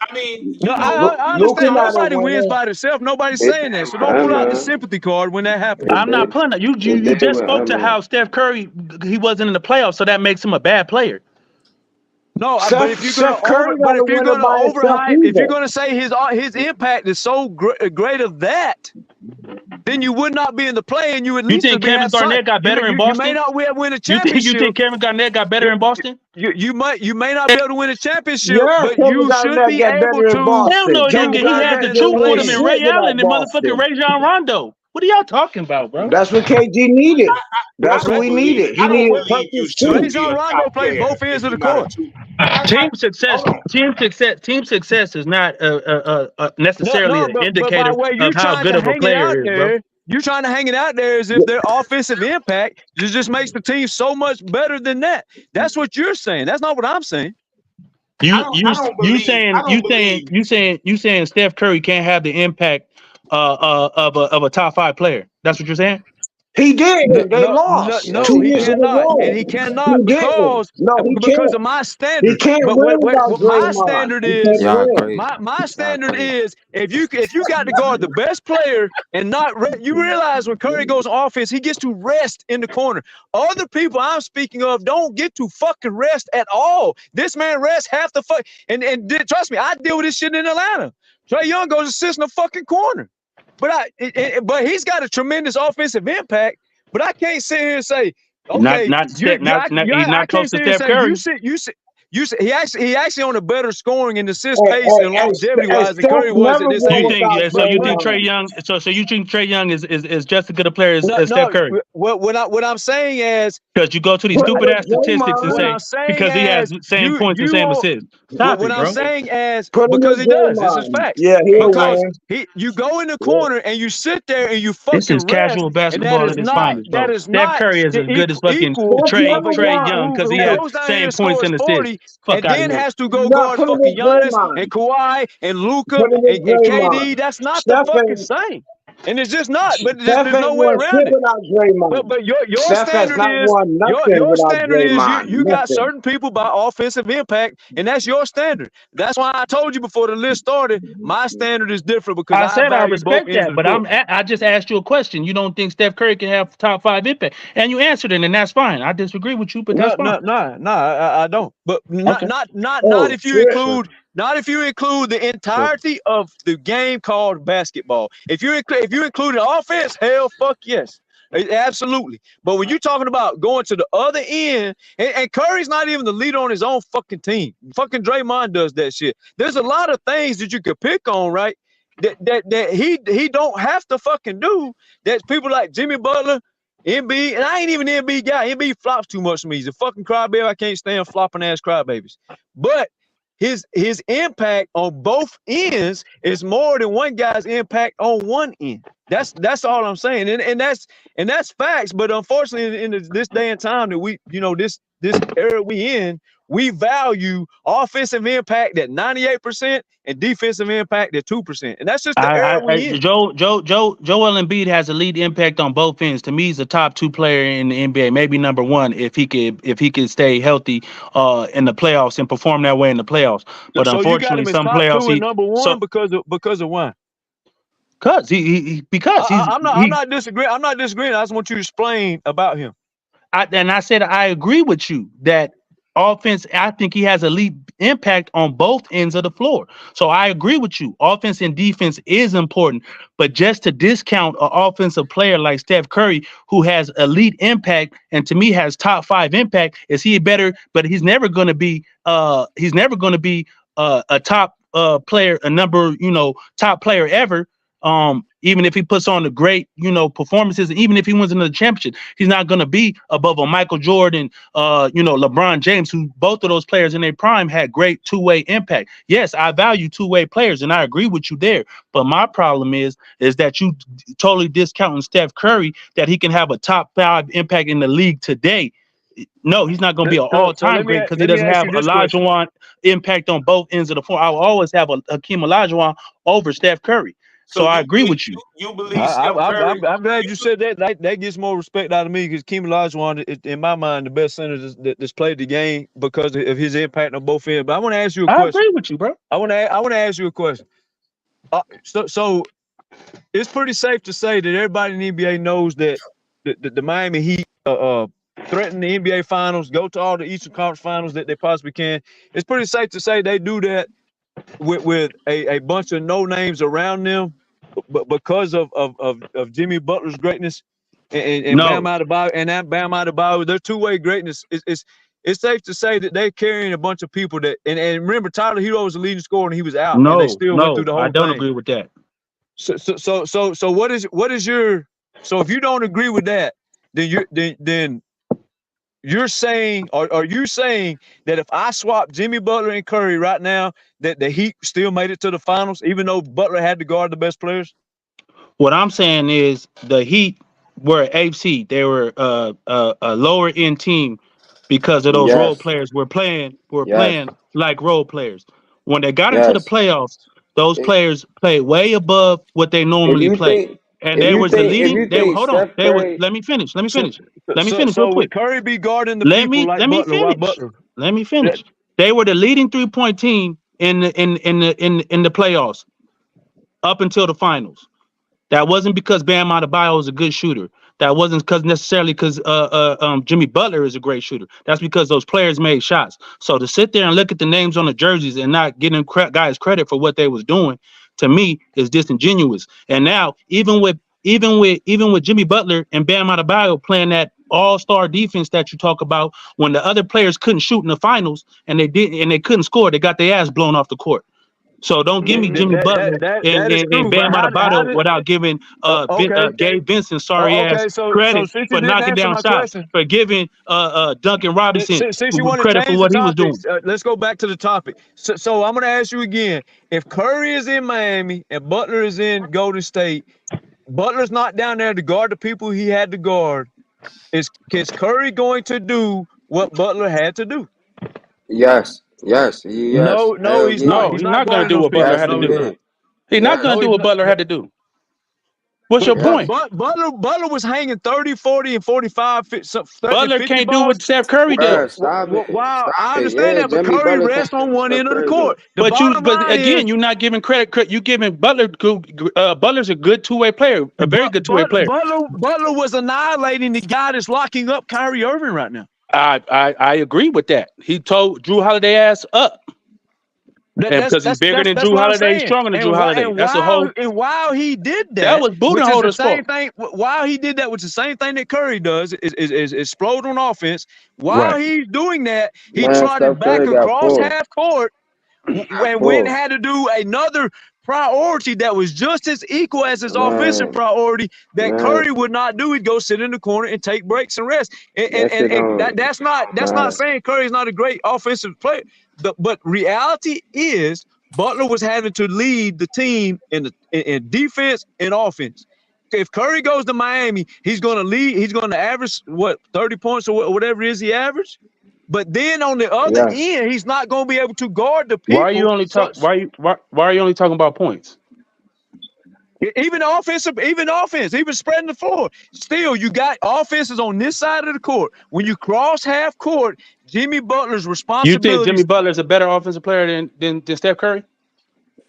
N: I mean,
H: I understand. Nobody wins by themselves. Nobody's saying that. So don't pull out the sympathy card when that happens.
L: I'm not pulling that. You just spoke to how Steph Curry, he wasn't in the playoffs, so that makes him a bad player.
H: No, but if you're going to say his impact is so great of that, then you would not be in the play, and you would.
L: You think Kevin Garnett got better in Boston?
H: You may not win a championship.
L: You think Kevin Garnett got better in Boston?
H: You may not be able to win a championship, but
J: Kevin
H: you should
J: Garnett
H: be able to.
L: Hell no, nigga. He had the truth with him and Ray Allen and motherfucking Rajon Rondo. What are y'all talking about, bro?
J: That's what KG needed. That's what we needed. He needed purpose too.
H: Rajon Rondo played both ends of the court.
L: Team success is not necessarily an indicator of how good of a player is, bro.
H: You're trying to hang it out there as if their offensive impact just makes the team so much better than that. That's what you're saying. That's not what I'm saying.
L: You saying Steph Curry can't have the impact of a top 5 player. That's what you're saying?
J: He did. They lost.
H: No, he cannot. And he cannot because of my standard.
J: He can't win without
H: my standard is
K: my
H: standard is if you got to guard the best player and not you realize when Curry goes on offense, he gets to rest in the corner. Other people I'm speaking of don't get to fucking rest at all. This man rests half the fuck and trust me, I deal with this shit in Atlanta. Trae Young goes to sit in the fucking corner. But he's got a tremendous offensive impact. But I can't sit here and say, okay,
L: he's not close to Steph Curry.
H: He actually on a better scoring and assist pace and longevity wise than Curry was in this game.
L: You think Trae Young? So you think Trae Young is just as good a player as Steph Curry?
H: What I'm saying is
L: because you go to these stupid ass statistics and say because he has same points and same assists.
H: I'm saying is because he does. This is facts.
J: Yeah,
H: because you go in the corner and you sit there and you fucking.
L: This is casual basketball at its finest, bro. Steph Curry is as good as fucking Trae Young because he has same points and assists.
H: And then has to go guard fucking Giannis and Kawhi and Luka and KD. That's not the fucking same. And it's just not. But there's no way around it. But your standard is you got certain people by offensive impact, and that's your standard. That's why I told you before the list started. My standard is different because
L: I said I respect that, but I just asked you a question. You don't think Steph Curry can have top 5 impact, and you answered it, and that's fine. I disagree with you, but that's fine.
H: No, I don't. But not if you include. Not if you include the entirety of the game called basketball. If you include the offense, hell, fuck yes. Absolutely. But when you're talking about going to the other end, and Curry's not even the leader on his own fucking team. Fucking Draymond does that shit. There's a lot of things that you could pick on, right? That he don't have to fucking do. That people like Jimmy Butler, Embiid, and I ain't even an Embiid guy. Embiid flops too much to me. He's a fucking crybaby. I can't stand flopping ass crybabies. But his impact on both ends is more than one guy's impact on one end. That's all I'm saying, and that's facts. But unfortunately, in this day and time that we, this era we in, we value offensive impact at 98% and defensive impact at 2%, and that's just the era we in.
L: Joel Embiid has a lead impact on both ends. To me, he's a top 2 player in the NBA, maybe number 1 if he could stay healthy in the playoffs and perform that way in the playoffs. But so unfortunately, some playoffs
H: he number 1 because of why?
L: Because
H: I'm not disagreeing. I'm not disagreeing. I just want you to explain about him.
L: I said I agree with you that offense, I think he has a lead impact on both ends of the floor. So I agree with you. Offense and defense is important, but just to discount an offensive player like Steph Curry, who has elite impact and to me has top 5 impact, is he better? But he's never going to be. A top player, top player ever. Even if he puts on the great, performances, and even if he wins another championship, he's not going to be above a Michael Jordan, LeBron James, who both of those players in their prime had great two-way impact. Yes, I value two-way players, and I agree with you there. But my problem is that you totally discounting Steph Curry, that he can have a top 5 impact in the league today. No, he's not going to be an all-time great because he doesn't have Olajuwon impact on both ends of the floor. I will always have Hakeem Olajuwon over Steph Curry. So I agree with you.
N: You believe Steph Curry?
H: I'm glad you said that. That gets more respect out of me because Hakeem Olajuwon is, in my mind, the best center that's played the game because of his impact on both ends. But I want to ask you a question.
L: I agree with you, bro.
H: I want to ask you a question. So it's pretty safe to say that everybody in the NBA knows that the Miami Heat threaten the NBA Finals, go to all the Eastern Conference Finals that they possibly can. It's pretty safe to say they do that with a bunch of no names around them, but because of Jimmy Butler's greatness and Bam Adebayo, their two-way greatness, it's safe to say that they're carrying a bunch of people that and remember Tyler Hero was the leading scorer and he was out. And they still went through the whole thing.
L: I don't agree with that.
H: So what is your if you don't agree with that, then you're saying, are you saying that if I swap Jimmy Butler and Curry right now, that the Heat still made it to the finals, even though Butler had to guard the best players?
L: What I'm saying is the Heat were AFC. They were a lower end team because of those role players were playing like role players. When they got into the playoffs, those players played way above what they normally play. And they was the leading. Let me finish. Let me finish real quick.
H: Would Curry be guarding the people like Butler?
L: Let me finish. They were the leading 3-point team in the playoffs up until the finals. That wasn't because Bam Adebayo was a good shooter. That wasn't necessarily because Jimmy Butler is a great shooter. That's because those players made shots. So to sit there and look at the names on the jerseys and not giving guys credit for what they was doing, to me, is disingenuous. And now, even with Jimmy Butler and Bam Adebayo playing that all-star defense that you talk about, when the other players couldn't shoot in the finals and they couldn't score, they got their ass blown off the court. So don't give me Jimmy Butler and Bam Adebayo without giving Gabe Vincent credit for knocking down shots, for giving Duncan Robinson credit for what he was doing.
H: Let's go back to the topic. So I'm going to ask you again. If Curry is in Miami and Butler is in Golden State, Butler's not down there to guard the people he had to guard. Is Curry going to do what Butler had to do?
K: Yes.
H: No, he's not.
L: He's not going to do what Butler had to do. He's not going to do what Butler had to do. What's your point?
H: Butler was hanging 30, 40, and 45. 30,
L: Butler can't do what Steph Curry did.
H: Wow, I understand that, but Curry rests on one end of the court.
L: But again, you're not giving credit. You giving Butler. Butler's a good two-way player, a very good two-way player.
H: Butler was annihilating the guy that's locking up Kyrie Irving right now.
L: I agree with that. He told Drew Holiday ass up. Because he's bigger than Drew Holiday, he's stronger than Drew Holiday. That's a whole.
H: And while he did that,
L: that was Budenholzer's fault.
H: While he did that, which is the same thing that Curry does, is explode on offense. While he's doing that, he trotted back across half court and went and had to do another priority that was just as equal as his offensive priority that Curry would not do. He'd go sit in the corner and take breaks and rest. And that's not saying Curry's not a great offensive player. But reality is Butler was having to lead the team in defense and offense. If Curry goes to Miami, he's going to lead. He's going to average 30 points or whatever it is he averaged. But then on the other end, he's not going to be able to guard the people.
L: Why are you only talking about points?
H: Even offense, even spreading the floor. Still, you got offenses on this side of the court. When you cross half court, Jimmy Butler's responsibility.
L: You think Jimmy Butler's a better offensive player than Steph Curry?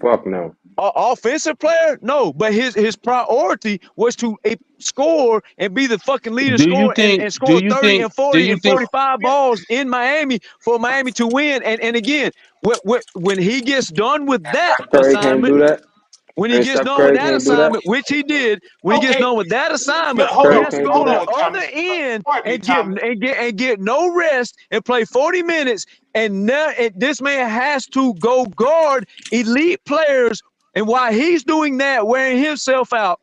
K: Fuck no.
H: Offensive player? No, but his priority was to score and be the fucking leader scorer and score 30 and 40 and 45 balls in Miami for Miami to win. And again, when he gets done with that
K: Curry can't do that.
H: When he
K: And
H: gets
K: Steph
H: done with
K: Curry
H: that
K: can't do that.
H: assignment, which he did, when he gets
N: Okay,
H: done with that
N: but
H: assignment,
N: hold
H: he
K: Curry
N: on,
H: has to
K: can't
H: go
K: do
H: on the
K: that.
H: other
N: Thomas.
H: end
N: Pardon me,
H: and get
N: Thomas.
H: no rest and play 40 minutes. And now this man has to go guard elite players. And while he's doing that, wearing himself out,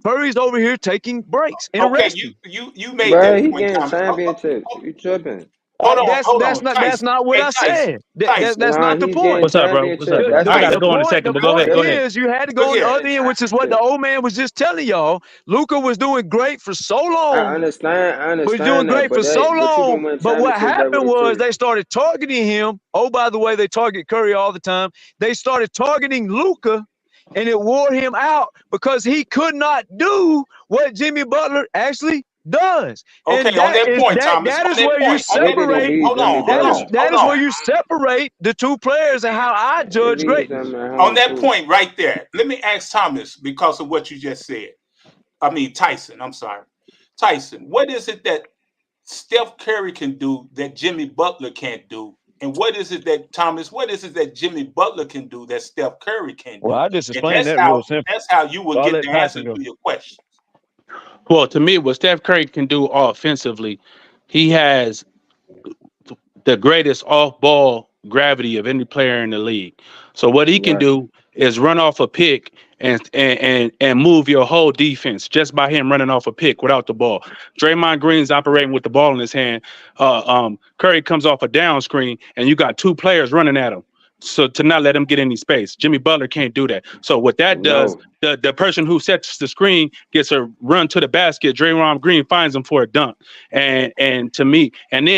H: Curry's over here taking breaks and
N: Okay,
H: resting.
N: you made
K: Bro,
N: that
K: he
N: point,
K: getting
N: Thomas.
K: championships. You tripping?
H: That's not what
N: Hey,
H: I said.
N: Tyson.
H: That's
K: Nah,
H: not the
K: he's getting
H: point.
L: What's up, bro? What's up,
K: championships.
L: bro?
K: That's
L: I
K: what
L: gotta
H: The
L: go in a
H: point,
L: second,
H: the
L: but go ahead.
H: point
L: Go ahead.
H: is you had to
N: But
H: go on the
N: yeah,
H: other end, which is what the old man was just telling y'all. Luka was doing great for so
K: I
H: long, was doing
K: understand that,
H: great for so
K: but you
H: long.
K: gonna win
H: But what
K: championships that with
H: happened
K: it
H: was
K: too.
H: they started targeting him. Oh, by the way, they target Curry all the time. They started targeting Luka, and it wore him out because he could not do what Jimmy Butler actually does.
N: okay,
H: And
N: on that point, Thomas.
H: that
N: On
H: is
N: that
H: where you
N: point. On that
K: Nigga can
N: point.
H: separate.
K: beat Jimmy Butler.
H: That is where you separate the two players and how I
K: He
H: judge
K: beat
H: greatness.
K: them at
N: On
K: home
N: that
K: too.
N: point right there, let me ask Thomas because of what you just said. I mean Tyson. I'm sorry, Tyson. What is it that Steph Curry can do that Jimmy Butler can't do? And what is it that Thomas? What is it that Jimmy Butler can do that Steph Curry can't
H: Well,
N: do?
H: I just
N: And
H: explained that real simple.
N: that's how you will
H: I'll
N: get
H: let
N: the answer
H: Tyson go.
N: to your question.
L: Well, to me, what Steph Curry can do offensively, he has the greatest off-ball gravity of any player in the league. So what he can
K: Right.
L: do is run off a pick and move your whole defense just by him running off a pick without the ball. Draymond Green's operating with the ball in his hand. Curry comes off a down screen and you got two players running at him. So to not let him get any space, Jimmy Butler can't do that. So what that does,
K: No.
L: the person who sets the screen gets a run to the basket. Draymond Green finds him for a dunk. And to me, and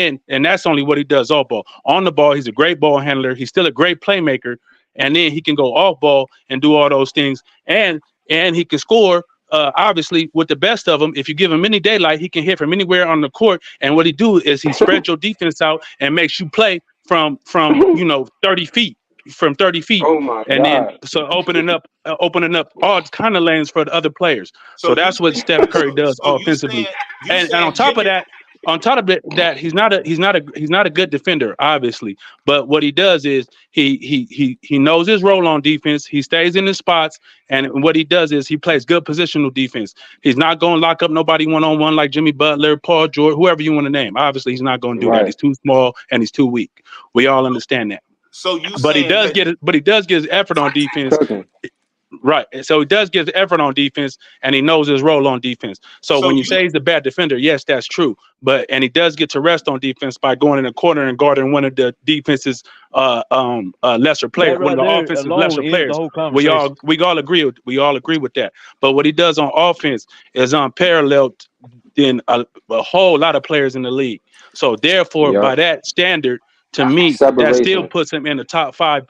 L: that's only what he does off ball. On the ball, he's a great ball handler. He's still a great playmaker. And then he can go off ball and do all those things. And he can score. Obviously, with the best of them, if you give him any daylight, he can hit from anywhere on the court. And what he do is he spreads your defense out and makes you play from 30 feet, from 30 feet,
K: Oh my
L: and then
K: God.
L: so opening up all kind of lanes for the other players.
N: So
L: So
N: you
L: that's what Steph Curry does offensively. And on top of that, he's not a good defender, obviously. But what he does is he knows his role on defense. He stays in his spots, and what he does is he plays good positional defense. He's not going to lock up nobody one-on-one like Jimmy Butler, Paul George, whoever you want to name. Obviously, he's not going to do that.
K: Right.
L: He's too small and he's too weak. We all understand that.
N: So you
L: But he
N: saying
L: does
N: that
L: get his effort on defense.
K: Cooking.
L: Right. So he does get the effort on defense and he knows his role on defense. So
N: so
L: when you
N: you
L: say he's a bad defender, yes, that's true. And he does get to rest on defense by going in the corner and guarding one of the defense's lesser players,
H: That
L: one
H: right
L: of the
H: there
L: offensive
H: alone
L: lesser
H: ends the
L: players.
H: whole
L: We
H: conversation.
L: all agree with that. But what he does on offense is unparalleled than a whole lot of players in the league. So therefore, by
K: Yep.
L: that standard, to me, that still
K: Separation.
L: puts him in the top 5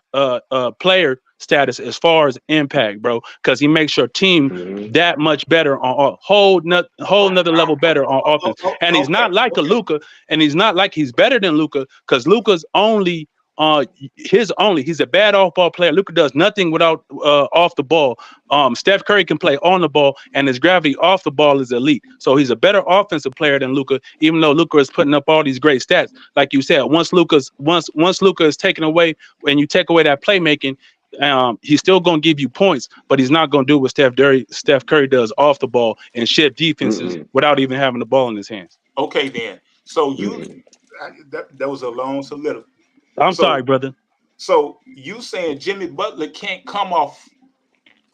L: player status as far as impact, bro, because he makes your team
K: Mm-hmm.
L: that much better on a whole nother level better on offense. And he's not like a Luka, and he's not like he's better than Luka, because Luka's only he's a bad off ball player. Luka does nothing without off the ball. Steph Curry can play on the ball, and his gravity off the ball is elite. So he's a better offensive player than Luka, even though Luka is putting up all these great stats. Like you said, once Luka is taken away, and you take away that playmaking, he's still going to give you points, but he's not going to do what Steph Curry does off the ball and shift defenses without even having the ball in his hands.
N: okay then. So that was a long soliloquy.
L: I'm sorry, brother.
N: So you saying Jimmy Butler can't come off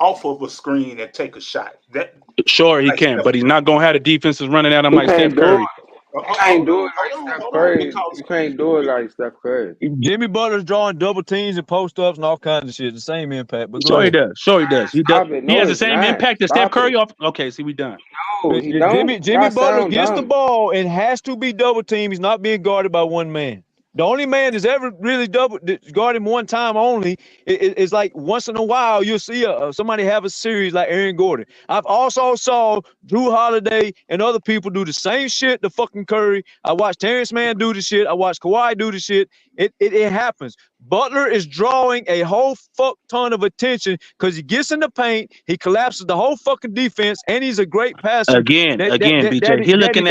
N: of a screen and take a shot? That
L: Sure he
N: like
L: can,
N: Steph
L: but he's not going to have the defenses running at him
K: You
L: like
K: can't
L: Steph
K: do it.
L: Curry.
K: You can't do it like
N: hold
K: Steph
N: on,
K: Curry.
N: because
K: You can't do it like Steph Curry.
H: Jimmy Butler's drawing double teams and post ups and all kinds of shit. The same impact. But go
L: Sure he
H: ahead.
L: does. Sure he does. He does.
K: Stop it.
L: He
K: No,
L: has the
K: it's
L: same
K: not.
L: impact as Steph
K: Stop
L: Curry
K: it.
L: off. Okay, see, we done.
K: No, he don't.
H: Jimmy
K: Y'all
H: Butler
K: sound
H: gets the
K: dumb.
H: ball and has to be double teamed. He's not being guarded by one man. The only man that's ever really guarded him one time only is like once in a while you'll see somebody have a series like Aaron Gordon. I've also saw Drew Holiday and other people do the same shit to fucking Curry. I watched Terrence Mann do the shit. I watched Kawhi do the shit. It happens. Butler is drawing a whole fuck ton of attention because he gets in the paint, he collapses the whole fucking defense, and he's a great passer.
L: Again, BJ. He looking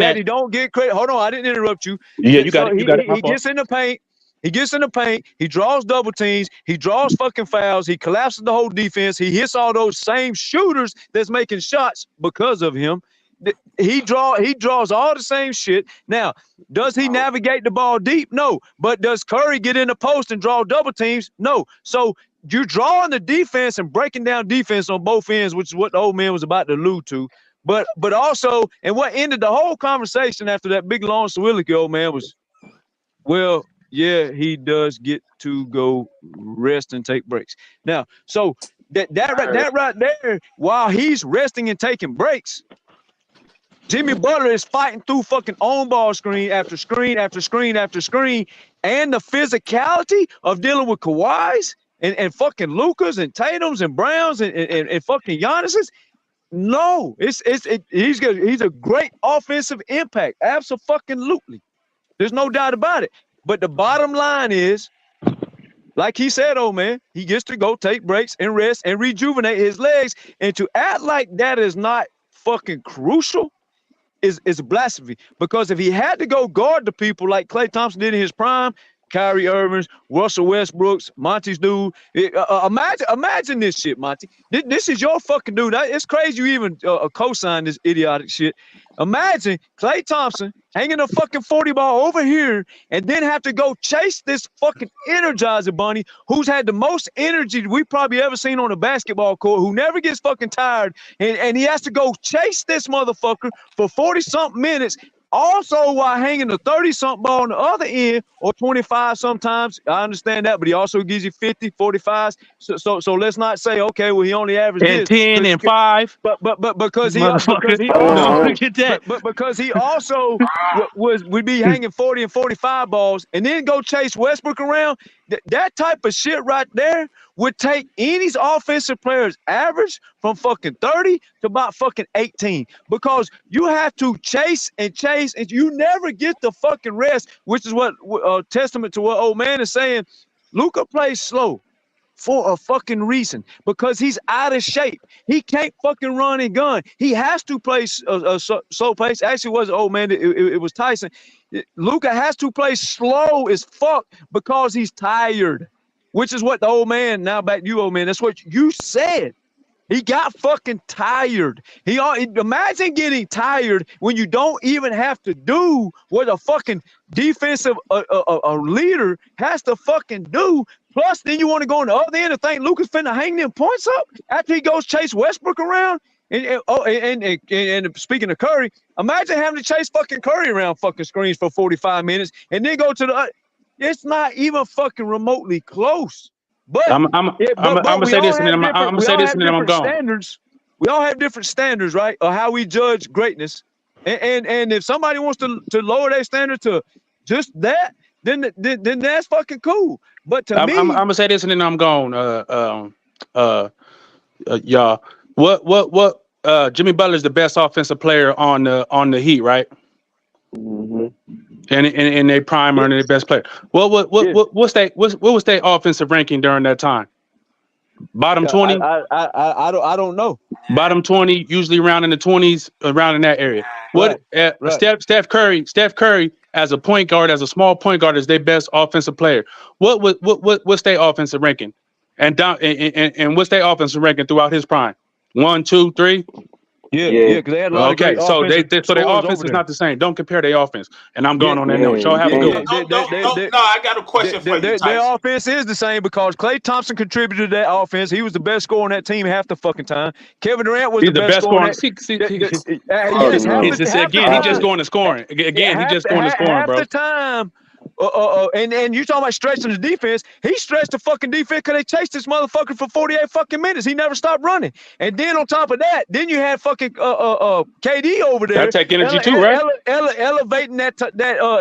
L: at
H: Don't get credit. Hold on, I didn't interrupt you.
L: Yeah, you got
H: So
L: it. You got it. My
H: he
L: fault.
H: gets in the paint. He gets in the paint. He draws double teams. He draws fucking fouls. He collapses the whole defense. He hits all those same shooters that's making shots because of him. He draws all the same shit. Now, does he navigate the ball deep? No. But does Curry get in the post and draw double teams? No. So you're drawing the defense and breaking down defense on both ends, which is what the old man was about to allude to. But also, and what ended the whole conversation after that big long soliloquy, old man, was, well, yeah, he does get to go rest and take breaks. Now, so that right there, while he's resting and taking breaks, Jimmy Butler is fighting through fucking on ball screen after screen after screen after screen, and the physicality of dealing with Kawhis and fucking Lucas and Tatum's and Browns and fucking Giannis's. No, he's a great offensive impact. Absolutely. There's no doubt about it. But the bottom line is, like he said, old man, he gets to go take breaks and rest and rejuvenate his legs. And to act like that is not fucking crucial is blasphemy. Because if he had to go guard the people like Klay Thompson did in his prime, Kyrie Irving's, Russell Westbrook's, Monty's dude. Imagine this shit, Monty. This is your fucking dude. It's crazy you even co-sign this idiotic shit. Imagine Klay Thompson hanging a fucking 40 ball over here and then have to go chase this fucking Energizer Bunny who's had the most energy we probably ever seen on a basketball court, who never gets fucking tired, and he has to go chase this motherfucker for 40-something minutes. Also, while hanging the 30-something ball on the other end, or 25 sometimes, I understand that, but he also gives you 50, 45s. So let's not say, okay, well, he only averaged
L: and 10 and 5.
H: But because he also would be hanging 40 and 45 balls, and then go chase Westbrook around. That type of shit right there would take any offensive player's average from fucking 30 to about fucking 18, because you have to chase, and you never get the fucking rest, which is what testament to what old man is saying. Luka plays slow for a fucking reason, because he's out of shape. He can't fucking run and gun. He has to play slow pace. Actually, it wasn't old man. It was Tyson. Luka has to play slow as fuck because he's tired, which is what the old man, now back to you, old man, that's what you said. He got fucking tired. Imagine getting tired when you don't even have to do what a fucking defensive leader has to fucking do. Plus, then you want to go on the other end and think Luka's finna hang them points up after he goes chase Westbrook around. And speaking of Curry, imagine having to chase fucking Curry around fucking screens for 45 minutes and then go to the. It's not even fucking remotely close. But
L: I'm gonna say this, and then I'm gonna say this, and then I'm gone.
H: Standards. We all have different standards, right, of how we judge greatness. And if somebody wants to lower their standard to just that, then that's fucking cool. But to me, I'm
L: gonna say this, and then I'm gone. Y'all. What? Jimmy Butler is the best offensive player on the Heat, right?
K: Mm-hmm.
L: And they prime and their best player. What was their offensive ranking during that time? Bottom 20.
H: I don't know.
L: Bottom 20, usually around in the 20s, around in that area. Right. Steph Curry as a point guard, as a small point guard, is their best offensive player. What's their offensive ranking? And what's their offensive ranking throughout his prime? 1, 2, 3.
H: Yeah, because they had a lot of great
L: so their offense is not the same. Don't compare their offense. And I'm going on that note. Y'all have a good one.
N: No, I got a question for you, Tyson.
H: Their offense is the same because Klay Thompson contributed to that offense. He was the best scorer on that team half the fucking time. Kevin Durant was the best scorer.
L: He's just going to scoring. Again, he's just going to scoring, bro.
H: Half the time. And you talking about stretching the defense? He stretched the fucking defense because they chased this motherfucker for 48 fucking minutes. He never stopped running. And then on top of that, then you had fucking KD over there.
L: That take energy too, right?
H: Elevating that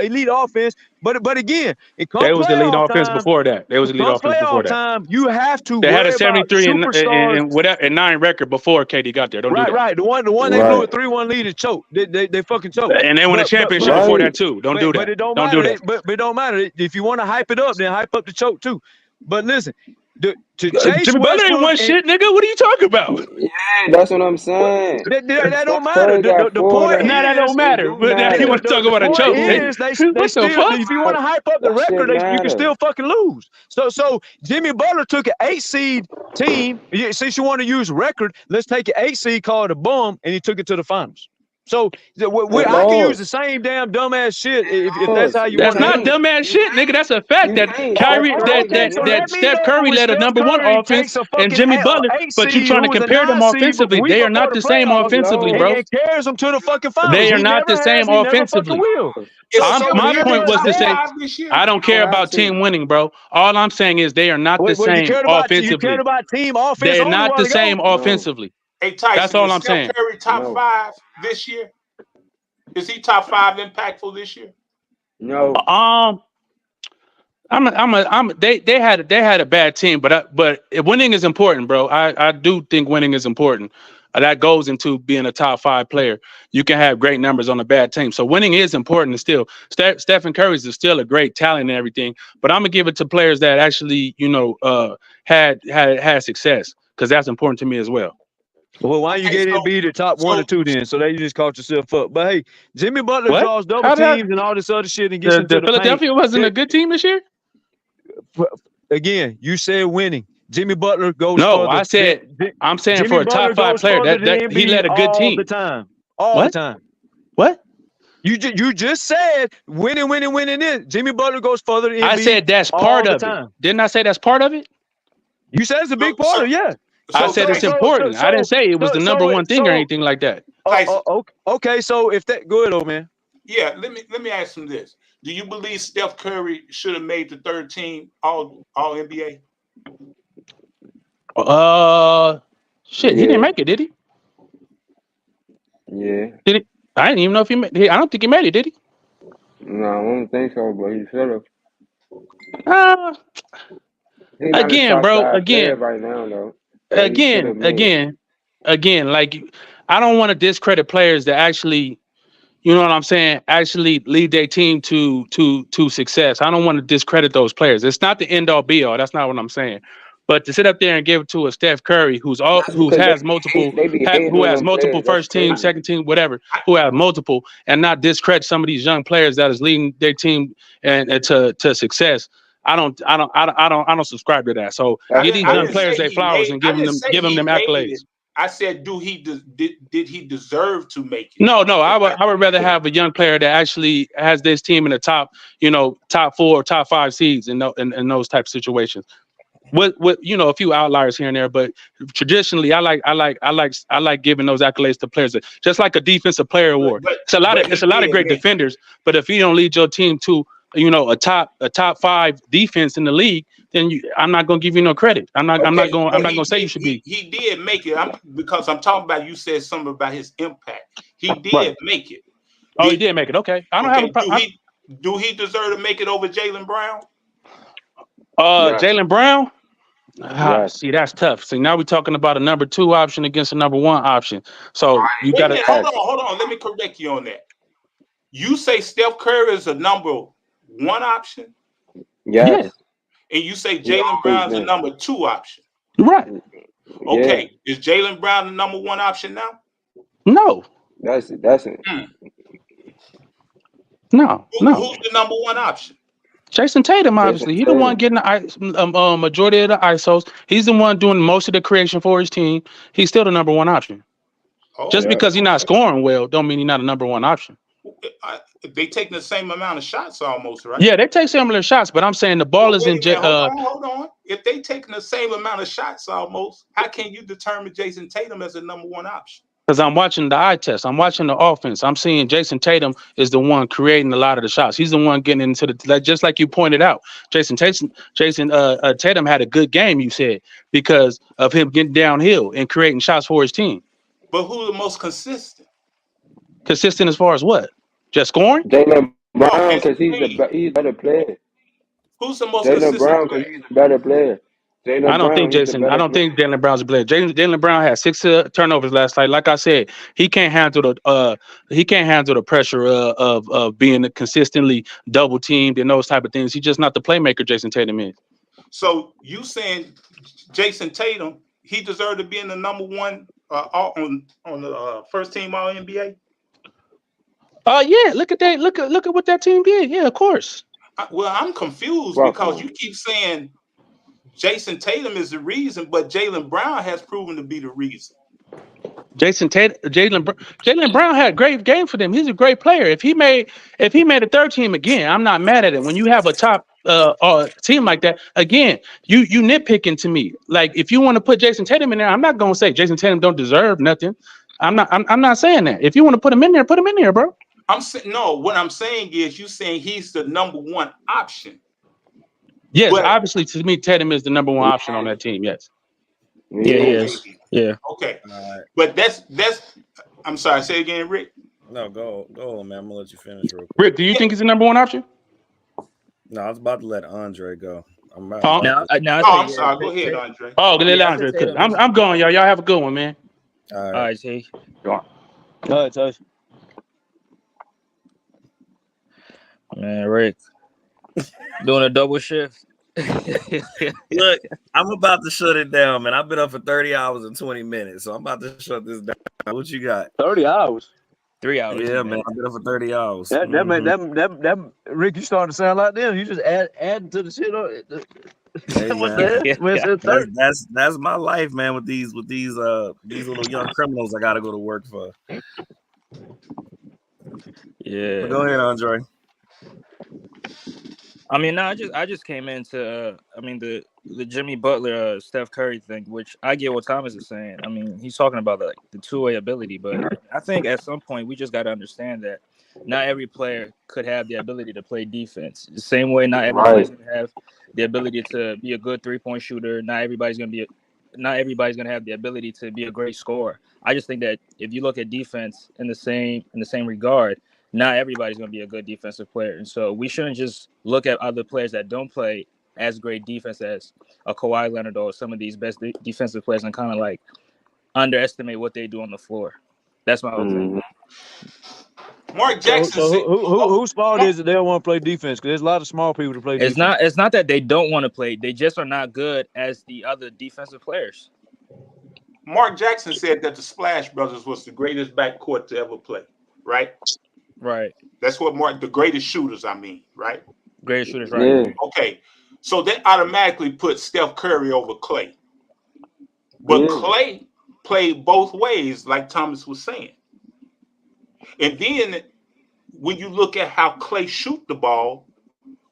H: elite offense. But again, it comes.
L: They was the elite offense before that. They was the elite offense before that.
H: Time, you have to.
L: They had a 73 and 9 record before KD got there. Don't do that.
H: Right. The one they blew a 3-1 lead and choked. They fucking choked.
L: And they won a championship before that too. Don't do that.
H: But it don't matter. But it don't matter. If you want to hype it up, then hype up the choke too. But listen, to chase
L: Jimmy Butler ain't won shit, nigga. What are you talking about?
K: Yeah, that's what I'm saying.
H: That don't
K: Steph
H: matter.
K: Curry got
H: The
K: 40.
H: point
L: Now that don't
H: is,
K: It
L: matter.
K: do
L: But now you
K: matter.
L: want to talk about a
H: point
L: choke?
H: is they
L: What the
H: still.
L: fuck?
H: If you want to hype up the
K: That shit
H: record, you can
K: matter.
H: still fucking lose. So Jimmy Butler took an 8 seed team. Since you want to use record, let's take an 8 seed called a bum, and he took it to the finals. So I can use the same damn dumbass shit if that's how you
L: That's
H: want to
L: not
H: do it.
L: dumbass shit, nigga. That's a fact that Kyrie, that Steph Curry led a number one offense and Jimmy Butler, but you trying to compare them offensively. They are not the same offensively, bro.
H: And carries them to the fucking finals.
L: They are
H: He
L: not
H: never
L: the same
H: has. He never fucking
L: offensively.
H: will.
L: My point was to say, I don't care about team winning, bro. All I'm saying is they are not the
H: Well, you
L: same
H: cared
L: offensively.
H: about team offense.
L: They're
H: only a
L: not
H: while
L: the
H: ago.
L: same offensively.
N: Hey Tyson,
L: That's all
N: is
L: I'm
N: Steph
L: saying.
N: Curry top 5 this year? Is he top 5 impactful this year?
K: No.
L: They had a bad team, but winning is important, bro. I do think winning is important. That goes into being a top 5 player. You can have great numbers on a bad team, so winning is important. Still, Stephen Curry is still a great talent and everything. But I'm gonna give it to players that actually, had success, because that's important to me as well.
H: Well, why you get Embiid at top 1 or 2 then? So that you just caught yourself up. But hey, Jimmy Butler
L: What?
H: draws double
L: How did I-
H: teams and all this other shit and gets into
L: The
H: the
L: Philadelphia
H: paint.
L: wasn't a good team this year.
H: Again, you said winning. Jimmy Butler goes
L: No,
H: further.
L: I said I'm saying
H: Jimmy
L: for a
H: Butler
L: top 5
H: goes
L: player
H: further
L: that
H: than
L: he
H: Embiid
L: led a good
H: all
L: team.
H: the time. All the time.
L: What?
H: You just said winning is. Jimmy Butler goes further than Embiid.
L: I said that's part of it. Didn't I say that's part of it?
H: You said it's a big part of it, yeah.
L: I said it's important. I didn't say it was the number one thing or anything like that.
H: Okay, so if that good, old man.
N: Yeah, let me ask him this: do you believe Steph Curry should have made the 3rd team All NBA?
L: Shit, he didn't make it, did he?
K: Yeah.
L: Did he? I didn't even know if he made. I don't think he made it, did he?
K: No, I don't think so, but he should have. He's not a
L: Again,
K: top
L: bro.
K: 5 player
L: Again,
K: right now, though.
L: Again. Like, I don't want to discredit players that actually, you know what I'm saying, actually lead their team to success. I don't want to discredit those players. It's not the end all be all. That's not what I'm saying. But to sit up there and give it to a Steph Curry who has multiple first team, second team, whatever, who have multiple, and not discredit some of these young players that is leading their team and to success. I don't subscribe to that. So give these young players their flowers and give them accolades.
N: I said, did he deserve to make it?
L: No. I would rather have a young player that actually has this team in the top 4 or top 5 seeds in those type of situations. With a few outliers here and there, but traditionally I like giving those accolades to players. Just like a defensive player award. It's a lot of great defenders, but if you don't lead your team to a top 5 defense in the league, then I'm not going to give you no credit. I'm not going to say you should be.
N: He did make it. Because I'm talking about, you said something about his impact. He did make it.
L: He did make it. Okay. I don't have a problem.
N: Do he deserve to make it over Jaylen Brown?
L: Jaylen Brown? See, that's tough. See, now we're talking about a number 2 option against a number 1 option. So you got to
N: hold on. Let me correct you on that. You say Steph Curry is a number 1 option?
K: Yes.
N: And you say Jaylen Brown's a number 2 option?
L: Right.
N: Okay. Is Jaylen Brown the number 1 option now?
L: No.
K: That's it.
L: No.
N: Who's the number 1 option?
L: Jason Tatum, obviously. He's the one getting the majority of the ISOs. He's the one doing most of the creation for his team. He's still the number 1 option. Just because he's not scoring well, don't mean he's not a number 1 option.
N: They taking the same amount of shots almost, right?
L: Yeah, they take similar shots, but I'm saying the ball is in.
N: Hold on. If they taking the same amount of shots almost, how can you determine Jason Tatum as a number 1 option?
L: Because I'm watching the eye test. I'm watching the offense. I'm seeing Jason Tatum is the one creating a lot of the shots. He's the one getting into just like you pointed out. Jason Tatum had a good game, you said, because of him getting downhill and creating shots for his team.
N: But who's the most consistent?
L: Consistent as far as what? Just scoring?
K: Jaylen Brown, because he's a better player.
N: Who's the most
K: Jaylen Brown, because he's a better player.
L: I don't think Jaylen Brown's a player. Jaylen Brown had 6 turnovers last night. Like I said, he can't handle the pressure of being consistently double teamed and those type of things. He's just not the playmaker Jason Tatum is.
N: So you saying Jason Tatum, he deserved to be in the number one on the first team All NBA?
L: Yeah. Look at what that team did. Yeah, of course.
N: Well, I'm confused because you keep saying Jason Tatum is the reason, but Jaylen Brown has proven to be the reason.
L: Jaylen Brown had a great game for them. He's a great player. If he made a third team again, I'm not mad at it. When you have a top team like that, again, you nitpicking to me. Like if you want to put Jason Tatum in there, I'm not gonna say Jason Tatum don't deserve nothing. I'm not saying that. If you want to put him in there, bro.
N: No, what I'm saying is you saying he's the number one option.
L: Yes, but obviously to me, Tatum is the number one option on that team. Yes.
G: Yeah, he is. Yeah.
N: Okay. But that's I'm sorry, say again, Rick.
E: No, go on, man. I'm gonna let you finish real quick.
L: Rick, do you think he's the number one option?
E: No, I was about to let Andre go. I'm
N: sorry. Go ahead, Andre.
L: Oh, let Andre. I'm going, y'all. Y'all have a good one, man.
E: All
G: right, T.
H: All right, Tyson.
G: Man, Rick, doing a double shift.
E: Look, I'm about to shut it down, man. I've been up for 30 hours and 20 minutes, so I'm about to shut this down. What you got?
H: 30 hours.
G: 3 hours.
E: Yeah, man. I've been up for 30 hours.
H: That Rick, you starting to sound like them. You just adding to the shit.
E: Hey, that's my life, man. With these little young criminals, I gotta go to work for.
G: Yeah.
E: But go ahead, Andre.
G: I mean, no, I just came into the Jimmy Butler Steph Curry thing, which I get what Thomas is saying. I mean, he's talking about the two-way ability, but I think at some point we just got to understand that not every player could have the ability to play defense. The same way not everybody's going to have the ability to be a good three-point shooter. Not everybody's going to have the ability to be a great scorer. I just think that if you look at defense in the same regard, not everybody's going to be a good defensive player. And so we shouldn't just look at other players that don't play as great defense as a Kawhi Leonard or some of these best defensive players and kind of like underestimate what they do on the floor. That's my whole thing.
N: Mark Jackson.
H: Whose fault is it they don't want to play defense? Because there's a lot of small people to play defense.
G: It's not that they don't want to play. They just are not good as the other defensive players.
N: Mark Jackson said that the Splash Brothers was the greatest backcourt to ever play, right?
G: Right.
N: That's what the greatest shooters, right?
G: Greatest shooters, right.
K: Yeah.
N: Okay. So that automatically puts Steph Curry over Clay. But Clay played both ways, like Thomas was saying. And then when you look at how Clay shoot the ball,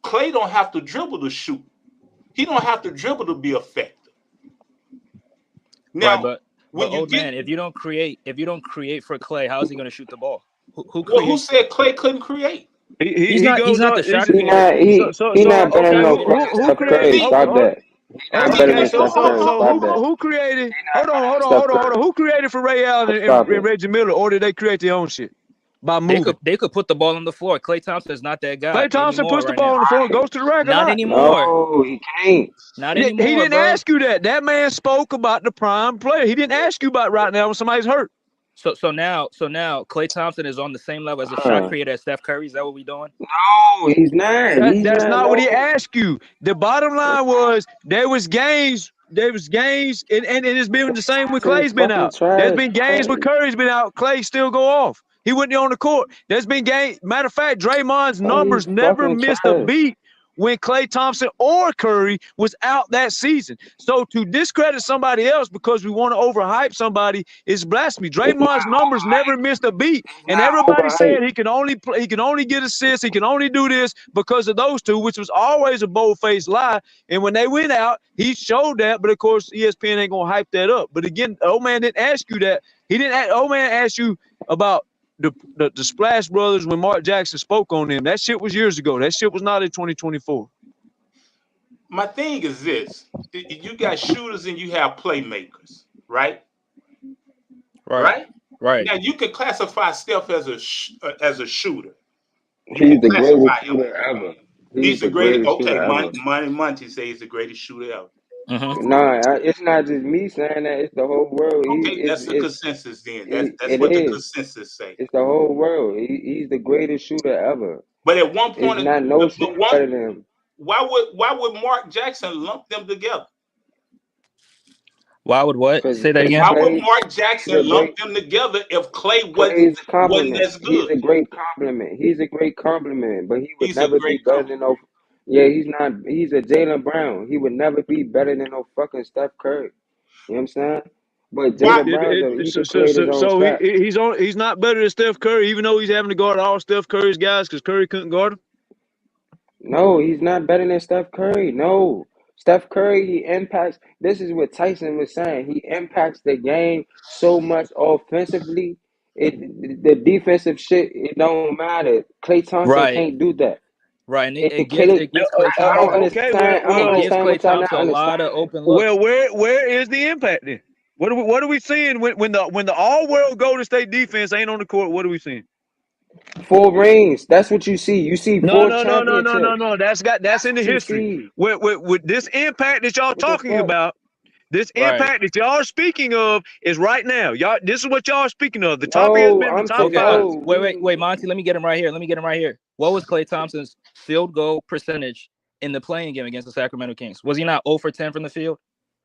N: Clay don't have to dribble to shoot. He don't have to dribble to be effective. Now,
G: right, but man, if you don't create for Clay, how is he going to shoot the ball?
N: Who said Clay couldn't create?
G: He's not the shot
K: creator. He's not better than no Steph Curry. Stop that.
H: Who created? Hold on. Who created for Ray Allen and Reggie Miller, or did they create their own shit? By moving.
G: They could put the ball on the floor. Klay Thompson is not that guy.
H: Klay Thompson puts the ball on the floor and goes to the rack.
G: Not anymore.
K: No, he can't.
G: Not anymore.
H: He didn't ask you that. That man spoke about the prime player. He didn't ask you about right now when somebody's hurt.
G: So now Klay Thompson is on the same level as a shot creator as Steph Curry. Is that what we doing?
K: No, he's not.
H: That's not what he asked you. The bottom line was there was games, and it's been the same with Clay's been out. There's been games where Curry's been out. Clay still go off. He wouldn't be on the court. There's been games. Matter of fact, Draymond's numbers never missed a beat when Klay Thompson or Curry was out that season. So to discredit somebody else because we want to overhype somebody is blasphemy. Draymond's numbers never missed a beat, and everybody said he can only get assists, he can only do this because of those two, which was always a bold-faced lie. And when they went out, he showed that, but of course ESPN ain't gonna hype that up. But again, old man didn't ask you that. Old man asked you about the Splash Brothers when Mark Jackson spoke on them. That shit was years ago. That shit was not in 2024.
N: My thing is this. You got shooters and you have playmakers, right? Right. Now, you can classify Steph as a shooter.
K: He's the greatest shooter ever.
N: He's the greatest. Okay, Monty says he's the greatest shooter ever.
K: Mm-hmm. No, it's not just me saying that. It's the whole world.
N: Okay, that's the consensus then. That's what the consensus say.
K: It's the whole world. He's the greatest shooter ever.
N: But at one point,
K: not no shooter better than him.
N: Why would Mark Jackson lump them together?
G: Why would what?
K: Because
G: Say that again.
N: Why would
K: Clay,
N: Mark
K: he's a
N: Jackson
K: great.
N: lump them together if Clay
K: Clay is a
N: wasn't
K: compliment.
N: as
K: He's
N: good?
K: a great compliment. He's a great compliment, but he would
N: He's a
K: never be
N: great
K: better
N: compliment.
K: than no. Yeah, he's not. He's a Jaylen Brown. He would never be better than no fucking Steph Curry. You know what I'm saying? But
N: Why?
K: Jaylen Brown, he
H: So,
K: can
H: so,
K: create his
H: so,
K: own
H: so
K: shot.
H: he's not better than Steph Curry, even though he's having to guard all Steph Curry's guys because Curry couldn't guard him.
K: No, he's not better than Steph Curry. No. Steph Curry, he impacts. This is what Tyson was saying. He impacts the game so much offensively. The defensive shit, it don't matter. Klay Thompson
G: Right.
K: can't do that.
G: Right. And
K: And
G: it gives Clay
K: I don't
G: Thompson.
H: Okay,
K: understand. I don't
G: It gives
K: understand
G: Clay
K: what y'all not
G: Thompson a lot of
K: understanding.
G: open looks.
H: Well, where is the impact then? What are we seeing when the all world Golden State defense ain't on the court? What are we seeing?
K: 4 rings. That's what you see. You see
H: No,
K: 4 championships.
H: That's in the
K: What you
H: history.
K: see.
H: With this impact that y'all
K: What the
H: talking
K: fuck?
H: about, this
G: Right.
H: impact that y'all are speaking of is right now. Y'all, this is what y'all are speaking of. The top has been the top
G: Okay.
H: 5.
G: Wait, Monty. Let me get him right here. What was Klay Thompson's field goal percentage in the playing game against the Sacramento Kings? Was he not 0 for 10 from the field?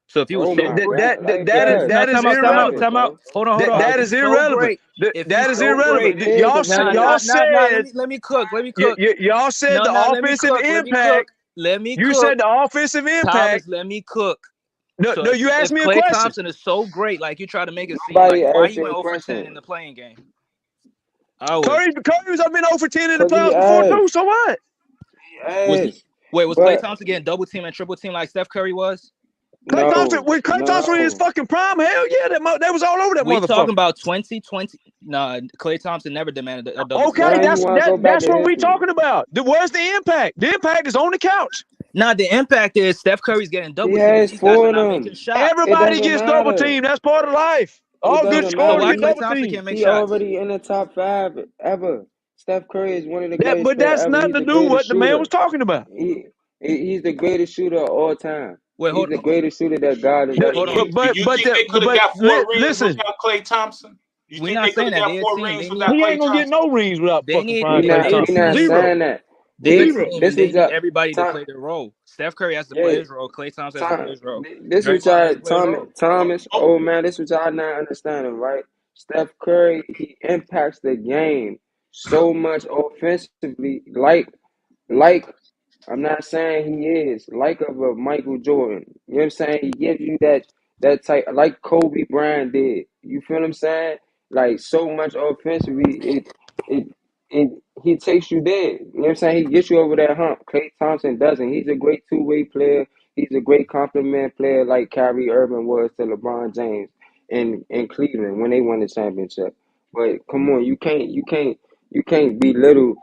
G: So if he was
K: Oh
G: so
K: my
G: great,
K: God. Like,
H: That
K: bruh,
H: is irrelevant.
G: time out. Hold on.
H: That
G: If
H: is
G: he's so
H: irrelevant.
G: great, if
H: That
G: he's
H: is
G: so
H: irrelevant.
G: great,
H: Y'all
G: nah,
H: said
G: let me cook.
H: y'all said the
G: Let me
H: offensive
G: cook.
H: impact.
G: Let me
H: You
G: cook.
H: said the offensive impact.
G: Thomas, let me cook.
H: No,
G: So
H: you asked
G: if
H: me a
G: Klay
H: question.
G: Thompson is so great, like you try to make it seem
K: Nobody
G: like, why
K: asked
G: he
K: you
G: went
K: a
G: 0 for 10
K: question.
G: in the playing game?
H: Curry's been 0 for 10 in the
K: Because he
H: playoffs before too.
K: asked.
H: So what?
G: Was he?
K: Asked.
G: Was Klay
K: But
G: Thompson getting double team and triple team like Steph Curry was?
H: Klay Thompson,
K: no,
H: when Klay Thompson in his
K: no.
H: fucking prime, hell yeah, that was all over that
G: We
H: motherfucker.
G: talking about 2020. Nah, Klay Thompson never demanded a double team.
H: Okay,
K: Now you want to go back
H: that's
K: to
H: what we
K: history.
H: talking about. Where's the impact? The impact is on the couch.
G: Nah, the impact is Steph Curry's getting
K: He
G: double team.
K: has
G: These guys
K: 4
G: are
K: of
G: not making
K: them.
G: shots.
K: It
H: Everybody
K: doesn't
H: gets double
K: matter.
H: team. That's part of life.
K: It
H: All good
K: doesn't
G: So
K: matter.
H: scorers
G: why
H: get
G: Klay
H: double
G: Thompson
H: team.
G: can't make
K: He
G: shots?
K: already in the top 5 ever. Steph Curry is one of the greatest
H: But
K: players
H: that's
K: ever.
H: nothing
K: He's
H: to
K: the
H: do with
K: greatest
H: what the man
K: shooter.
H: was talking about.
K: He's the greatest shooter of all time.
G: Wait,
K: He's the greatest shooter that God has ever
G: hold
K: made.
G: on.
N: Do you think they could have got 4 rings
H: listen,
N: without Klay Thompson? You
G: We're
N: think
G: not
N: they could
G: saying
N: have
G: that
N: got
G: they're a
N: 4
G: team.
N: rings
G: They
N: without
G: need.
H: he
N: Klay
H: ain't gonna get
N: Thompson?
H: no rings without
G: They
H: fucking
G: need.
H: prime
K: We
H: Klay
K: not
H: Thompson.
G: Team.
H: Zero.
K: saying that.
G: They're a
K: This
G: team,
K: this
G: and they
K: was
G: need
K: y'all
G: everybody to
K: Tom,
G: play their role. Steph Curry has to play
K: yeah,
G: his role. Klay Thompson has to play his role.
K: this what
G: Draymond has
K: y'all
G: to play his role.
K: Thomas. Oh man, this what y'all not understanding, right? Steph Curry, he impacts the game so much offensively, like I'm not saying he is like of a Michael Jordan. You know what I'm saying? He gives you that type like Kobe Bryant did. You feel what I'm saying? Like so much offensively, it it he takes you there. You know what I'm saying? He gets you over that hump. Klay Thompson doesn't. He's a great two-way player. He's a great complement player like Kyrie Irving was to LeBron James in Cleveland when they won the championship. But come on, you can't belittle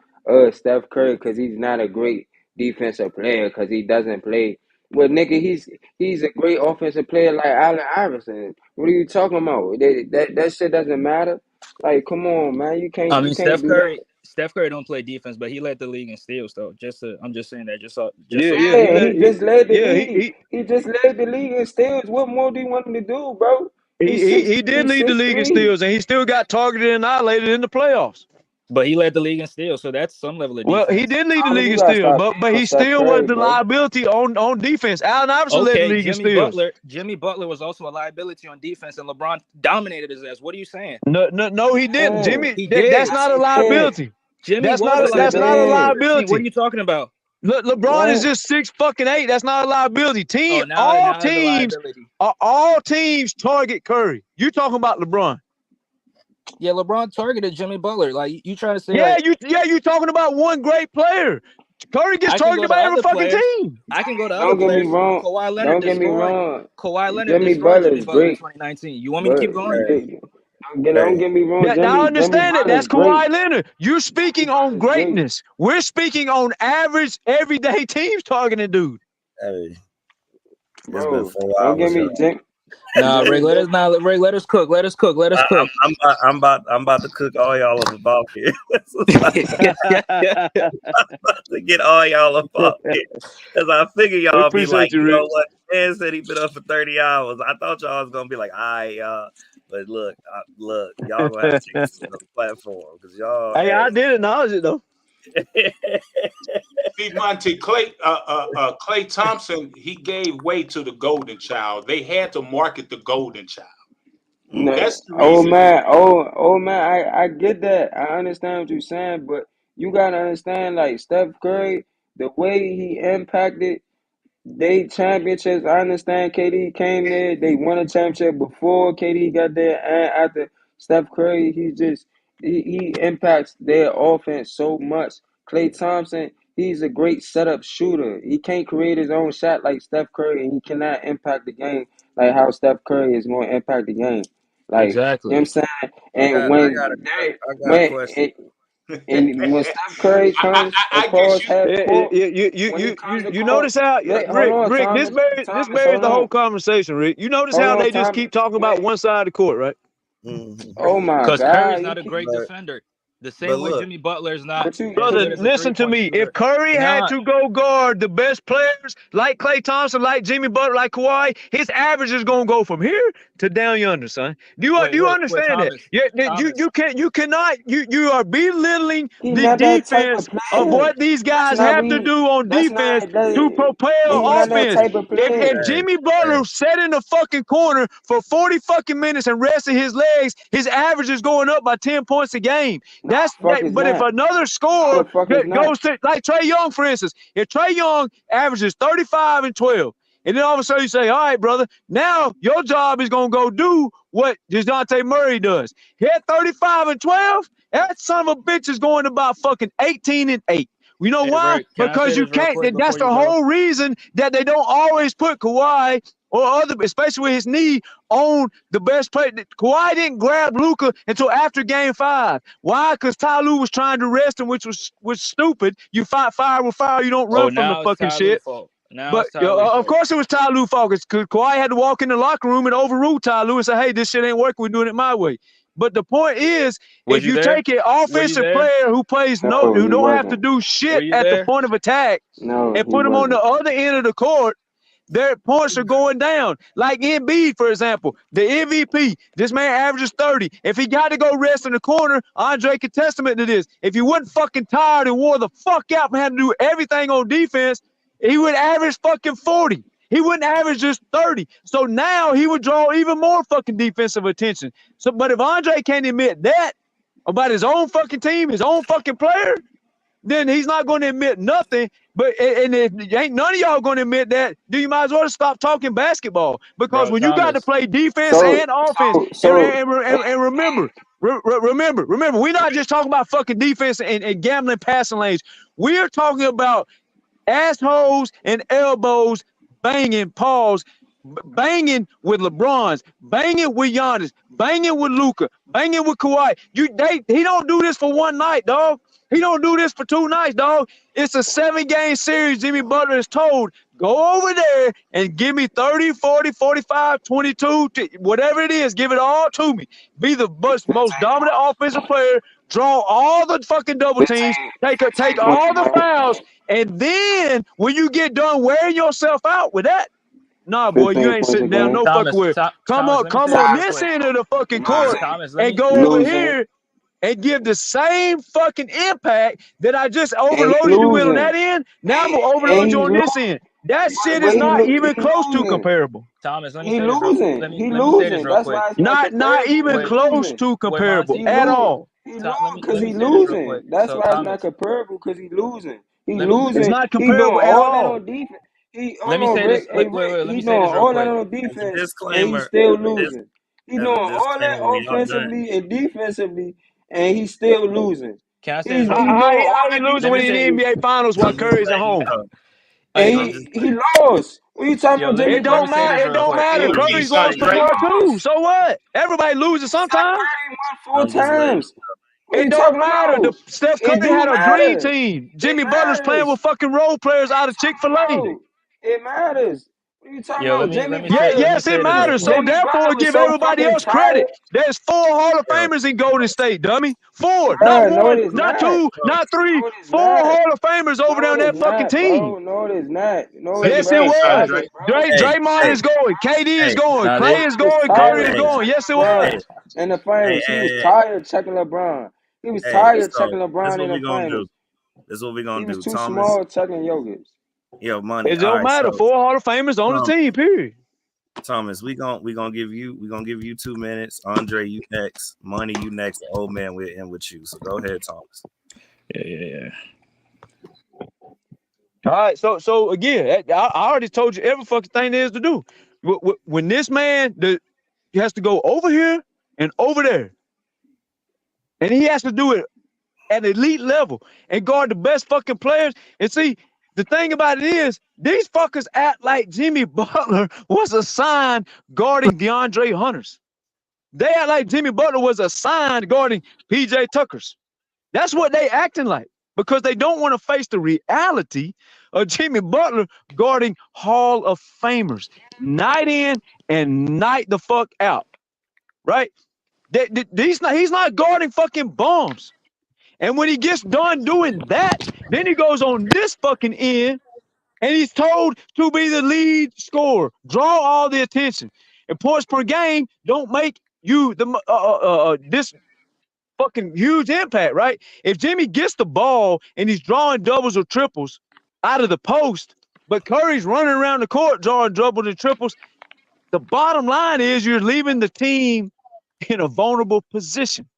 K: Steph Curry because he's not a great defensive player because he doesn't play. Well, nigga, he's a great offensive player like Allen Iverson. What are you talking about? That shit doesn't matter. Like, come on, man, you
G: I
K: can't
G: mean, Steph
K: do that.
G: Curry don't play defense, but he led the league in steals, though. I'm just saying that, just so
K: Yeah, he just led the league.
H: He
K: He just led the league in steals. What more do you want him to do, bro?
H: he did
K: He's
H: lead the league in
K: 6'3".
H: steals, and he still got targeted and annihilated in the playoffs.
G: But he led the league in steals, so that's some level of
H: Well,
G: defense.
H: he did lead the
K: Thomas,
H: league
K: you
H: in
K: gotta
H: steals,
K: stop
H: but
K: hating on
H: he
K: Steph
H: still was
K: Curry,
H: the
K: bro.
H: liability on defense. Allen Iverson led the
G: Okay,
H: league in steals.
G: Jimmy Butler was also a liability on defense, and LeBron dominated his ass. What are you saying?
H: No, he didn't. Jimmy,
G: He did.
H: that's not a liability.
G: Jimmy
H: That's
G: was
H: not
G: a
H: that's not a
G: liability. What are
H: liability.
G: you talking about?
H: LeBron is just 6'8". That's not a liability.
G: Now it's a liability.
H: All teams target Curry. You talking about LeBron?
G: Yeah, LeBron targeted Jimmy Butler. Like you trying to say,
H: you talking about one great player. Curry gets
G: I can go
H: targeted
G: to
H: by every
G: other
H: fucking
G: players.
H: team.
G: I can go to other
K: Don't get me
G: players.
K: wrong.
G: Kawhi Leonard
K: Don't get me
G: destroyed.
K: wrong.
G: Kawhi Leonard
K: Jimmy
G: destroyed
K: Butler
G: Jimmy
K: is
G: Butler in
K: great,
G: 2019. You want me to
K: but
G: keep going?
K: don't get me wrong.
H: I
K: Jimmy
H: understand it.
K: Butler
H: That's
K: is great.
H: Kawhi Leonard. You're speaking on
K: Butler's great.
H: greatness. We're speaking on average, everyday teams targeting dude.
E: Hey, it's been
K: Bro,
E: 4
K: don't get
E: hours,
K: me
E: y'all.
K: Jim.
G: Nah, Rick, let us cook. Let us cook.
E: I'm about to cook all y'all up about here. To get all y'all up out here. Because I figure y'all be like, you know what? Man said he been up for 30 hours. I thought y'all was gonna be like, all right, y'all. But look, y'all gonna have to take this to the platform because y'all.
H: Hey, I did acknowledge it though.
N: See, Monty, Klay Thompson, he gave way to the golden child. They had to market the golden child.
K: No,
N: That's the
K: old
N: reason.
K: man, I get that. I understand what you're saying, but you gotta understand, like Steph Curry, the way he impacted they championships. I understand KD came there. They won a championship before KD got there, and after Steph Curry, he impacts their offense so much. Klay Thompson, he's a great setup shooter. He can't create his own shot like Steph Curry, and he cannot impact the game like how Steph Curry is going to impact the game. Like, you know what
G: Exactly.
K: I'm saying? And
E: I got a question.
K: and when Steph Curry comes
N: I
K: across
N: guess
K: half court, when he
H: You
K: comes
H: notice how
K: hold on,
H: Rick, this
K: Thomas,
H: bears
K: hold
H: the whole
K: on,
H: conversation, Rick. You notice
K: hold
H: how
K: on,
H: they just
K: Thomas.
H: keep talking about one side of the court, right?
E: Mm-hmm.
K: Oh my
G: Because
K: God,
G: Curry's
K: you
G: not a
K: keep,
G: great
E: But
G: defender. The
E: but
G: same way
E: look,
G: Jimmy Butler is not
K: but you,
G: as
H: Brother,
G: good as a
H: listen to
G: 3-point
H: me. If
G: shooter.
H: Curry had
G: Not
H: to go guard the best players like Klay Thompson, like Jimmy Butler, like Kawhi, his average is gonna go from here to down yonder, son. Do you
G: wait,
H: understand that?
G: Thomas.
H: Yeah,
G: Thomas.
H: you cannot you are belittling
K: he
H: the
K: not that type of
H: defense of
K: player.
H: what these
K: That's
H: guys
K: not
H: have
K: what
H: to do on
K: That's
H: defense
K: not that.
H: to propel
K: He not that
H: offense.
K: type of
H: If
K: player.
E: hey,
H: Jimmy
E: hey,
H: Butler sat in the fucking corner for 40 fucking minutes and rested his legs, his average is going up by 10 points a game.
K: No, fuck is
H: But if
K: not.
H: another
K: No,
H: scorer
K: the fuck is not.
H: goes to like Trae Young, for instance, if Trae Young averages 35 and 12, and then all of a sudden you say, all right, brother, now your job is gonna go do what DeJounte Murray does. Hit 35 and 12, that son of a bitch is going about fucking 18 and 8. You know
G: Hey,
H: why?
G: Rick, can I
H: Because
G: say
H: you
G: this real
H: can't.
G: quick
H: That's
G: before
H: the
G: you go?
H: whole reason that they don't always put Kawhi or other, especially with his knee, on the best player. Kawhi didn't grab Luka until after Game 5. Why? Because Ty Lue was trying to rest him, which was stupid. You fight fire with fire. You don't
G: Oh,
H: run from the
G: now it's
H: fucking
G: Ty Lue's
H: shit.
G: fault. Now
H: But
G: it's Ty Lue's
H: of
G: fault.
H: course it was Ty Lue fault because Kawhi had to walk in the locker room and overrule Ty Lue and say, hey, this shit ain't working. We're doing it my way. But the point is,
G: Was
H: if
G: you
H: you
G: there?
H: take an
G: Were you
H: offensive
G: there?
H: player who
K: No,
H: who
K: he
H: don't have to
K: wasn't.
H: do
G: Were
H: shit
G: you
H: at the
G: there?
H: point of attack
K: No,
H: and
K: he
H: put him on the
K: wasn't.
H: other end of the court, their points are going down. Like Embiid, for example, the MVP. This man averages 30. If he got to go rest in the corner, Andre can testament to this. If he wasn't fucking tired and wore the fuck out and had to do everything on defense, he would average fucking 40. He wouldn't average just 30. So now he would draw even more fucking defensive attention. So, but if Andre can't admit that about his own fucking team, his own fucking player, then he's not going to admit nothing. But and if ain't none of y'all going to admit that, then you might as well stop talking basketball. Because
G: Bro,
H: when you got to
G: Thomas.
H: play defense
K: So,
H: and offense,
K: so,
H: and remember, we're not just talking about fucking defense and gambling passing lanes. We're talking about assholes and elbows banging, banging with LeBron's, banging with Giannis, banging with Luka, banging with Kawhi. He don't do this for one night, dog. He don't do this for 2 nights, dog. It's a 7-game series. Jimmy Butler is told, go over there and give me 30, 40, 45, 22, whatever it is. Give it all to me. Be the most dominant offensive player. Draw all the fucking double
K: 15,
H: teams. Take
K: 15 points
H: all
K: a
H: the
K: game.
H: fouls. And then when you get done wearing yourself out with that, nah, boy, you
K: 15
H: ain't
K: points a
H: sitting down
K: game.
H: no fucking where.
G: Thomas, let me
H: Come
G: say this
H: on
G: real
H: this
G: quick.
H: end of the fucking court
G: Thomas, let
H: and
G: me.
H: go over
K: Losing.
H: here and give the same fucking impact that I just
K: And he
H: overloaded you in on that
K: losing.
H: end. Now I'm gonna
K: And
H: overload you
K: he
H: on
K: losing.
H: this end. That shit
K: But
H: is not
K: he
H: even close to
K: losing.
H: comparable.
G: Thomas, let me
K: He
G: say this real.
K: losing. He
G: Let me say this
K: losing.
G: real
K: That's
G: quick.
K: why it's not
H: Not
K: comparable.
H: even
K: He
G: Wait,
H: close
K: losing.
H: to comparable
G: Monty.
K: He
H: at
K: lose.
H: all.
K: He lose
G: Let
K: because
G: me
K: he
G: say this real quick.
K: losing. That's
G: So
K: why it's not
G: Thomas,
K: comparable because he losing. He
G: let me
H: It's
K: losing.
H: not
K: He doing
H: comparable at
K: all that
H: all.
K: on defense. He
G: let
K: hold
G: me
K: on,
G: say
K: Rick.
G: this.
K: Hey,
G: Wait.
K: Rick.
G: Let
K: He
G: me
K: doing
G: say this real
K: all that
G: quick.
K: on
E: as a
K: defense and he
E: disclaimer,
K: still
E: as,
K: losing. He
E: as
K: doing
E: a
K: all that
E: disclaimer, when y'all done,
K: offensively and defensively and he's still losing.
G: Can I say
K: He's
G: this real quick?
K: doing all
H: How he
K: that
H: losing
G: Let
H: when
G: me
H: he's
G: say.
H: in the NBA Finals while
E: I'm just
H: Curry's at
E: letting you
H: home?
E: know.
K: and
E: I'm just
K: he lost. What you talking
G: Yo,
K: about, Jimmy
G: let me
K: Butler?
G: say this
H: It
G: real
H: don't
G: quick.
H: matter.
E: letting
K: He
H: Curry's
E: you
H: lost
E: know.
H: before too.
K: lost.
H: So what? Everybody loses
K: Steph
H: sometime.
K: Curry won 4
E: I'm just letting
K: times. What are
H: It
K: you
H: don't
K: talking
H: matter. The
K: about?
H: Steph
K: It
H: Curry had
K: do
H: a dream
K: matter.
H: team.
K: It
H: Jimmy Butler's playing
K: matters.
H: with fucking role players out of Chick-fil-A.
K: About? It matters. What are you talking
G: Yo,
K: about?
G: let me
H: Yes, it
G: say this real
H: matters. So
G: quick.
K: Jimmy
H: therefore,
K: Butler was
H: give
K: so
H: everybody
K: fucking
H: else credit.
K: tired.
H: There's 4 Hall of
E: yo,
H: Famers in Golden State, dummy. 4, not
K: Bruh, no,
H: 1,
K: it is
H: not
K: not.
H: 2,
E: yo,
H: not 3.
K: No, it is
H: 4
K: not.
H: Hall of Famers over
K: No,
H: there on
K: it is
H: that fucking
K: not,
H: team.
K: bro. No, it is not. No,
E: say
K: it,
E: this
H: Yes, it
K: bro.
E: piece,
H: was.
E: Andre.
K: Stop it, bro.
H: Draymond
E: Hey,
H: is going. KD is
E: hey,
H: going.
G: Nah,
H: Clay
G: they,
H: is
K: He was
H: going.
G: they,
H: Curry
K: tired
H: is
K: of
E: hey,
H: going.
K: checking
H: Yes, it
K: LeBron
E: hey,
H: was.
K: in the finals. He was
E: hey.
K: tired of checking LeBron. He was
E: Hey,
K: tired of
E: so
K: checking
E: this
K: LeBron in
E: what
K: the
E: we gonna do.
K: finals.
E: This is what we're gonna
K: He was
E: do.
K: too
E: Thomas.
K: small taking Jokic.
E: Yo, money.
H: It
E: All
H: don't
E: right,
H: matter.
E: so
H: 4 Hall of Famers on the team. Period.
E: Thomas, we gonna give you 2 minutes. Andre, you next. Money, you next. The old man, we're in with you. So go ahead, Thomas.
G: Yeah.
H: All right. So again, I already told you every fucking thing there is to do. When this man he has to go over here and over there, and he has to do it at elite level and guard the best fucking players. And see, the thing about it is, these fuckers act like Jimmy Butler was assigned guarding DeAndre Hunters. They act like Jimmy Butler was assigned guarding PJ Tuckers. That's what they acting like, because they don't want to face the reality of Jimmy Butler guarding Hall of Famers night in and night the fuck out, right? He's not guarding fucking bums. And when he gets done doing that, then he goes on this fucking end and he's told to be the lead scorer, draw all the attention. And points per game don't make you this fucking huge impact, right? If Jimmy gets the ball and he's drawing doubles or triples out of the post, but Curry's running around the court drawing doubles and triples, the bottom line is you're leaving the team in a vulnerable position.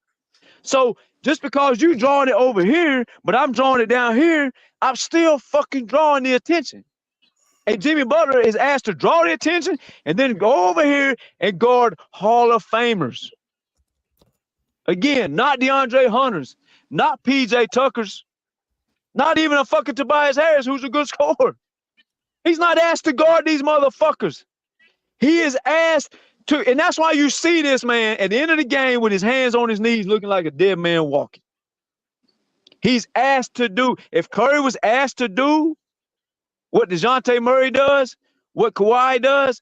H: So just because you drawing it over here, but I'm drawing it down here, I'm still fucking drawing the attention. And Jimmy Butler is asked to draw the attention and then go over here and guard Hall of Famers. Again, not DeAndre Hunters, not PJ Tuckers, not even a fucking Tobias Harris, who's a good scorer. He's not asked to guard these motherfuckers. He is asked to, and that's why you see this man at the end of the game with his hands on his knees looking like a dead man walking. He's asked to do, if Curry was asked to do what DeJounte Murray does, what Kawhi does,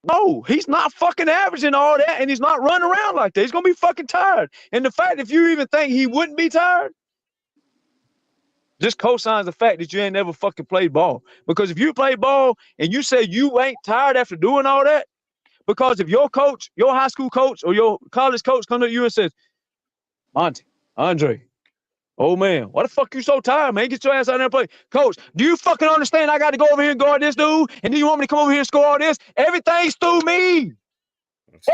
H: no, he's not fucking averaging all that, and he's not running around like that. He's going to be fucking tired. And the fact, if you even think he wouldn't be tired, just co-signs the fact that you ain't never fucking played ball. Because if you play ball and you say you ain't tired after doing all that, because if your coach, your high school coach or your college coach comes to you and says, Monty, Andre, oh man, why the fuck you so tired, man? Get your ass out there and play. Coach, do you fucking understand I got to go over here and guard this dude? And then you want me to come over here and score all this? Everything's through me.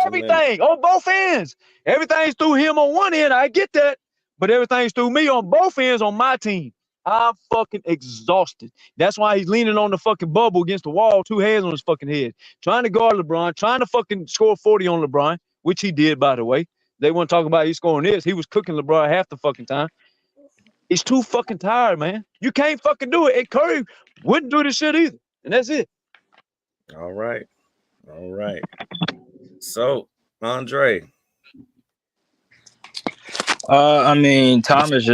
H: Everything on both ends. Everything's through him on one end. I get that. But everything's through me on both ends on my team. I'm fucking exhausted. That's why he's leaning on the fucking bubble against the wall, 2 hands on his fucking head, trying to guard LeBron, trying to fucking score 40 on LeBron, which he did, by the way. They want to talk about he's scoring this. He was cooking LeBron half the fucking time. He's too fucking tired, man. You can't fucking do it. And Curry wouldn't do this shit either. And that's it.
E: All right. So, Andre.
G: I mean, Thomas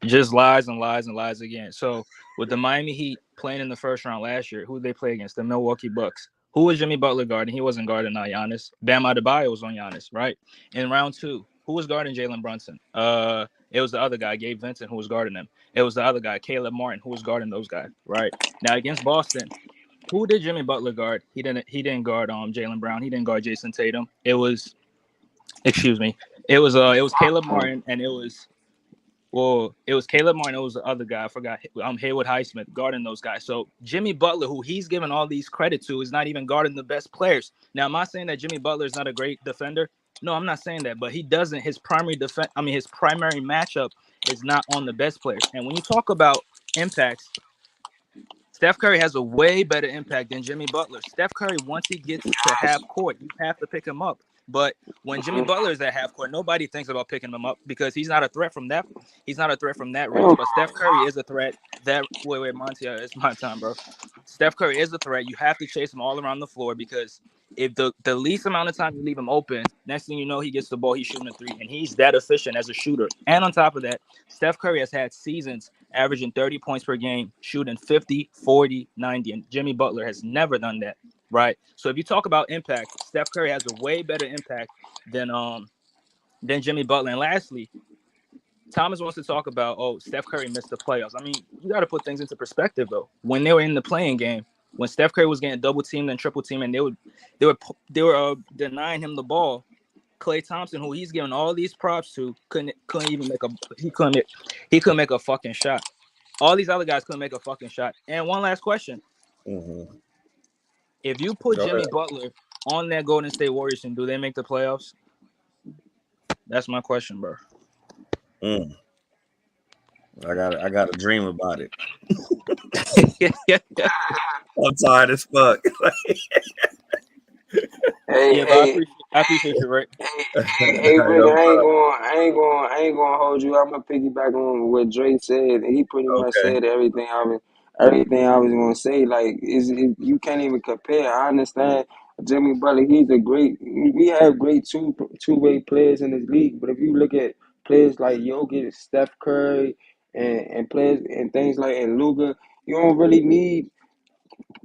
G: just lies and lies and lies again. So with the Miami Heat playing in the first round last year, who did they play against? The Milwaukee Bucks. Who was Jimmy Butler guarding? He wasn't guarding Giannis. Bam Adebayo was on Giannis, right? In round 2, who was guarding Jaylen Brunson? It was the other guy, Gabe Vincent, who was guarding him. It was the other guy, Caleb Martin, who was guarding those guys, right? Now against Boston, who did Jimmy Butler guard? He didn't guard Jaylen Brown. He didn't guard Jason Tatum. It was Caleb Martin, and it was Caleb Martin. It was the other guy. I forgot. Haywood Highsmith guarding those guys. So Jimmy Butler, who he's given all these credit to, is not even guarding the best players. Now, am I saying that Jimmy Butler is not a great defender? No, I'm not saying that. But he doesn't. His primary matchup is not on the best players. And when you talk about impacts, Steph Curry has a way better impact than Jimmy Butler. Steph Curry, once he gets to half court, you have to pick him up. But when Jimmy Butler is at half court, nobody thinks about picking him up because he's not a threat from that. He's not a threat from that range. But Steph Curry is a threat. Wait, Monty, it's my time, bro. Steph Curry is a threat. You have to chase him all around the floor because if the least amount of time you leave him open, next thing you know, he gets the ball, he's shooting a 3, and he's that efficient as a shooter. And on top of that, Steph Curry has had seasons averaging 30 points per game, shooting 50, 40, 90, and Jimmy Butler has never done that. Right. So if you talk about impact, Steph Curry has a way better impact than Jimmy Butler. And lastly, Thomas wants to talk about, Steph Curry missed the playoffs. I mean, you got to put things into perspective, though. When they were in the playing game, when Steph Curry was getting double teamed and triple teamed, and they were denying him the ball, Klay Thompson, who he's giving all these props to, couldn't even make a fucking shot. All these other guys couldn't make a fucking shot. And one last question: if you put Jimmy Butler on that Golden State Warriors team, do they make the playoffs? That's my question, bro.
E: I got to dream about it. I'm tired as fuck.
K: Hey,
G: I appreciate you, right?
K: Hey, Rick, I ain't gonna hold you. I'm gonna piggyback on what Dre said. He pretty much said everything I was gonna say. Like, you can't even compare. I understand Jimmy Butler. We have great two-way players in this league. But if you look at players like Jokic, Steph Curry, and players and things like and Luka, you don't really need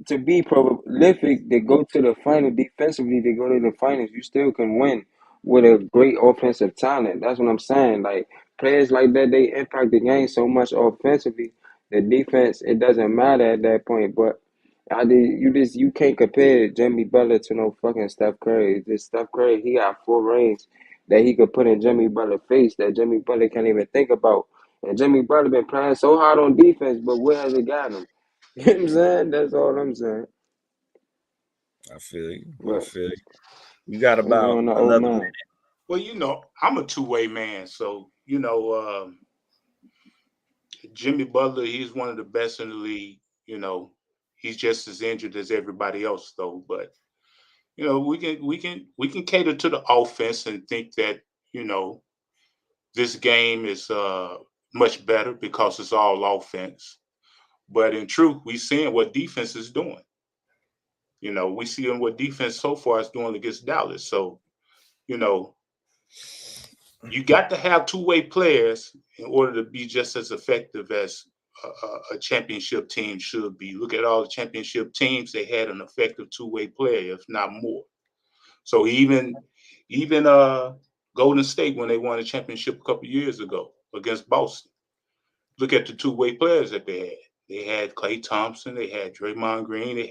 K: to be prolific to go to the final defensively, to go to the finals. You still can win with a great offensive talent. That's what I'm saying. Like, players like that, they impact the game so much offensively. The defense, it doesn't matter at that point. But you can't compare Jimmy Butler to no fucking Steph Curry. This Steph Curry, he got 4 rings that he could put in Jimmy Butler's face that Jimmy Butler can't even think about. And Jimmy Butler been playing so hard on defense, but where has it got him? You know what I'm saying? That's all I'm saying.
E: I feel you.
K: But
E: You got about another minute.
N: Well, you know, I'm a two-way man, so you know, Jimmy Butler, he's one of the best in the league. You know, he's just as injured as everybody else, though. But you know, we can cater to the offense and think that you know this game is much better because it's all offense. But in truth, we seeing what defense is doing. You know, we seeing what defense so far is doing against Dallas. So, you know, you got to have two-way players in order to be just as effective as a championship team should be. Look at all the championship teams; they had an effective two-way player, if not more. So even Golden State, when they won a championship a couple years ago against Boston, look at the two-way players that they had. They had Klay Thompson, they had Draymond Green, they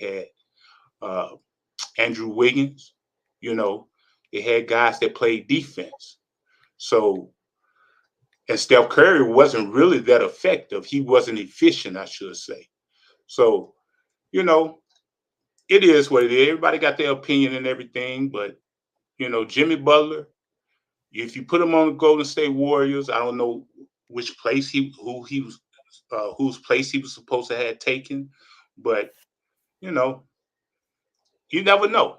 N: had Andrew Wiggins. You know, they had guys that played defense. So, and Steph Curry wasn't really that effective. He wasn't efficient, I should say. So, you know, it is what it is. Everybody got their opinion and everything, but you know, Jimmy Butler, if you put him on the Golden State Warriors, I don't know which place whose place he was supposed to have taken, but you know, you never know.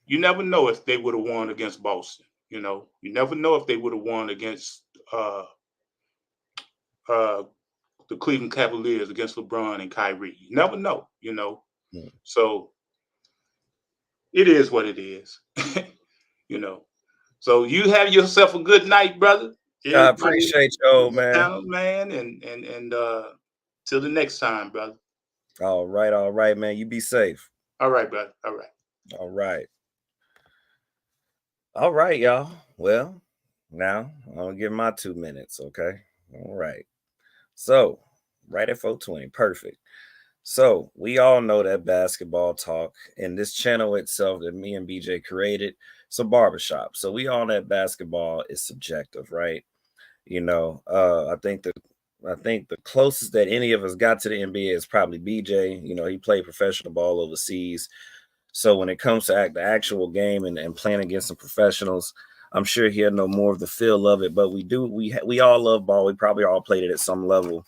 N: You never know if they would have won against Boston. You know, you never know if they would have won against the Cleveland Cavaliers, against LeBron and Kyrie. You never know. You know, so it is what it is. You know, so you have yourself a good night, brother.
E: I appreciate you, old man.
N: Man, and till the next time, brother.
E: All right, man. You be safe.
N: All right, brother.
E: All right, y'all. Well, now I'm gonna give my 2 minutes, okay? All right. So, right at 4:20, perfect. So, we all know that basketball talk and this channel itself that me and BJ created, it's a barbershop. So, we all know that basketball is subjective, right? You know, I think the closest that any of us got to the NBA is probably BJ. You know, he played professional ball overseas. So when it comes to the actual game and playing against some professionals, I'm sure he'll know more of the feel of it. But we all love ball. We probably all played it at some level.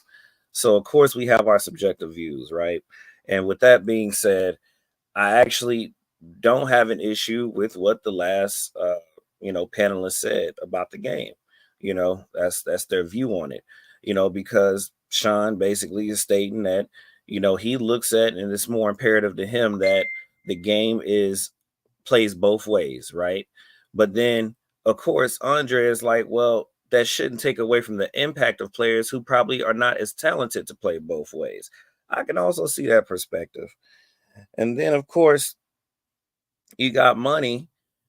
E: So, of course, we have our subjective views, right? And with that being said, I actually don't have an issue with what the last, panelist said about the game. You know, that's their view on it, you know, because Sean basically is stating that, you know, he looks at, and it's more imperative to him that the game plays both ways, right? But then, of course, Andre is like, well, that shouldn't take away from the impact of players who probably are not as talented to play both ways. I can also see that perspective. And then, of course, you got Money,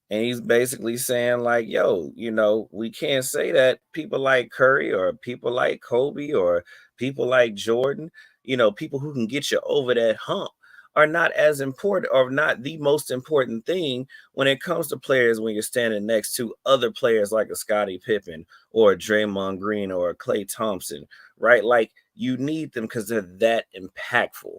E: and he's basically saying like, yo, you know, we can't say that people like Curry or people like Kobe or people like Jordan, you know, people who can get you over that hump are not as important or not the most important thing when it comes to players when you're standing next to other players like a Scottie Pippen or a Draymond Green or a Klay Thompson, right? Like you need them because they're that impactful,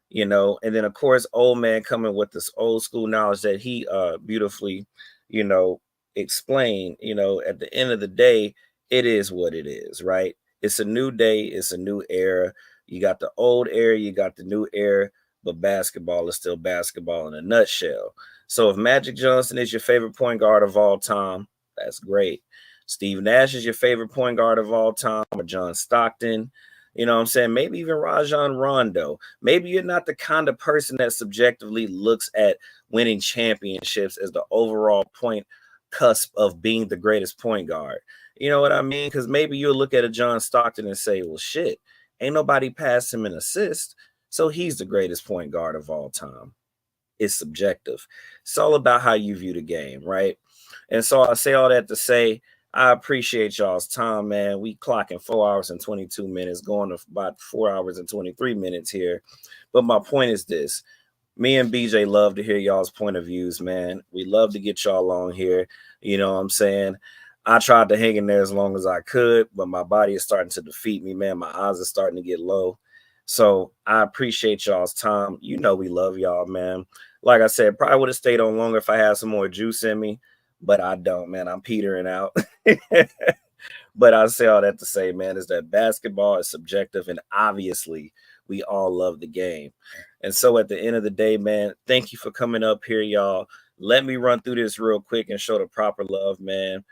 E: you know. And then of course, old man coming with this old school knowledge that he beautifully, you know, explained. You know, at the end of the day, it is what it is, right? It's a new day, it's a new era. You got the old era, you got the new era, but basketball is still basketball in a nutshell. So if Magic Johnson is your favorite point guard of all time, that's great. Steve Nash is your favorite point guard of all time, or John Stockton, you know what I'm saying? Maybe even Rajon Rondo. Maybe you're not the kind of person that subjectively looks at winning championships as the overall point cusp of being the greatest point guard. You know what I mean? Because maybe you'll look at a John Stockton and say, well, shit, ain't nobody passed him an assist, so he's the greatest point guard of all time. It's subjective. It's all about how you view the game, right? And so I say all that to say, I appreciate y'all's time, man. We clocking 4 hours and 22 minutes, going to about 4 hours and 23 minutes here. But my point is this. Me and BJ love to hear y'all's point of views, man. We love to get y'all on here. You know what I'm saying? I tried to hang in there as long as I could, but my body is starting to defeat me, man. My eyes are starting to get low. So I appreciate y'all's time. You know we love y'all, man. Like I said, probably would have stayed on longer if I had some more juice in me, but I don't, man. I'm petering out. But I say all that to say, man, is that basketball is subjective, and obviously we all love the game. And so at the end of the day, man, thank you for coming up here, y'all. Let me run through this real quick and show the proper love, man.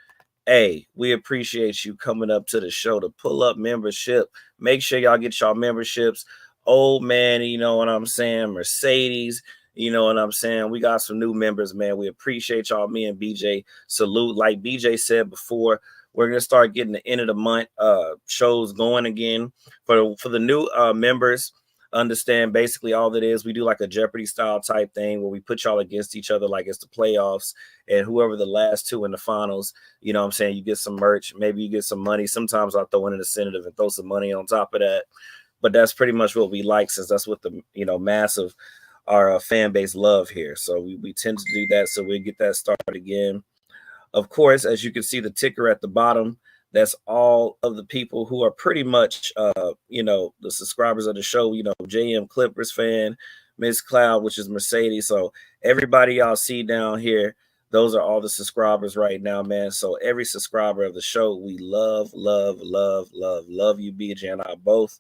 E: Hey, we appreciate you coming up to the show to pull up membership. Make sure y'all get y'all memberships. Old man, you know what I'm saying? Mercedes, you know what I'm saying? We got some new members, man. We appreciate y'all. Me and BJ salute. Like BJ said before, we're gonna start getting the end of the month shows going again for the new members. Understand basically all that is, we do like a Jeopardy style type thing where we put y'all against each other like it's the playoffs, and whoever the last two in the finals, you know what I'm saying, you get some merch, maybe you get some money. Sometimes I'll throw in an incentive and throw some money on top of that, but that's pretty much what we like, since that's what the, you know, massive our fan base love here. So we tend to do that, so we'll get that started again. Of course, as you can see the ticker at the bottom, that's all of the people who are pretty much, you know, the subscribers of the show. You know, JM Clippers fan, Miss Cloud, which is Mercedes. So everybody y'all see down here, those are all the subscribers right now, man. So every subscriber of the show, we love, love, love, love, love you, BJ and I both.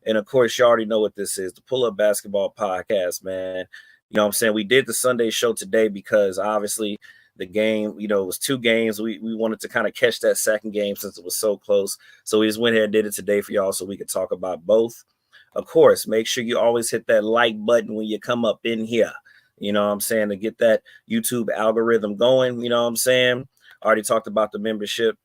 E: And of course, you already know what this is, the Pull Up Basketball Podcast, man. You know what I'm saying? We did the Sunday show today because obviously the game, you know, it was 2 games. We wanted to kind of catch that second game since it was so close. So we just went ahead and did it today for y'all so we could talk about both. Of course, make sure you always hit that like button when you come up in here. You know what I'm saying? To get that YouTube algorithm going, you know what I'm saying? I already talked about the membership.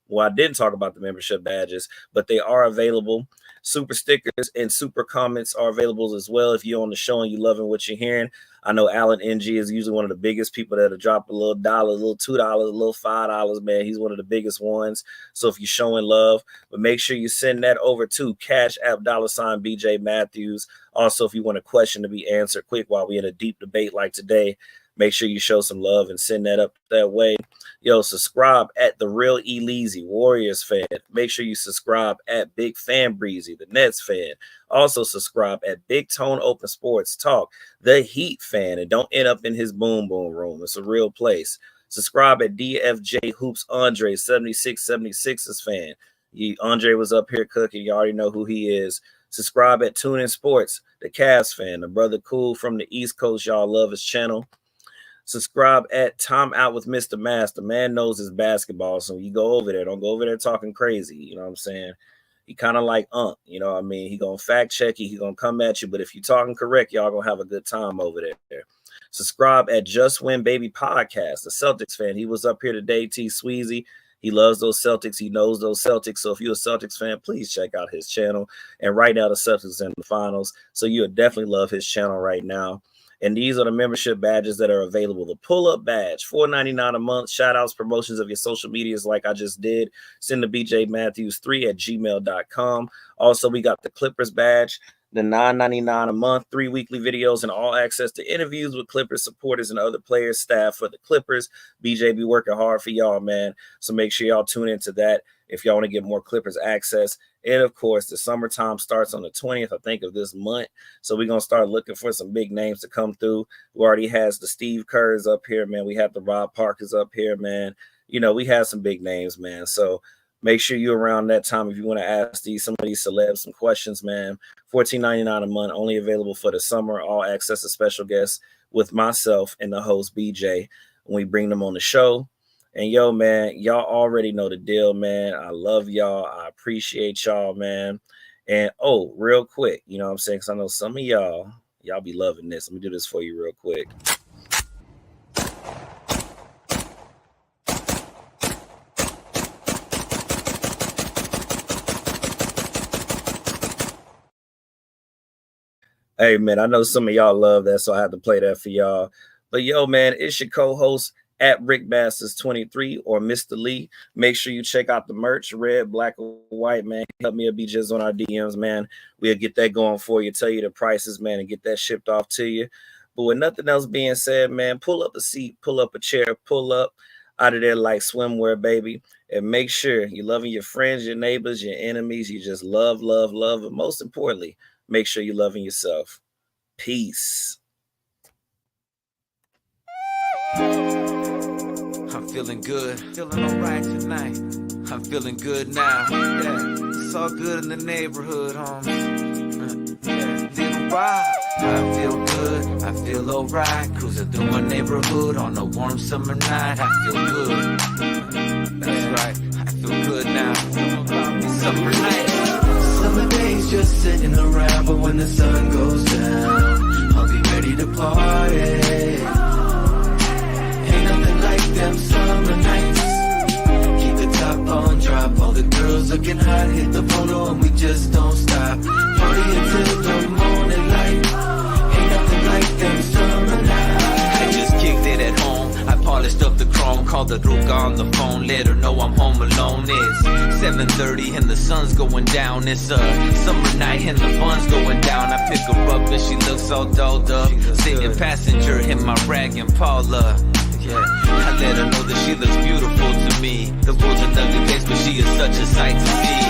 E: Well, I didn't talk about the membership badges, but they are available. Super stickers and super comments are available as well. If you're on the show and you're loving what you're hearing, I know Alan NG is usually one of the biggest people that'll drop a little $1, a little $2, a little $5, man. He's one of the biggest ones. So if you're showing love, but make sure you send that over to Cash App $ BJ Matthews. Also, if you want a question to be answered quick while we're in a deep debate like today, make sure you show some love and send that up that way. Yo, subscribe at The Real Eleazy, Warriors fan. Make sure you subscribe at Big Fan Breezy, the Nets fan. Also subscribe at Big Tone Open Sports Talk, the Heat fan. And don't end up in his boom boom room. It's a real place. Subscribe at DFJ Hoops Andre, 7676's fan. Andre was up here cooking. You already know who he is. Subscribe at TuneIn Sports, the Cavs fan. The brother Cool from the East Coast. Y'all love his channel. Subscribe at Time Out with Mr. Mass. The man knows his basketball, so you go over there. Don't go over there talking crazy. You know what I'm saying? He kind of like you know what I mean? He going to fact check you. He going to come at you. But if you're talking correct, y'all going to have a good time over there. Subscribe at Just Win Baby Podcast, the Celtics fan. He was up here today, T. Sweezy. He loves those Celtics. He knows those Celtics. So if you're a Celtics fan, please check out his channel. And right now, the Celtics in the finals. So you'll definitely love his channel right now. And these are the membership badges that are available. The pull-up badge, $4.99 a month. Shout-outs, promotions of your social medias like I just did. Send to BJ Matthews 3 at gmail.com. Also, we got the Clippers badge. the $9.99 a month, 3 weekly videos, and all access to interviews with Clippers supporters and other players, staff for the Clippers. BJ be working hard for y'all, man. So make sure y'all tune into that if y'all want to get more Clippers access. And of course, the summertime starts on the 20th, I think, of this month. So we're going to start looking for some big names to come through. We already has the Steve Kerrs up here, man. We have the Rob Parkers up here, man. You know, we have some big names, man. So make sure you're around that time if you want to ask some of these celebs some questions, man. $14.99 a month, only available for the summer. All access to special guests with myself and the host, BJ, when we bring them on the show. And yo, man, y'all already know the deal, man. I love y'all. I appreciate y'all, man. And oh, real quick, you know what I'm saying? Because I know some of y'all be loving this. Let me do this for you real quick. Hey, man, I know some of y'all love that, so I have to play that for y'all. But yo, man, it's your co-host at RickMasters23 or Mr. Lee. Make sure you check out the merch, red, black, or white, man. Help me be just on our DMs, man. We'll get that going for you, tell you the prices, man, and get that shipped off to you. But with nothing else being said, man, pull up a seat, pull up a chair, pull up out of there like swimwear, baby. And make sure you're loving your friends, your neighbors, your enemies. You just love, love, love. And most importantly, make sure you're loving yourself. Peace.
P: I'm feeling good, feeling alright tonight. I'm feeling good now. Yeah, it's all good in the neighborhood, homie. Yeah, feeling right. I feel good, I feel alright. Cruising through my neighborhood on a warm summer night. I feel good. That's right, I feel good now. Summer night. Summer days just sitting around, but when the sun goes down, I'll be ready to party. Like them summer nights, keep the top on drop. All the girls looking hot, hit the photo and we just don't stop. Party until the morning light. Ain't nothing like them summer nights. I just kicked it at home. I polished up the chrome, called the Ruka on the phone, let her know I'm home alone. It's 7:30 and the sun's going down. It's a summer night and the fun's going down. I pick her up and she looks all dolled up, sitting passenger in my rag and Paula. Yeah, I let her know that she looks beautiful to me. The world's an ugly place, but she is such a sight to see.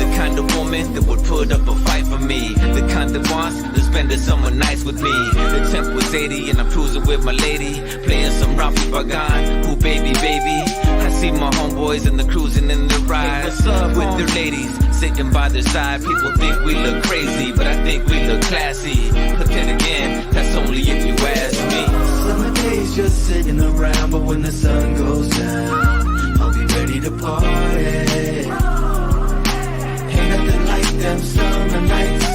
P: The kind of woman that would put up a fight for me. The kind that wants to spend the summer nights with me. The temp was 80 and I'm cruising with my lady, playing some Rafi Bagan, ooh baby, baby. I see my homeboys and the cruising in the ride, with their ladies sitting by their side. People think we look crazy, but I think we look classy. But then again, that's only if you ask me. Summer days just sitting around, but when the sun goes down, I'll be ready to party. Ain't nothing like them summer nights.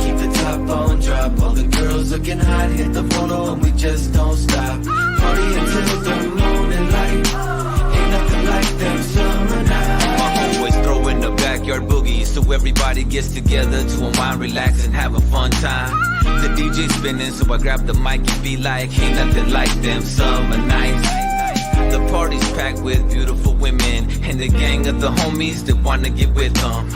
P: Keep the top on drop, all the girls looking hot, hit the photo and we just don't stop. Party until the morning light. Ain't nothing like them summer nights. My homeboys throwing the backyard boogie, so everybody gets together to unwind, relax, and have a fun time. The DJ spinning, so I grab the mic and be like, ain't nothing like them summer nights. The party's packed with beautiful women and the gang of the homies that wanna get with them.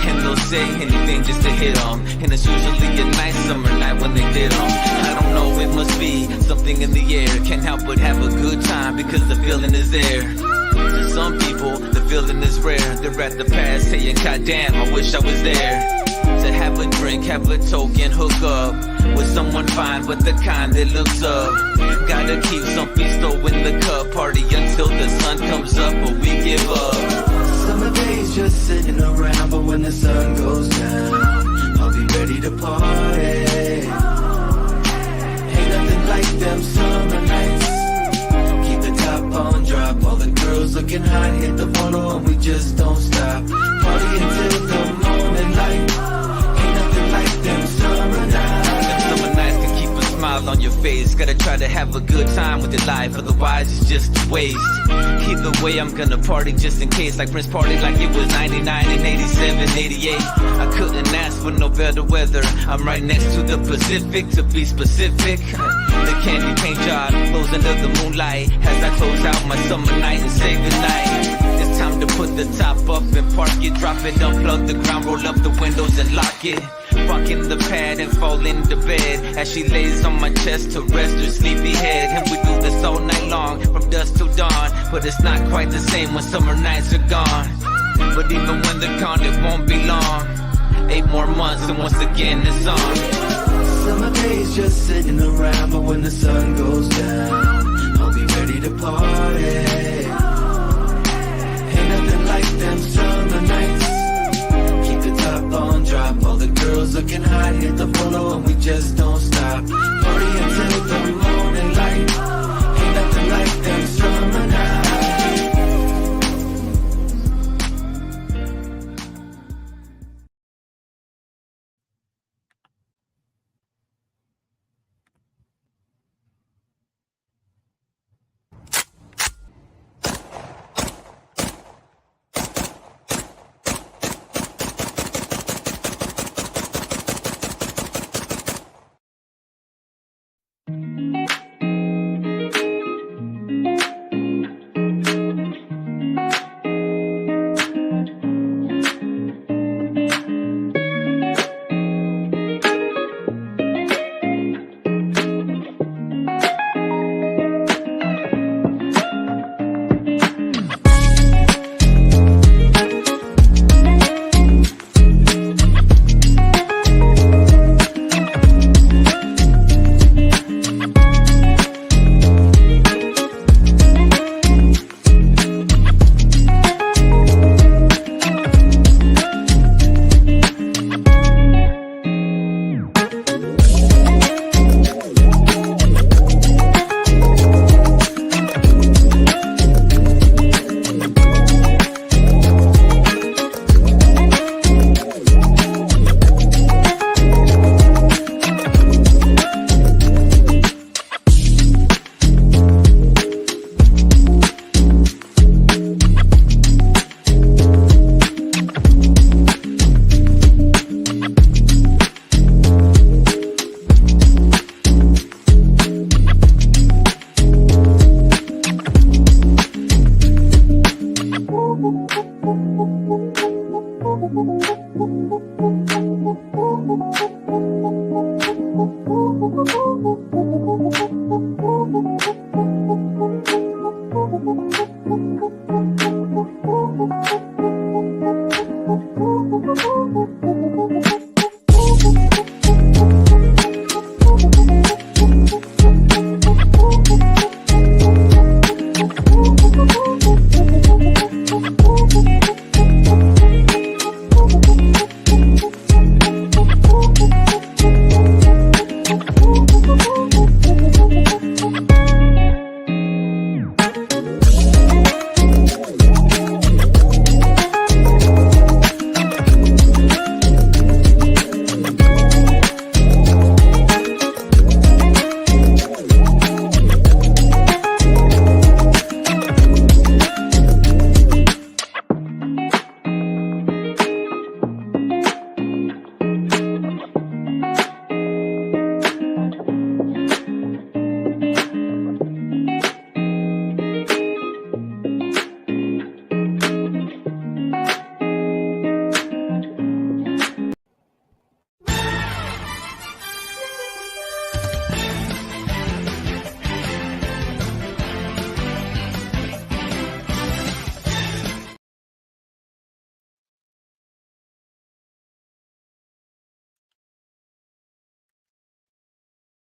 P: And they'll say anything just to hit them, and it's usually a nice summer night when they did them. I don't know, it must be something in the air. Can't help but have a good time because the feeling is there. To some people, the feeling is rare. They're at the past saying, God damn, I wish I was there. To have a drink, have a token, hook up with someone fine, but the kind that looks up. Gotta keep some pisto in the cup. Party until the sun comes up, but we give up. Summer days just sitting around, but when the sun goes down, I'll be ready to party. Ain't nothing like them summer nights. Keep the top on drop, all the girls looking hot, hit the photo and we just don't stop. Party until the morning light. Like them summer nights. Them summer nights can keep a smile on your face. Gotta try to have a good time with your life, otherwise it's just a waste. Either way, I'm gonna party just in case. Like Prince party like it was 99 and 87, 88. I couldn't ask for no better weather. I'm right next to the Pacific, to be specific. The candy paint job flows under the moonlight as I close out my summer night and say goodnight. Time to put the top up and park it, drop it, unplug the ground, roll up the windows and lock it. Fucking the pad and fall into bed as she lays on my chest to rest her sleepy head. And we do this all night long, from dusk till dawn. But it's not quite the same when summer nights are gone. But even when they're gone, it won't be long. 8 more months and once again it's on.
Q: Summer days just sitting around, but when the sun goes down, I'll be ready to party. Ain't nothing like them summer nights. Keep the top on drop, all the girls looking hot, hit the photo and we just don't